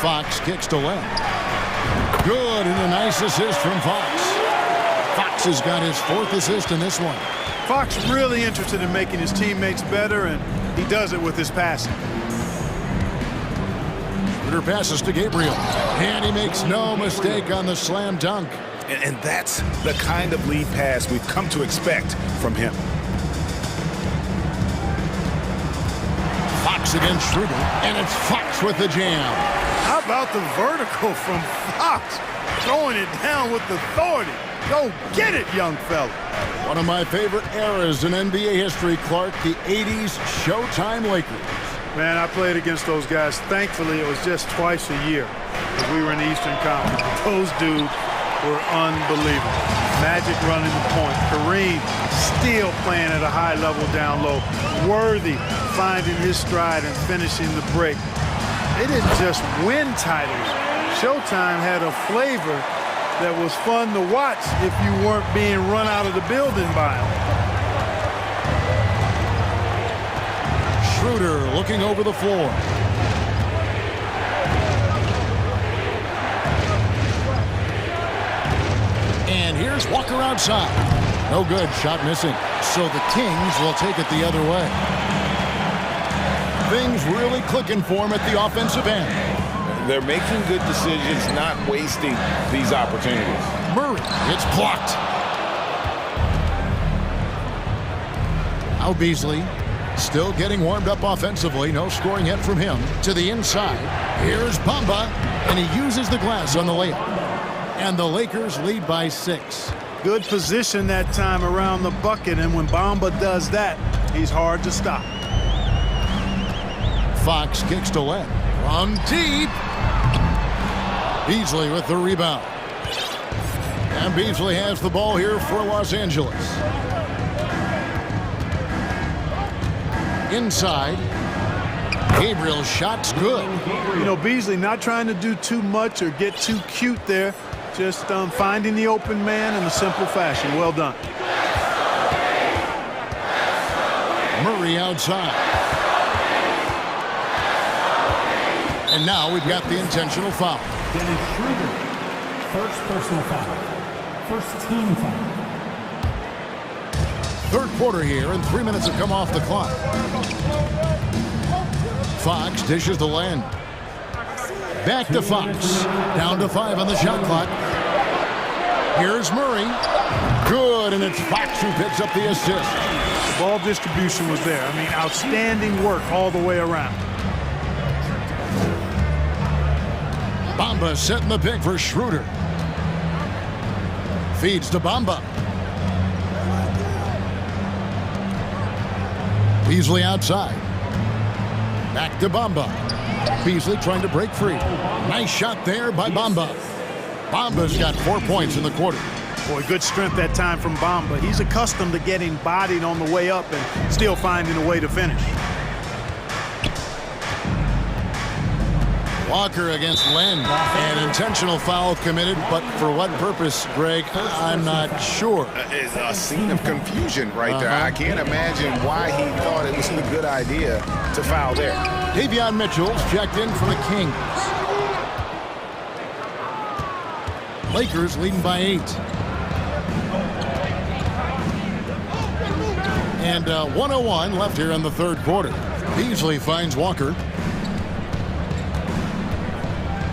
Fox kicks to Len. Good, and a nice assist from Fox. Fox has got his 4th assist in this one. Fox really interested in making his teammates better, and he does it with his passing. Ritter passes to Gabriel, and he makes no mistake on the slam dunk. And that's the kind of lead pass we've come to expect from him. Fox against Schroeder, and it's Fox with the jam. How about the vertical from Fox? Throwing it down with authority. Go get it, young fella. One of my favorite eras in NBA history, Clark, the 80s Showtime Lakers. Man, I played against those guys. Thankfully, it was just twice a year because we were in the Eastern Conference. Those dudes were unbelievable. Magic running the point. Kareem still playing at a high level down low. Worthy finding his stride and finishing the break. They didn't just win titles. Showtime had a flavor that was fun to watch if you weren't being run out of the building by them. Schroeder looking over the floor. And here's Walker outside. No good, shot missing. So the Kings will take it the other way. Things really clicking for him at the offensive end. They're making good decisions, not wasting these opportunities. Murray, it's blocked. Now Beasley, still getting warmed up offensively. No scoring yet from him. To the inside. Here's Bamba, and he uses the glass on the layup. And the Lakers lead by 6. Good position that time around the bucket, and when Bamba does that, he's hard to stop. Fox kicks to Len. From deep. Beasley with the rebound. And Beasley has the ball here for Los Angeles. inside. Gabriel's shot's good. You know, Beasley not trying to do too much or get too cute there. Just finding the open man in a simple fashion. Well done. Murray outside. And now we've got the intentional foul. Dennis Schroeder, first personal foul. First team foul. Third quarter here, and 3 minutes have come off the clock. Fox dishes the land. Back to Fox. Down to 5 on the shot clock. Here's Murray. Good, and it's Fox who picks up the assist. The ball distribution was there. I mean, outstanding work all the way around. Bamba setting the pick for Schroeder. Feeds to Bamba. Beasley outside. Back to Bamba. Beasley trying to break free. Nice shot there by Bamba. Bamba's got 4 points in the quarter. Boy, good strength that time from Bamba. He's accustomed to getting bodied on the way up and still finding a way to finish. Walker against Len. An intentional foul committed, but for what purpose, Greg? I'm not sure. It's a scene of confusion right there. I can't imagine why he thought it was a good idea to foul there. Davion Mitchell's checked in for the Kings. Lakers leading by 8. And 1:01 left here in the third quarter. Beasley finds Walker.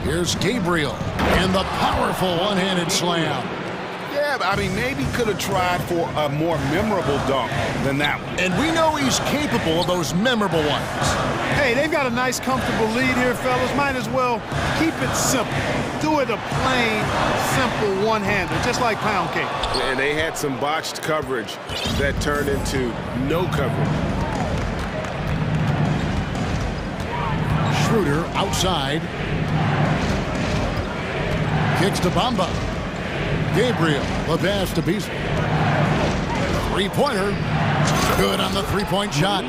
Here's Gabriel and the powerful one-handed slam. Yeah, I mean, maybe could have tried for a more memorable dunk than that one. And we know he's capable of those memorable ones. Hey, they've got a nice, comfortable lead here, fellas. Might as well keep it simple. Do it a plain, simple one-hander, just like pound cake. And they had some botched coverage that turned into no coverage. Schroeder outside. Kicks to Bamba. Gabriel, the pass to Beasley. Three-pointer. Good on the three-point shot.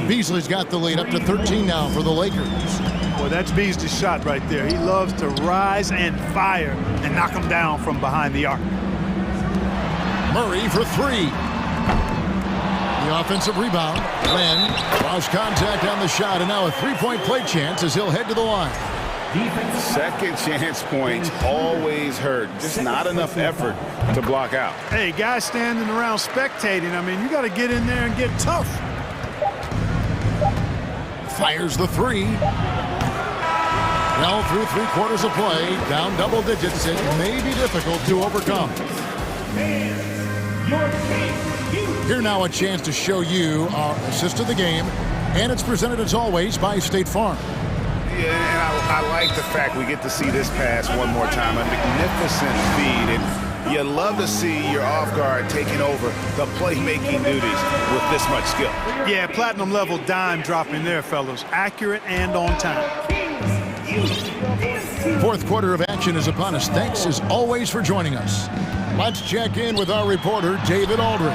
Beasley's got the lead up to 13 now for the Lakers. Boy, that's Beasley's shot right there. He loves to rise and fire and knock him down from behind the arc. Murray for 3. The offensive rebound. Len lost contact on the shot, and now a three-point play chance as he'll head to the line. Second chance points always hurt. Just not enough effort to block out. Hey, guys standing around spectating, I mean, you got to get in there and get tough. Fires the 3. Well, through 3 quarters of play, down double digits, it may be difficult to overcome. Here now a chance to show you our assist of the game, and it's presented as always by State Farm. Yeah, and I like the fact we get to see this pass one more time. A magnificent feed, and you love to see your off guard taking over the playmaking duties with this much skill. Yeah, platinum level dime dropping there, fellas. Accurate and on time. Fourth quarter of action is upon us. Thanks as always for joining us. Let's check in with our reporter, David Aldridge.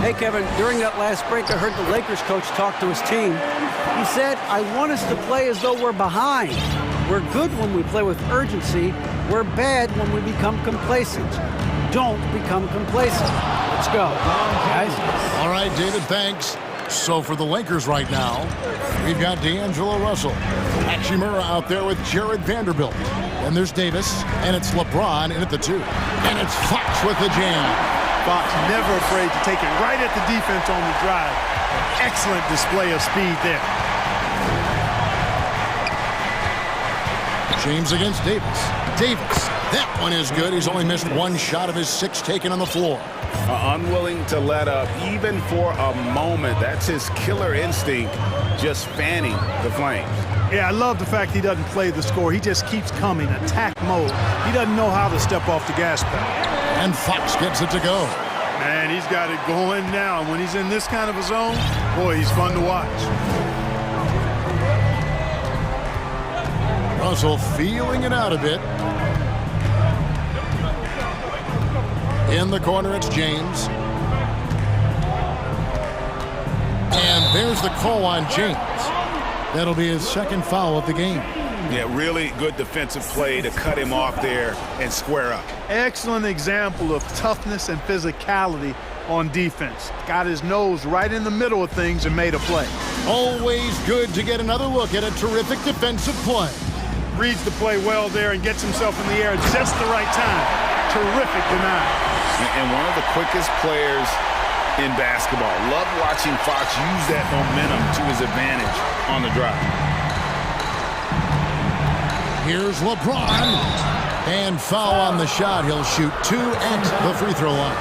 Hey, Kevin, during that last break, I heard the Lakers coach talk to his team. He said, I want us to play as though we're behind. We're good when we play with urgency. We're bad when we become complacent. Don't become complacent. Let's go, guys. All right, David, thanks. So for the Lakers right now, we've got D'Angelo Russell. Hachimura out there with Jared Vanderbilt. And there's Davis, and it's LeBron in at the 2. And it's Fox with the jam. Fox never afraid to take it right at the defense on the drive. Excellent display of speed there. James against Davis. Davis, that one is good. He's only missed 1 shot of his 6 taken on the floor. Unwilling to let up even for a moment. That's his killer instinct, just fanning the flames. Yeah, I love the fact he doesn't play the score. He just keeps coming, attack mode. He doesn't know how to step off the gas pedal. And Fox gets it to go. Man, he's got it going now. And when he's in this kind of a zone, boy, he's fun to watch. Russell feeling it out a bit. In the corner, it's James. And There's the call on James. That'll be his second foul of the game. Yeah, really good defensive play to cut him off there and square up. Excellent example of toughness and physicality on defense. Got his nose right in the middle of things and made a play. Always good to get another look at a terrific defensive play. Reads the play well there and gets himself in the air at just the right time. Terrific deny. And one of the quickest players in basketball. Love watching Fox use that momentum to his advantage on the drive. Here's LeBron. And foul on the shot. He'll shoot 2 at the free throw line.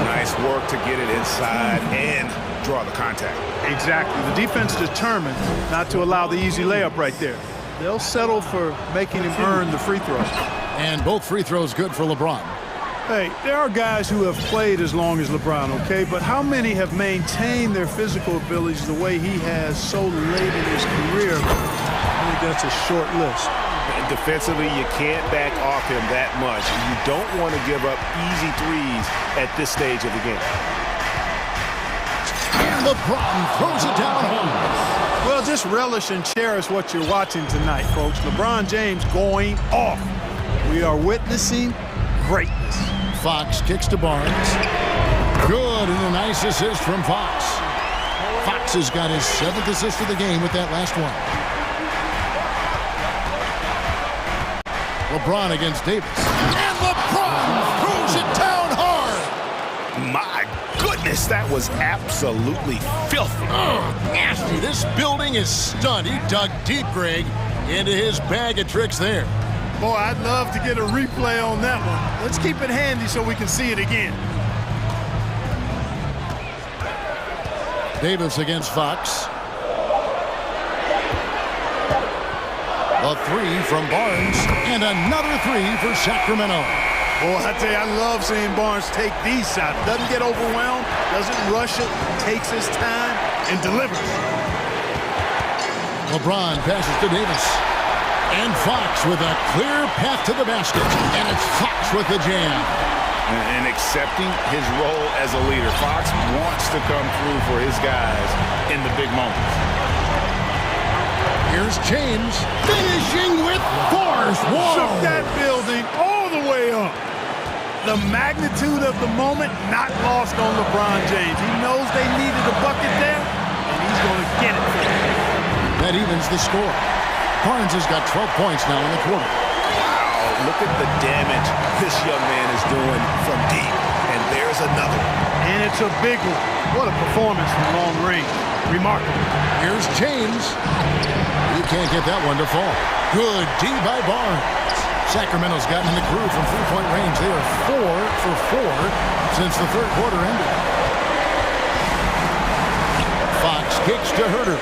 Nice work to get it inside and draw the contact. Exactly. The defense determined not to allow the easy layup right there. They'll settle for making him earn the free throw. And both free throws good for LeBron. Hey, there are guys who have played as long as LeBron, okay? But how many have maintained their physical abilities the way he has so late in his career? I think that's a short list. Defensively, you can't back off him that much. You don't want to give up easy threes at this stage of the game. And LeBron throws it down home. Well, just relish and cherish what you're watching tonight, folks. LeBron James going off. We are witnessing greatness. Fox kicks to Barnes. Good, and a nice assist from Fox. Fox has got his 7th assist of the game with that last one. LeBron against Davis. And LeBron throws it down hard. My goodness, that was absolutely filthy. Nasty. This building is stunned. He dug deep, Greg, into his bag of tricks there. Boy, I'd love to get a replay on that one. Let's keep it handy so we can see it again. Davis against Fox. A 3 from Barnes, and another 3 for Sacramento. Boy, I tell you, I love seeing Barnes take these shots. Doesn't get overwhelmed, doesn't rush it, takes his time, and delivers. LeBron passes to Davis. And Fox with a clear path to the basket. And it's Fox with the jam. And accepting his role as a leader. Fox wants to come through for his guys in the big moments. Here's James finishing with force. Shook that building all the way up. The magnitude of the moment not lost on LeBron James. He knows they needed a bucket there, and he's going to get it for them. That evens the score. Barnes has got 12 points now in the quarter. Wow, look at the damage this young man is doing from deep. And there's another. And it's a big one. What a performance from long range. Remarkable. Here's James. He can't get that one to fall. Good D by Barnes. Sacramento's gotten in the groove from three-point range. They are 4 for 4 since the third quarter ended. Fox kicks to Herter.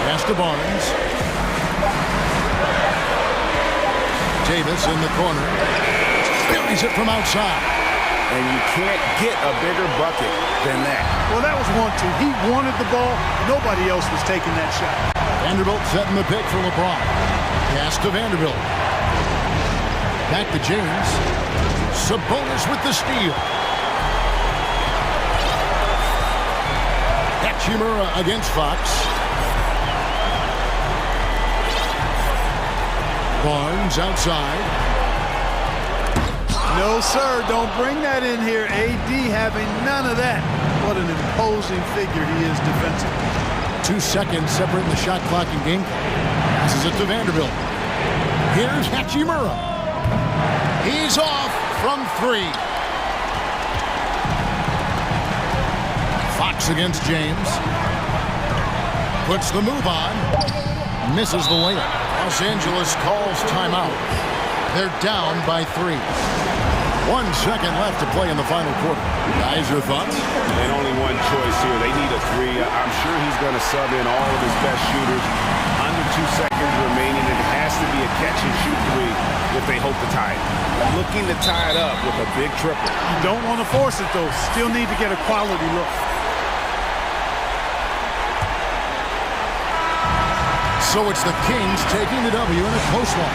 Pass to Barnes. Davis in the corner. Buries it from outside. And you can't get a bigger bucket than that. Well, that was 1-2. He wanted the ball. Nobody else was taking that shot. Vanderbilt setting the pick for LeBron. Pass to Vanderbilt. Back to James. Sabonis with the steal. Hachimura against Fox. Barnes outside. No, sir, don't bring that in here. AD having none of that. What an imposing figure he is defensively. 2 seconds separating the shot clock and game clock. Passes it to Vanderbilt. Here's Hachimura. He's off from 3. Fox against James. Puts the move on. Misses the layup. Los Angeles calls timeout. They're down by 3. 1 second left to play in the final quarter. Guys, your thoughts? And only one choice here. They need a 3. I'm sure he's going to sub in all of his best shooters. Under 2 seconds remaining. It has to be a catch-and-shoot 3 if they hope to tie it. Looking to tie it up with a big triple. You don't want to force it, though. Still need to get a quality look. So it's the Kings taking the W in a close one.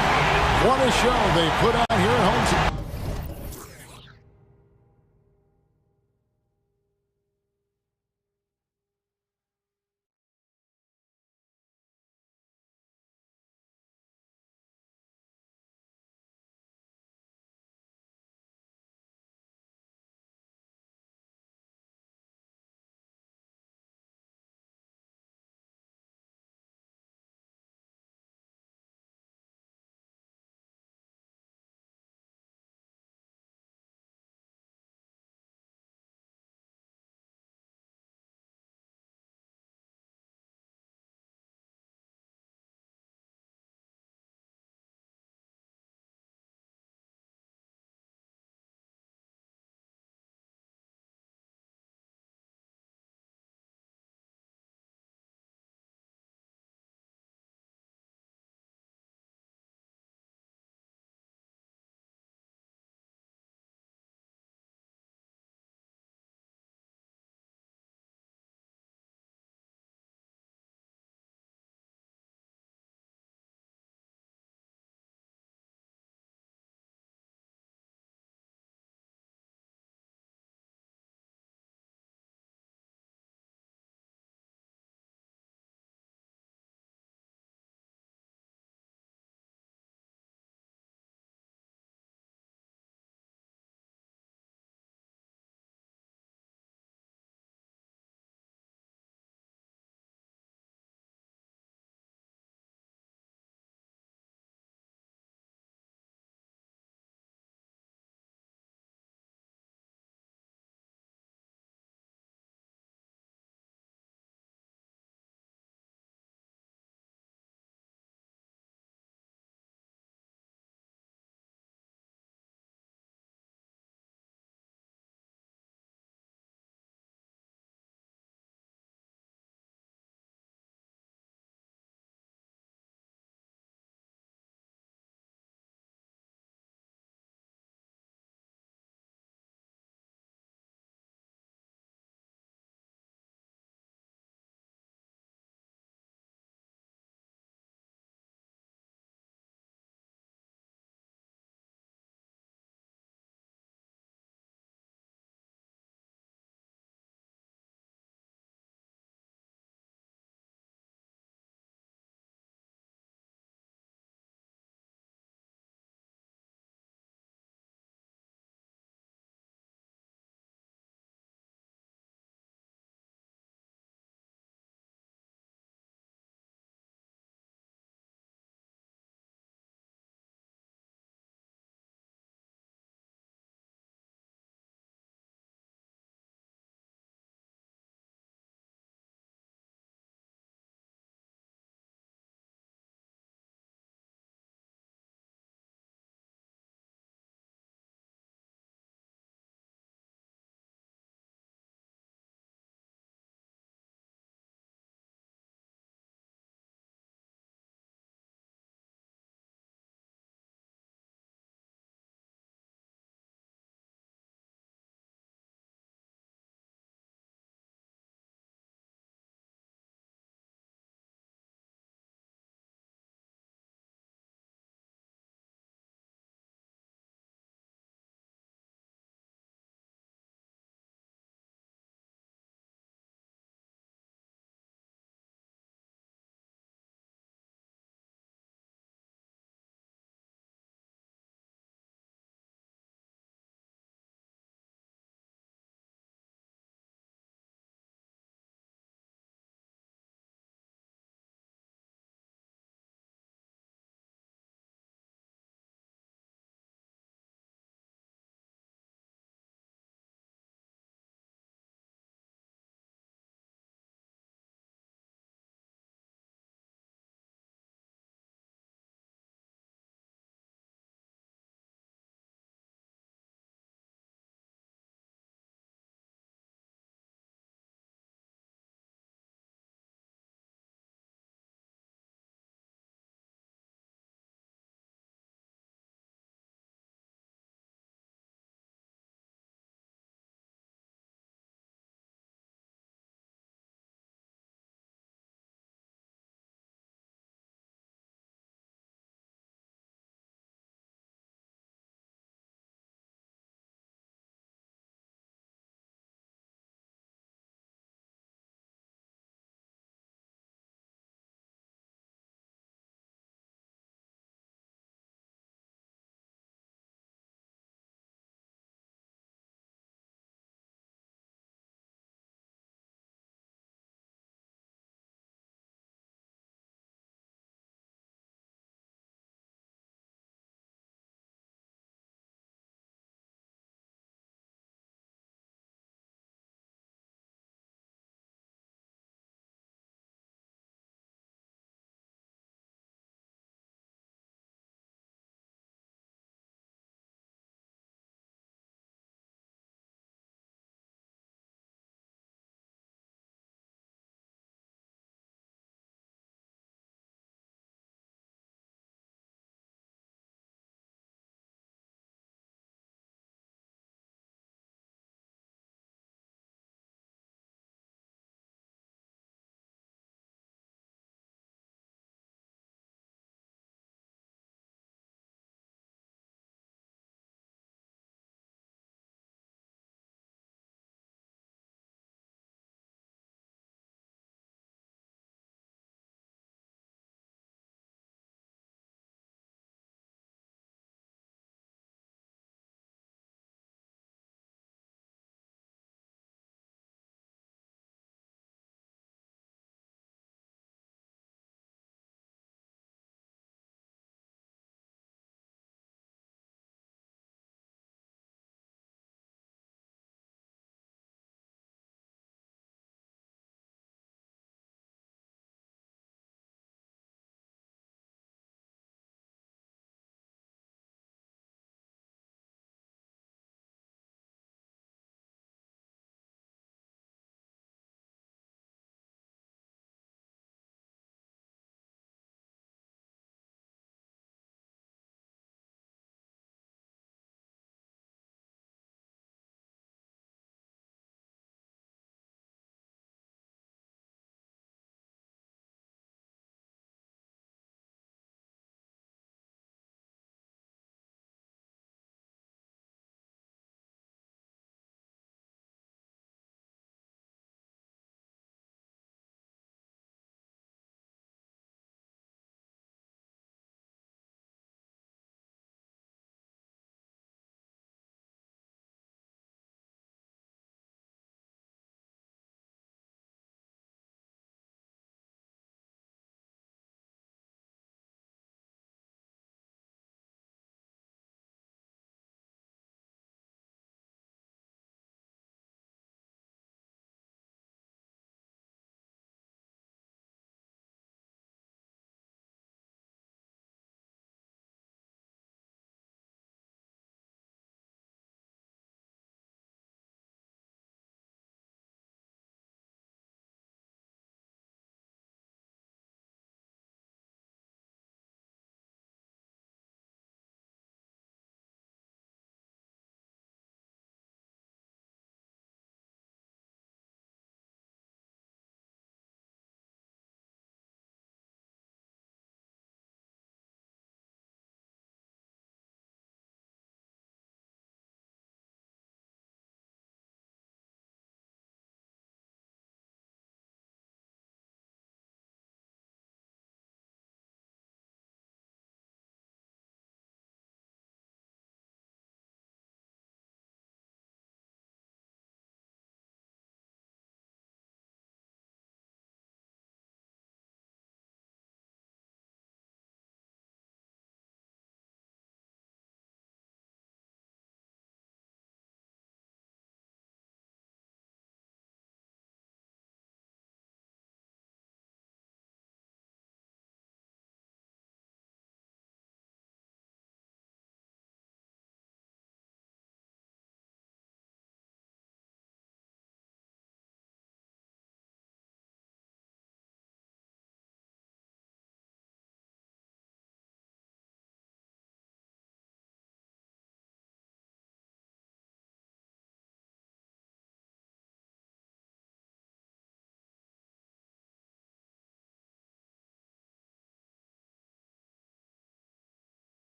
What a show they put out here at home.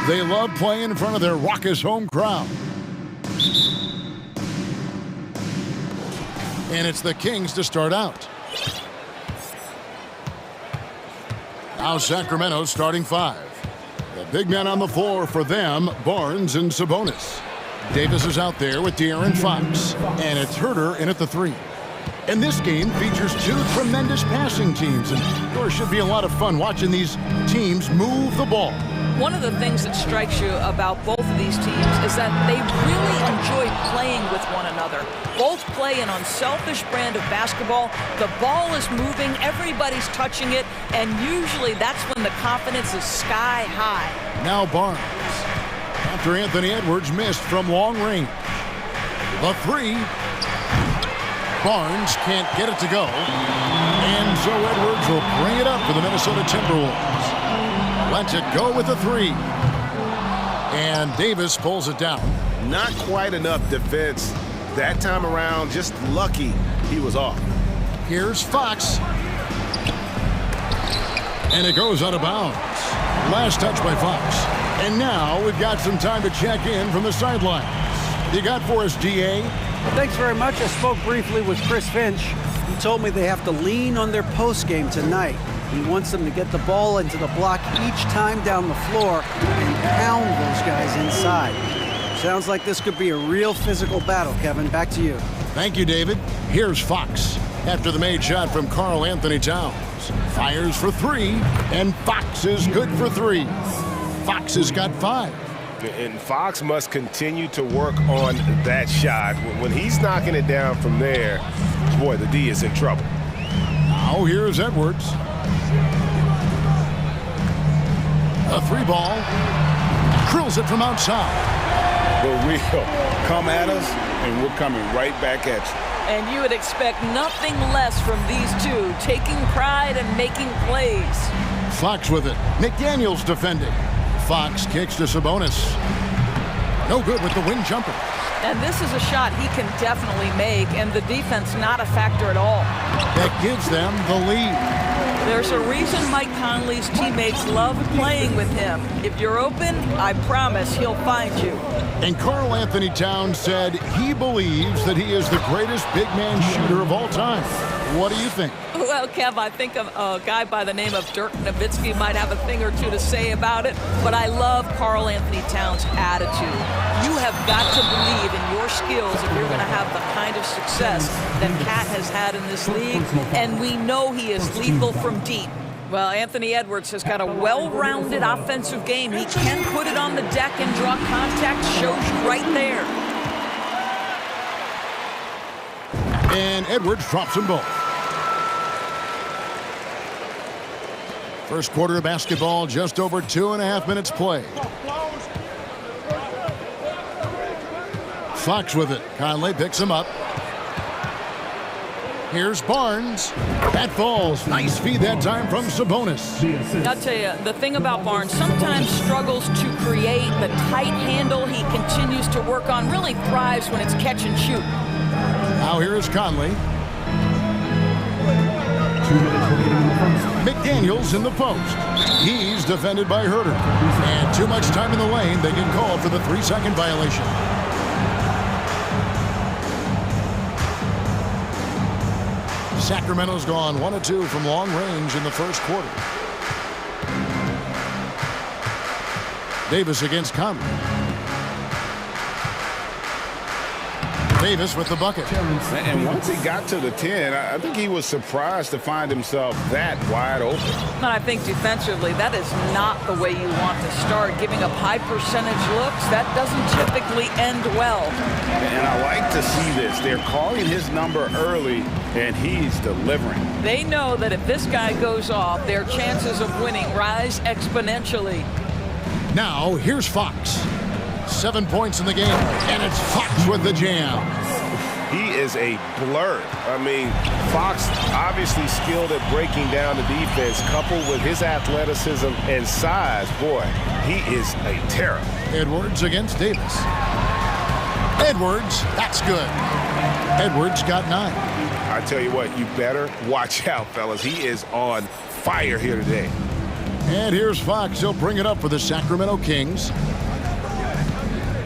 They love playing in front of their raucous home crowd. And it's the Kings to start out. Now Sacramento starting 5. The big men on the floor for them, Barnes and Sabonis. Davis is out there with De'Aaron Fox, and it's Herter in at the 3. And this game features 2 tremendous passing teams, and there should be a lot of fun watching these teams move the ball. One of the things that strikes you about both of these teams is that they really enjoy playing with one another. Both play an unselfish brand of basketball. The ball is moving, everybody's touching it, and usually that's when the confidence is sky high. Now Barnes, after Anthony Edwards missed from long range. The 3. Barnes can't get it to go. And so Edwards will bring it up for the Minnesota Timberwolves. Lets it go with the 3. And Davis pulls it down. Not quite enough defense that time around. Just lucky he was off. Here's Fox. And it goes out of bounds. Last touch by Fox. And now we've got some time to check in from the sidelines. You got for us, D.A.? Well, thanks very much. I spoke briefly with Chris Finch. He told me they have to lean on their post game tonight. He wants them to get the ball into the block each time down the floor and pound those guys inside. Sounds like this could be a real physical battle, Kevin. Back to you. Thank you, David. Here's Fox. After the made shot from Karl Anthony Towns. Fires for 3, and Fox is good for 3. Fox has got 5. And Fox must continue to work on that shot. When he's knocking it down from there, boy, the D is in trouble. Now here's Edwards. A 3 ball. Drills it from outside. The real come at us, and we're coming right back at you. And you would expect nothing less from these 2, taking pride and making plays. Fox with it. McDaniels defending. Fox kicks to Sabonis. No good with the wind jumper. And this is a shot he can definitely make, and the defense not a factor at all. That gives them the lead. There's a reason Mike Conley's teammates love playing with him. If you're open, I promise he'll find you. And Karl Anthony Towns said he believes that he is the greatest big man shooter of all time. What do you think? Well, Kev, I think a guy by the name of Dirk Nowitzki might have a thing or 2 to say about it, but I love Karl Anthony Towns' attitude. You have got to believe in your skills if you're going to have the kind of success that Cat has had in this league, and we know he is lethal from deep. Well, Anthony Edwards has got a well-rounded offensive game. He can put it on the deck and draw contact, shows you right there. And Edwards drops them both. First quarter of basketball, just over 2.5 minutes played. Fox with it. Conley picks him up. Here's Barnes. That falls. Nice feed that time from Sabonis. I'll tell you, the thing about Barnes, sometimes struggles to create the tight handle he continues to work on, really thrives when it's catch and shoot. Now here is Conley. McDaniels in the post. He's defended by Herter. And too much time in the lane. They get called for the 3-second violation. Sacramento's gone 1 of 2 from long range in the first quarter. Davis against Conley. Davis with the bucket. And once he got to the 10, I think he was surprised to find himself that wide open. And I think defensively, that is not the way you want to start. Giving up high percentage looks, that doesn't typically end well. And I like to see this. They're calling his number early, and he's delivering. They know that if this guy goes off, their chances of winning rise exponentially. Now, here's Fox. 7 points in the game, and it's Fox with the jam. He is a blur. I mean, Fox obviously skilled at breaking down the defense, coupled with his athleticism and size. Boy, he is a terror. Edwards against Davis. Edwards, that's good. Edwards got 9. I tell you what, you better watch out, fellas. He is on fire here today. And here's Fox. He'll bring it up for the Sacramento Kings.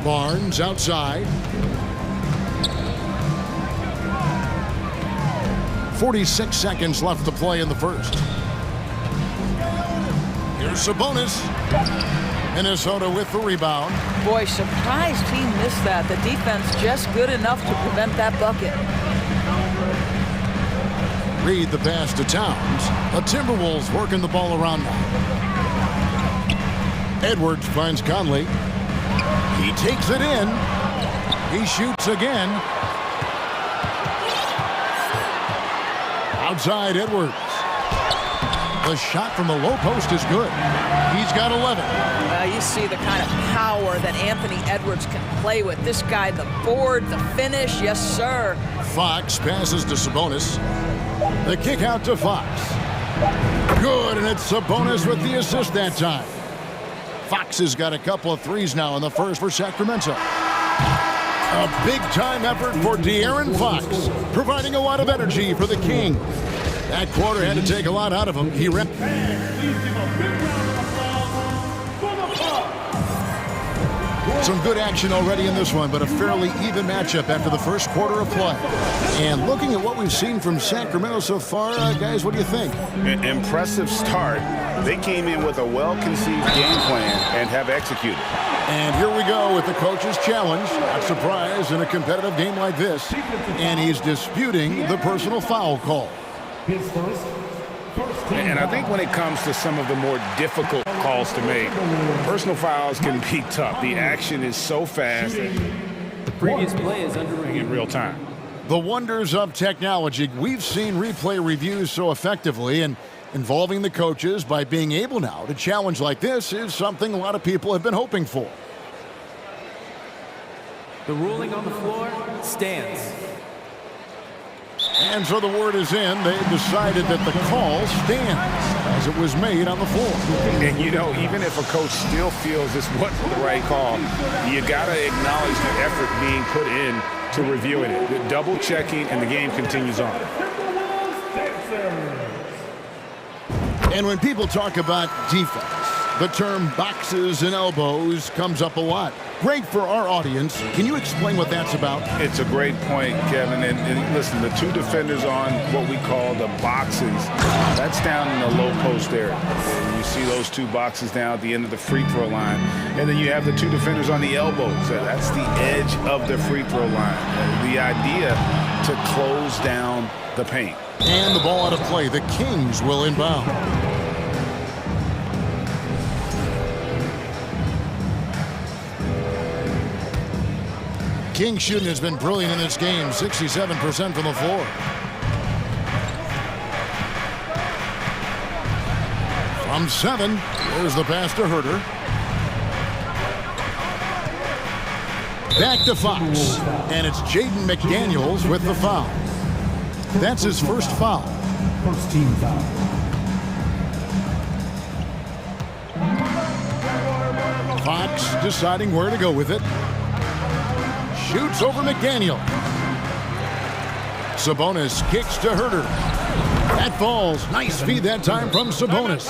Barnes outside. 46 seconds left to play in the first. Here's Sabonis. Minnesota with the rebound. Boy, surprised he missed that. The defense just good enough to prevent that bucket. Reed the pass to Towns. The Timberwolves working the ball around now. Edwards finds Conley. He takes it in. He shoots again. Outside Edwards. The shot from the low post is good. He's got 11. You see the kind of power that Anthony Edwards can play with. This guy, the board, the finish, yes, sir. Fox passes to Sabonis. The kick out to Fox. Good, and it's Sabonis with the assist that time. Fox has got a couple of threes now in the first for Sacramento. A big-time effort for De'Aaron Fox, providing a lot of energy for the King. That quarter had to take a lot out of him. He ran. Some good action already in this one, but a fairly even matchup after the first quarter of play. And looking at what we've seen from Sacramento so far, guys, what do you think? Impressive start. They came in with a well-conceived game plan and have executed. And here we go with the coach's challenge. Not surprised in a competitive game like this. And he's disputing the personal foul call. And I think when it comes to some of the more difficult calls to make, personal fouls can be tough. The action is so fast. The previous play is underway in real time. The wonders of technology. We've seen replay reviews so effectively, and involving the coaches by being able now to challenge like this is something a lot of people have been hoping for. The ruling on the floor stands. And so the word is in. They've decided that the call stands as it was made on the floor. And, you know, even if a coach still feels this wasn't the right call, you got to acknowledge the effort being put in to reviewing it. The double checking, and the game continues on. And when people talk about defense, the term boxes and elbows comes up a lot. Great for our audience. Can you explain what that's about? It's a great point, Kevin. And listen, the two defenders on what we call the boxes, that's down in the low post area. And you see those two boxes down at the end of the free throw line. And then you have the two defenders on the elbows. That's the edge of the free throw line. The idea to close down the paint. And the ball out of play. The Kings will inbound. King shooting has been brilliant in this game, 67% from the floor. From 7, there's the pass to Herter. Back to Fox, and it's Jaden McDaniels with the foul. That's his first foul. First team foul. Fox deciding where to go with it. Shoots over McDaniel. Sabonis kicks to Herter. That falls. Nice feed that time from Sabonis.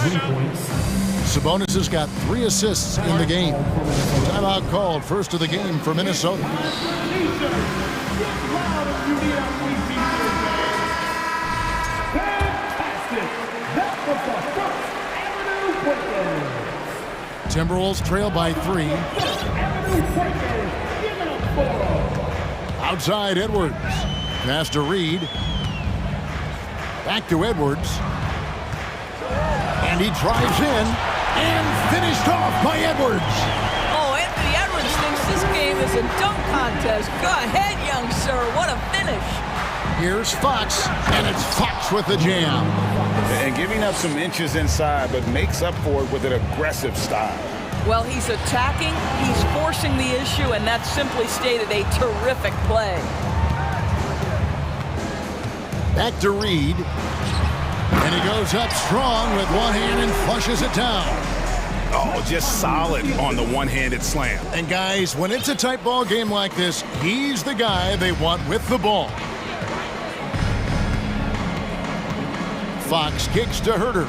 Sabonis has got 3 assists in the game. Timeout called, first of the game for Minnesota. Timberwolves trail by 3. Outside Edwards. Pass to Reed. Back to Edwards. And he drives in and finished off by Edwards. Oh, Anthony Edwards thinks this game is a dunk contest. Go ahead, young sir. What a finish. Here's Fox, and it's Fox with the jam. And giving up some inches inside, but makes up for it with an aggressive style. Well, he's attacking, he's forcing the issue, and that's simply stated a terrific play. Back to Reed. And he goes up strong with one hand and flushes it down. Oh, just solid on the one-handed slam. And guys, when it's a tight ball game like this, he's the guy they want with the ball. Fox kicks to Herter.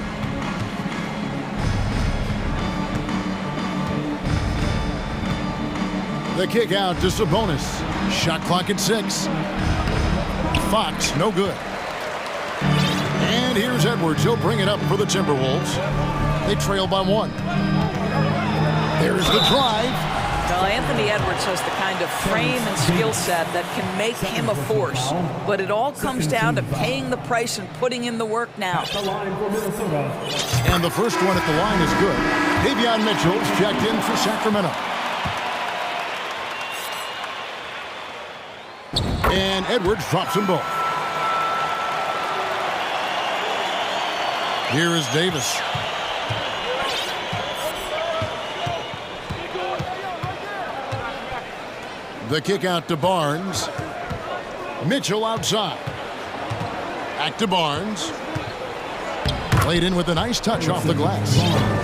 The kick out to Sabonis. Shot clock at 6. Fox, no good. And here's Edwards. He'll bring it up for the Timberwolves. They trail by 1. There's the drive. Well, Anthony Edwards has the kind of frame and skill set that can make him a force. But it all comes down to paying the price and putting in the work now. And the first one at the line is good. Davion Mitchell's checked in for Sacramento. And Edwards drops them both. Here is Davis. The kick out to Barnes. Mitchell outside. Back to Barnes. Played in with a nice touch off the glass.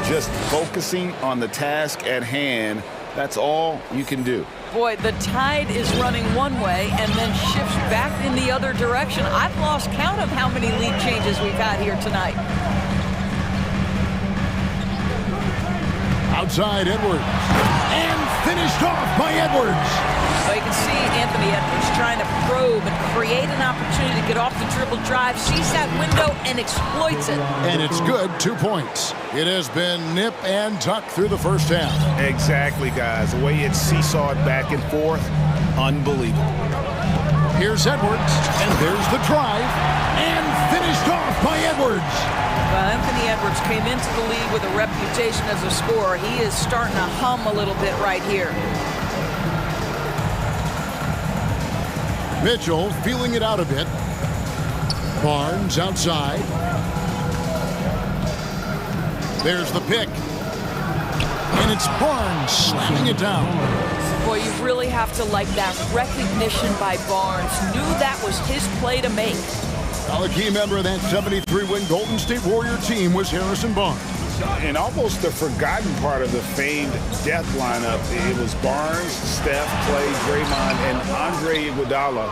Just focusing on the task at hand, that's all you can do. Boy, the tide is running one way and then shifts back in the other direction. I've lost count of how many lead changes we've had here tonight. Outside Edwards. And finished off by Edwards. Well, you can see Anthony Edwards trying to probe and create an opportunity to get off the dribble drive, sees that window and exploits it. And it's good, 2 points. It has been nip and tuck through the first half. Exactly, guys. The way it's seesawed back and forth, unbelievable. Here's Edwards, and there's the drive, and finished off by Edwards. Well, Anthony Edwards came into the league with a reputation as a scorer. He is starting to hum a little bit right here. Mitchell feeling it out a bit. Barnes outside. There's the pick. And it's Barnes slamming it down. Boy, you really have to like that recognition by Barnes. Knew that was his play to make. Well, a key member of that 73-win Golden State Warrior team was Harrison Barnes. And almost the forgotten part of the famed death lineup, it was Barnes, Steph, Clay, Draymond, and Andre Iguodala.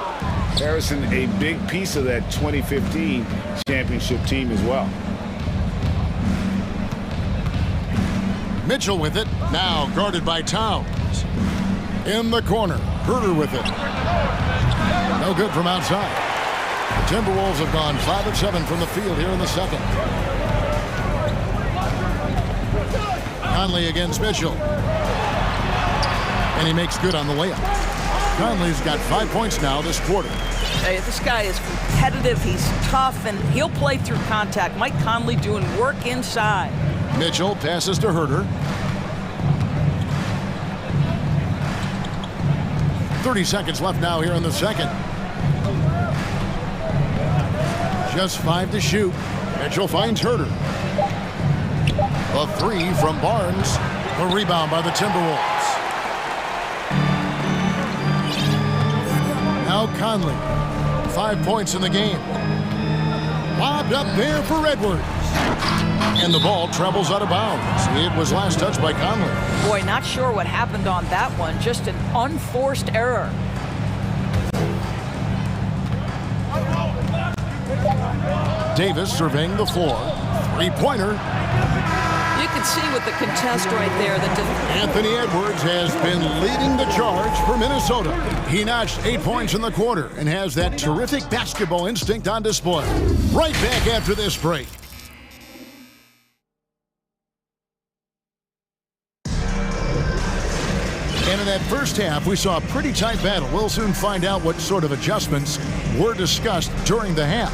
Harrison, a big piece of that 2015 championship team as well. Mitchell with it, now guarded by Towns. In the corner, Herter with it. No good from outside. The Timberwolves have gone 5 of 7 from the field here in the second. Conley against Mitchell. And he makes good on the layup. Conley's got 5 points now this quarter. Hey, this guy is competitive, he's tough, and he'll play through contact. Mike Conley doing work inside. Mitchell passes to Herter. 30 seconds left now here in the second. Just 5 to shoot. Mitchell finds Herter. A 3 from Barnes. A rebound by the Timberwolves. Now Conley. 5 points in the game. Lobbed up there for Edwards. And the ball travels out of bounds. It was last touched by Conley. Boy, not sure what happened on that one. Just an unforced error. Davis surveying the floor. 3-pointer. You can see with the contest right there that Anthony Edwards has been leading the charge for Minnesota. He notched 8 points in the quarter and has that terrific basketball instinct on display. Right back after this break. And in that first half, we saw a pretty tight battle. We'll soon find out what sort of adjustments were discussed during the half.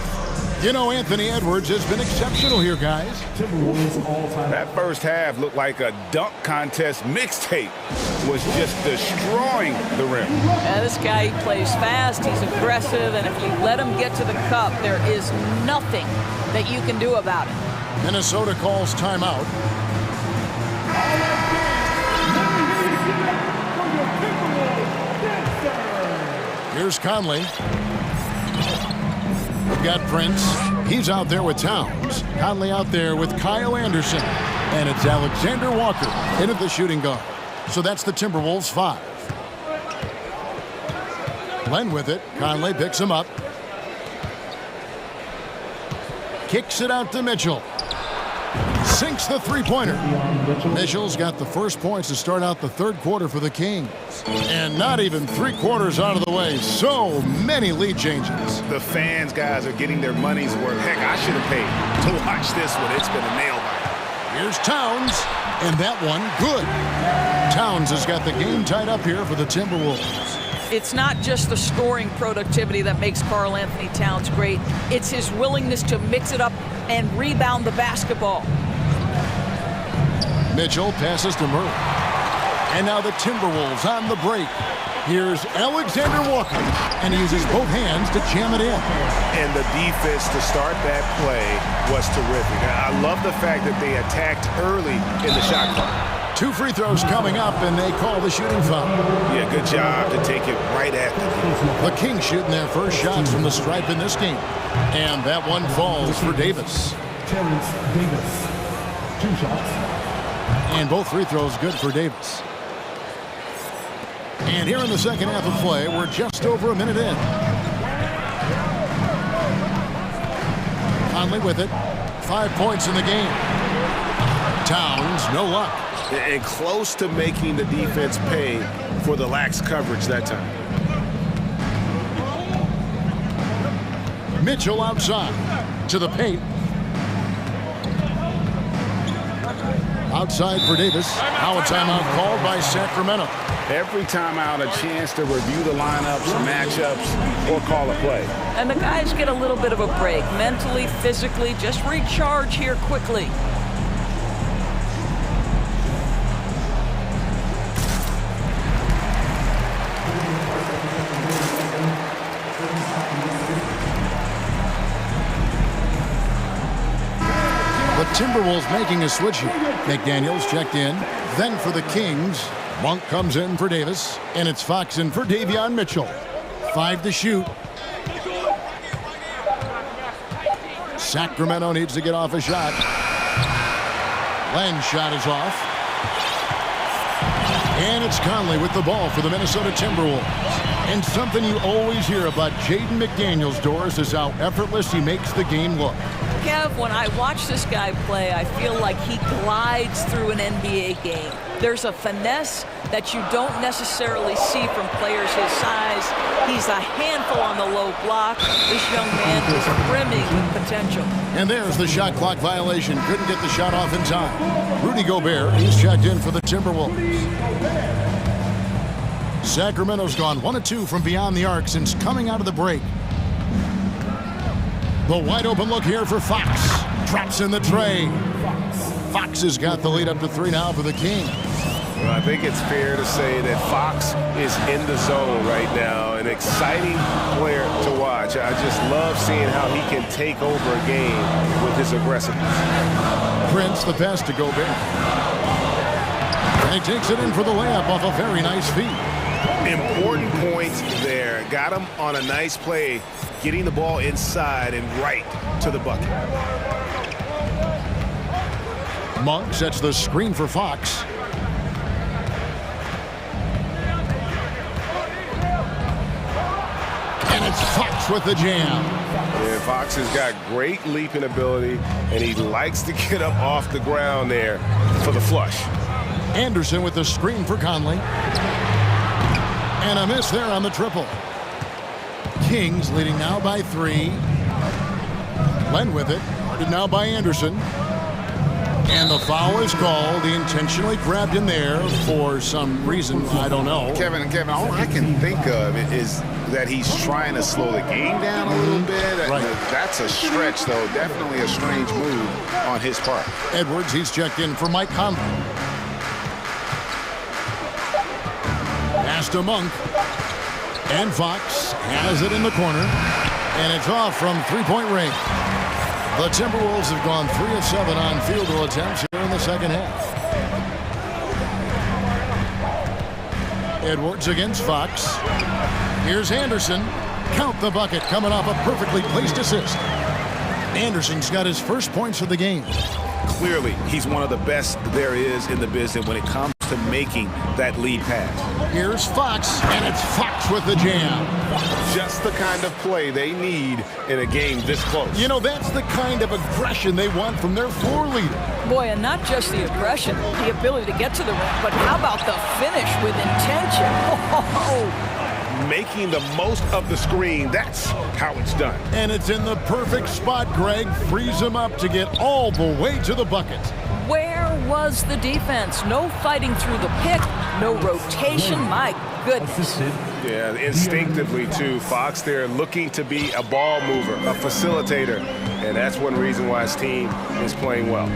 You know, Anthony Edwards has been exceptional here, guys. That first half looked like a dunk contest mixtape. Was just destroying the rim. Yeah, this guy, he plays fast, he's aggressive, and if you let him get to the cup, there is nothing that you can do about it. Minnesota calls timeout. Here's Conley. We've got Prince. He's out there with Towns. Conley out there with Kyle Anderson. And it's Alexander Walker in at the shooting guard. So that's the Timberwolves 5. Len with it. Conley picks him up. Kicks it out to Mitchell. sinks the three-pointer. Mitchell's got the first points to start out the third quarter for the Kings. And not even 3 quarters out of the way. So many lead changes. The fans, guys, are getting their money's worth. Heck, I should have paid to watch this one. It's been a nail-biter. Here's Towns, and that one good. Towns has got the game tied up here for the Timberwolves. It's not just the scoring productivity that makes Karl Anthony Towns great. It's his willingness to mix it up and rebound the basketball. Mitchell passes to Murray. And now the Timberwolves on the break. Here's Alexander Walker, and he uses both hands to jam it in. And the defense to start that play was terrific. I love the fact that they attacked early in the shot clock. 2 free throws coming up, and they call the shooting foul. Yeah, good job to take it right at the Kings shooting their first shots from the stripe in this game. And that one falls for Davis. Terrence Davis, 2 shots. And both free throws good for Davis. And here in the second half of play, we're just over a minute in. Conley with it. 5 points in the game. Towns, no luck. And close to making the defense pay for the lax coverage that time. Mitchell outside to the paint. Outside for Davis. Now a timeout called by Sacramento. Every timeout, a chance to review the lineups, matchups, or call a play. And the guys get a little bit of a break, mentally, physically, just recharge here quickly. The Timberwolves making a switch here. McDaniels checked in. Then for the Kings, Monk comes in for Davis. And it's Fox in for Davion Mitchell. 5 to shoot. Sacramento needs to get off a shot. Len's shot is off. And it's Conley with the ball for the Minnesota Timberwolves. And something you always hear about Jaden McDaniels, Doris, is how effortless he makes the game look. Kev, when I watch this guy play, I feel like he glides through an NBA game. There's a finesse that you don't necessarily see from players his size. He's a handful on the low block. This young man is brimming with potential. And there's the shot clock violation. Couldn't get the shot off in time. Rudy Gobert, he's checked in for the Timberwolves. Sacramento's gone 1 of 2 from beyond the arc since coming out of the break. The wide open look here for Fox. Drops in the tray. Fox has got the lead up to 3 now for the Kings. Well, I think it's fair to say that Fox is in the zone right now. An exciting player to watch. I just love seeing how he can take over a game with his aggressiveness. Prince, the pass to Gobert. And he takes it in for the layup off a very nice feed. Important points there. Got him on a nice play, getting the ball inside and right to the bucket. Monk sets the screen for Fox. And it's Fox with the jam. Yeah, Fox has got great leaping ability, and he likes to get up off the ground there for the flush. Anderson with the screen for Conley. And a miss there on the triple. Kings leading now by 3. Len with it. Guarded now by Anderson. And the foul is called. He intentionally grabbed in there for some reason. I don't know. Kevin, all I can think of is that he's trying to slow the game down a little bit. Right. That's a stretch, though. Definitely a strange move on his part. Edwards, he's checked in for Mike Conley. Pass to Monk. And Fox has it in the corner. And it's off from three-point range. The Timberwolves have gone 3 of 7 on field goal attempts here in the second half. Edwards against Fox. Here's Anderson. Count the bucket coming off a perfectly placed assist. Anderson's got his first points of the game. Clearly, he's one of the best there is in the business when it comes to making that lead pass. Here's Fox, and it's Fox with the jam. Just the kind of play they need in a game this close. You know, that's the kind of aggression they want from their floor leader. Boy, and not just the aggression, the ability to get to the rim, but how about the finish with intention? Oh. Making the most of the screen, that's how it's done. And it's in the perfect spot, Greg. Frees him up to get all the way to the bucket. Where was the defense? No fighting through the pick, no rotation, my goodness. Yeah, instinctively too. Fox there looking to be a ball mover, a facilitator, and that's one reason why his team is playing well.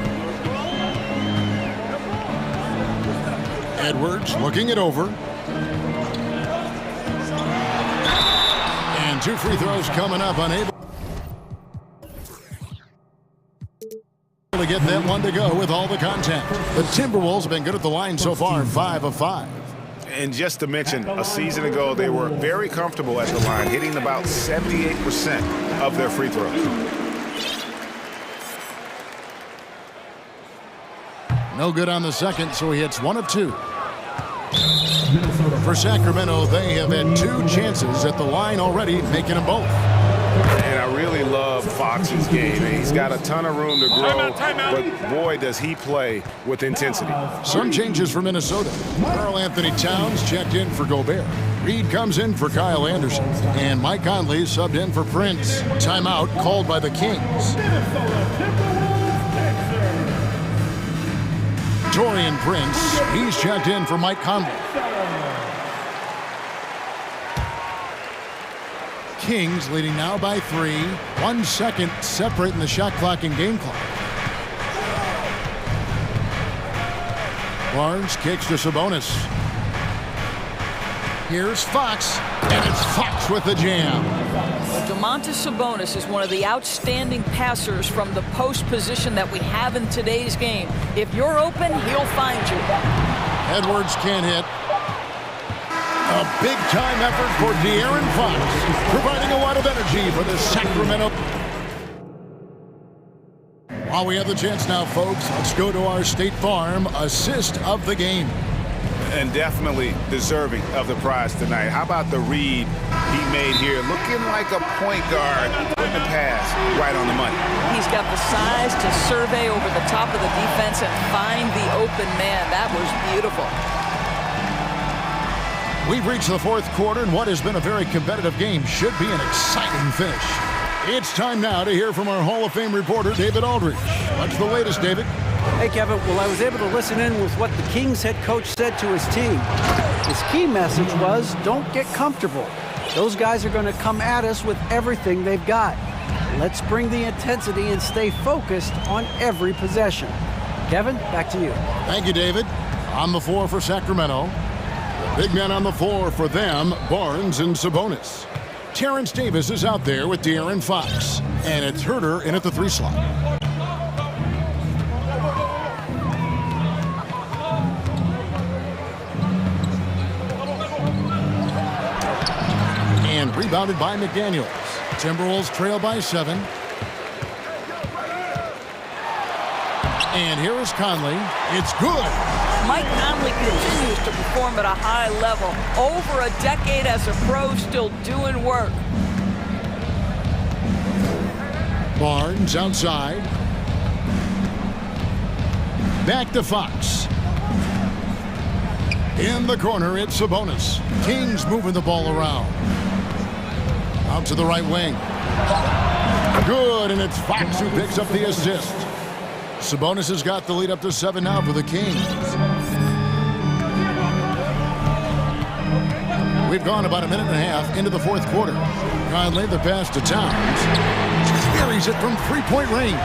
Edwards looking it over. And 2 free throws coming up, unable to get that one to go with all the contact. The Timberwolves have been good at the line so far, 5 of 5. And just to mention, a season ago, they were very comfortable at the line, hitting about 78% of their free throws. No good on the second, so he hits 1 of 2. For Sacramento, they have had 2 chances at the line already, making them both. And I really love Fox's game. He's got a ton of room to grow, but boy, does he play with intensity. Some changes for Minnesota. Karl Anthony Towns checked in for Gobert. Reed comes in for Kyle Anderson. And Mike Conley subbed in for Prince. Timeout called by the Kings. Taurean Prince, he's checked in for Mike Conley. Kings leading now by 3. 1 second separate in the shot clock and game clock. Barnes kicks to Sabonis. Here's Fox, and it's Fox with the jam. Domantas Sabonis is one of the outstanding passers from the post position that we have in today's game. If you're open, he'll find you. Edwards can't hit. A big-time effort for De'Aaron Fox, providing a lot of energy for the Sacramento. While we have the chance now, folks, let's go to our State Farm assist of the game. And definitely deserving of the prize tonight. How about the read he made here? Looking like a point guard, putting the pass right on the money. He's got the size to survey over the top of the defense and find the open man. That was beautiful. We've reached the 4th quarter, and what has been a very competitive game should be an exciting finish. It's time now to hear from our Hall of Fame reporter, David Aldridge. What's the latest, David? Hey, Kevin. Well, I was able to listen in with what the Kings head coach said to his team. His key message was, don't get comfortable. Those guys are going to come at us with everything they've got. Let's bring the intensity and stay focused on every possession. Kevin, back to you. Thank you, David. On the floor for Sacramento. Big men on the floor for them, Barnes and Sabonis. Terrence Davis is out there with De'Aaron Fox. And it's Herter in at the 3 slot. And rebounded by McDaniels. Timberwolves trail by 7. And here is Conley. It's good. Mike Conley continues to perform at a high level. Over a decade as a pro, still doing work. Barnes outside. Back to Fox. In the corner, it's Sabonis. Kings moving the ball around. Out to the right wing. Good, and it's Fox who picks up the assist. Sabonis has got the lead up to 7 now for the Kings. We've gone about a minute and a half into the 4th quarter. Conley, the pass to Towns. Buries it from 3-point range.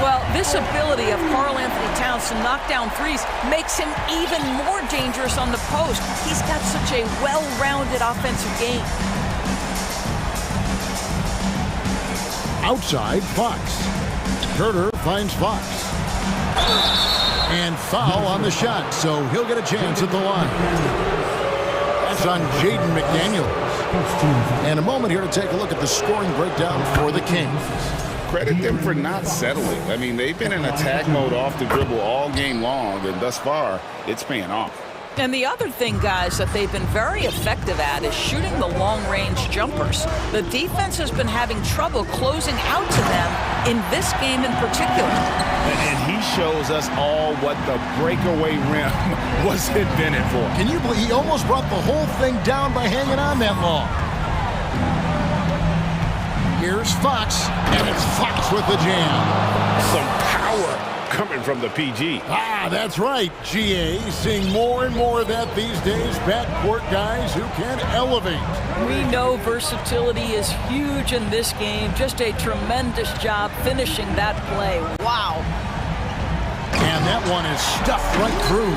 Well, this ability of Karl Anthony Towns to knock down threes makes him even more dangerous on the post. He's got such a well-rounded offensive game. Outside, Fox. Herter finds Fox. And foul on the shot, so he'll get a chance at the line. That's on Jaden McDaniels. And a moment here to take a look at the scoring breakdown for the Kings. Credit them for not settling. I mean, they've been in attack mode off the dribble all game long, and thus far, it's paying off. And the other thing, guys, that they've been very effective at is shooting the long-range jumpers. The defense has been having trouble closing out to them, in this game in particular. And he shows us all what the breakaway rim was invented for. Can you believe he almost brought the whole thing down by hanging on that long? Here's Fox, and it's Fox with the jam. Some power coming from the PG. That's right, GA. Seeing more and more of that these days. Backcourt guys who can elevate. We know versatility is huge in this game. Just a tremendous job finishing that play. Wow. And that one is stuffed right through.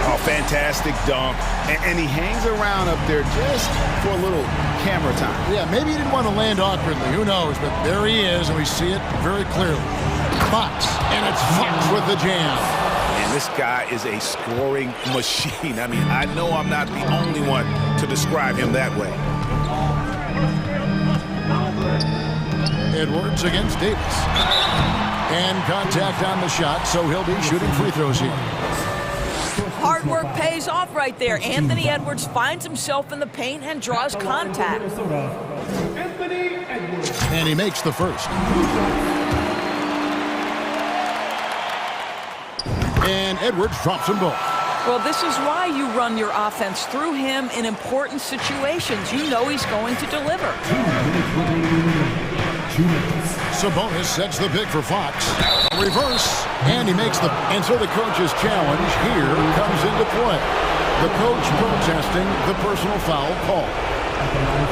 Oh, fantastic dunk. And he hangs around up there just for a little camera time. Yeah, maybe he didn't want to land awkwardly. Who knows? But there he is, and we see it very clearly. Fox, and it's Fox with the jam. And this guy is a scoring machine. I mean, I know I'm not the only one to describe him that way. Edwards against Davis. And contact on the shot, so he'll be shooting free throws here. Hard work pays off right there. Anthony Edwards finds himself in the paint and draws contact. And he makes the first. And Edwards drops them both. Well, this is why you run your offense through him in important situations. You know he's going to deliver. Sabonis sets the pick for Fox. Reverse, and he makes the... And so the coach's challenge here comes into play. The coach protesting the personal foul call.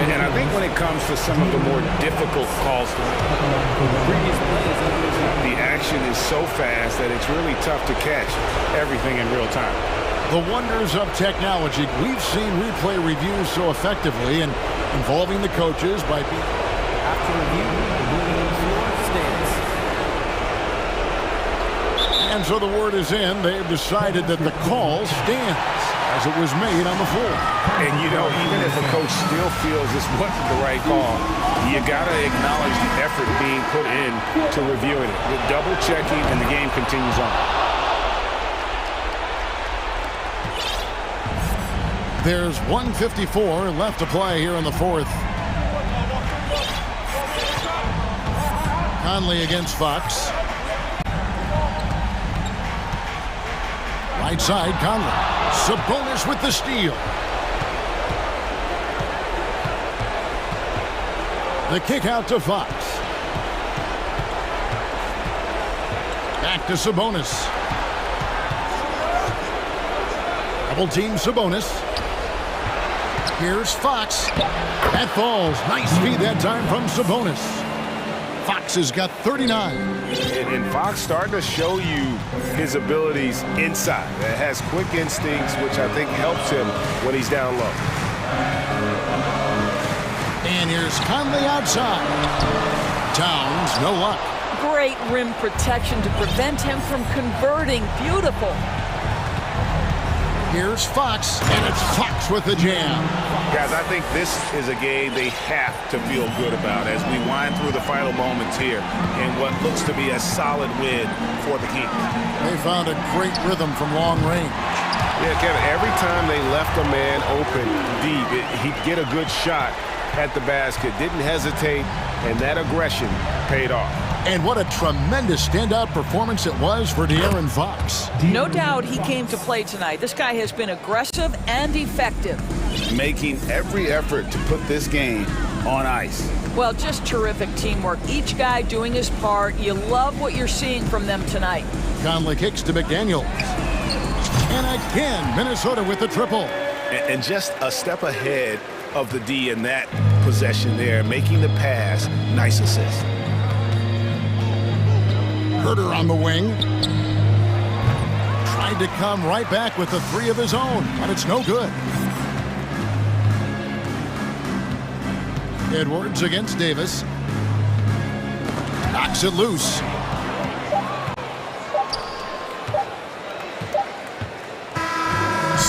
And I think when it comes to some of the more difficult calls to make, the action is so fast that it's really tough to catch everything in real time. The wonders of technology. We've seen replay reviews so effectively and involving the coaches by being... After review, the ruling on the floor stands. And so the word is in. They've decided that the call stands as it was made on the floor. And, you know, even if a coach still feels this wasn't the right call, you got to acknowledge the effort being put in to reviewing it. The double checking, and the game continues on. There's 1:54 left to play here in the fourth. Conley against Fox. Right side, Conley. Sabonis with the steal. The kick out to Fox. Back to Sabonis. Double team Sabonis. Here's Fox. That falls. Nice feed that time from Sabonis. Fox has got 39. And Fox starting to show you his abilities inside. It has quick instincts, which I think helps him when he's down low. And here's Conley outside. Towns, no luck. Great rim protection to prevent him from converting. Beautiful. Here's Fox, and it's Fox with the jam. Guys, I think this is a game they have to feel good about as we wind through the final moments here in what looks to be a solid win for the Kings. They found a great rhythm from long range. Yeah, Kevin, every time they left a man open deep, he'd get a good shot at the basket. Didn't hesitate, and that aggression paid off. And what a tremendous standout performance it was for De'Aaron Fox. No doubt he came to play tonight. This guy has been aggressive and effective. Making every effort to put this game on ice. Well, just terrific teamwork. Each guy doing his part. You love what you're seeing from them tonight. Conley kicks to McDaniel. And again, Minnesota with the triple. And just a step ahead of the D in that possession there, making the pass. Nice assist. Herter on the wing. Tried to come right back with the three of his own, but it's no good. Edwards against Davis. Knocks it loose.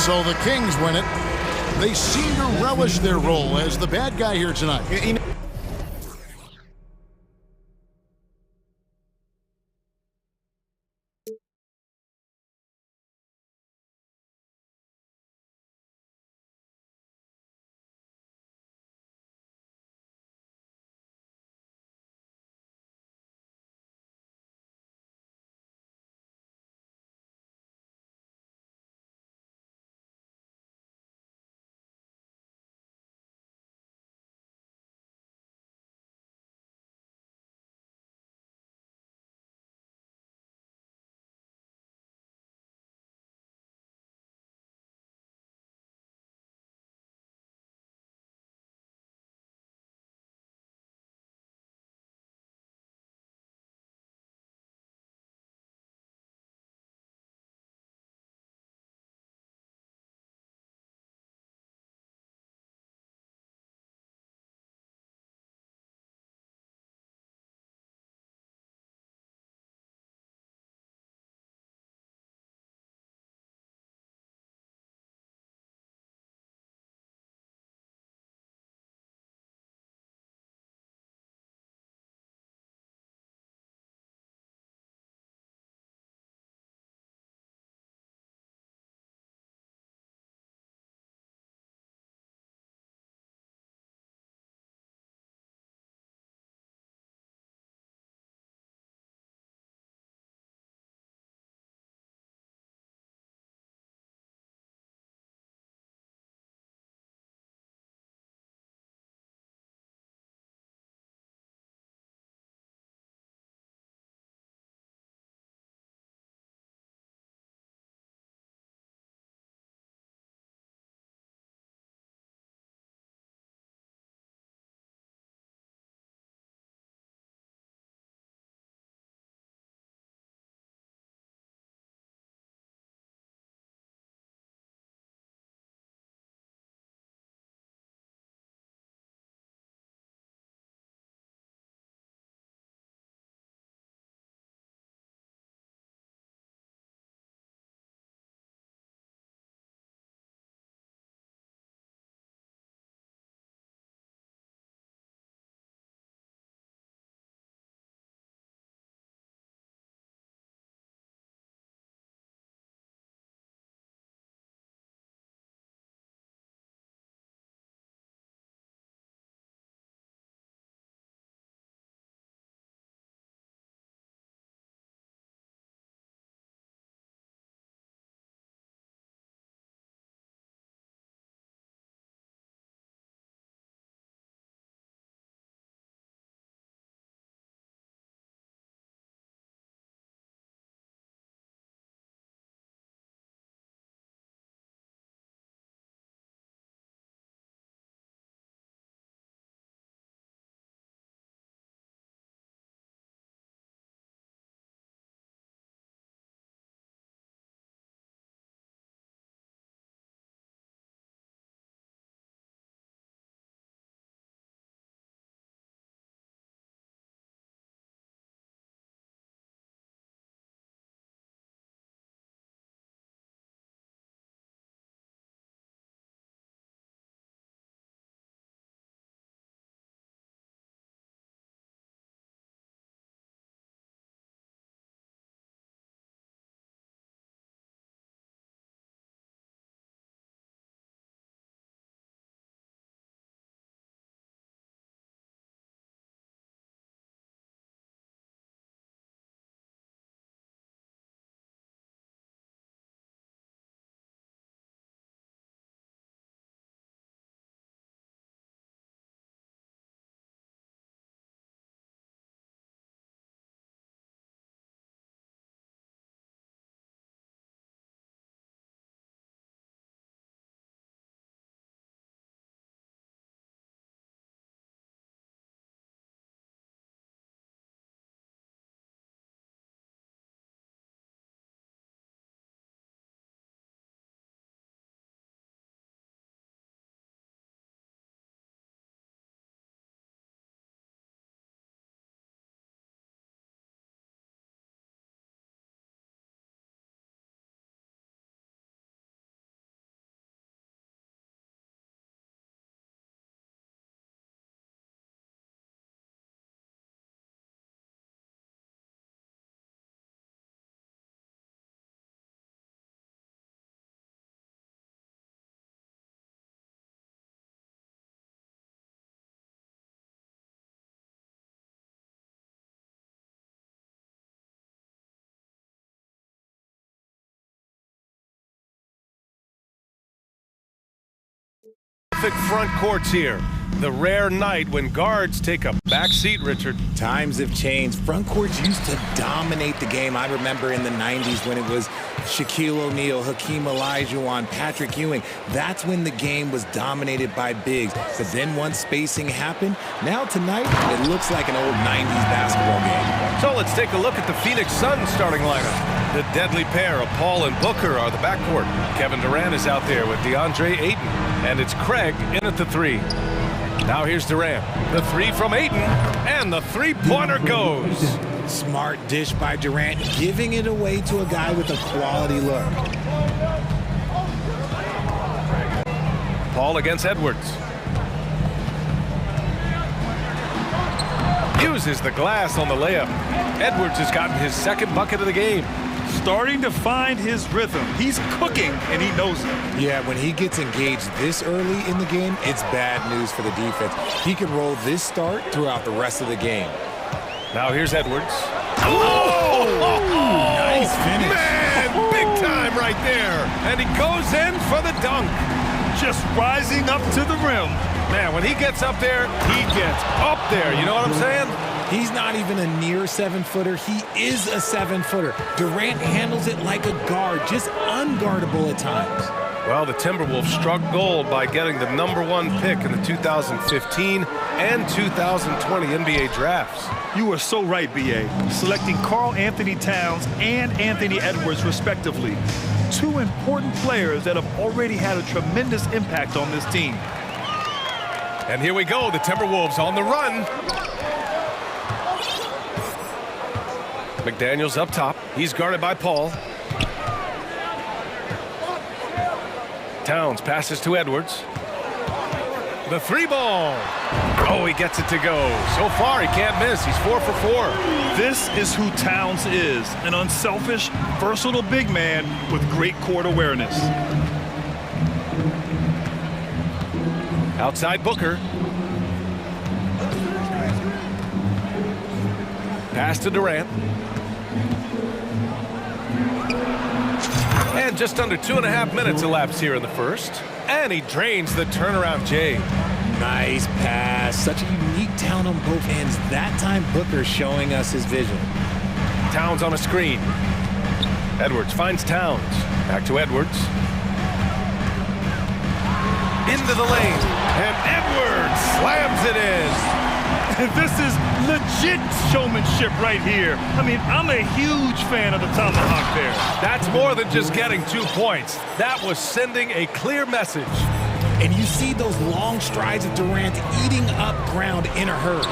So the Kings win it. They seem to relish their role as the bad guy here tonight. prolific front courts here. The rare night when guards take a back seat, Richard. Times have changed. Front courts used to dominate the game. I remember in the 90s when it was Shaquille O'Neal, Hakeem Olajuwon, Patrick Ewing. That's when the game was dominated by bigs. But then once spacing happened, now tonight it looks like an old 90s basketball game. So let's take a look at the Phoenix Suns starting lineup. The deadly pair of Paul and Booker are the backcourt. Kevin Durant is out there with DeAndre Ayton. And it's Craig in at the 3. Now here's Durant. The 3 from Ayton, and the three-pointer goes. Smart dish by Durant, giving it away to a guy with a quality look. Paul against Edwards. Uses the glass on the layup. Edwards has gotten his second bucket of the game. Starting to find his rhythm. He's cooking, and he knows it. Yeah, when he gets engaged this early in the game, it's bad news for the defense. He can roll this start throughout the rest of the game. Now here's Edwards. Oh! Nice finish. Man, big time right there. And he goes in for the dunk. Just rising up to the rim. Man, when he gets up there, he gets up there. You know what I'm saying? He's not even a near 7-footer. He is a 7-footer. Durant handles it like a guard, just unguardable at times. Well, the Timberwolves struck gold by getting the #1 pick in the 2015 and 2020 NBA drafts. You are so right, B.A. Selecting Karl Anthony Towns and Anthony Edwards, respectively. Two important players that have already had a tremendous impact on this team. And here we go, the Timberwolves on the run. McDaniels up top. He's guarded by Paul. Towns passes to Edwards. The 3-ball. Oh, he gets it to go. So far, he can't miss. He's 4 for 4. This is who Towns is, an unselfish, versatile big man with great court awareness. Outside Booker. Pass to Durant. And just under 2.5 minutes elapsed here in the first. And he drains the turnaround J. Nice pass. Such a unique talent on both ends. That time Booker showing us his vision. Towns on a screen. Edwards finds Towns. Back to Edwards. Into the lane. And Edwards slams it in. This is legit showmanship right here. I mean, I'm a huge fan of the tomahawk there. That's more than just getting 2 points. That was sending a clear message. And you see those long strides of Durant eating up ground in a hurry.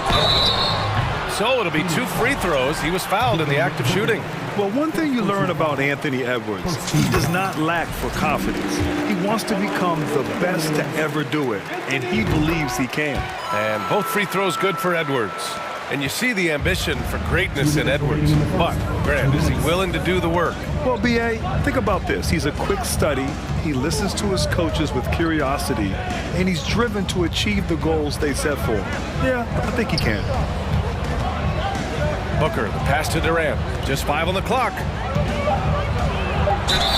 So it'll be 2 free throws. He was fouled in the act of shooting. Well, one thing you learn about Anthony Edwards, he does not lack for confidence. He wants to become the best to ever do it, and he believes he can. And both free throws good for Edwards. And you see the ambition for greatness in Edwards. But, Grant, is he willing to do the work? Well, B.A., think about this. He's a quick study. He listens to his coaches with curiosity, and he's driven to achieve the goals they set for him. Yeah, I think he can. Booker, the pass to Durant. Just 5 on the clock.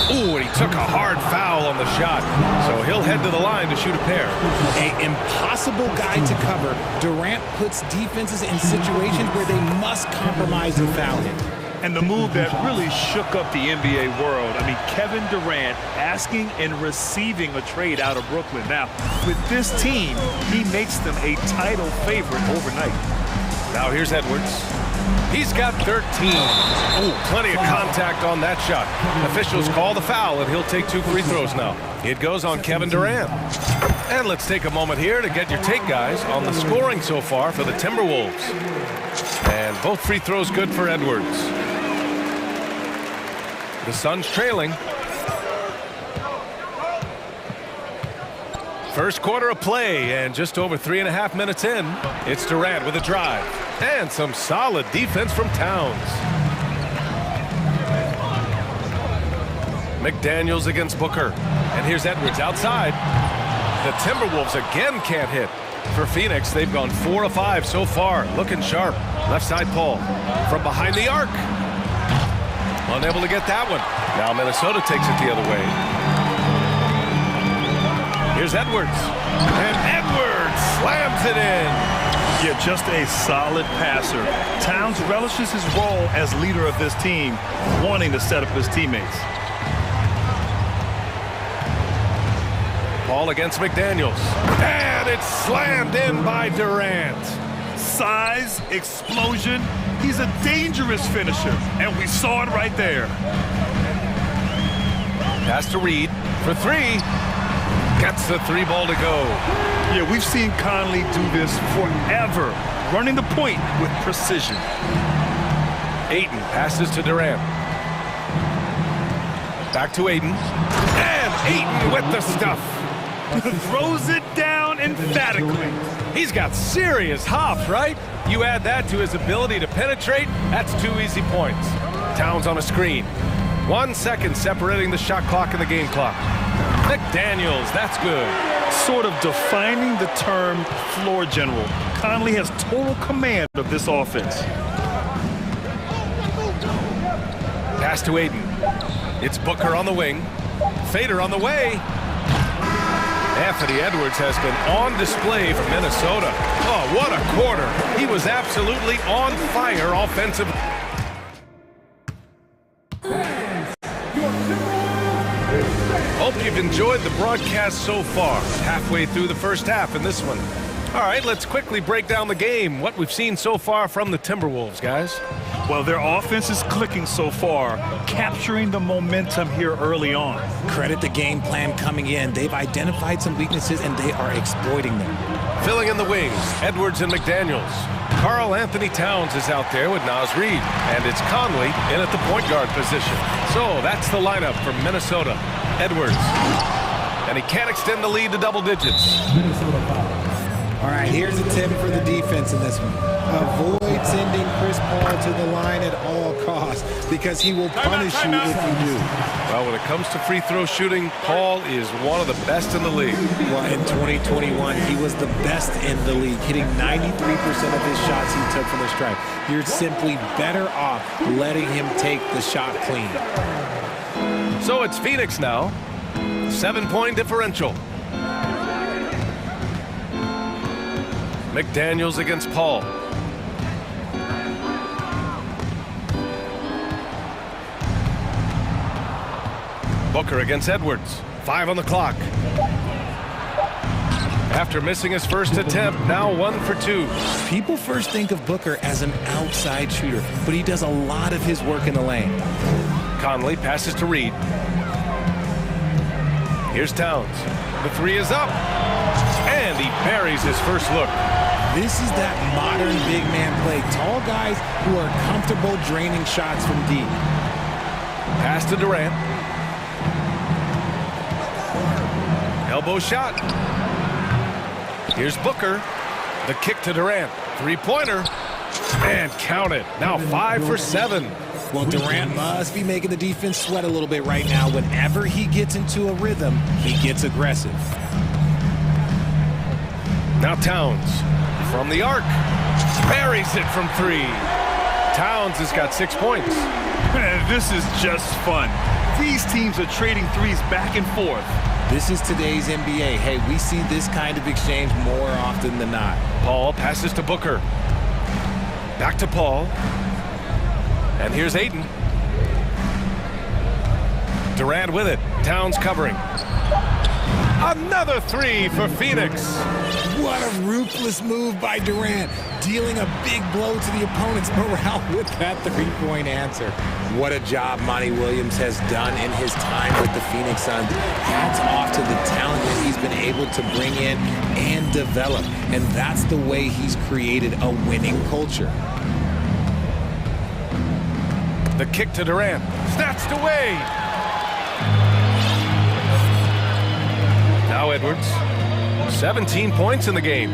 Ooh, and he took a hard foul on the shot. So he'll head to the line to shoot a pair. An impossible guy to cover. Durant puts defenses in situations where they must compromise and foul him. And the move that really shook up the NBA world. I mean, Kevin Durant asking and receiving a trade out of Brooklyn. Now, with this team, he makes them a title favorite overnight. Now here's Edwards. He's got 13. Ooh, plenty of contact on that shot. Officials call the foul, and he'll take 2 free throws now. It goes on Kevin Durant. And let's take a moment here to get your take, guys, on the scoring so far for the Timberwolves. And both free throws good for Edwards. The Suns trailing. First quarter of play, and just over 3.5 minutes in, it's Durant with a drive. And some solid defense from Towns. McDaniels against Booker. And here's Edwards outside. The Timberwolves again can't hit. For Phoenix, they've gone 4 of 5 so far. Looking sharp. Left side Paul. From behind the arc. Unable to get that one. Now Minnesota takes it the other way. Here's Edwards. And Edwards slams it in. Yeah, just a solid passer. Towns relishes his role as leader of this team, wanting to set up his teammates. Ball against McDaniels. And it's slammed in by Durant. Size, explosion. He's a dangerous finisher, and we saw it right there. Pass to Reed for three. Gets the three ball to go. Yeah, we've seen Conley do this forever, running the point with precision. Ayton passes to Durant. Back to Ayton. And Ayton with the stuff. Throws it down emphatically. He's got serious hops, right? You add that to his ability to penetrate, that's 2 easy points. Towns on a screen. 1 second separating the shot clock and the game clock. McDaniels, that's good. Sort of defining the term floor general. Conley has total command of this offense. Pass to Ayton. It's Booker on the wing. Fader on the way. Anthony Edwards has been on display for Minnesota. Oh, what a quarter. He was absolutely on fire offensively. Hope you've enjoyed the broadcast so far. Halfway through the first half in this one. All right, let's quickly break down the game. What we've seen so far from the Timberwolves, guys. Well, their offense is clicking so far, capturing the momentum here early on. Credit the game plan coming in. They've identified some weaknesses, and they are exploiting them. Filling in the wings, Edwards and McDaniels. Karl Anthony Towns is out there with Naz Reid, and it's Conley in at the point guard position. So that's the lineup for Minnesota. Edwards, and he can't extend the lead to double digits. All right, here's a tip for the defense in this one. Avoid sending Chris Paul to the line at all costs because he will punish you if you do. Well, when it comes to free throw shooting, Paul is one of the best in the league. Well, in 2021, he was the best in the league, hitting 93% of his shots he took from the stripe. You're simply better off letting him take the shot clean. So it's Phoenix now. 7-point differential. McDaniels against Paul. Booker against Edwards. 5 on the clock. After missing his first attempt, now 1 for 2. People first think of Booker as an outside shooter, but he does a lot of his work in the lane. Conley passes to Reed. Here's Towns. The three is up. And he buries his first look. This is that modern big man play. Tall guys who are comfortable draining shots from deep. Pass to Durant. Elbow shot. Here's Booker. The kick to Durant. Three-pointer. And count it. Now 5 for 7. Well, Durant must be making the defense sweat a little bit right now. Whenever he gets into a rhythm, he gets aggressive. Now Towns from the arc. Buries it from 3. Towns has got 6 points. Man, this is just fun. These teams are trading threes back and forth. This is today's NBA. Hey, we see this kind of exchange more often than not. Paul passes to Booker. Back to Paul. And here's Ayton. Durant with it. Towns covering. Another 3 for Phoenix. What a ruthless move by Durant, dealing a big blow to the opponent's morale with that three-point answer. What a job Monty Williams has done in his time with the Phoenix Suns. Hats off to the talent that he's been able to bring in and develop. And that's the way he's created a winning culture. The kick to Durant. Snatched away. Now Edwards. 17 points in the game.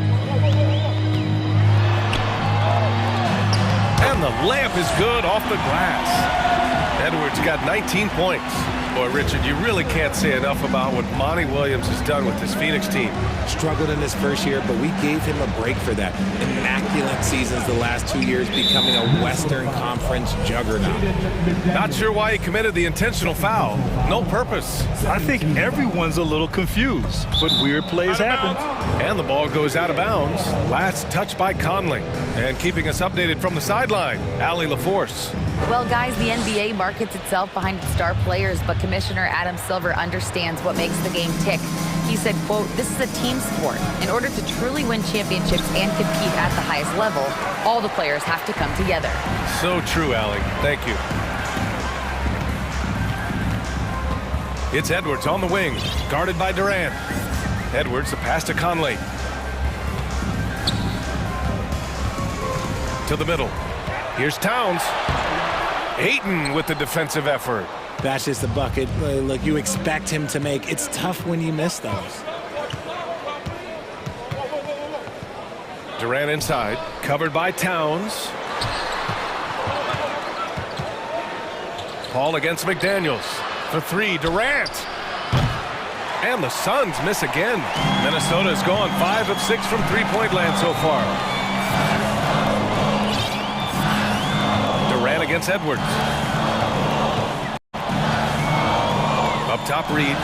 And the layup is good off the glass. Edwards got 19 points. Boy, Richard, you really can't say enough about what Monty Williams has done with this Phoenix team. Struggled in his first year, but we gave him a break for that. Immaculate seasons the last 2 years, becoming a Western Conference juggernaut. Not sure why he committed the intentional foul. No purpose. I think everyone's a little confused, but weird plays happen. And the ball goes out of bounds. Last touch by Conley. And keeping us updated from the sideline, Allie LaForce. Well, guys, the NBA markets itself behind its star players, but Commissioner Adam Silver understands what makes the game tick. He said, quote, "This is a team sport. In order to truly win championships and compete at the highest level, all the players have to come together." So true, Allie. Thank you. It's Edwards on the wing, guarded by Durant. Edwards, the pass to Conley. To the middle. Here's Towns. Ayton with the defensive effort. That's just the bucket. Look, you expect him to make. It's tough when you miss those. Durant inside, covered by Towns. Paul against McDaniels. For three, Durant. And the Suns miss again. Minnesota's gone 5 of 6 from three-point land so far. Durant against Edwards. Up top, Reed.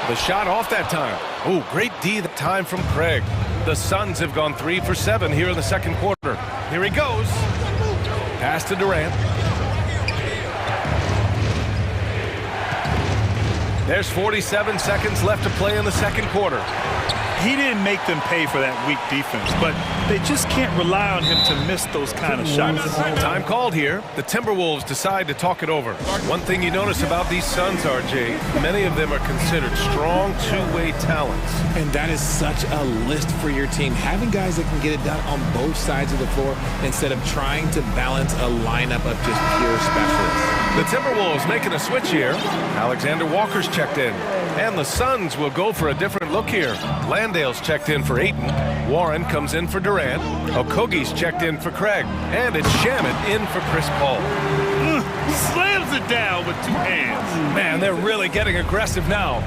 The shot off that time. Oh, great D that time from Craig. The Suns have gone 3 for 7 here in the second quarter. Here he goes. Pass to Durant. There's 47 seconds left to play in the second quarter. He didn't make them pay for that weak defense, but they just can't rely on him to miss those kind of shots. Time called here. The Timberwolves decide to talk it over. One thing you notice about these Suns, RJ, many of them are considered strong two-way talents. And that is such a list for your team. Having guys that can get it done on both sides of the floor instead of trying to balance a lineup of just pure specialists. The Timberwolves making a switch here. Alexander Walker's checked in. And the Suns will go for a different look here. Landale's checked in for Ayton. Warren comes in for Durant. Okogie's checked in for Craig. And it's Shamet in for Chris Paul. Slams it down with 2 hands. Man, they're really getting aggressive now.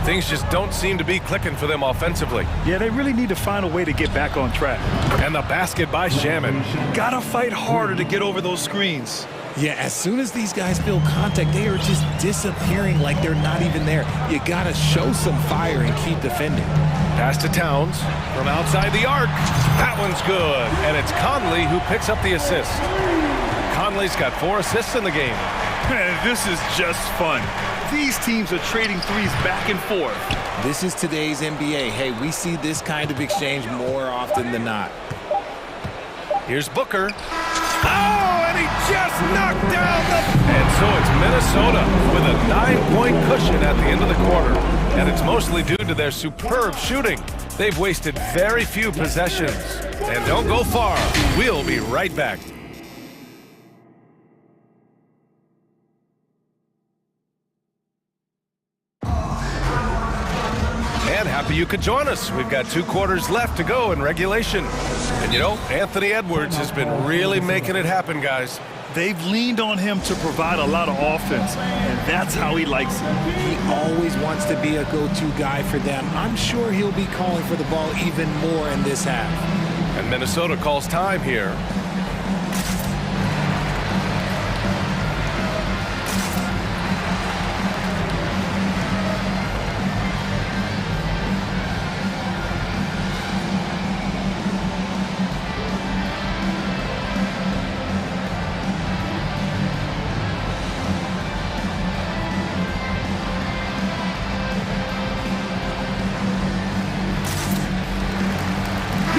Things just don't seem to be clicking for them offensively. Yeah, they really need to find a way to get back on track. And the basket by Shamet. Gotta fight harder to get over those screens. Yeah, as soon as these guys feel contact, they are just disappearing like they're not even there. You gotta show some fire and keep defending. Pass to Towns from outside the arc. That one's good. And it's Conley who picks up the assist. Conley's got 4 assists in the game. Man, this is just fun. These teams are trading threes back and forth. This is today's NBA. Hey, we see this kind of exchange more often than not. Here's Booker. Oh, and he just knocked down the... And so it's Minnesota with a 9-point cushion at the end of the quarter. And it's mostly due to their superb shooting. They've wasted very few possessions. And don't go far. We'll be right back. And happy you could join us. We've got 2 quarters left to go in regulation. And you know, Anthony Edwards has been really making it happen, guys. They've leaned on him to provide a lot of offense, and that's how he likes it. He always wants to be a go-to guy for them. I'm sure he'll be calling for the ball even more in this half. And Minnesota calls time here.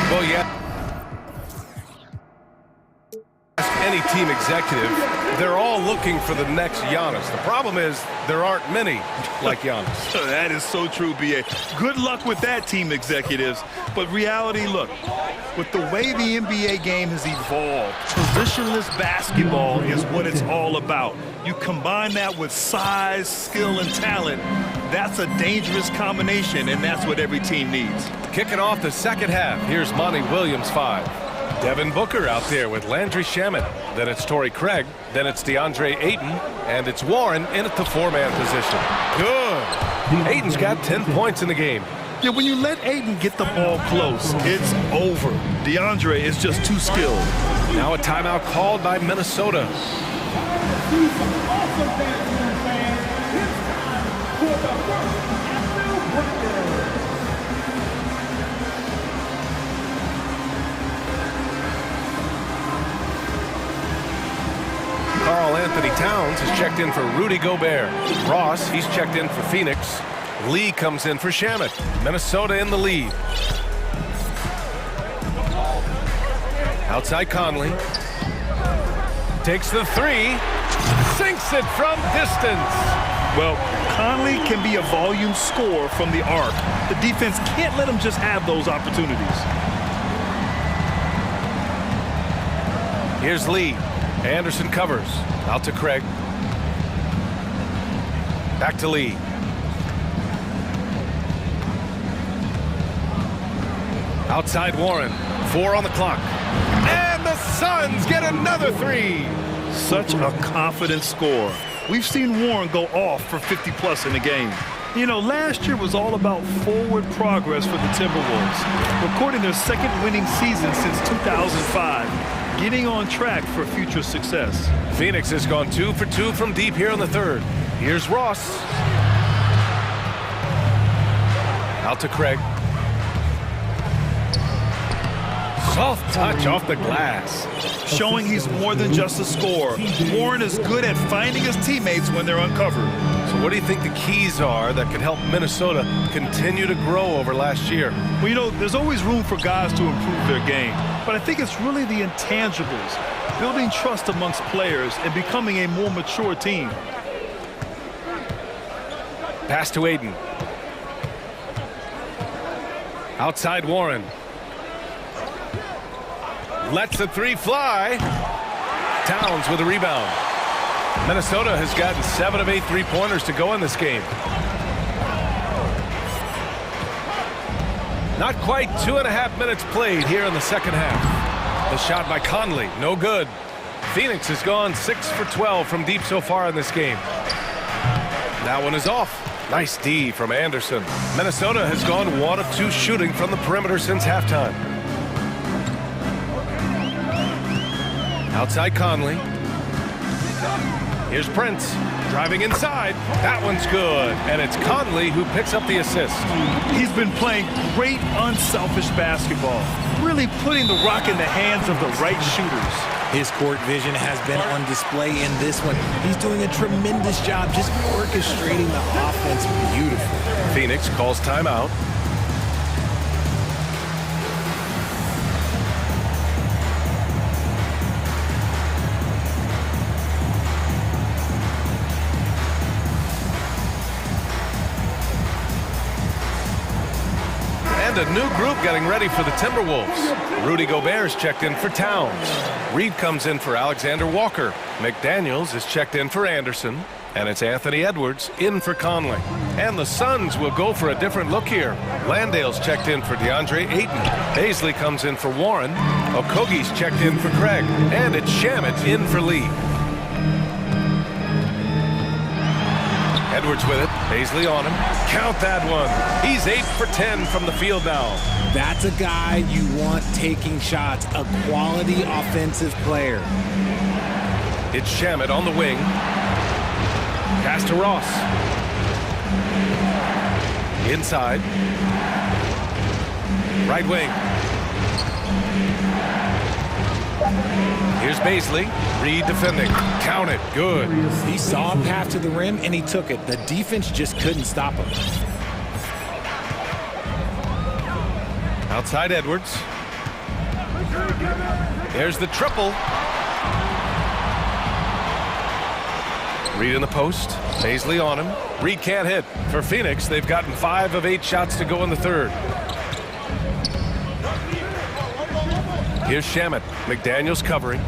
Well, yeah. Any team executive, they're all looking for the next Giannis. The problem is there aren't many like Giannis. That is so true, B.A. Good luck with that, team executives. But reality, look, with the way the NBA game has evolved, positionless basketball is what it's all about. You combine that with size, skill, and talent, that's a dangerous combination, and that's what every team needs. Kicking off the second half, here's Monty Williams 5. Devin Booker out there with Landry Shamet. Then it's Torrey Craig. Then it's DeAndre Ayton. And it's Warren in at the 4-man position. Good. Ayton's got 10 points in the game. Yeah, when you let Ayton get the ball close, it's over. DeAndre is just too skilled. Now a timeout called by Minnesota. Karl Anthony Towns has checked in for Rudy Gobert. Ross, he's checked in for Phoenix. Lee comes in for Shamet. Minnesota in the lead. Outside Conley. Takes the three. Sinks it from distance. Well, Conley can be a volume scorer from the arc. The defense can't let him just have those opportunities. Here's Lee. Anderson covers. Out to Craig. Back to Lee. Outside Warren. 4 on the clock. And the Suns get another three. Such a confident score. We've seen Warren go off for 50-plus in a game. You know, last year was all about forward progress for the Timberwolves, recording their second winning season since 2005, getting on track for future success. Phoenix has gone 2 for 2 from deep here in the third. Here's Ross. Out to Craig. Soft touch off the glass. Showing he's more than just a scorer. Warren is good at finding his teammates when they're uncovered. So what do you think the keys are that could help Minnesota continue to grow over last year? Well, you know, there's always room for guys to improve their game. But I think it's really the intangibles, building trust amongst players and becoming a more mature team. Pass to Ayton. Outside Warren. Lets the three fly. Towns with a rebound. Minnesota has gotten 7 of 8 3-pointers to go in this game. Not quite 2.5 minutes played here in the second half. The shot by Conley, no good. Phoenix has gone 6 for 12 from deep so far in this game. That one is off. Nice D from Anderson. Minnesota has gone 1 of 2 shooting from the perimeter since halftime. Outside Conley. Here's Prince driving inside. That one's good. And it's Conley who picks up the assist. He's been playing great unselfish basketball, really putting the rock in the hands of the right shooters. His court vision has been on display in this one. He's doing a tremendous job just orchestrating the offense beautifully. Phoenix calls timeout. A new group getting ready for the Timberwolves. Rudy Gobert is checked in for Towns. Reed comes in for Alexander Walker. McDaniels is checked in for Anderson. And it's Anthony Edwards in for Conley. And the Suns will go for a different look here. Landale's checked in for DeAndre Ayton. Paisley comes in for Warren. Okogie's checked in for Craig. And it's Shamet in for Lee. Edwards with it. Paisley on him. Count that one. He's 8 for 10 from the field now. That's a guy you want taking shots, a quality offensive player. It's Shamet on the wing. Pass to Ross. Inside. Right wing. Here's Paisley. Reed defending. Count it. Good. He saw a path to the rim and he took it. The defense just couldn't stop him. Outside Edwards. There's the triple. Reed in the post. Paisley on him. Reed can't hit. For Phoenix, they've gotten 5 of 8 shots to go in the third. Here's Shamet. McDaniels covering.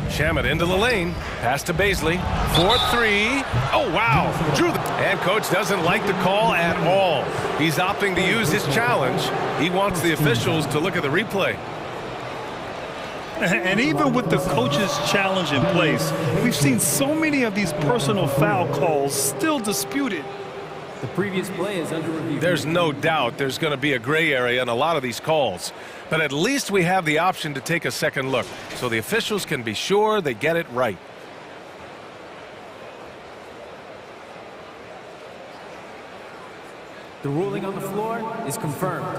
Shamet into the lane. Pass to Paisley. 4-3. Oh, wow. Drew the... And coach doesn't like the call at all. He's opting to use his challenge. He wants the officials to look at the replay. And even with the coach's challenge in place, we've seen so many of these personal foul calls still disputed. The previous play is under review. There's no doubt there's going to be a gray area in a lot of these calls. But at least we have the option to take a second look, so the officials can be sure they get it right. The ruling on the floor is confirmed.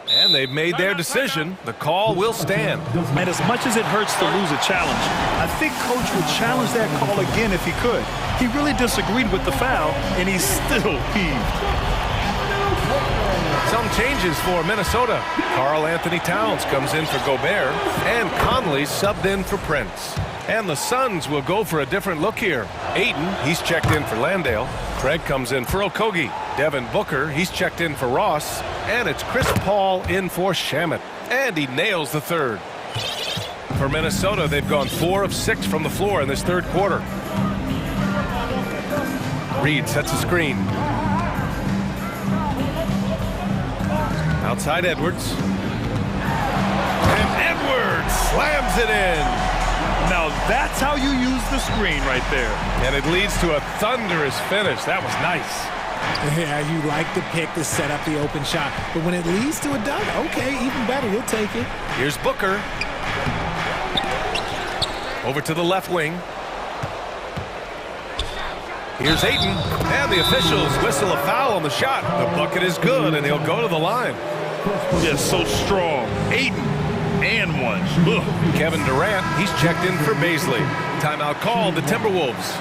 And they've made their decision. The call will stand. And as much as it hurts to lose a challenge, I think Coach would challenge that call again if he could. He really disagreed with the foul, and he's still peeved. Some changes for Minnesota. Karl Anthony Towns comes in for Gobert, and Conley subbed in for Prince. And the Suns will go for a different look here. Ayton, he's checked in for Landale. Craig comes in for Okogie. Devin Booker, he's checked in for Ross. And it's Chris Paul in for Shamet. And he nails the third. For Minnesota, they've gone 4 of 6 from the floor in this third quarter. Reed sets a screen. Outside Edwards. And Edwards slams it in. Now that's how you use the screen right there. And it leads to a thunderous finish. That was nice. Yeah, you like the pick to set up the open shot. But when it leads to a dunk, okay, even better, you'll take it. Here's Booker. Over to the left wing. Here's Ayton. And the officials whistle a foul on the shot. The bucket is good, and he'll go to the line. Just so strong. Ayton. And one. Ugh. Kevin Durant, he's checked in for Baisley. Timeout called the Timberwolves.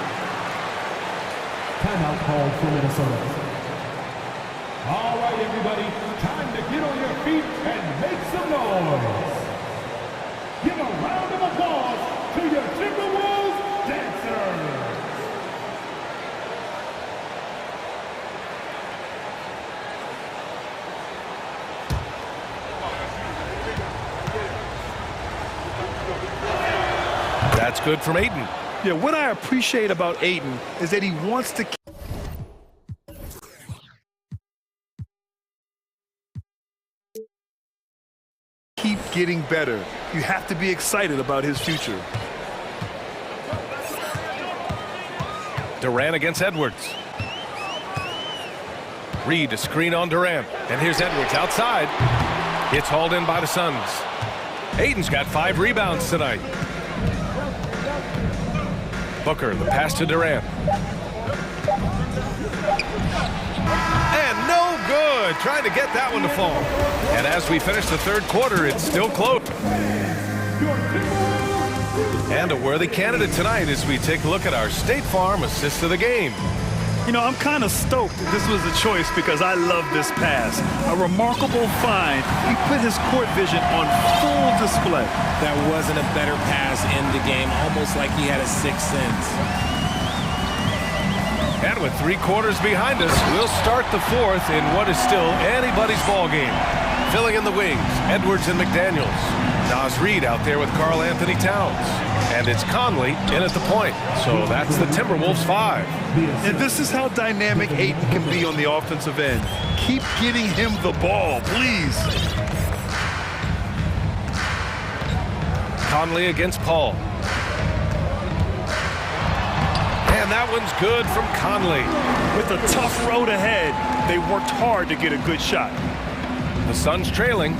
Timeout called for Minnesota. All right, everybody, time to get on your feet and make some noise. Give a round of applause to your Timberwolves dancers. That's good from Ayton. Yeah, what I appreciate about Ayton is that he wants to keep getting better. You have to be excited about his future. Durant against Edwards. Reed, a screen on Durant. And here's Edwards outside. It's hauled in by the Suns. Ayton's got 5 rebounds tonight. Booker, the pass to Durant. And no good. Trying to get that one to fall. And as we finish the third quarter, it's still close. And a worthy candidate tonight as we take a look at our State Farm assist of the game. You know, I'm kind of stoked that this was a choice because I love this pass. A remarkable find. He put his court vision on full display. That wasn't a better pass in the game, almost like he had a sixth sense. And with 3 quarters behind us, we'll start the fourth in what is still anybody's ball game. Filling in the wings, Edwards and McDaniels. Nas Reed out there with Karl Anthony Towns. And it's Conley in at the point. So that's the Timberwolves 5. And this is how dynamic Ayton can be on the offensive end. Keep getting him the ball, please. Conley against Paul. And that one's good from Conley. With a tough road ahead, they worked hard to get a good shot. The Suns trailing.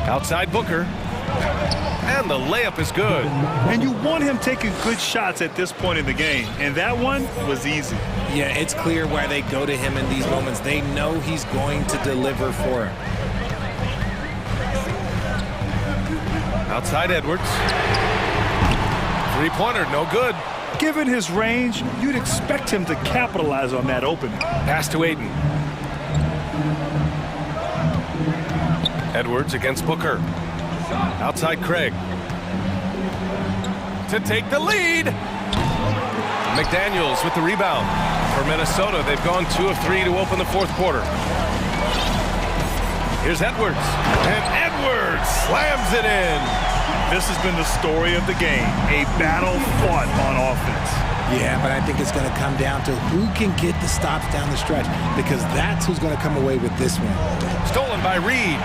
Outside Booker. And the layup is good. And you want him taking good shots at this point in the game. And that one was easy. Yeah, it's clear why they go to him in these moments. They know he's going to deliver for him. Outside Edwards. 3-pointer, no good. Given his range, you'd expect him to capitalize on that opening. Pass to Ayton. Edwards against Booker. Outside Craig. To take the lead. McDaniels with the rebound. For Minnesota, they've gone 2 of 3 to open the fourth quarter. Here's Edwards. And Edwards slams it in. This has been the story of the game. A battle fought on offense. Yeah, but I think it's going to come down to who can get the stops down the stretch, because that's who's going to come away with this one. Stolen by Reed.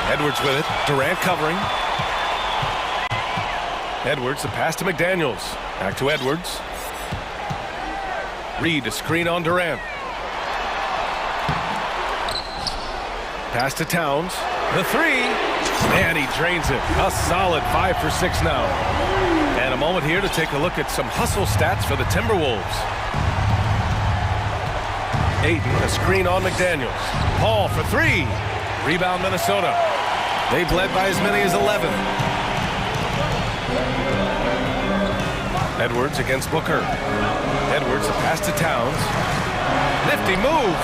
Edwards with it. Durant covering. Edwards, the pass to McDaniels. Back to Edwards. Reed, a screen on Durant. Pass to Towns. The three. And he drains it. A solid 5 for 6 now. And a moment here to take a look at some hustle stats for the Timberwolves. Ayton, a screen on McDaniels. Paul for 3. Rebound Minnesota. They've led by as many as 11. Edwards against Booker. Edwards, a pass to Towns. Nifty move.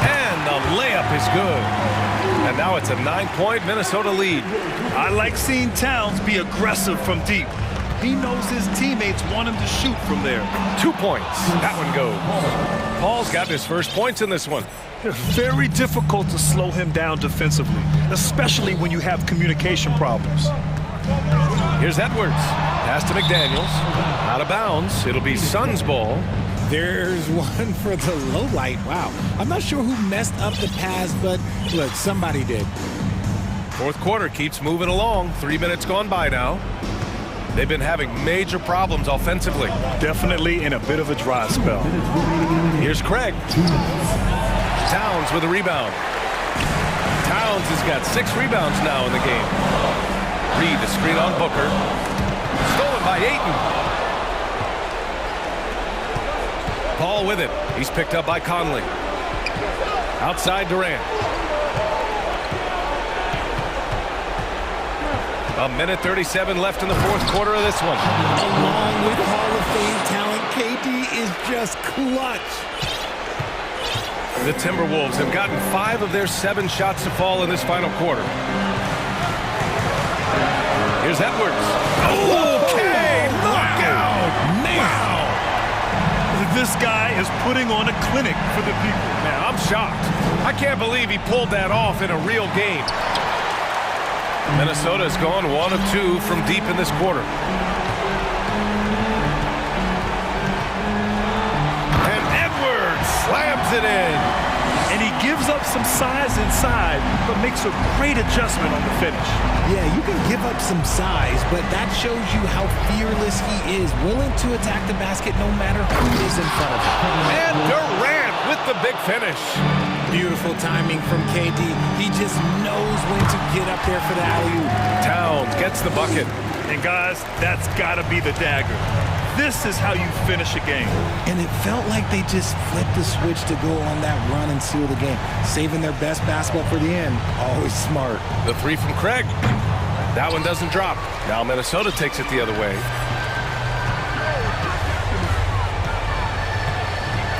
And the layup is good. And now it's a 9-point Minnesota lead. I like seeing Towns be aggressive from deep. He knows his teammates want him to shoot from there. 2 points. That one goes. Paul's got his first points in this one. Very difficult to slow him down defensively, especially when you have communication problems. Here's Edwards. Pass to McDaniels. Out of bounds. It'll be Suns ball. There's one for the low light. Wow. I'm not sure who messed up the pass, but look, somebody did. Fourth quarter keeps moving along. 3 minutes gone by now. They've been having major problems offensively. Definitely in a bit of a dry spell. Here's Craig. Towns with a rebound. Towns has got 6 rebounds now in the game. Reed, the screen on Booker. Stolen by Ayton. Paul with it. He's picked up by Conley. Outside Durant. A minute 37 left in the fourth quarter of this one. Along with Hall of Fame talent, KD is just clutch. The Timberwolves have gotten 5 of their 7 shots to fall in this final quarter. Here's Edwards. Okay, knockout. Wow. This guy is putting on a clinic for the people. Man, I'm shocked. I can't believe he pulled that off in a real game. Minnesota has gone 1 of 2 from deep in this quarter. And Edwards slams it in. And he gives up some size inside, but makes a great adjustment on the finish. Yeah, you can give up some size, but that shows you how fearless he is, willing to attack the basket no matter who is in front of him. And Durant with the big finish. Beautiful timing from KD. He just knows when to get up there for the alley-oop. Towns gets the bucket. And guys, that's got to be the dagger. This is how you finish a game. And it felt like they just flipped the switch to go on that run and seal the game. Saving their best basketball for the end. Always smart. The 3 from Craig. That one doesn't drop. Now Minnesota takes it the other way.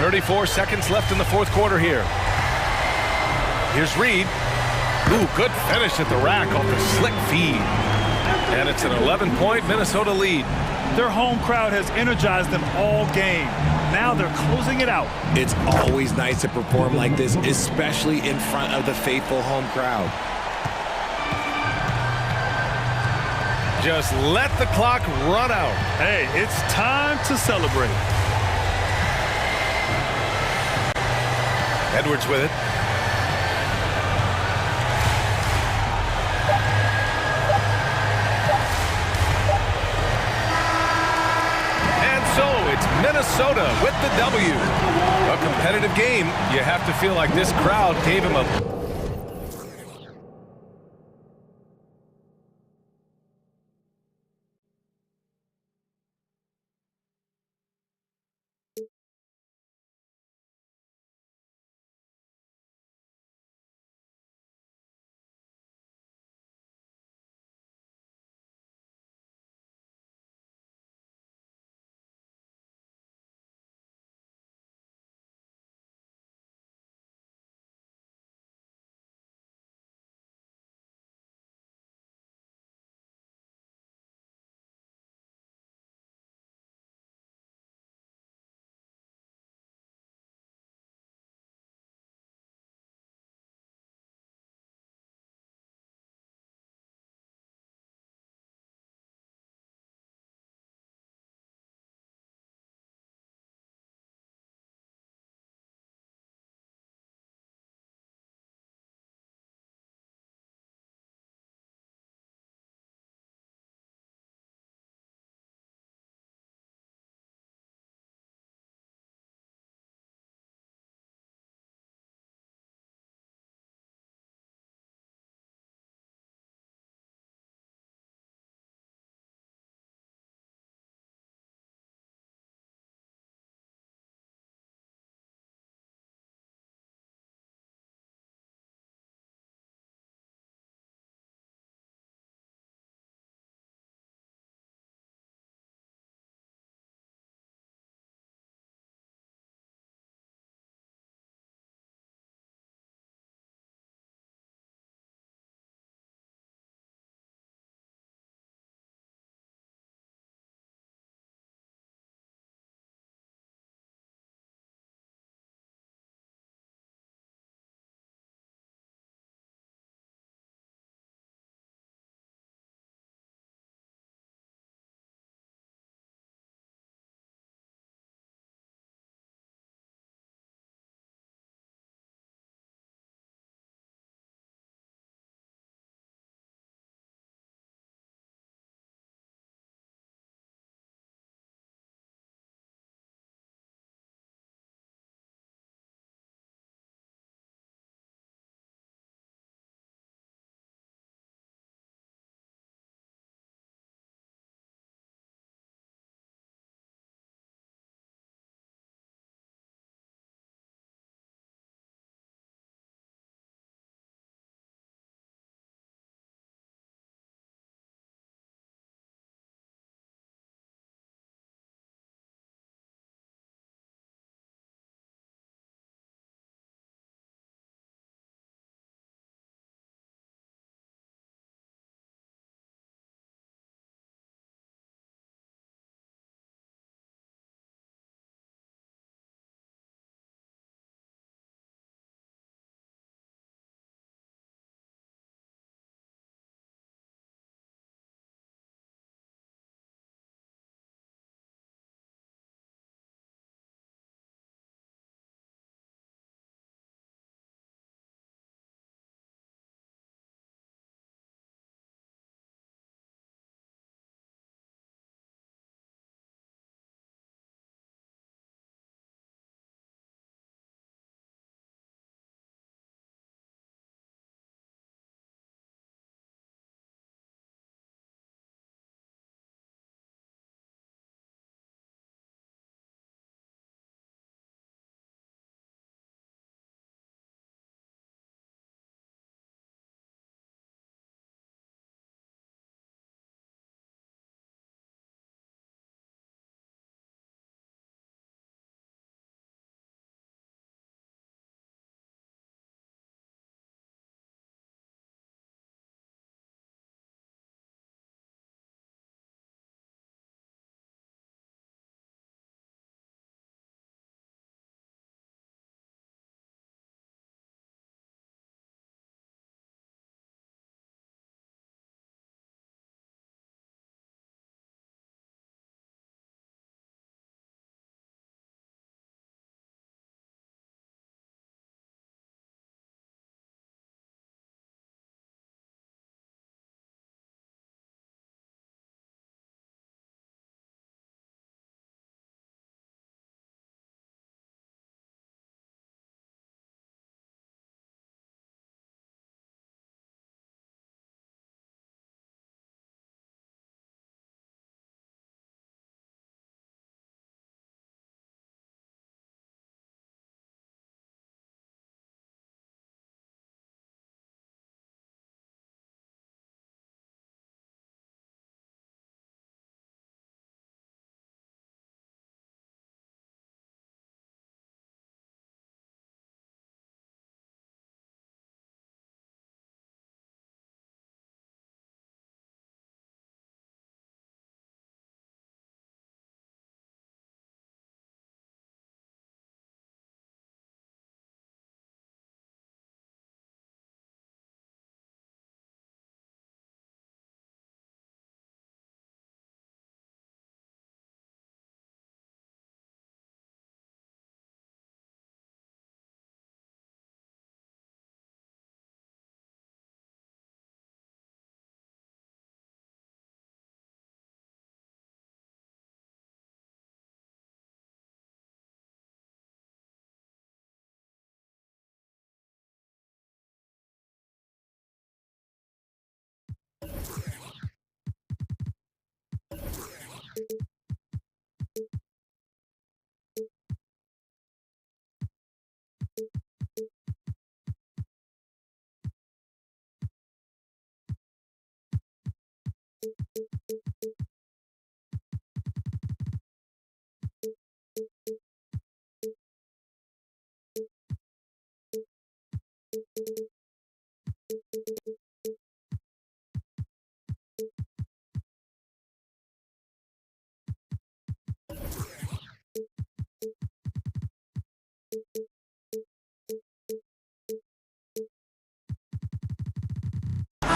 34 seconds left in the fourth quarter here. Here's Reed. Ooh, good finish at the rack off the slick feed. And it's an 11-point Minnesota lead. Their home crowd has energized them all game. Now they're closing it out. It's always nice to perform like this, especially in front of the faithful home crowd. Just let the clock run out. Hey, it's time to celebrate. Edwards with it. It's Minnesota with the W. A competitive game. You have to feel like this crowd gave him a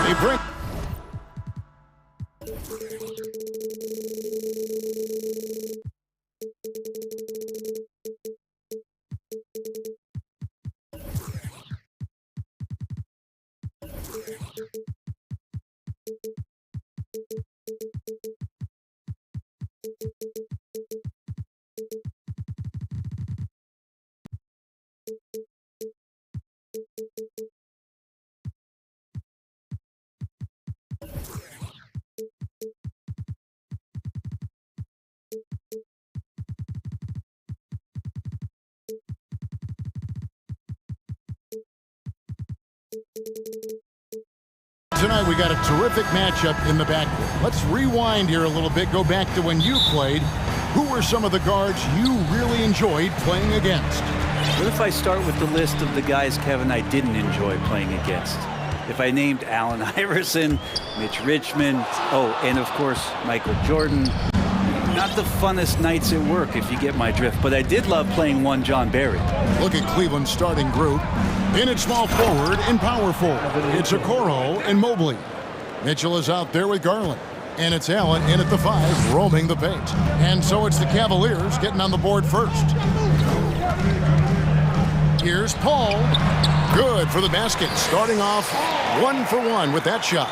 They bring. Tonight we got a terrific matchup in the backcourt. Let's rewind here a little bit, go back to when you played. Who were some of the guards you really enjoyed playing against? What if I start with the list of the guys, Kevin, I didn't enjoy playing against? If I named Allen Iverson, Mitch Richmond, oh, and of course, Michael Jordan. Not the funnest nights at work, if you get my drift, but I did love playing one John Barry. Look at Cleveland's starting group. In at small forward and power forward, it's Okoro and Mobley. Mitchell is out there with Garland. And it's Allen in at the 5, roaming the paint. And so it's the Cavaliers getting on the board first. Here's Paul. Good for the basket, starting off 1 for 1 with that shot.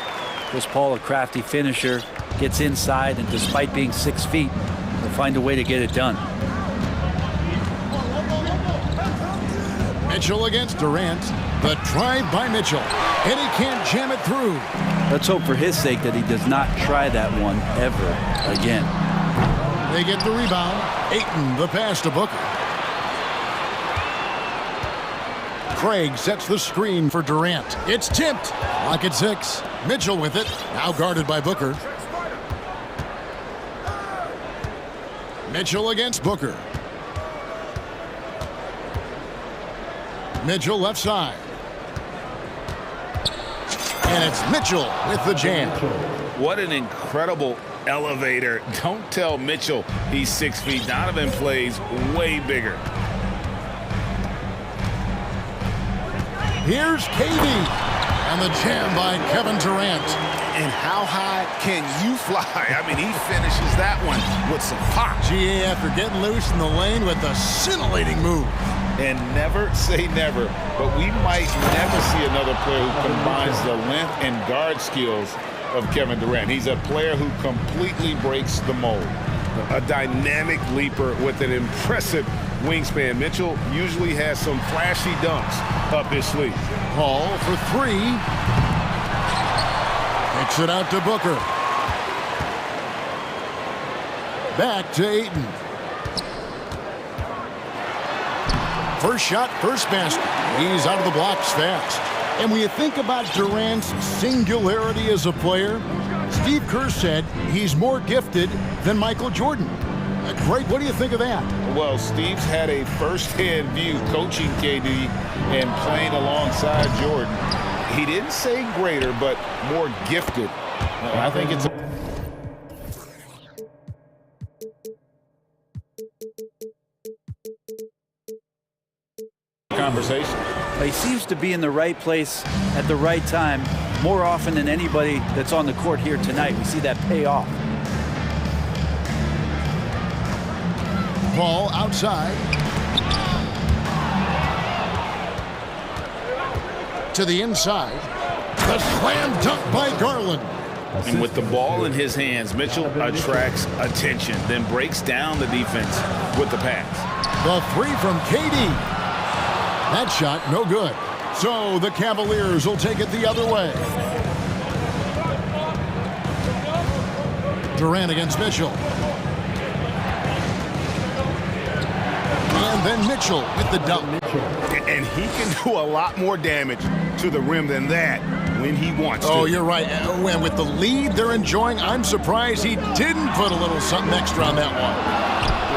Was Paul a crafty finisher, gets inside, and despite being 6 feet, will find a way to get it done. Mitchell against Durant. The drive by Mitchell, and he can't jam it through. Let's hope for his sake that he does not try that one ever again. They get the rebound. Ayton the pass to Booker. Craig sets the screen for Durant. It's tipped. Lock at 6. Mitchell with it. Now guarded by Booker. Mitchell against Booker. Mitchell left side. And it's Mitchell with the jam. What an incredible elevator. Don't tell Mitchell he's 6 feet. Donovan plays way bigger. Here's KD. And the jam by Kevin Durant. And how high can you fly? I mean, he finishes that one with some pop. GA after getting loose in the lane with a scintillating move. And never say never, but we might never see another player who combines the length and guard skills of Kevin Durant. He's a player who completely breaks the mold. A dynamic leaper with an impressive wingspan. Mitchell usually has some flashy dunks up his sleeve. Paul for 3. Kicks it out to Booker. Back to Ayton. First shot, first basket. He's out of the blocks fast. And when you think about Durant's singularity as a player, Steve Kerr said he's more gifted than Michael Jordan. Greg, what do you think of that? Well, Steve's had a first-hand view coaching KD and playing alongside Jordan. He didn't say greater, but more gifted. I think it's a conversation. He seems to be in the right place at the right time more often than anybody that's on the court here tonight. We see that pay off. Paul outside. To the inside. The slam dunk by Garland. And with the ball in his hands, Mitchell attracts attention, then breaks down the defense with the pass. The 3 from KD. That shot, no good. So the Cavaliers will take it the other way. Durant against Mitchell. And then Mitchell with the dunk. And he can do a lot more damage to the rim than that when he wants to. Oh, you're right. And with the lead they're enjoying, I'm surprised he didn't put a little something extra on that one.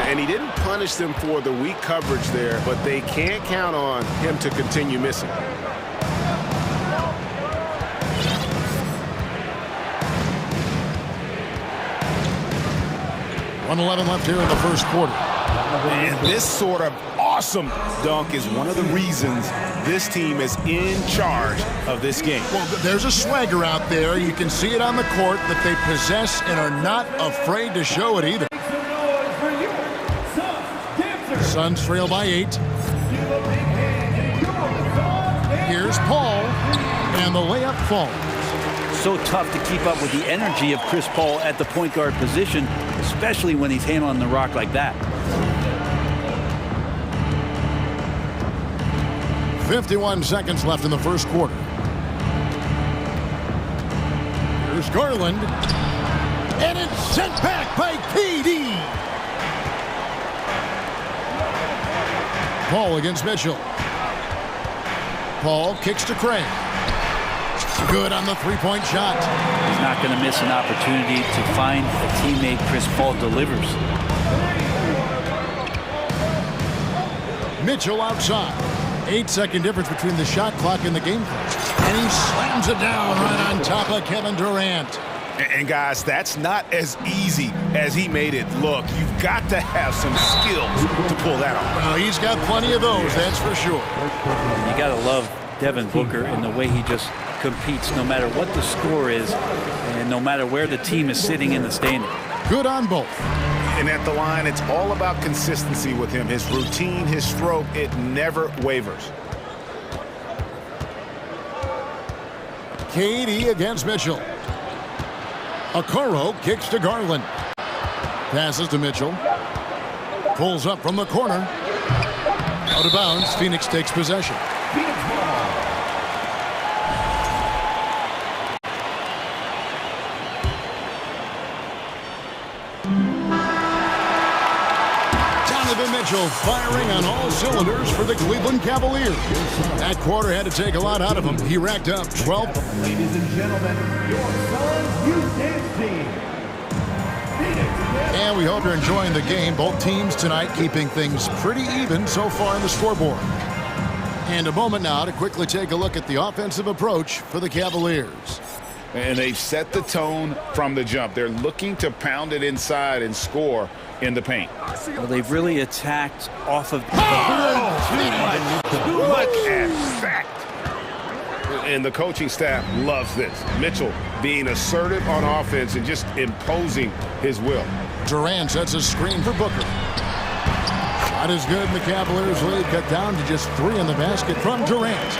And he didn't punish them for the weak coverage there, but they can't count on him to continue missing. .11 left here in the first quarter. And this sort of awesome dunk is one of the reasons this team is in charge of this game. Well, there's a swagger out there. You can see it on the court that they possess and are not afraid to show it either. Suns trail by 8. Here's Paul, and the layup falls. So tough to keep up with the energy of Chris Paul at the point guard position, especially when he's handling the rock like that. 51 seconds left in the first quarter. Here's Garland, and it's sent back by KD. Paul against Mitchell. Paul kicks to Craig. Good on the three-point shot. He's not going to miss an opportunity to find a teammate. Chris Paul delivers. Mitchell outside. 8-second difference between the shot clock and the game clock. And he slams it down right on top of Kevin Durant. And guys, that's not as easy as he made it look. You've got to have some skills to pull that off. Well, he's got plenty of those, that's for sure. You got to love Devin Booker and the way he just competes no matter what the score is and no matter where the team is sitting in the standing. Good on both. And at the line, it's all about consistency with him. His routine, his stroke, it never wavers. KD against Mitchell. Okoro kicks to Garland. Passes to Mitchell. Pulls up from the corner. Out of bounds. Phoenix takes possession. Mitchell firing on all cylinders for the Cleveland Cavaliers. That quarter had to take a lot out of him. He racked up 12. Ladies and gentlemen, your Suns Youth Dance Team. And we hope you're enjoying the game. Both teams tonight keeping things pretty even so far on the scoreboard. And a moment now to quickly take a look at the offensive approach for the Cavaliers. And they've set the tone from the jump. They're looking to pound it inside and score in the paint. Well, they've really attacked off of... Look at that. And the coaching staff loves this. Mitchell being assertive on offense and just imposing his will. Durant sets a screen for Booker. Shot is good, and the Cavaliers lead cut down to just 3 in the basket from Durant.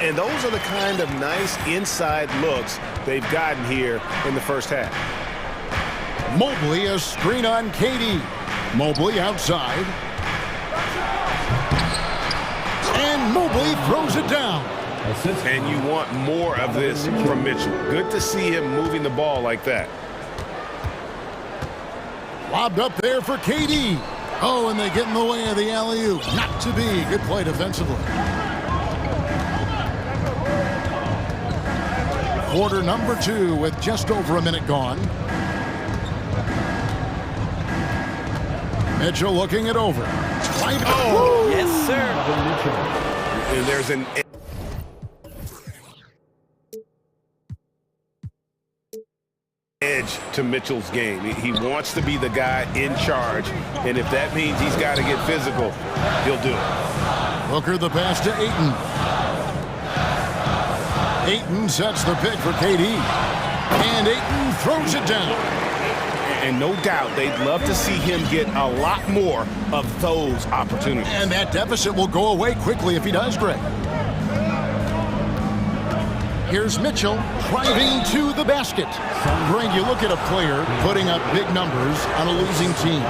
And those are the kind of nice inside looks they've gotten here in the first half. Mobley, a screen on KD. Mobley outside. And Mobley throws it down. And you want more of this from Mitchell. Good to see him moving the ball like that. Lobbed up there for KD. Oh, and they get in the way of the alley-oop. Not to be. Good play defensively. Quarter number 2 with just over a minute gone. Mitchell looking it over. Right. Oh, yes, sir. And there's an edge to Mitchell's game. He wants to be the guy in charge, and if that means he's got to get physical, he'll do it. Booker the pass to Ayton. Ayton sets the pick for KD. And Ayton throws it down. And no doubt they'd love to see him get a lot more of those opportunities. And that deficit will go away quickly if he does, Greg. Here's Mitchell driving to the basket. Greg, you look at a player putting up big numbers on a losing team.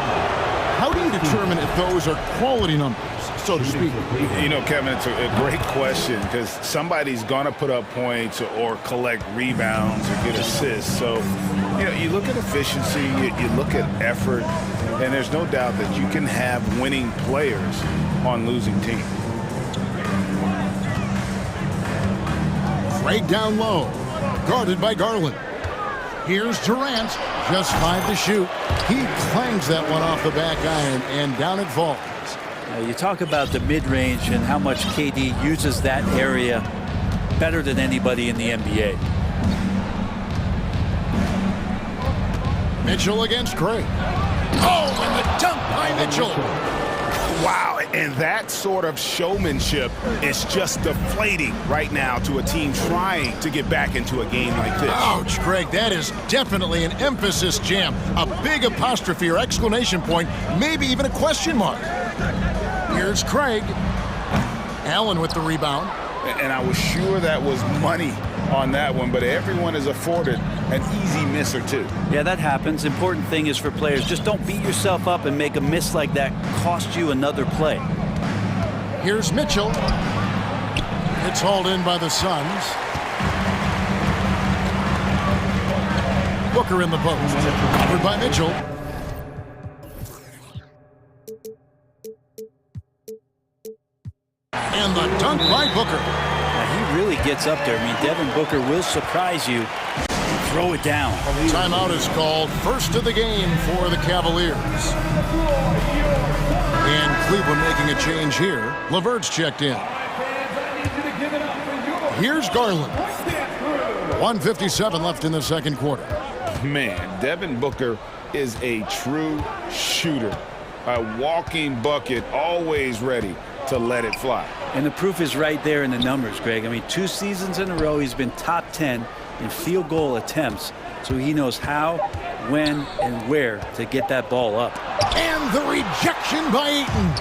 How do you determine if those are quality numbers, so to speak? You know, Kevin, it's a great question because somebody's going to put up points or collect rebounds or get assists. So, you know, you look at efficiency, you look at effort, and there's no doubt that you can have winning players on losing teams. Craig down low, guarded by Garland. Here's Durant, just 5 to shoot. He clangs that one off the back iron, and down it falls. You talk about the mid-range and how much KD uses that area better than anybody in the NBA. Mitchell against Craig. Oh, and the dunk by Mitchell. Wow, and that sort of showmanship is just deflating right now to a team trying to get back into a game like this. Ouch, Craig, that is definitely an emphasis jam. A big apostrophe or exclamation point, maybe even a question mark. Here's Craig. Allen with the rebound. And I was sure that was money on that one, but everyone is afforded an easy miss or two. Yeah, that happens. Important thing is for players, just don't beat yourself up and make a miss like that cost you another play. Here's Mitchell. It's hauled in by the Suns. Booker in the post. Covered by Mitchell. And the dunk by Booker. Now, he really gets up there. I mean, Devin Booker will surprise you. Throw it down. Timeout is called. First of the game for the Cavaliers. And Cleveland making a change here. LeVert's checked in. Here's Garland. 1:57 left in the second quarter. Man, Devin Booker is a true shooter. A walking bucket, always ready to let it fly. And the proof is right there in the numbers, Greg. I mean, 2 seasons in a row, he's been top 10 in field goal attempts. So he knows how, when, and where to get that ball up. And the rejection by Ayton.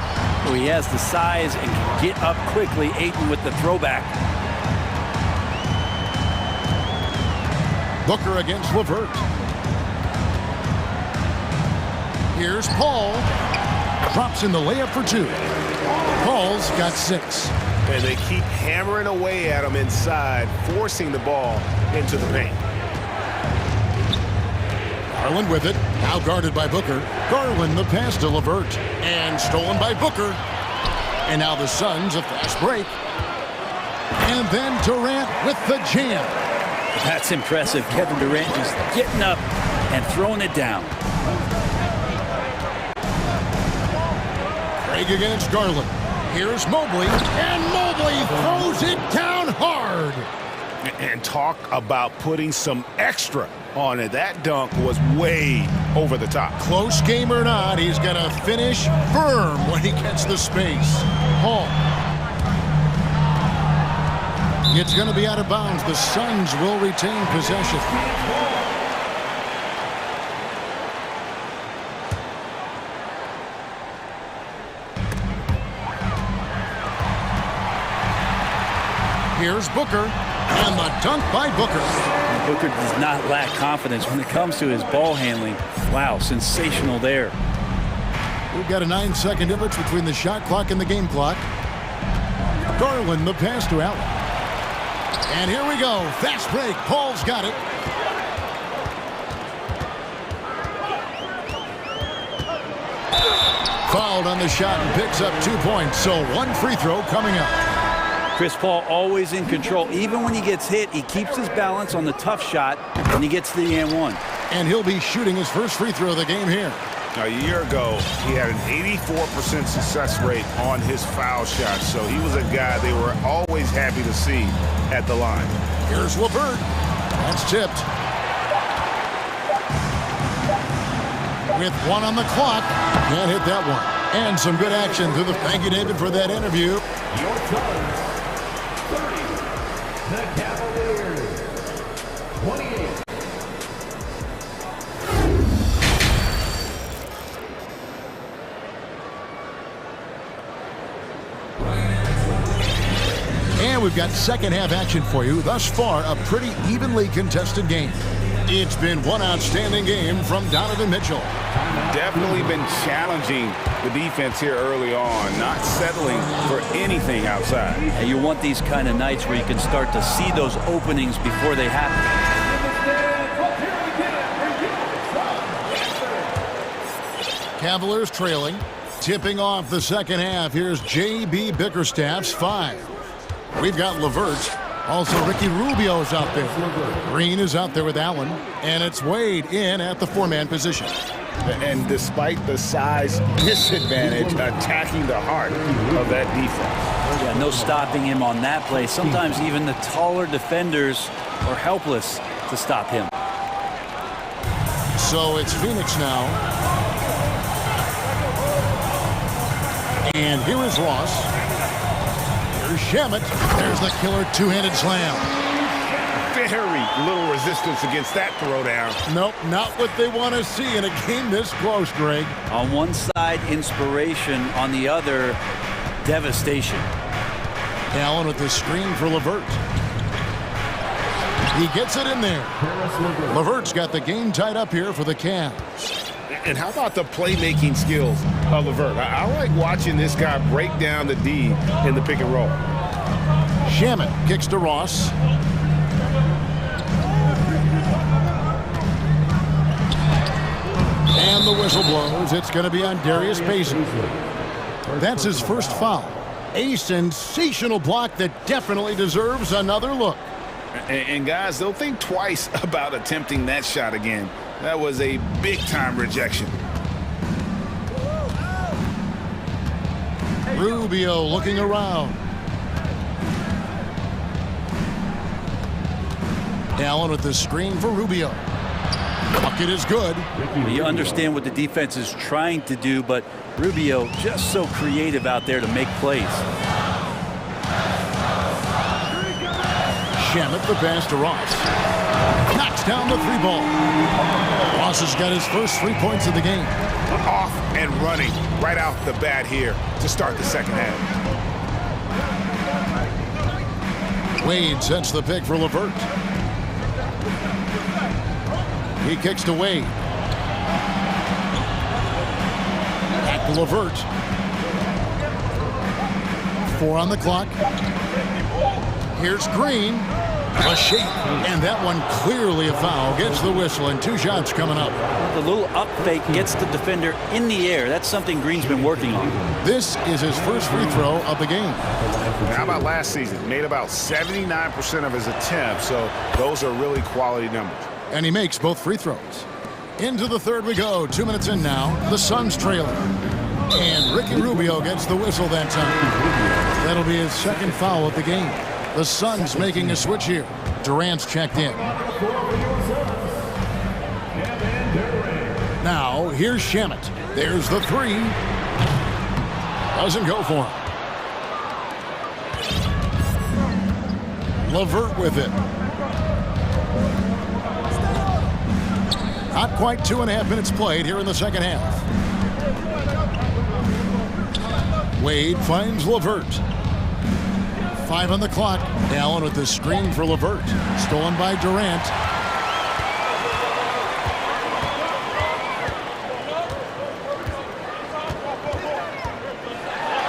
Oh, he has the size and can get up quickly. Ayton with the throwback. Booker against LeVert. Here's Paul. Drops in the layup for 2. Paul's got 6. And they keep hammering away at him inside, forcing the ball into the paint. Garland with it. Now guarded by Booker. Garland the pass to LeVert. And stolen by Booker. And now the Suns a fast break. And then Durant with the jam. That's impressive. Kevin Durant just getting up and throwing it down. Craig against Garland. Here's Mobley, and Mobley throws it down hard. And talk about putting some extra on it. That dunk was way over the top. Close game or not, he's going to finish firm when he gets the space. Hall. It's going to be out of bounds. The Suns will retain possession. Here's Booker, and the dunk by Booker. Booker does not lack confidence when it comes to his ball handling. Wow, sensational there. We've got a 9-second difference between the shot clock and the game clock. Garland, the pass to Allen. And here we go. Fast break. Paul's got it. Fouled on the shot and picks up 2 points. So 1 free throw coming up. Chris Paul always in control. Even when he gets hit, he keeps his balance on the tough shot, and he gets to the and one. And he'll be shooting his first free throw of the game here. A year ago, he had an 84% success rate on his foul shot, so he was a guy they were always happy to see at the line. Here's LeVert. That's tipped. With 1 on the clock. Can't hit that one. And some good action through the... Thank you, David, for that interview. Your Suns, 30. The Cavaliers, 28. And we've got second half action for you. Thus far, a pretty evenly contested game. It's been one outstanding game from Donovan Mitchell. Definitely been challenging the defense here early on, not settling for anything outside. And you want these kind of nights where you can start to see those openings before they happen. Cavaliers trailing. Tipping off the second half. Here's J.B. Bickerstaff's 5. We've got LeVert. Also, Ricky Rubio's out there. Green is out there with Allen. And it's Wade in at the 4-man position. And despite the size disadvantage, attacking the heart of that defense. Yeah, no stopping him on that play. Sometimes even the taller defenders are helpless to stop him. So it's Phoenix now. And here is Ross. Here's Shamet. There's the killer two-handed slam. Very little resistance against that throwdown. Nope, not what they want to see in a game this close, Greg. On one side, inspiration. On the other, devastation. Allen with the screen for LeVert. He gets it in there. LeVert's got the game tied up here for the Cavs. And how about the playmaking skills of LeVert? I like watching this guy break down the D in the pick and roll. Shamet kicks to Ross. And the whistle blows. It's going to be on Darius Bazley. That's his first foul. A sensational block that definitely deserves another look. And guys, they'll think twice about attempting that shot again. That was a big-time rejection. Rubio looking around. Allen with the screen for Rubio. Bucket is good. You understand what the defense is trying to do, but Rubio just so creative out there to make plays. Shamet the pass to Ross. Knocks down the 3-ball. Ross has got his first 3 points of the game. Off and running right out the bat here to start the second half. Wade sets the pick for LeVert. He kicks to Wade. Back to LeVert. 4 on the clock. Here's Green. A shake, and that one clearly a foul. Gets the whistle, and 2 shots coming up. The little up fake gets the defender in the air. That's something Green's been working on. This is his first free throw of the game. How about last season? Made about 79% of his attempts, so those are really quality numbers. And he makes both free throws. Into the third we go. 2 minutes in now. The Suns trailing. And Ricky Rubio gets the whistle that time. That'll be his second foul of the game. The Suns making a switch here. Durant's checked in. Now, here's Shamet. There's the 3. Doesn't go for him. LeVert with it. Not quite 2.5 minutes played here in the second half. Wade finds LeVert. 5 on the clock. Allen with the screen for LeVert. Stolen by Durant.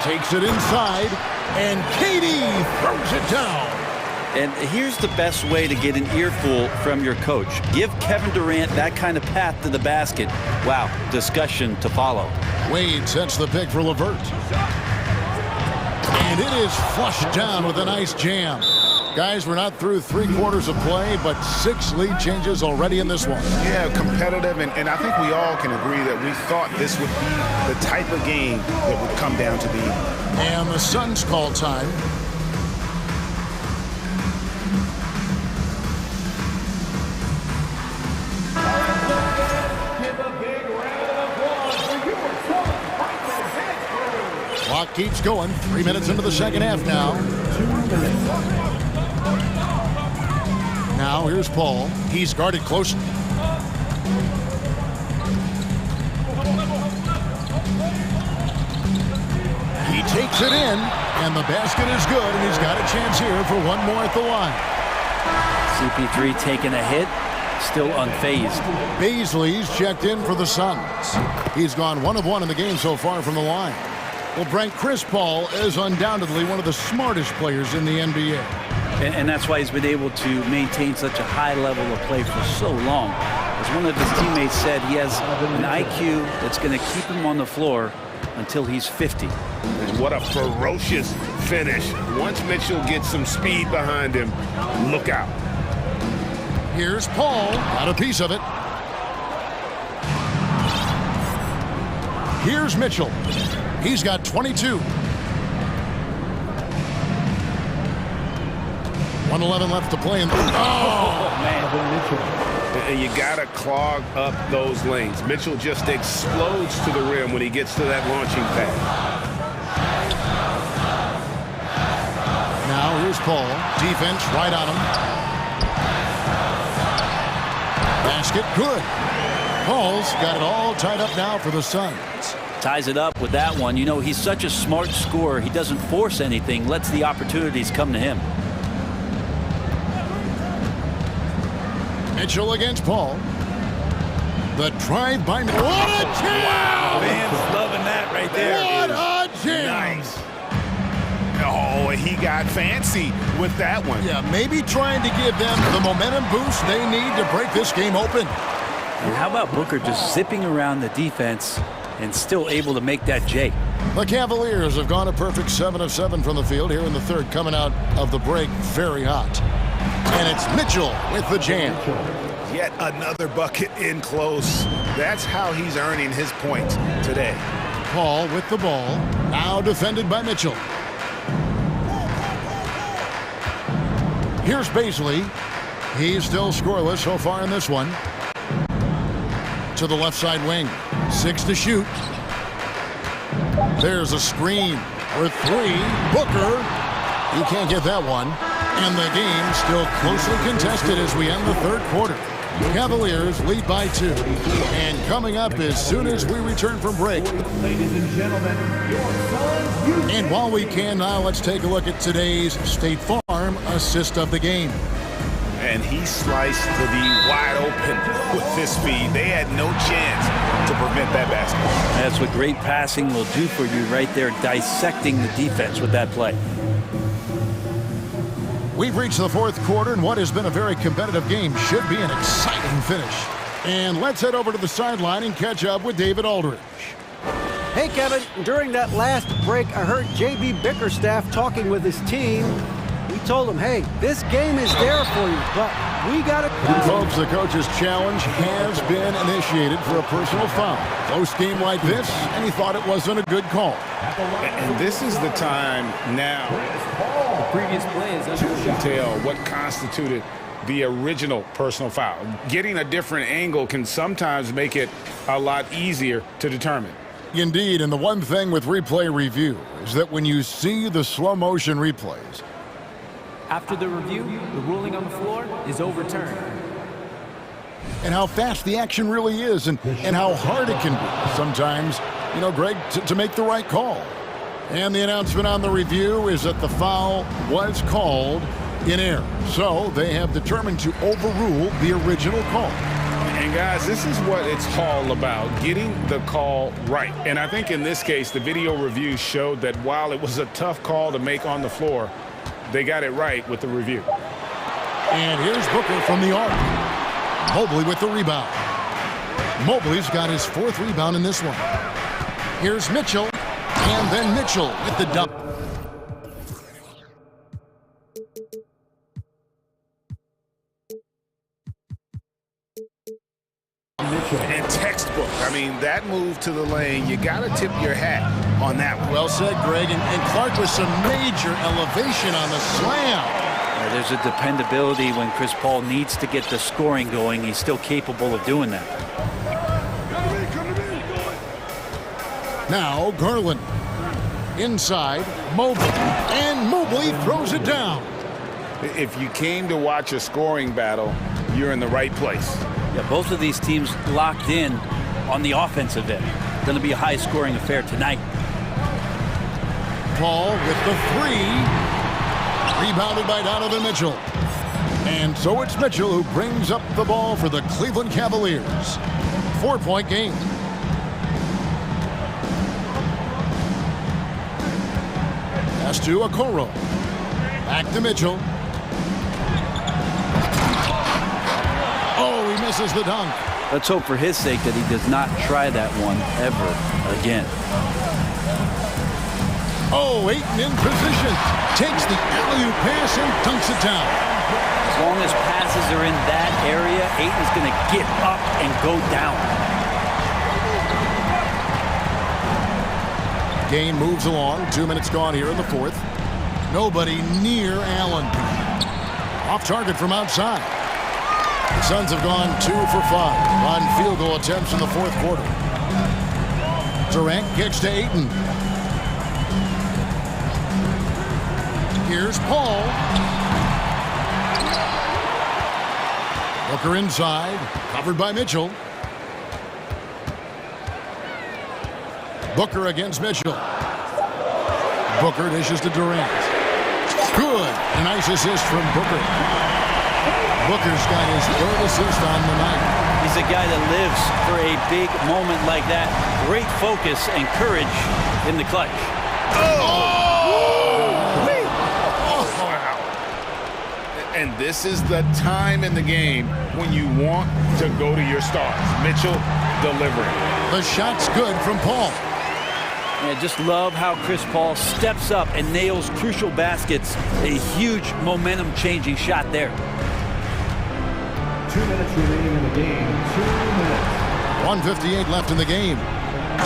Takes it inside, and KD throws it down. And here's the best way to get an earful from your coach. Give Kevin Durant that kind of path to the basket. Wow, discussion to follow. Wade sets the pick for LeVert. And it is flushed down with a nice jam. Guys, we're not through 3 quarters of play, but 6 lead changes already in this one. Yeah, competitive, and I think we all can agree that we thought this would be the type of game that would come down to the end. And the Suns call time. Clock keeps going. 3 minutes into the second half now. Now here's Paul. He's guarded closely. He takes it in, and the basket is good, and he's got a chance here for one more at the line. CP3 taking a hit, still unfazed. Bazley's checked in for the Suns. He's gone 1 of 1 in the game so far from the line. Well, Brent, Chris Paul is undoubtedly one of the smartest players in the NBA. And that's why he's been able to maintain such a high level of play for so long. As one of his teammates said, he has an IQ that's going to keep him on the floor until he's 50. And what a ferocious finish. Once Mitchell gets some speed behind him, look out. Here's Paul, got a piece of it. Here's Mitchell. He's got 22. 1:11 left to play. Oh, man. You got to clog up those lanes. Mitchell just explodes to the rim when he gets to that launching pad. Now here's Paul. Defense right on him. Basket, good. Paul's got it all tied up now for the Suns. Ties it up with that one. You know, he's such a smart scorer. He doesn't force anything, lets the opportunities come to him. Mitchell against Paul. The drive by Mitchell. What a jam! Wow, fans loving that right there. What a jam! Nice. Oh, he got fancy with that one. Yeah, maybe trying to give them the momentum boost they need to break this game open. And how about Booker just zipping around the defense and still able to make that J? The Cavaliers have gone a perfect 7 of 7 from the field here in the third, coming out of the break very hot. And it's Mitchell with the jam. Yet another bucket in close. That's how he's earning his points today. Paul with the ball, now defended by Mitchell. Here's Baisley. He's still scoreless so far in this one. To the left side wing. 6 to shoot. There's a screen for 3. Booker. He can't get that one. And the game still closely contested as we end the third quarter. Cavaliers lead by 2. And coming up as soon as we return from break. Ladies and gentlemen, your Suns. And while we can now, let's take a look at today's State Farm assist of the game. And he sliced to the wide open with his speed. They had no chance to prevent that basket. That's what great passing will do for you right there, dissecting the defense with that play. We've reached the fourth quarter, and what has been a very competitive game should be an exciting finish. And let's head over to the sideline and catch up with David Aldridge. Hey, Kevin, during that last break, I heard J.B. Bickerstaff talking with his team. He told them, hey, this game is there for you, but we got to... Folks, the coach's challenge has been initiated for a personal foul. Close game like this, and he thought it wasn't a good call. And this is the time now The previous play is under to tell what constituted the original personal foul. Getting a different angle can sometimes make it a lot easier to determine. Indeed, and the one thing with replay review is that when you see the slow motion replays, After the review, the ruling on the floor is overturned. and how fast the action really is and how hard it can be sometimes, you know, Greg, to make the right call. And the announcement on the review is that the foul was called in error. So they have determined to overrule the original call. And guys, this is what it's all about, getting the call right. And I think in this case, the video review showed that while it was a tough call to make on the floor, they got it right with the review. And here's Booker from the arc. Mobley with the rebound. Mobley's got his 4th rebound in this one. Here's Mitchell, and then Mitchell with the dunk. And textbook. I mean, that move to the lane, you got to tip your hat on that one. Well said, Greg. And Clark with some major elevation on the slam. There's a dependability when Chris Paul needs to get the scoring going. He's still capable of doing that. Now Garland. Inside, Mobley. And Mobley throws it down. If you came to watch a scoring battle, you're in the right place. Yeah, both of these teams locked in on the offensive end. Going to be a high-scoring affair tonight. Paul with the 3. Rebounded by Donovan Mitchell. And so it's Mitchell who brings up the ball for the Cleveland Cavaliers. 4-point game. Pass to Okoro. Back to Mitchell. Oh, he misses the dunk. Let's hope for his sake that he does not try that one ever again. Oh, Ayton in position. Takes the alley-oop pass and dunks it down. As long as passes are in that area, Ayton's going to get up and go down. Game moves along. 2 minutes gone here in the fourth. Nobody near Allen. Off target from outside. The Suns have gone 2 for 5 on field goal attempts in the fourth quarter. Durant kicks to Ayton. Here's Paul. Booker inside, covered by Mitchell. Booker against Mitchell. Booker dishes to Durant. Good. A nice assist from Booker. Booker's got his third assist on the night. He's a guy that lives for a big moment like that. Great focus and courage in the clutch. And this is the time in the game when you want to go to your stars. Mitchell delivering. The shot's good from Paul. I just love how Chris Paul steps up and nails crucial baskets. A huge momentum-changing shot there. 2 minutes remaining in the game. 2 minutes. 1:58 left in the game.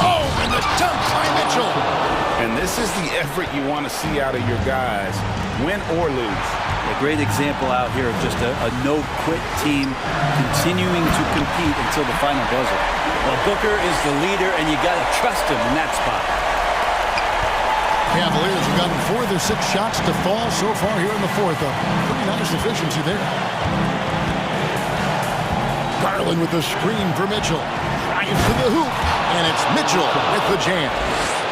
Oh, and the dunk by Mitchell. And this is the effort you want to see out of your guys, win or lose. A great example out here of just a no-quit team continuing to compete until the final buzzer. Well, Booker is the leader, and you got to trust him in that spot. Cavaliers have gotten 4 of their 6 shots to fall so far here in the fourth. A pretty nice efficiency there. Garland with the screen for Mitchell. Drives to the hoop, and it's Mitchell with the jam.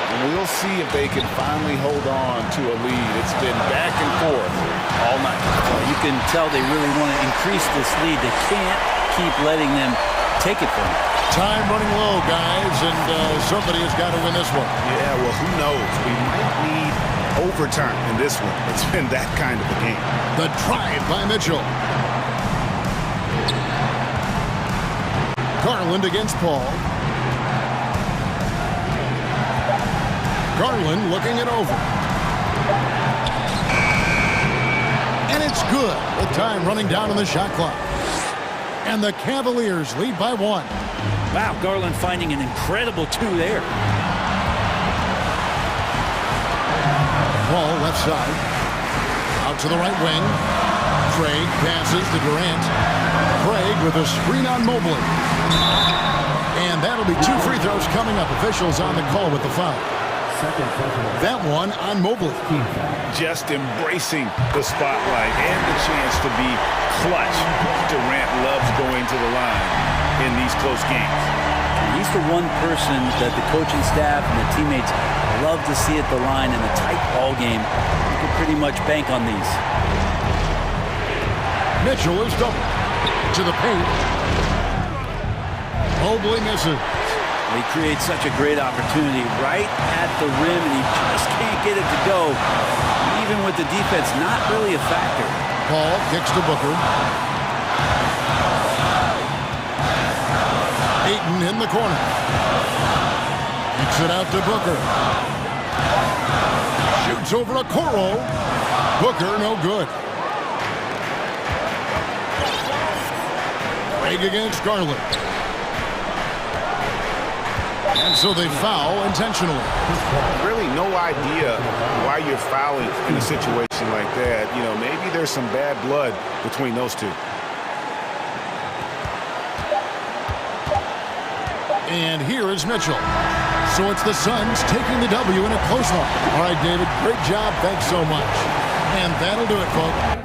And we'll see if they can finally hold on to a lead. It's been back and forth all night. Well, you can tell they really want to increase this lead. They can't keep letting them take it from them. Time running low, guys, and somebody has got to win this one. Yeah, well, who knows? We might need overtime in this one. It's been that kind of a game. The drive by Mitchell. Garland against Paul. Garland looking it over. And it's good with time running down on the shot clock. And the Cavaliers lead by 1. Wow, Garland finding an incredible 2 there. Paul left side. Out to the right wing. Craig passes to Durant. Craig with a screen on Mobley. And that'll be 2 free throws coming up. Officials on the call with the foul. That one on Mobley. Just embracing the spotlight and the chance to be clutch. Durant loves going to the line in these close games. He's the one person that the coaching staff and the teammates love to see at the line in a tight ball game. You can pretty much bank on these. Mitchell is double to the paint. Mobley misses. He creates such a great opportunity right at the rim, and he just can't get it to go. Even with the defense not really a factor. Paul kicks to Booker. Ayton in the corner. Kicks it out to Booker. Shoots over a Okoro. Booker no good. Craig against Garland. And so they foul intentionally. Really no idea why you're fouling in a situation like that. You know, maybe there's some bad blood between those two. And here is Mitchell. So it's the Suns taking the W in a close one. All right, David, great job. Thanks so much. And that'll do it, folks.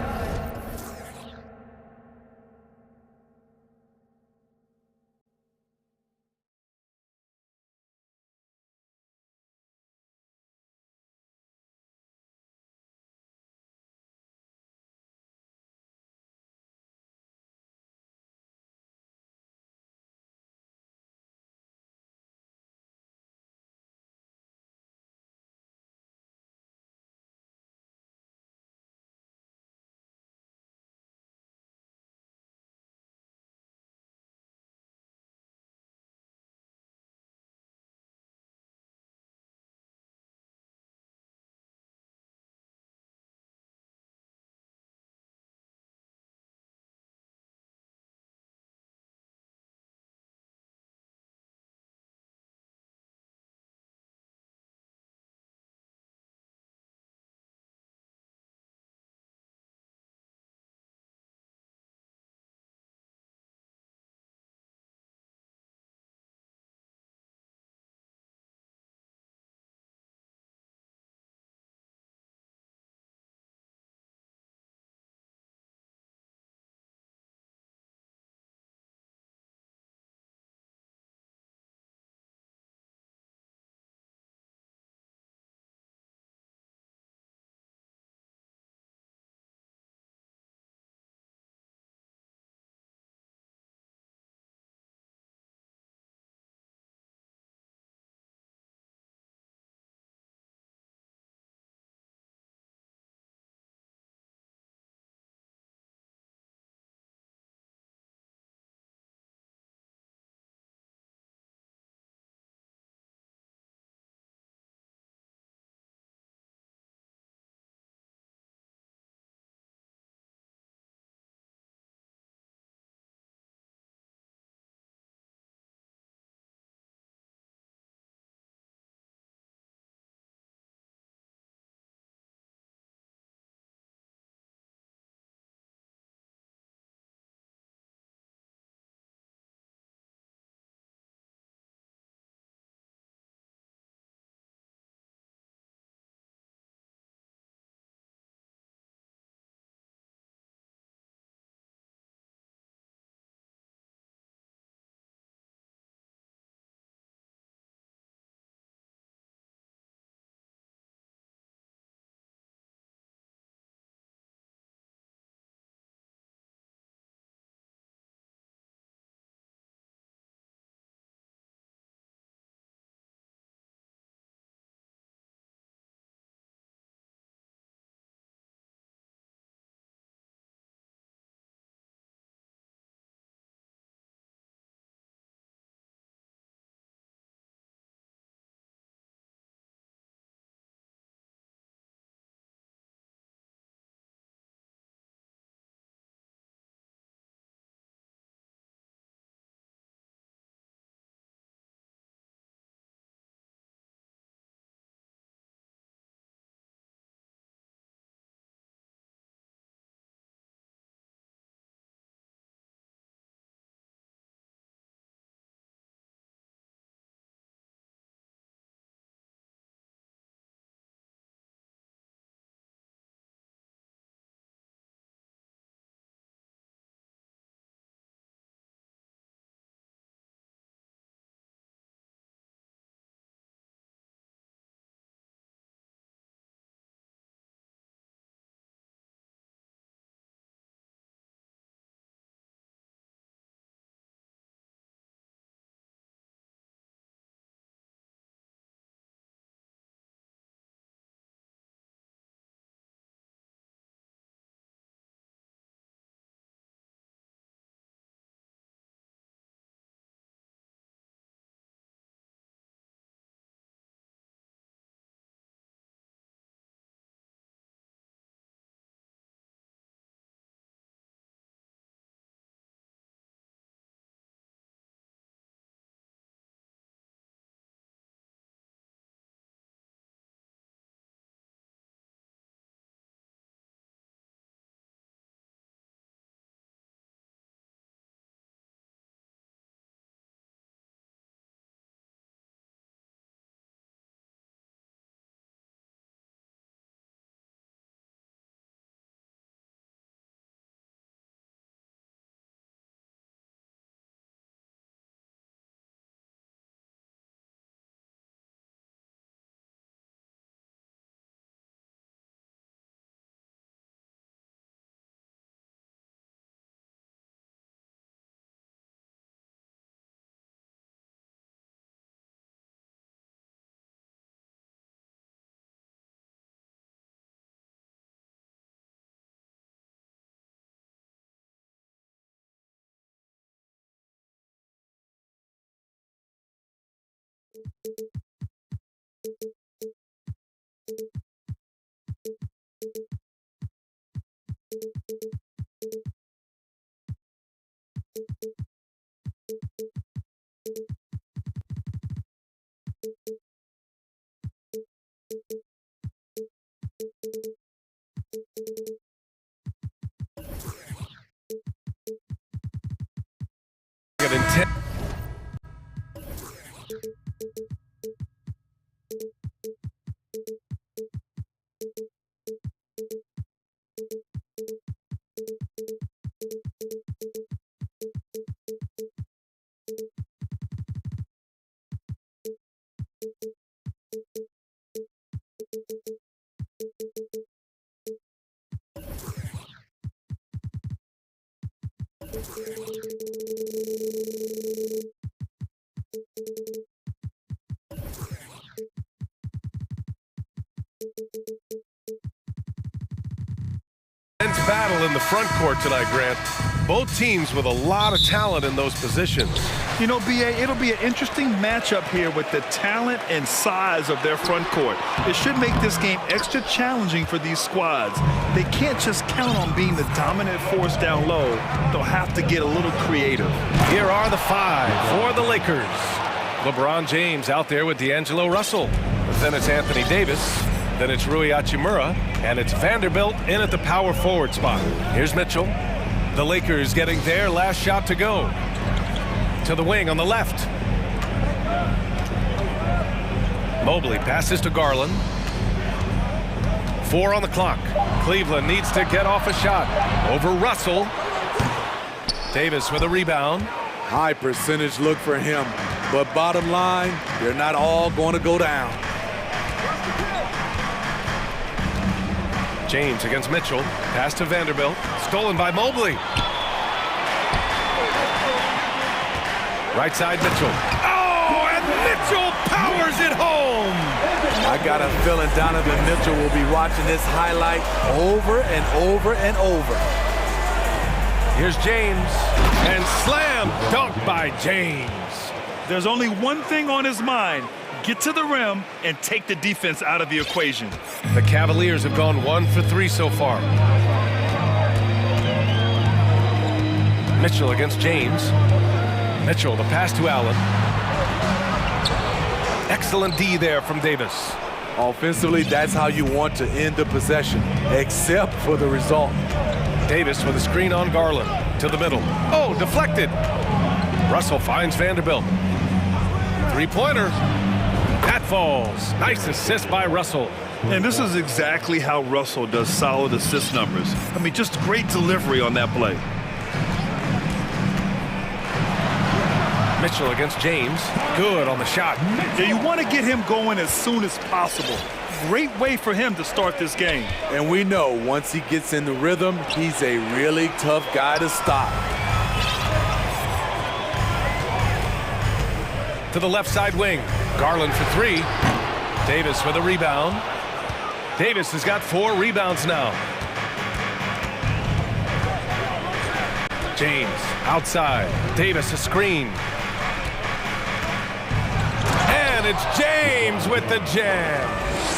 Battle in the front court tonight, Grant. Both teams with a lot of talent in those positions. You know, B.A., it'll be an interesting matchup here with the talent and size of their front court. It should make this game extra challenging for these squads. They can't just count on being the dominant force down low. They'll have to get a little creative. Here are the five for the Lakers. LeBron James out there with D'Angelo Russell. Then it's Anthony Davis. Then it's Rui Hachimura, and it's Vanderbilt in at the power forward spot. Here's Mitchell. The Lakers getting their last shot to go. To the wing on the left. Mobley passes to Garland. 4 on the clock. Cleveland needs to get off a shot. Over Russell. Davis with a rebound. High percentage look for him, but bottom line, they're not all going to go down. James against Mitchell. Pass to Vanderbilt. Stolen by Mobley. Right side Mitchell. Oh, and Mitchell powers it home. I got a feeling Donovan Mitchell will be watching this highlight over and over and over. Here's James. And slam dunk by James. There's only one thing on his mind. Get to the rim and take the defense out of the equation. The Cavaliers have gone 1 for 3 so far. Mitchell against James. Mitchell, the pass to Allen. Excellent D there from Davis. Offensively, that's how you want to end the possession, except for the result. Davis with a screen on Garland. To the middle. Oh, deflected. Russell finds Vanderbilt. Three-pointer. That falls. Nice assist by Russell. And this is exactly how Russell does solid assist numbers. I mean, just great delivery on that play. Mitchell against James. Good on the shot. Yeah, you want to get him going as soon as possible. Great way for him to start this game. And we know once he gets in the rhythm, he's a really tough guy to stop. To the left side wing. Garland for 3. Davis with a rebound. Davis has got 4 rebounds now. James outside. Davis a screen. And it's James with the jam.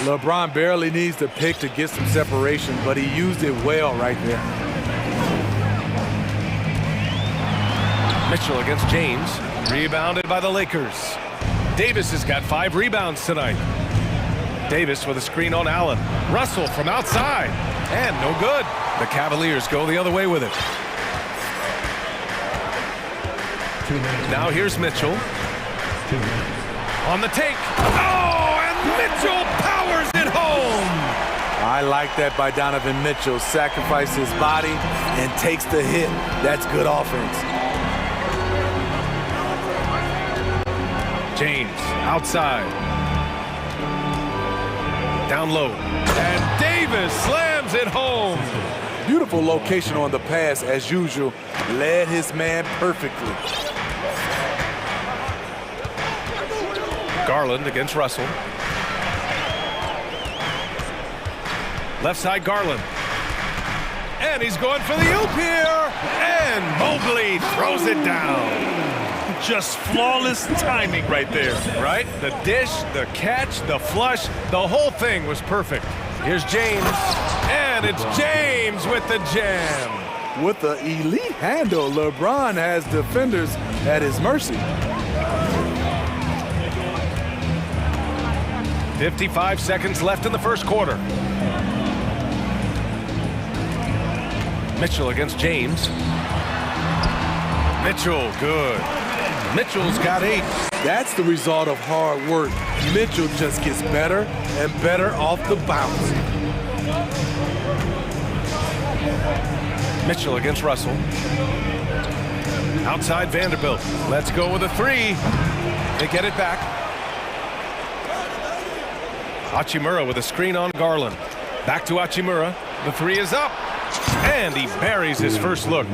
LeBron barely needs the pick to get some separation, but he used it well right there. Mitchell against James. Rebounded by the Lakers. Davis has got 5 rebounds tonight. Davis with a screen on Allen. Russell from outside. And no good. The Cavaliers go the other way with it. Now here's Mitchell. On the take. Oh, and Mitchell powers it home. I like that by Donovan Mitchell. Sacrifices his body and takes the hit. That's good offense. James outside. Down low. And Davis slams it home. Beautiful location on the pass as usual. Led his man perfectly. Garland against Russell. Left side Garland. And he's going for the oop here. And Mobley throws it down. Just flawless timing right there. Right? The dish, the catch, the flush, the whole thing was perfect. Here's James, and it's James with the jam. With the elite handle, LeBron has defenders at his mercy. 55 seconds left in the first quarter. Mitchell against James. Mitchell, good. Mitchell's got 8. That's the result of hard work. Mitchell just gets better and better off the bounce. Mitchell against Russell. Outside Vanderbilt. Let's go with a 3. They get it back. Hachimura with a screen on Garland. Back to Hachimura. The 3 is up. And he buries his first look.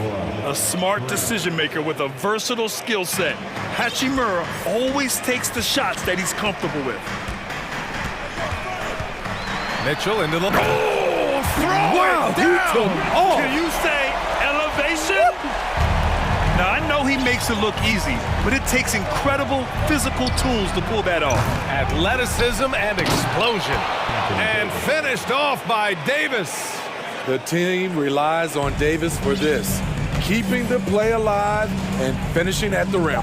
A smart decision maker with a versatile skill set. Hachimura always takes the shots that he's comfortable with. Mitchell into the... Oh, throw it down! Can you say elevation? Now, I know he makes it look easy, but it takes incredible physical tools to pull that off. Athleticism and explosion. And finished off by Davis. The team relies on Davis for this, keeping the play alive and finishing at the rim.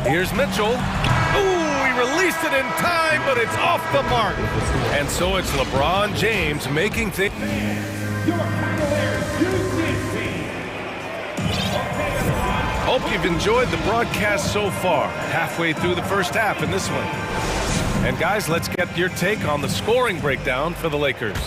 Here's Mitchell. Ooh, he released it in time, but it's off the mark. And so it's LeBron James making things. Hope you've enjoyed the broadcast so far. Halfway through the first half in this one. And guys, let's get your take on the scoring breakdown for the Lakers.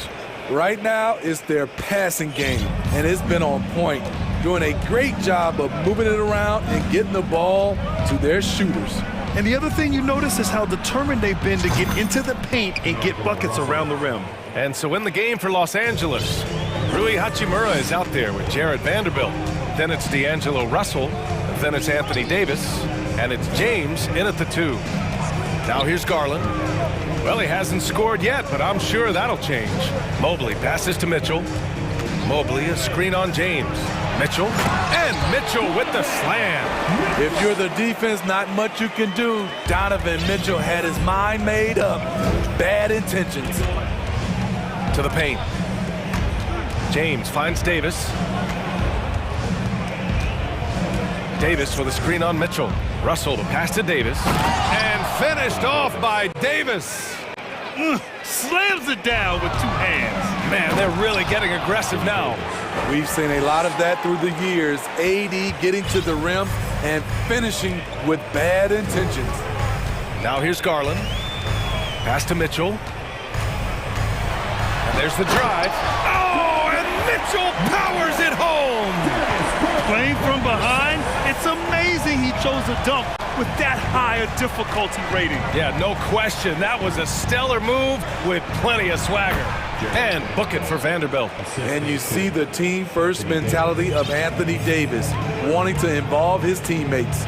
Right now, it's their passing game, and it's been on point, doing a great job of moving it around and getting the ball to their shooters. And the other thing you notice is how determined they've been to get into the paint and get buckets around the rim. And so in the game for Los Angeles, Rui Hachimura is out there with Jared Vanderbilt. Then it's D'Angelo Russell. Then it's Anthony Davis. And it's James in at the 2. Now here's Garland. Well, he hasn't scored yet, but I'm sure that'll change. Mobley passes to Mitchell. Mobley, a screen on James. Mitchell, and Mitchell with the slam. If you're the defense, not much you can do. Donovan Mitchell had his mind made up. Bad intentions. To the paint. James finds Davis. Davis with a screen on Mitchell. Russell, the pass to Davis. And finished off by Davis. Slams it down with 2 hands. Man, they're really getting aggressive now. We've seen a lot of that through the years. AD getting to the rim and finishing with bad intentions. Now here's Garland. Pass to Mitchell. And there's the drive. Oh, and Mitchell powers it home. Playing from behind, it's amazing he chose a dunk with that higher difficulty rating. Yeah, no question. That was a stellar move with plenty of swagger. And book it for Vanderbilt. And you see the team-first mentality of Anthony Davis, wanting to involve his teammates.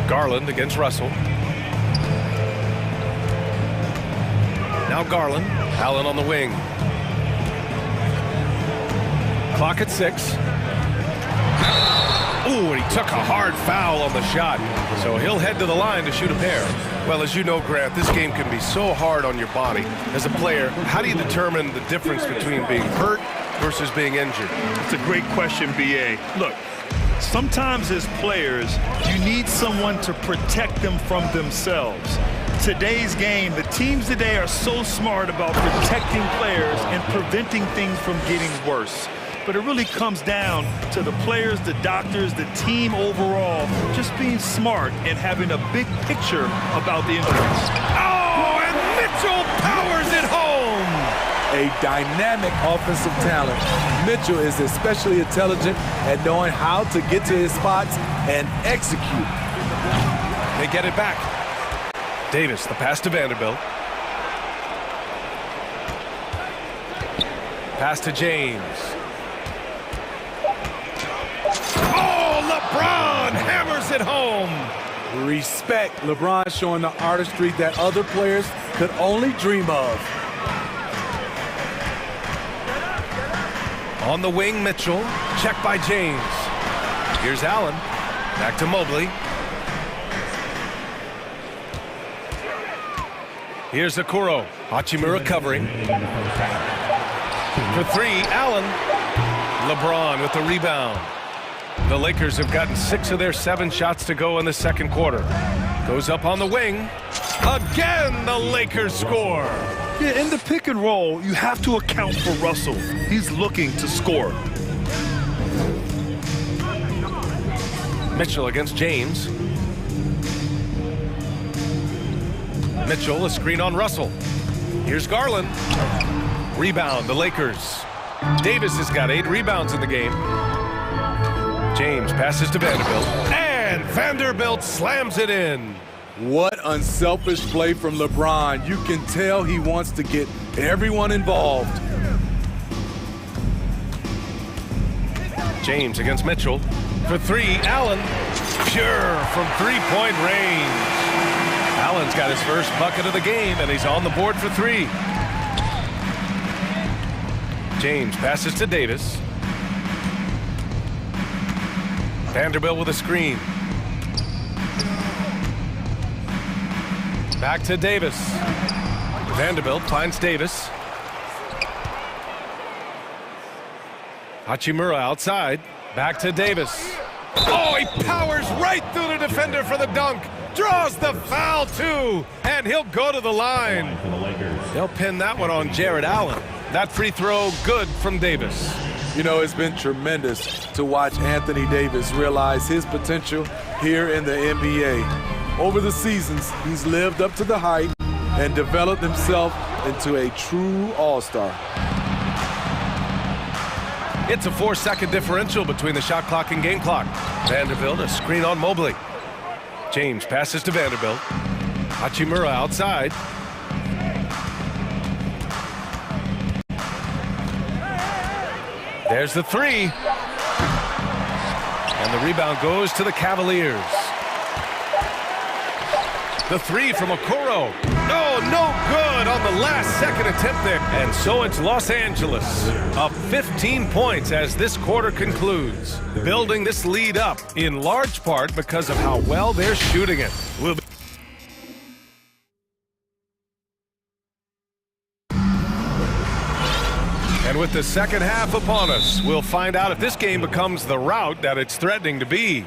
Garland against Russell. Now Garland. Allen on the wing. Clock at 6. Ooh, and he took a hard foul on the shot. So he'll head to the line to shoot a pair. Well, as you know, Grant, this game can be so hard on your body. As a player, how do you determine the difference between being hurt versus being injured? It's a great question, B.A. Look, sometimes as players, you need someone to protect them from themselves. Today's game, the teams today are so smart about protecting players and preventing things from getting worse. But it really comes down to the players, the doctors, the team overall, just being smart and having a big picture about the injuries. Oh, and Mitchell powers it home! A dynamic offensive talent. Mitchell is especially intelligent at knowing how to get to his spots and execute. They get it back. Davis, the pass to Vanderbilt. Pass to James. LeBron hammers it home. Respect. LeBron showing the artistry that other players could only dream of. On the wing, Mitchell. Check by James. Here's Allen. Back to Mobley. Here's Okoro. Hachimura covering. For three, Allen. LeBron with the rebound. The Lakers have gotten 6 of their 7 shots to go in the second quarter. Goes up on the wing. Again, the Lakers score. Yeah, in the pick and roll, you have to account for Russell. He's looking to score. Mitchell against James. Mitchell, a screen on Russell. Here's Garland. Rebound, the Lakers. Davis has got 8 rebounds in the game. James passes to Vanderbilt. And Vanderbilt slams it in. What unselfish play from LeBron. You can tell he wants to get everyone involved. James against Mitchell. For three, Allen. Pure from three-point range. Allen's got his first bucket of the game, and he's on the board for 3. James passes to Davis. Vanderbilt with a screen. Back to Davis. Vanderbilt finds Davis. Hachimura outside. Back to Davis. Oh, he powers right through the defender for the dunk. Draws the foul, too. And he'll go to the line. They'll pin that one on Jared Allen. That free throw good from Davis. You know, it's been tremendous to watch Anthony Davis realize his potential here in the NBA. Over the seasons, he's lived up to the hype and developed himself into a true all-star. It's a 4-second differential between the shot clock and game clock. Vanderbilt, a screen on Mobley. James passes to Vanderbilt. Hachimura outside. There's the three. And the rebound goes to the Cavaliers. The three from Okoro. No good on the last second attempt there. And so it's Los Angeles up 15 points as this quarter concludes. Building this lead up in large part because of how well they're shooting it. And with the second half upon us, we'll find out if this game becomes the rout that it's threatening to be.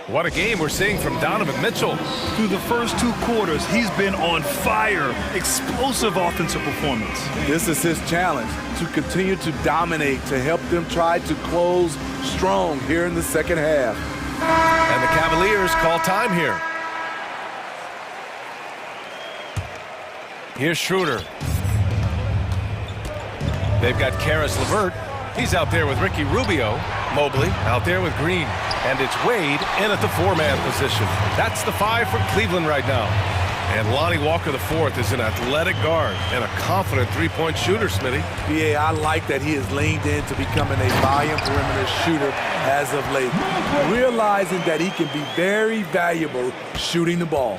What a game we're seeing from Donovan Mitchell. Through the first 2 quarters, he's been on fire. Explosive offensive performance. This is his challenge, to continue to dominate, to help them try to close strong here in the second half. And the Cavaliers call time here. Here's Schroeder. They've got Karis LeVert. He's out there with Ricky Rubio. Mobley out there with Green. And it's Wade in at the 4-man position. That's the 5 from Cleveland right now. And Lonnie Walker IV is an athletic guard and a confident 3-point shooter, Smitty. Yeah, I like that he has leaned into becoming a volume perimeter shooter as of late, realizing that he can be very valuable shooting the ball.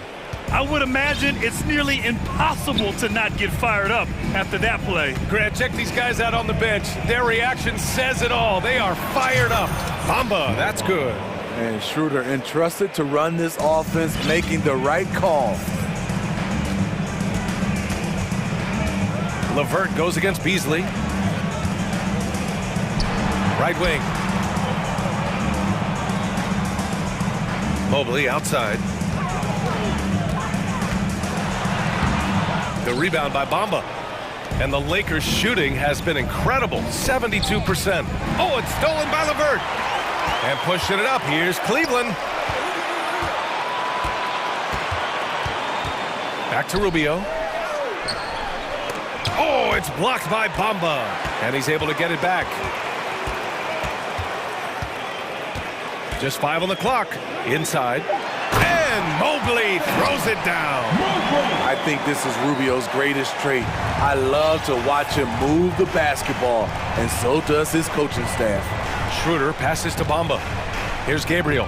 I would imagine it's nearly impossible to not get fired up after that play. Grant, check these guys out on the bench. Their reaction says it all. They are fired up. Bamba, that's good. And Schroeder entrusted to run this offense, making the right call. LeVert goes against Beasley. Right wing. Mobley outside. The rebound by Bamba. And the Lakers shooting has been incredible, 72%. Oh, it's stolen by LeVert. And pushing it up, here's Cleveland. Back to Rubio. Oh, it's blocked by Bamba. And he's able to get it back. Just 5 on the clock. Inside. And Mobley throws it down. I think this is Rubio's greatest trait. I love to watch him move the basketball, and so does his coaching staff. Schroeder passes to Bamba. Here's Gabriel.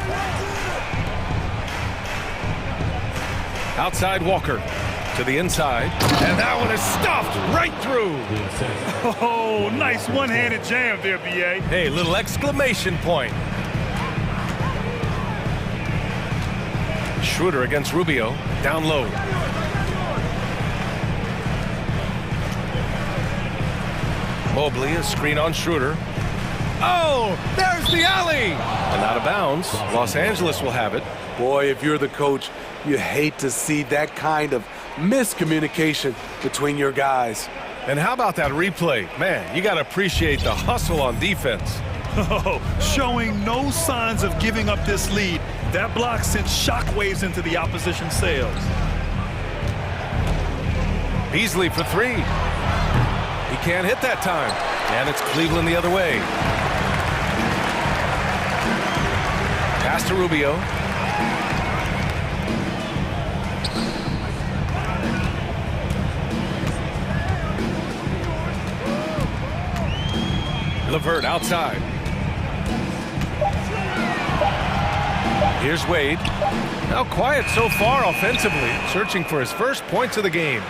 Outside Walker. To the inside. And that one is stuffed right through. Oh, nice one-handed jam there, B.A. Hey, little exclamation point. Schroeder against Rubio. Down low. Mobley, a screen on Schroeder. Oh, there's the alley! And out of bounds. Los Angeles will have it. Boy, if you're the coach, you hate to see that kind of miscommunication between your guys. And how about that replay? Man, you got to appreciate the hustle on defense. Oh, showing no signs of giving up this lead. That block sent shockwaves into the opposition sails. Beasley for three. He can't hit that time. And it's Cleveland the other way. Pass to Rubio. LeVert outside. Here's Wade. Now quiet so far offensively, searching for his first points of the game.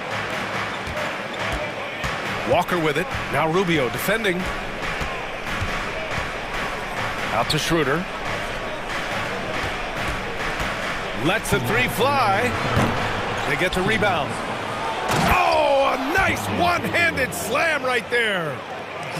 Walker with it. Now Rubio defending. Out to Schroeder. Lets the three fly. They get the rebound. Oh, a nice one-handed slam right there.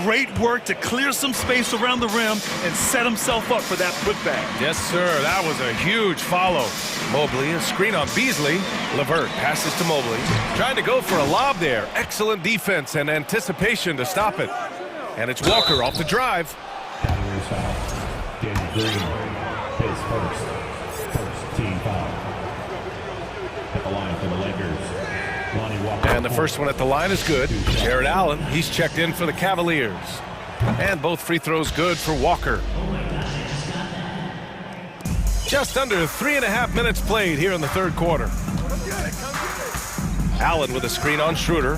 Great work to clear some space around the rim and set himself up for that putback. Yes, sir. That was a huge follow. Mobley, a screen on Beasley. LeVert passes to Mobley. Trying to go for a lob there. Excellent defense and anticipation to stop it. And it's Walker off the drive. Danny Green, his first team foul. At the line for the Lakers. And the first one at the line is good. Jared Allen, he's checked in for the Cavaliers. And both free throws good for Walker. Just under 3.5 minutes played here in the third quarter. Allen with a screen on Schroeder.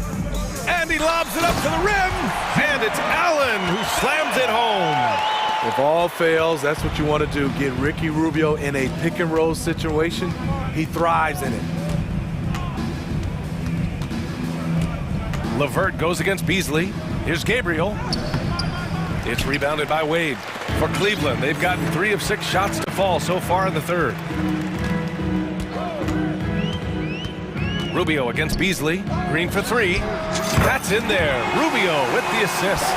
And he lobs it up to the rim. And it's Allen who slams it home. If all fails, that's what you want to do. Get Ricky Rubio in a pick and roll situation. He thrives in it. LeVert goes against Beasley. Here's Gabriel. It's rebounded by Wade. For Cleveland, they've gotten 3 of 6 shots to fall so far in the third. Rubio against Beasley. Green for 3. That's in there. Rubio with the assist.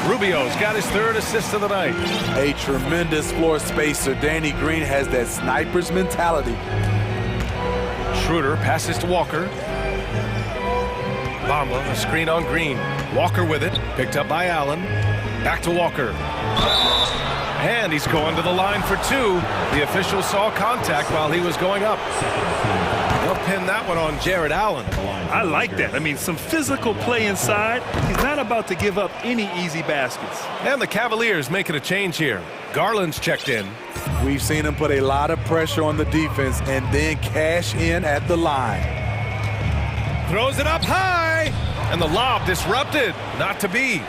Rubio's got his 3rd assist of the night. A tremendous floor spacer. Danny Green has that sniper's mentality. Schroeder passes to Walker. Bamba, a screen on Green. Walker with it, picked up by Allen. Back to Walker. And he's going to the line for 2. The official saw contact while he was going up. They'll pin that one on Jared Allen. I like that. I mean, some physical play inside. He's not about to give up any easy baskets. And the Cavaliers making a change here. Garland's checked in. We've seen him put a lot of pressure on the defense and then cash in at the line. Throws it up high, and the lob disrupted. Not to be.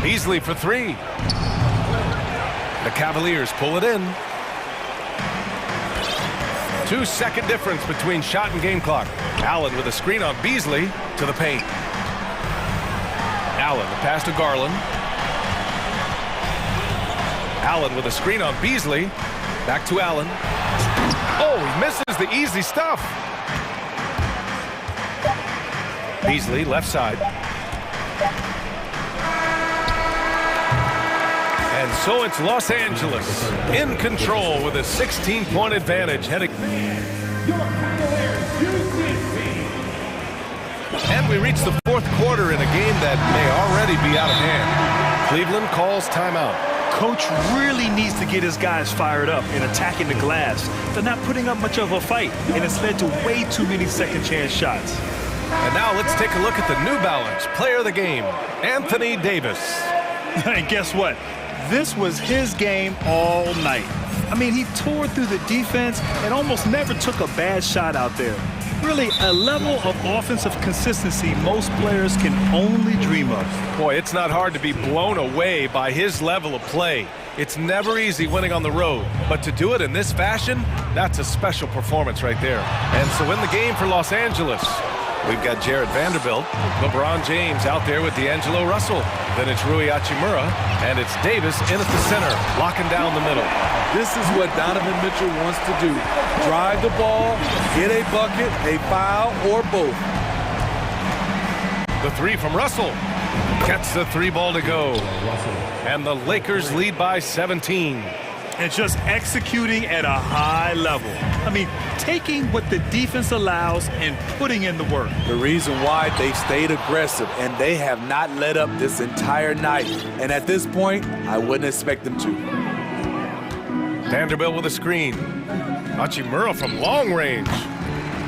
Beasley for 3. The Cavaliers pull it in. 2-second difference between shot and game clock. Allen with a screen on Beasley to the paint. Allen, the pass to Garland. Allen with a screen on Beasley. Back to Allen. Oh, he misses the easy stuff. Beasley, left side. And so it's Los Angeles in control with a 16-point advantage heading. And we reach the 4th quarter in a game that may already be out of hand. Cleveland calls timeout. Coach really needs to get his guys fired up and attacking the glass. They're not putting up much of a fight, and it's led to way too many second chance shots. And now let's take a look at the New Balance player of the game, Anthony Davis. And guess what? This was his game all night. I mean, he tore through the defense and almost never took a bad shot out there. Really a level of offensive consistency most players can only dream of. Boy, it's not hard to be blown away by his level of play. It's never easy winning on the road, but to do it in this fashion, that's a special performance right there. And so in the game for Los Angeles, we've got Jared Vanderbilt, LeBron James out there with D'Angelo Russell. Then it's Rui Hachimura, and it's Davis in at the center, locking down the middle. This is what Donovan Mitchell wants to do. Drive the ball, get a bucket, a foul, or both. The three from Russell. Gets the three ball to go. And the Lakers lead by 17. And just executing at a high level. I mean, taking what the defense allows and putting in the work. The reason why they've stayed aggressive and they have not let up this entire night. And at this point, I wouldn't expect them to. Vanderbilt with a screen. Hachimura from long range.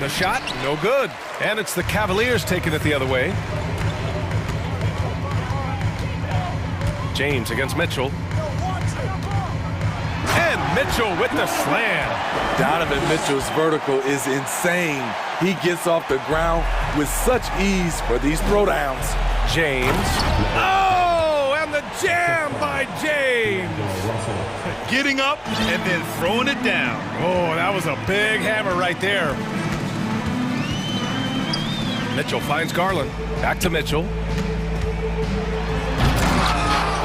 The shot, no good. And it's the Cavaliers taking it the other way. James against Mitchell. And Mitchell with the slam. Donovan Mitchell's vertical is insane. He gets off the ground with such ease for these throwdowns. James. Oh, and the jam by James. Getting up and then throwing it down. Oh, that was a big hammer right there. Mitchell finds Garland. Back to Mitchell.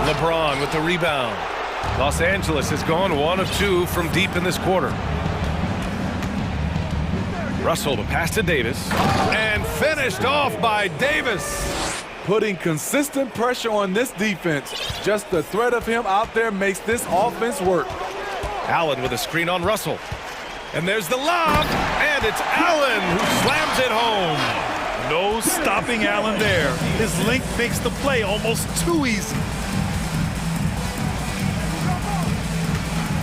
LeBron with the rebound. Los Angeles has gone 1 of 2 from deep in this quarter. Russell, the pass to Davis. And finished off by Davis. Putting consistent pressure on this defense. Just the threat of him out there makes this offense work. Allen with a screen on Russell. And there's the lob. And it's Allen who slams it home. No stopping Allen there. His length makes the play almost too easy.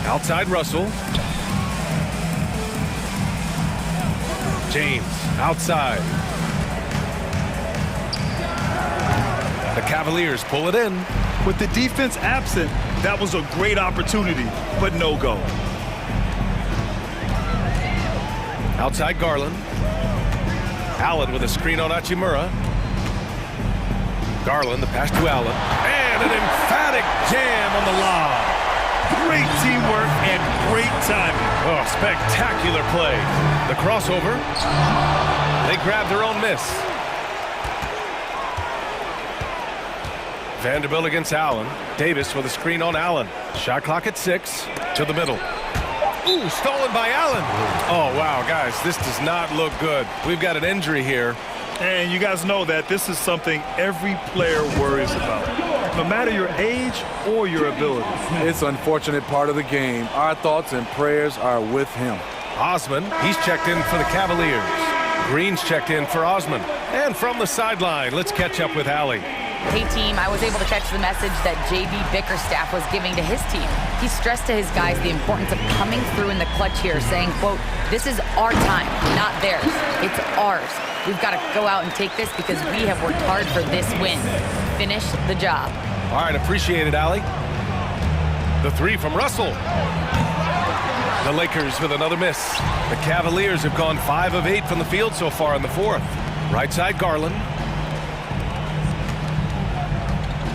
Outside Russell. James outside. The Cavaliers pull it in. With the defense absent, that was a great opportunity, but no go. Outside Garland. Allen with a screen on Hachimura. Garland, the pass to Allen. And an emphatic jam on the lob. Great teamwork and great timing. Oh, spectacular play. The crossover. They grab their own miss. Vanderbilt against Allen. Davis with a screen on Allen. Shot clock at 6. To the middle. Ooh, stolen by Allen. Oh, wow, guys, this does not look good. We've got an injury here. And you guys know that this is something every player worries about, no matter your age or your ability. It's an unfortunate part of the game. Our thoughts and prayers are with him. Osman, he's checked in for the Cavaliers. Green's checked in for Osman. And from the sideline, let's catch up with Allie. Hey team, I was able to catch the message that JB Bickerstaff was giving to his team. He stressed to his guys the importance of coming through in the clutch here, saying, quote, "This is our time, not theirs. It's ours. We've got to go out and take this because we have worked hard for this win. Finish the job." All right, appreciate it, Allie. The three from Russell. The Lakers with another miss. The Cavaliers have gone 5 of 8 from the field so far in the fourth. Right side, Garland.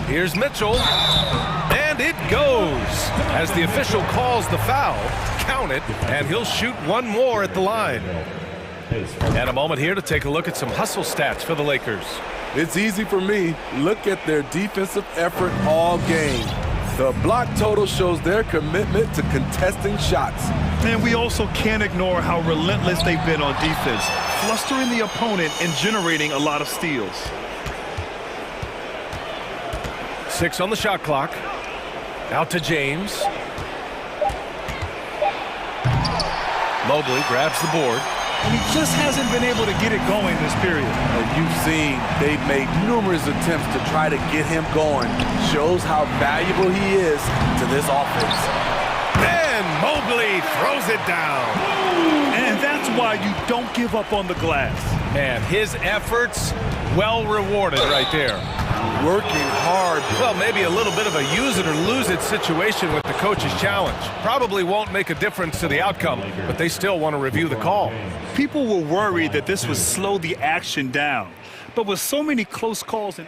Here's Mitchell, and it goes. As the official calls the foul, count it, and he'll shoot one more at the line. And a moment here to take a look at some hustle stats for the Lakers. It's easy for me. Look at their defensive effort all game. The block total shows their commitment to contesting shots. And we also can't ignore how relentless they've been on defense, flustering the opponent and generating a lot of steals. 6 on the shot clock. Out to James. Mobley grabs the board. And he just hasn't been able to get it going this period. And you've seen they've made numerous attempts to try to get him going. Shows how valuable he is to this offense. And Mobley throws it down. And that's why you don't give up on the glass. Man, his efforts well rewarded right there. working hard. Well, maybe a little bit of a use it or lose it situation with the coach's challenge. Probably won't make a difference to the outcome, but they still want to review the call. People were worried that this would slow the action down. But with so many close calls,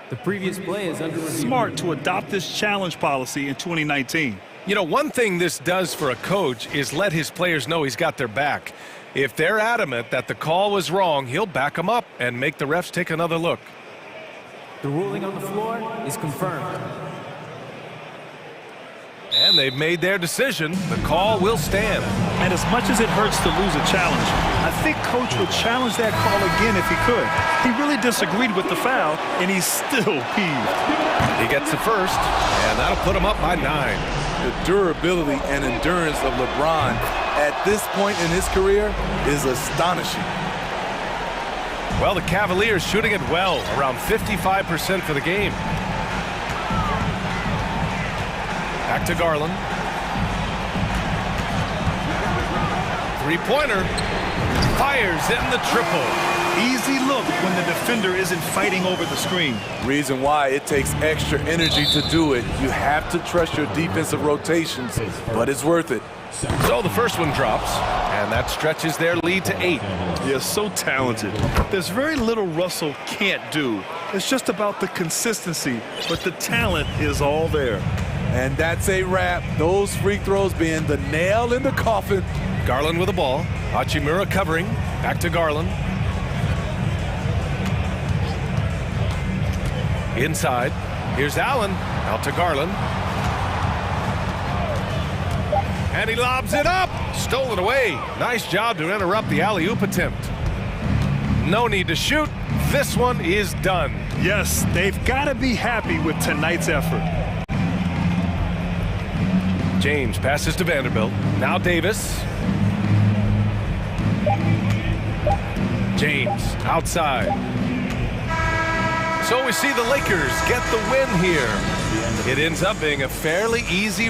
The previous play is under review. smart to adopt this challenge policy in 2019. You know, one thing this does for a coach is let his players know he's got their back. If they're adamant that the call was wrong, he'll back them up and make the refs take another look. The ruling on the floor is confirmed. And they've made their decision. The call will stand. And as much as it hurts to lose a challenge, I think Coach would challenge that call again if he could. He really disagreed with the foul, and he's still peeved. He gets the first, and that'll put him up by 9. The durability and endurance of LeBron at this point in his career is astonishing. Well, the Cavaliers shooting it well, around 55% for the game. Back to Garland. Three-pointer. Fires in the triple. Easy look when the defender isn't fighting over the screen. Reason why it takes extra energy to do it. You have to trust your defensive rotations, but it's worth it. So the first one drops, and that stretches their lead to 8. They're so talented. There's very little Russell can't do. It's just about the consistency, but the talent is all there. And that's a wrap. Those free throws being the nail in the coffin. Garland with the ball. Hachimura covering. Back to Garland. Inside. Here's Allen. Out to Garland. And he lobs it up. Stolen away. Nice job to interrupt the alley-oop attempt. No need to shoot. This one is done. Yes, they've got to be happy with tonight's effort. James passes to Vanderbilt. Now Davis. James outside. So we see the Lakers get the win here. It ends up being a fairly easy